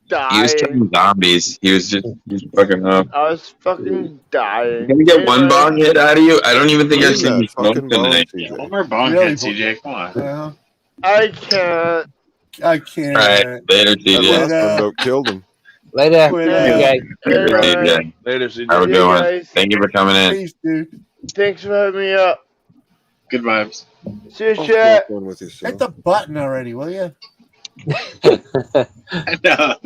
dying. killing zombies. He was fucking up. I was fucking dying. Can we get one bong hit out of you? I don't even think I've seen you smoke fucking bong, tonight. One more bong hit, CJ. Come on. I can't. I can't. All right, later, That TJ. last one about killed him. Later. CJ. Later, CJ. Have a good one. Thank you for coming in. Peace, dude. Thanks for having me up. Good vibes. See you, I'll chat. smoke one with you, so. Hit the button already, will you? I know.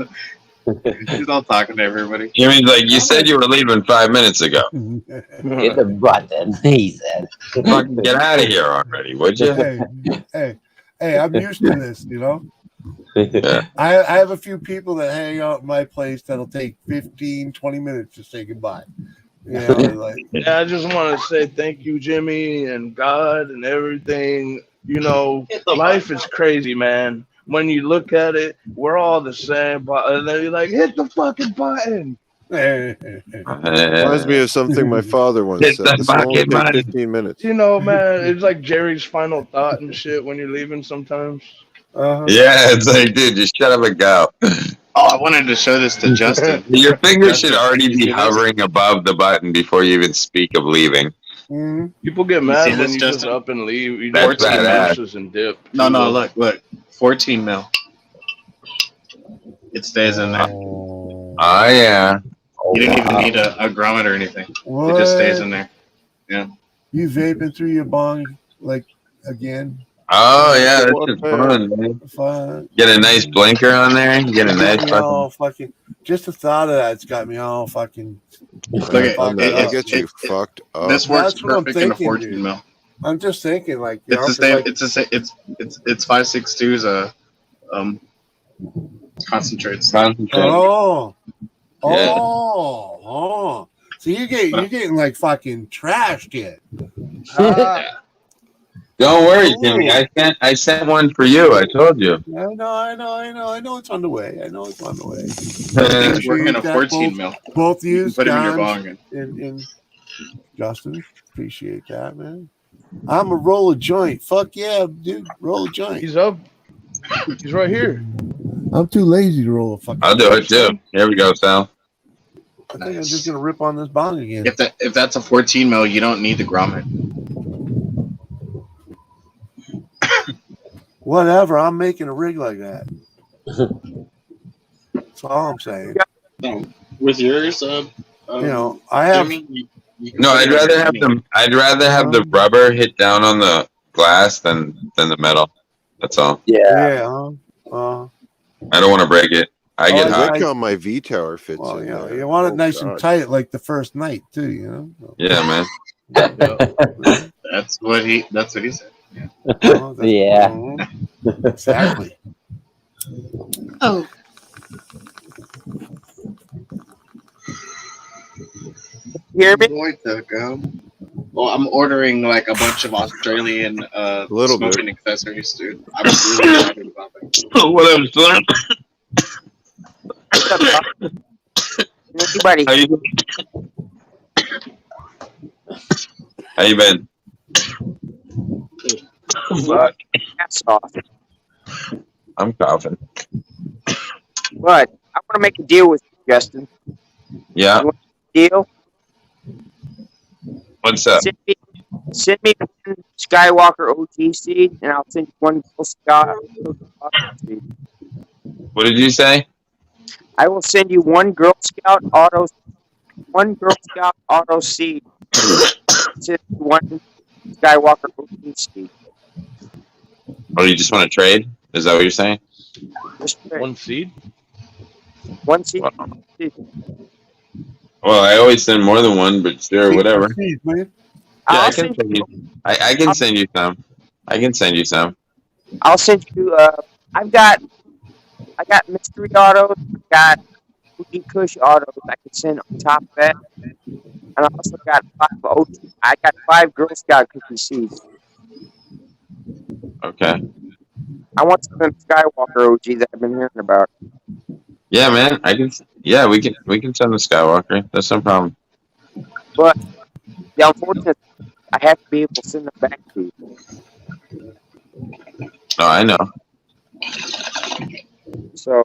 He's all talking to everybody. Jimmy's like, you said you were leaving 5 minutes ago. Hit the button, he said. Fucking get out of here already, would you? Hey, I'm used to this, you know. Yeah. I have a few people that hang out at my place that'll take 15, 20 minutes to say goodbye. You know, like, Yeah, I just want to say thank you, Jimmy, and God, and everything. You know, life is crazy, man. When you look at it, we're all the same. But and then you're like, hit the fucking button. Reminds me of something my father once Hit said. the This will only fucking take button. 15 minutes. You know, man, it's like Jerry's final thought and shit when you're leaving sometimes. Yeah, it's like, dude, just shut up and go. Oh, I wanted to show this to Justin. Your fingers should Justin, already you see be this? hovering above the button before you even speak of leaving. People get see mad when this, you just Justin? up and leave. You That's just take badass. verses and dip. No, look. 14 mil. It stays in there. Oh, yeah. You didn't even need a grommet or anything. What? It just stays in there. Yeah. You vaping through your bong like again? Oh, yeah, that's just fun, man. Fun. Get a nice blinker on there. You get a nice Me fucking... all fucking. Just the thought of that's got me all fucking. Look at I get you fucked up. This works That's what I'm perfect in a thinking, 14 dude. mil. I'm just thinking, like, It's the same. It's the same. It's 562's concentrates. Oh. Yeah. Oh. So you're getting like fucking trashed yet. Don't worry, Jimmy. I sent one for you. I told you. I know it's on the way. I know it's on the way. It's working a 14 mil. Both You you, can put him in your Gons, bong. and Justin. Appreciate that, man. I'm a roll a joint. Fuck yeah, dude. Roll a joint. He's up. He's right here. I'm too lazy to roll a fucking I'll do it too. Here we go, Sal. I think I'm just gonna rip on this bong again. If that's a 14 mil, you don't need the grommet. Whatever, I'm making a rig like that. That's all I'm saying. No, with yours, you know, I have. Jimmy, No, I'd rather have them. I'd rather have the rubber hit down on the glass than the metal. That's all. Yeah. I don't want to break it. I get hot. Look how my V tower fits Well, in you know, there. you want it Oh, nice God. and tight, like the first night too. You know. Yeah, man. That's what he said. Oh, that's- Yeah. Exactly. Oh. Hear me? Well, I'm ordering like a bunch of Australian Little bit. smoking accessories, dude. I'm really excited about that. What up, son? Anybody? How you been? Fuck. That's off. I'm coughing. But I want to make a deal with you, Justin. Yeah. You want a deal? What's up? Send me one Skywalker OG seed, and I'll send you one Girl Scout seed. What did you say? I will send you one Girl Scout auto seed. Send you one Skywalker OG seed. Oh, you just want to trade? Is that what you're saying? One seed? One seed. Well, I always send more than one, but sure, whatever. Yeah, I can send you. I can send you some. I can send you some. I'll send you. I got mystery autos. I got Cookie Kush autos. I can send on top of that, and I also got 5 OG. I got 5 Girl Scout cookie seeds. Okay. I want some of them Skywalker OG that I've been hearing about. Yeah, man. I can. Yeah, we can send the Skywalker. That's no problem. But the unfortunate, I have to be able to send them back to you. Oh, I know. So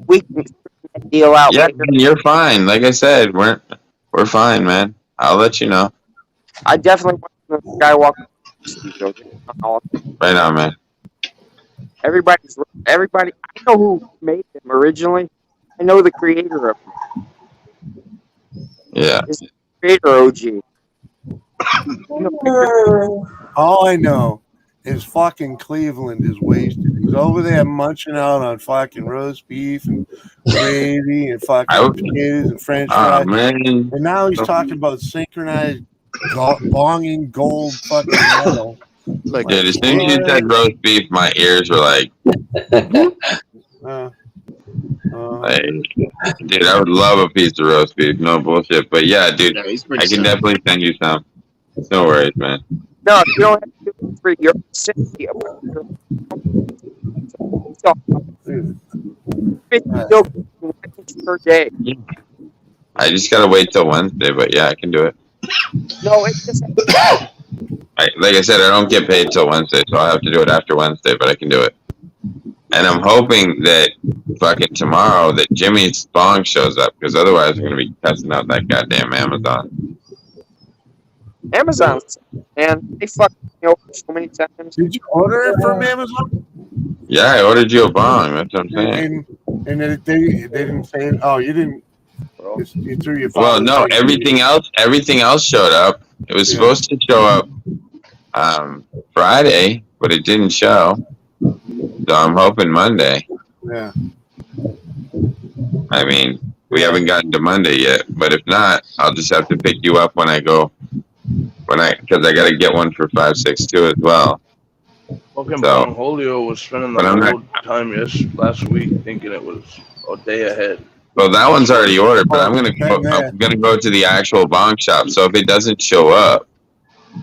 we can deal out. Yeah, later. man, you're fine. Like I said, we're fine, man. I'll let you know. I definitely want some Skywalker seeds. Okay? Right on, man. Everybody. I know who made them originally. I know the creator of them. Yeah. It's the creator OG. All I know is fucking Cleveland is wasted. He's over there munching out on fucking roast beef and gravy and fucking potatoes and French fries. Man. And now he's talking about synchronized bonging gold fucking metal. Like, dude, as soon as you said roast beef, my ears were like, dude, I would love a piece of roast beef. No bullshit. But yeah, dude, I can definitely send you some. No worries, man. No, you don't have to do it for your city. Per day. I just gotta wait till Wednesday, but yeah, I can do it. No, it's just. Like I said, I don't get paid till Wednesday, so I'll have to do it after Wednesday, but I can do it. And I'm hoping that fucking tomorrow that Jimmy's Bong shows up, because otherwise I'm gonna be testing out that goddamn Amazon. Amazon, man, they fucked me over so many times. Did you order it from Amazon? Yeah, I ordered you a Bong. That's what I'm saying. And they didn't say it. Oh, you didn't. You threw your. Well, no, everything else showed up. It was supposed to show up Friday, but it didn't show. So I'm hoping Monday. Yeah. I mean, we haven't gotten to Monday yet, but if not, I'll just have to pick you up when I go because I got to get one for 562 as well. Fucking So, Bong Holio was spending the but I'm whole not. time last week thinking it was a day ahead. Well, that one's already ordered, but Oh, I'm gonna been there. go to the actual Bong shop. So if it doesn't show up,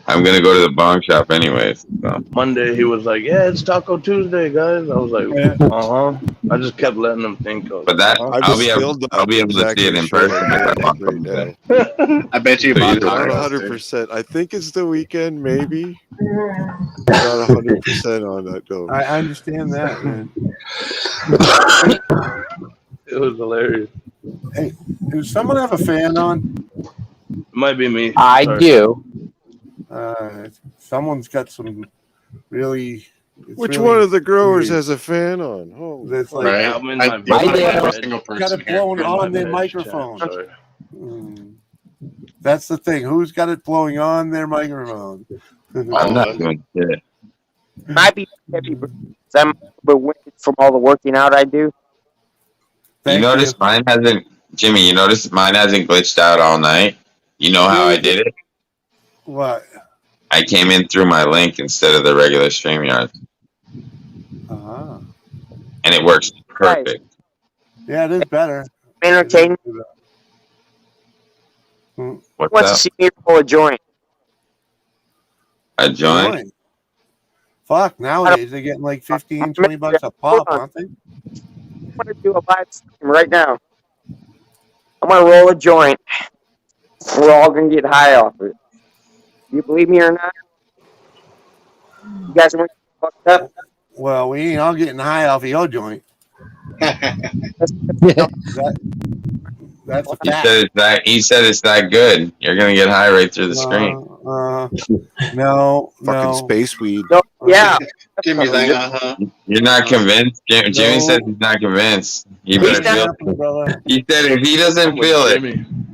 I'm gonna go to the Bong shop anyways. So. Monday he was like, "Yeah, it's Taco Tuesday, guys." I was like, Yeah. I just kept letting him think. But that I'm still I'll not be able to see it exactly in sure person what if day I it is want right something. now. I bet you So bought either way. Not tacos, dude. 100%. I think it's the weekend, maybe. Not 100% on that though. I understand that, man. It was hilarious. Hey, does someone have a fan on? It might be me. I Sorry. do. Someone's got some really. Which really one of the growers weird. has a fan on? Oh, That's like Right? I'm in my You might be every bed. single got person it here. blowing In my on their bed, microphone. Sorry. That's the thing. Who's got it blowing on their microphone? I'm not doing shit. Might be heavy, but I'm a bit winded from all the working out I do. You notice mine hasn't, Jimmy. You notice mine hasn't glitched out all night. You know how I did it? What? I came in through my link instead of the regular StreamYard, Uh-huh. and it works perfect. Yeah, it is better. Entertaining. What's Wants to up? see me roll a joint. A joint? Fuck, nowadays they're getting like 15, 20 bucks a pop, aren't they? I'm gonna do a live stream right now. I'm gonna roll a joint. We're all gonna get high off it. You believe me or not? You guys want to get fucked up? Well, we ain't all getting high off of your joint. That's a fact. He said it's that good. You're gonna get high right through the screen. No, fucking space weed. No, yeah. Jimmy's like, You're not convinced? Jimmy said he's not convinced. He better feel. He said if he doesn't feel it,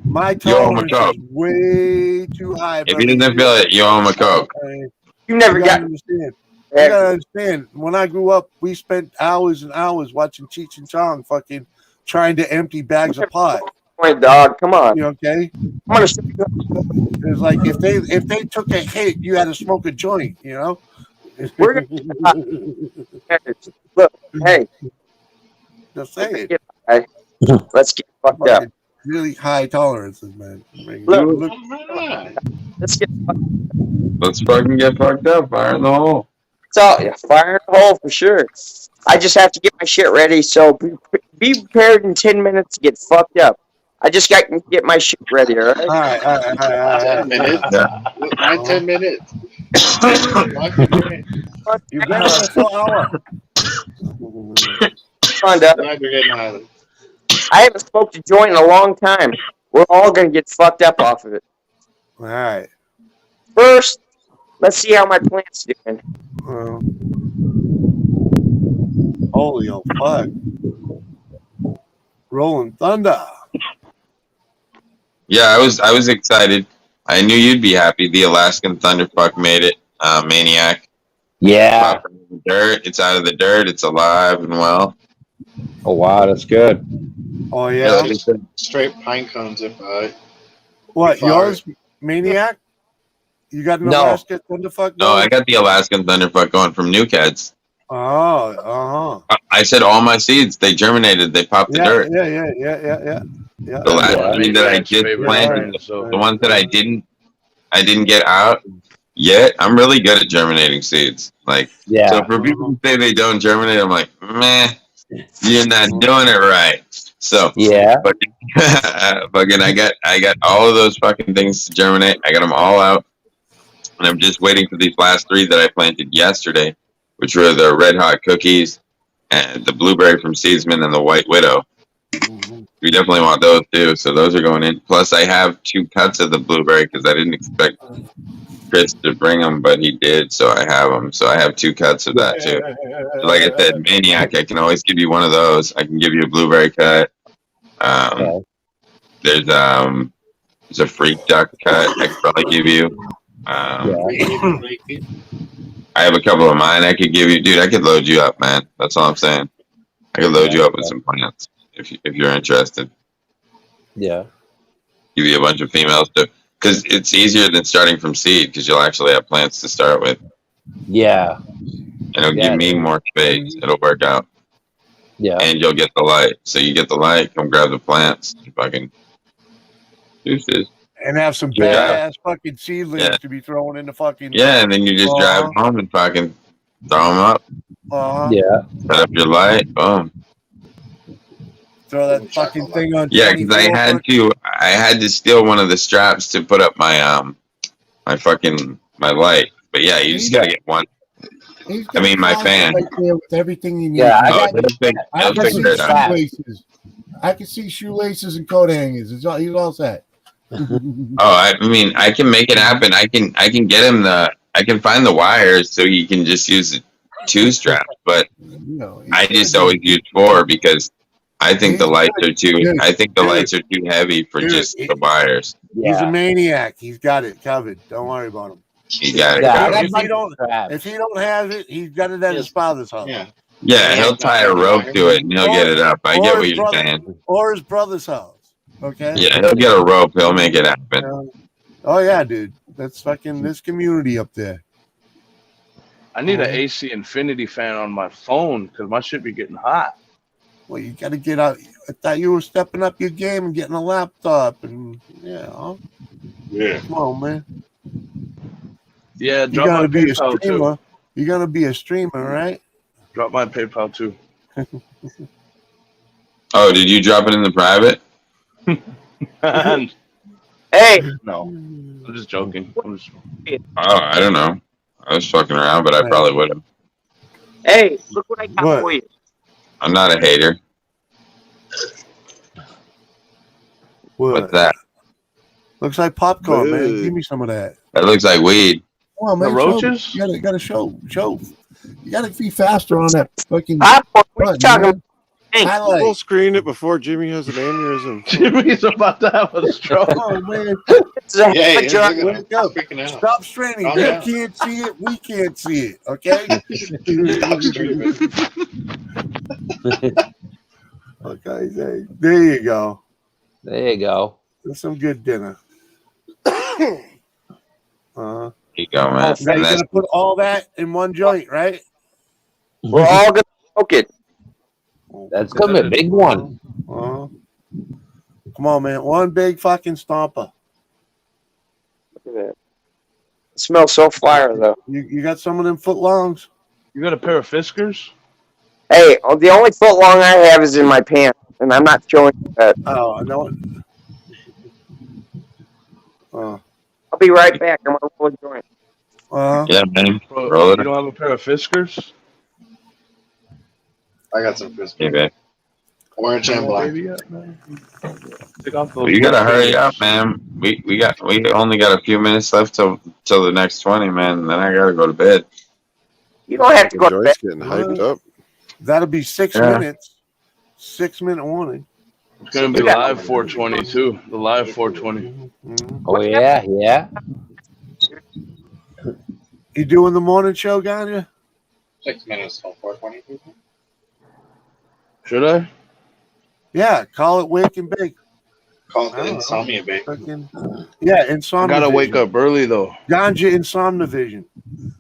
my you owe him a tolerance coke. is way too high. If he doesn't feel it, you owe him a coke. You never got. Understand. You gotta understand. When I grew up, we spent hours and hours watching Cheech and Chong fucking trying to empty bags of pot. Point, dog. Come on. You okay? I'm gonna show you. It's like if they took a hit, you had to smoke a joint. You know. We're gonna look. Hey, just say it. Let's get fucked up. Really high tolerances, man. Look. Let's get fucked up. Let's fucking get fucked up. Fire in the hole. It's all fire in the hole for sure. I just have to get my shit ready. So be prepared in 10 minutes to get fucked up. I just got to get my shit ready. All right. All right. 10 minutes. My 10 minutes. You got a full hour. Come on, Doug. I haven't smoked a joint in a long time. We're all gonna get fucked up off of it. All right. First, let's see how my plant's doing. Holy fuck! Rolling Thunder. Yeah, I was excited. I knew you'd be happy. The Alaskan Thunderfuck made it. Maniac. Yeah. Dirt. It's out of the dirt. It's alive and well. Oh wow, that's good. Oh yeah. Straight pine cones if I. What yours, Maniac? You got an Alaska Thunderfuck? No, I got the Alaskan Thunderfuck going from New Cats. Oh, I said all my seeds. They germinated. They popped the dirt. Yeah. The last three that I did plant, the ones that I didn't get out yet. I'm really good at germinating seeds. Like, so for people who say they don't germinate, I'm like, meh, you're not doing it right. So fucking I got all of those fucking things to germinate. I got them all out, and I'm just waiting for these last three that I planted yesterday, which were the Red Hot Cookies and the Blueberry from Seedsman and the White Widow. We definitely want those too, so those are going in. Plus, I have 2 cuts of the blueberry because I didn't expect Chris to bring them, but he did, so I have them. So I have 2 cuts of that too. So like I said, Maniac, I can always give you one of those. I can give you a blueberry cut. There's a freak duck cut I could probably give you. I have a couple of mine I could give you, dude. I could load you up, man. That's all I'm saying. I could load you up with some plants if you're interested. Yeah. Give you a bunch of females to because it's easier than starting from seed because you'll actually have plants to start with. Yeah. And it'll Yeah, give me more space. It'll work out. Yeah. And you'll get the light. So you get the light, come grab the plants. Fucking deuces. And have some Yeah. badass fucking seedlings Yeah. to be thrown into fucking. Yeah, and then you just drive home and fucking throw them up. Yeah. Set up your light. Boom. Throw that fucking thing on. Yeah, because I had to steal one of the straps to put up my my light. But yeah, you just gotta get one. I mean, my fan. Right there with everything you need. Yeah, I can see shoelaces. I can see shoelaces and coat hangers. He's all set. I mean, I can make it happen. I can get him I can find the wires so he can just use the 2 straps. But I just always use 4 because I think the lights are too heavy for just the wires. He's a maniac. He's got it covered. Don't worry about him. He got it covered. If he don't have it, he's got it at his father's house. Yeah, he'll tie a rope to it and he'll get it up. I get what you're saying. Or his brother's house. Okay. Yeah, he'll get a rope. He'll make it happen. Oh yeah, dude. That's fucking this community up there. I need an AC Infinity fan on my phone because my shit be getting hot. Well, you got to get out. I thought you were stepping up your game and getting a laptop, and yeah. Come on, man. Yeah, You got to be a streamer. You got to be a streamer, right? Drop my PayPal too. Oh, did you drop it in the private? Hey. No, I'm just joking. Oh, I don't know. I was fucking around, but I probably would have. Hey, look what I got for you. I'm not a hater. What's that? Looks like popcorn, man. Give me some of that. That looks like weed. Come on, man. The roaches? You gotta show. You gotta be faster on that fucking. Popcorn. What are you talking about? Highlight. Full screen it before Jimmy has an aneurysm. Jimmy's about to have a stroke. Oh man! Wake up. Freaking out. Stop straining. Calm You down. can't see it. We can't see it. Okay. Stop streaming. Okay. There you go. There you go. That's some good dinner. There you go, man. Now you're gonna put all that in one joint, right? We're all gonna smoke it. That's gonna be a big one. Come on, man. One big fucking stomper. Look at that. It smells so fire, though. You got some of them foot longs? You got a pair of Fiskars? Hey, the only foot long I have is in my pants, and I'm not showing you that. Oh, I know it. I'll be right back. I'm gonna roll a joint. Yeah, man. Bro, Roll it. you don't have a pair of Fiskars? I got some Christmas. Hey, man. Orange and black. Take off those You gotta black hurry shades. up, man. We only got a few minutes left till the next 20, man. And then I gotta go to bed. You don't have to go to bed. Joy's getting hyped up. That'll be 6 Yeah. minutes. 6-minute warning. It's gonna be live 420 too. The live 420. Oh yeah, yeah. You doing the morning show, Ganya? 6 minutes till 4:20. Should I? Yeah, call it Wake and Bake. Call it the insomnia bake. Yeah, Insomnia. I gotta wake up early though. Ganja Insomnia Vision.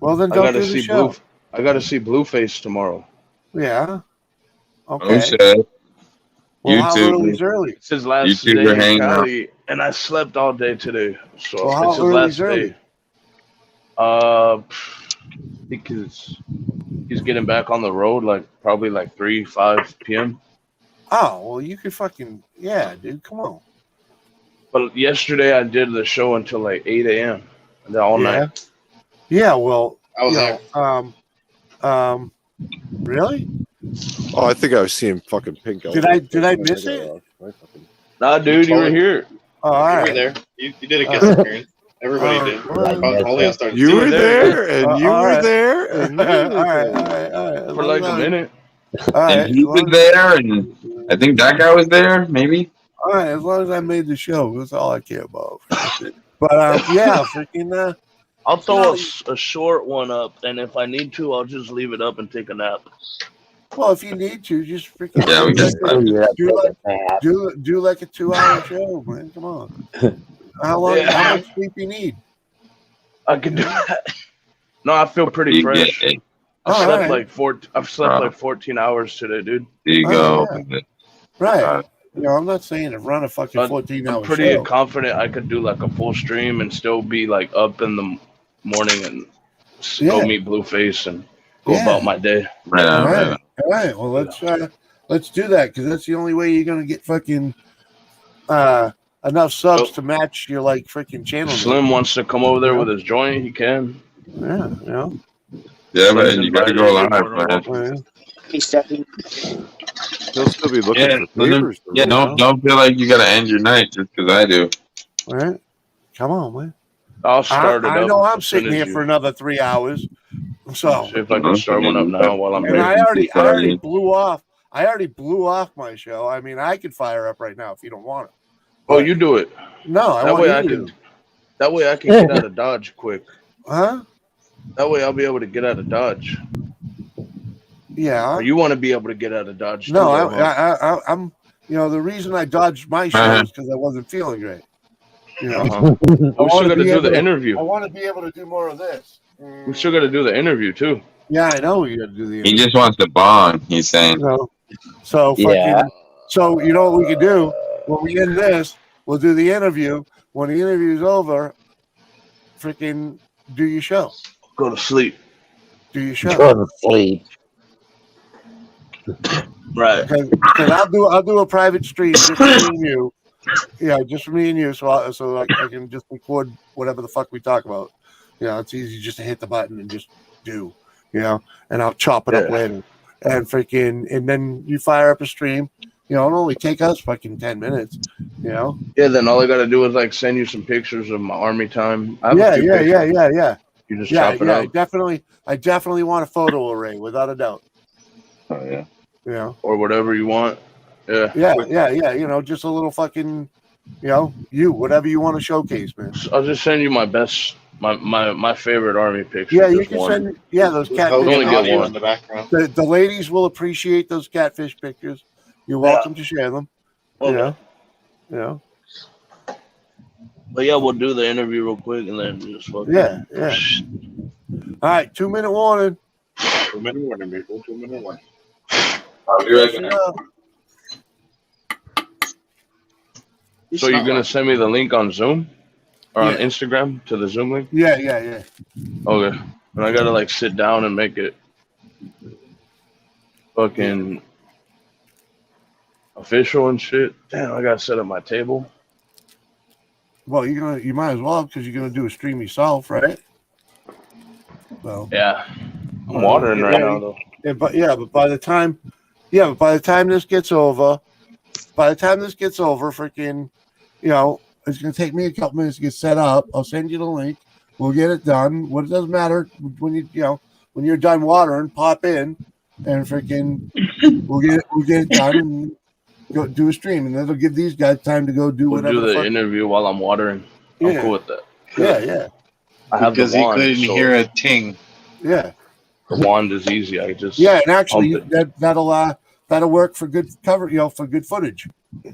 Well, then I don't gotta do the see show. I gotta see Blueface tomorrow. Yeah. Oh, Okay. shit. Well, how YouTube. early's early? It's his last YouTube day are in hanging out. Cali, and I slept all day today. So Well, how it's his early's last early? day. Because he's getting back on the road probably 3-5 p.m. Oh, well, you could fucking, yeah, dude, come on. But yesterday I did the show until 8 a.m. and then all Yeah. night. Yeah, well, I was you know, really? Oh, I think I was seeing fucking pink. Did I miss it? Nah, dude, you were here. Oh, all You right. were there. You did a guest appearance. Everybody did. Julio started. You were there, and you all were right. there, and you All were right, there. all right. For like a minute. All right, And he was there, and I think that guy was there, maybe. all right, as long as I made the show, that's all I care about. But yeah, freaking. I'll throw a short one up, and if I need to, I'll just leave it up and take a nap. Well, if you need to, just freaking. Yeah, we got time. do like a 2-hour show, man. Come on. How long? Yeah. How much sleep you need? I can do that. No, I feel pretty fresh. I've slept like 14 hours today, dude. There you Oh, go. yeah. Right. You know, I'm not saying to run a fucking 14-hour I'm pretty show. confident I could do like a full stream and still be like up in the morning and go meet Blueface and go about my day. All right. Well, let's do that because that's the only way you're gonna get fucking enough subs to match your like freaking channel. Slim wants to come over there with his joint. He can. Yeah. You know. Yeah, man, you gotta go live, man. He's stepping. They'll still be looking for papers. Yeah, don't feel like you gotta end your night just because I do. All right. Come on, man. I'll start it up. I know I'm as soon sitting as here you- for another 3 hours. So See if I can start one up now while I'm and here. I already blew off. I already blew off my show. I mean, I could fire up right now if you don't want it. Oh, you do it. No, I that want way you I to can. do. That way I can get out of Dodge quick. Huh? That way I'll be able to get out of Dodge. Yeah. Or you want to be able to get out of Dodge? No, too, huh? I'm. You know, the reason I dodged my show is because I wasn't feeling great. You know, We still got to do the interview. I want to be able to do more of this. We still got to do the interview too. Yeah, I know we got to do the He interview. just wants to bond. He's saying. So fucking. Yeah. So you know what we could do when we end this? We'll do the interview. When the interview's over, freaking do your show. Go to sleep. Do your show. Go to sleep. Right. Because I'll do a private stream just for me and you. Yeah, just for me and you, so I can just record whatever the fuck we talk about. You know, it's easy just to hit the button and just do. You know, and I'll chop it up later. And freaking, and then you fire up a stream. You know, it'll only take us fucking 10 minutes. You know. Yeah. Then all I got to do is like send you some pictures of my army time. I have a Yeah. few pictures. You just chop it up. I definitely want a photo array without a doubt. Oh yeah. Yeah. Or whatever you want. Yeah. Yeah. You know, just a little fucking, you know, whatever you want to showcase, man. I'll just send you my best, my favorite army picture. Yeah, you just can one. send. Yeah, those catfish. Only get audio one. in the background. The ladies will appreciate those catfish pictures. You're welcome to share them. Okay. Yeah. But yeah, we'll do the interview real quick and then just fucking. Yeah. All right, 2-minute warning. 2-minute warning, people. 2-minute warning. I'll be right back. So you're gonna send me the link on Zoom or on Instagram to the Zoom link? Yeah. Okay. And I gotta like sit down and make it fucking official and shit. Damn, I gotta set up my table. Well, you might as well because you're gonna do a stream yourself, right? So Yeah. I'm watering right now though. Yeah, but by the time this gets over, freaking, you know, it's gonna take me a couple minutes to get set up. I'll send you the link. We'll get it done. What it doesn't matter when when you're done watering, pop in and freaking we'll get it done and go do a stream, and that'll give these guys time to go do We'll whatever. do the interview while I'm watering. I'm Yeah. cool with that. Yeah. I have Because the he wand, couldn't so hear a ting. Yeah. the wand is easy. I just And actually pump it. that'll work for good cover, for good footage.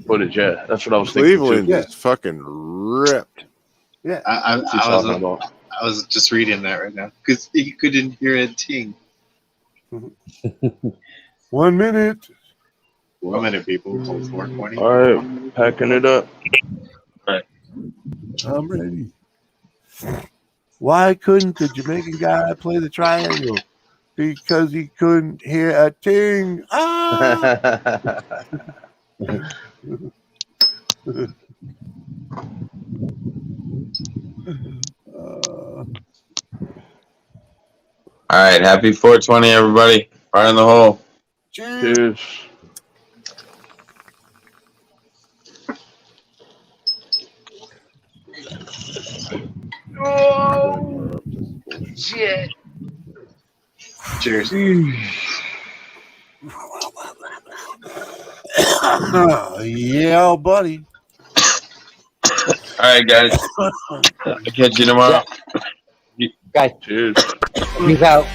Footage, yeah. That's what I was thinking Cleveland too. is fucking ripped. Yeah. I was just reading that right now because he couldn't hear a ting. 1 minute. 1 minute, people. 420. All right, packing it up. I'm ready. Why couldn't the Jamaican guy play the triangle? Because he couldn't hear a ting. Ah! All right, happy 420, everybody. Fire in the hole. Cheers. Oh, shit. Cheers. Yeah, buddy. All right, guys. Catch you tomorrow. Guys, cheers. peace out.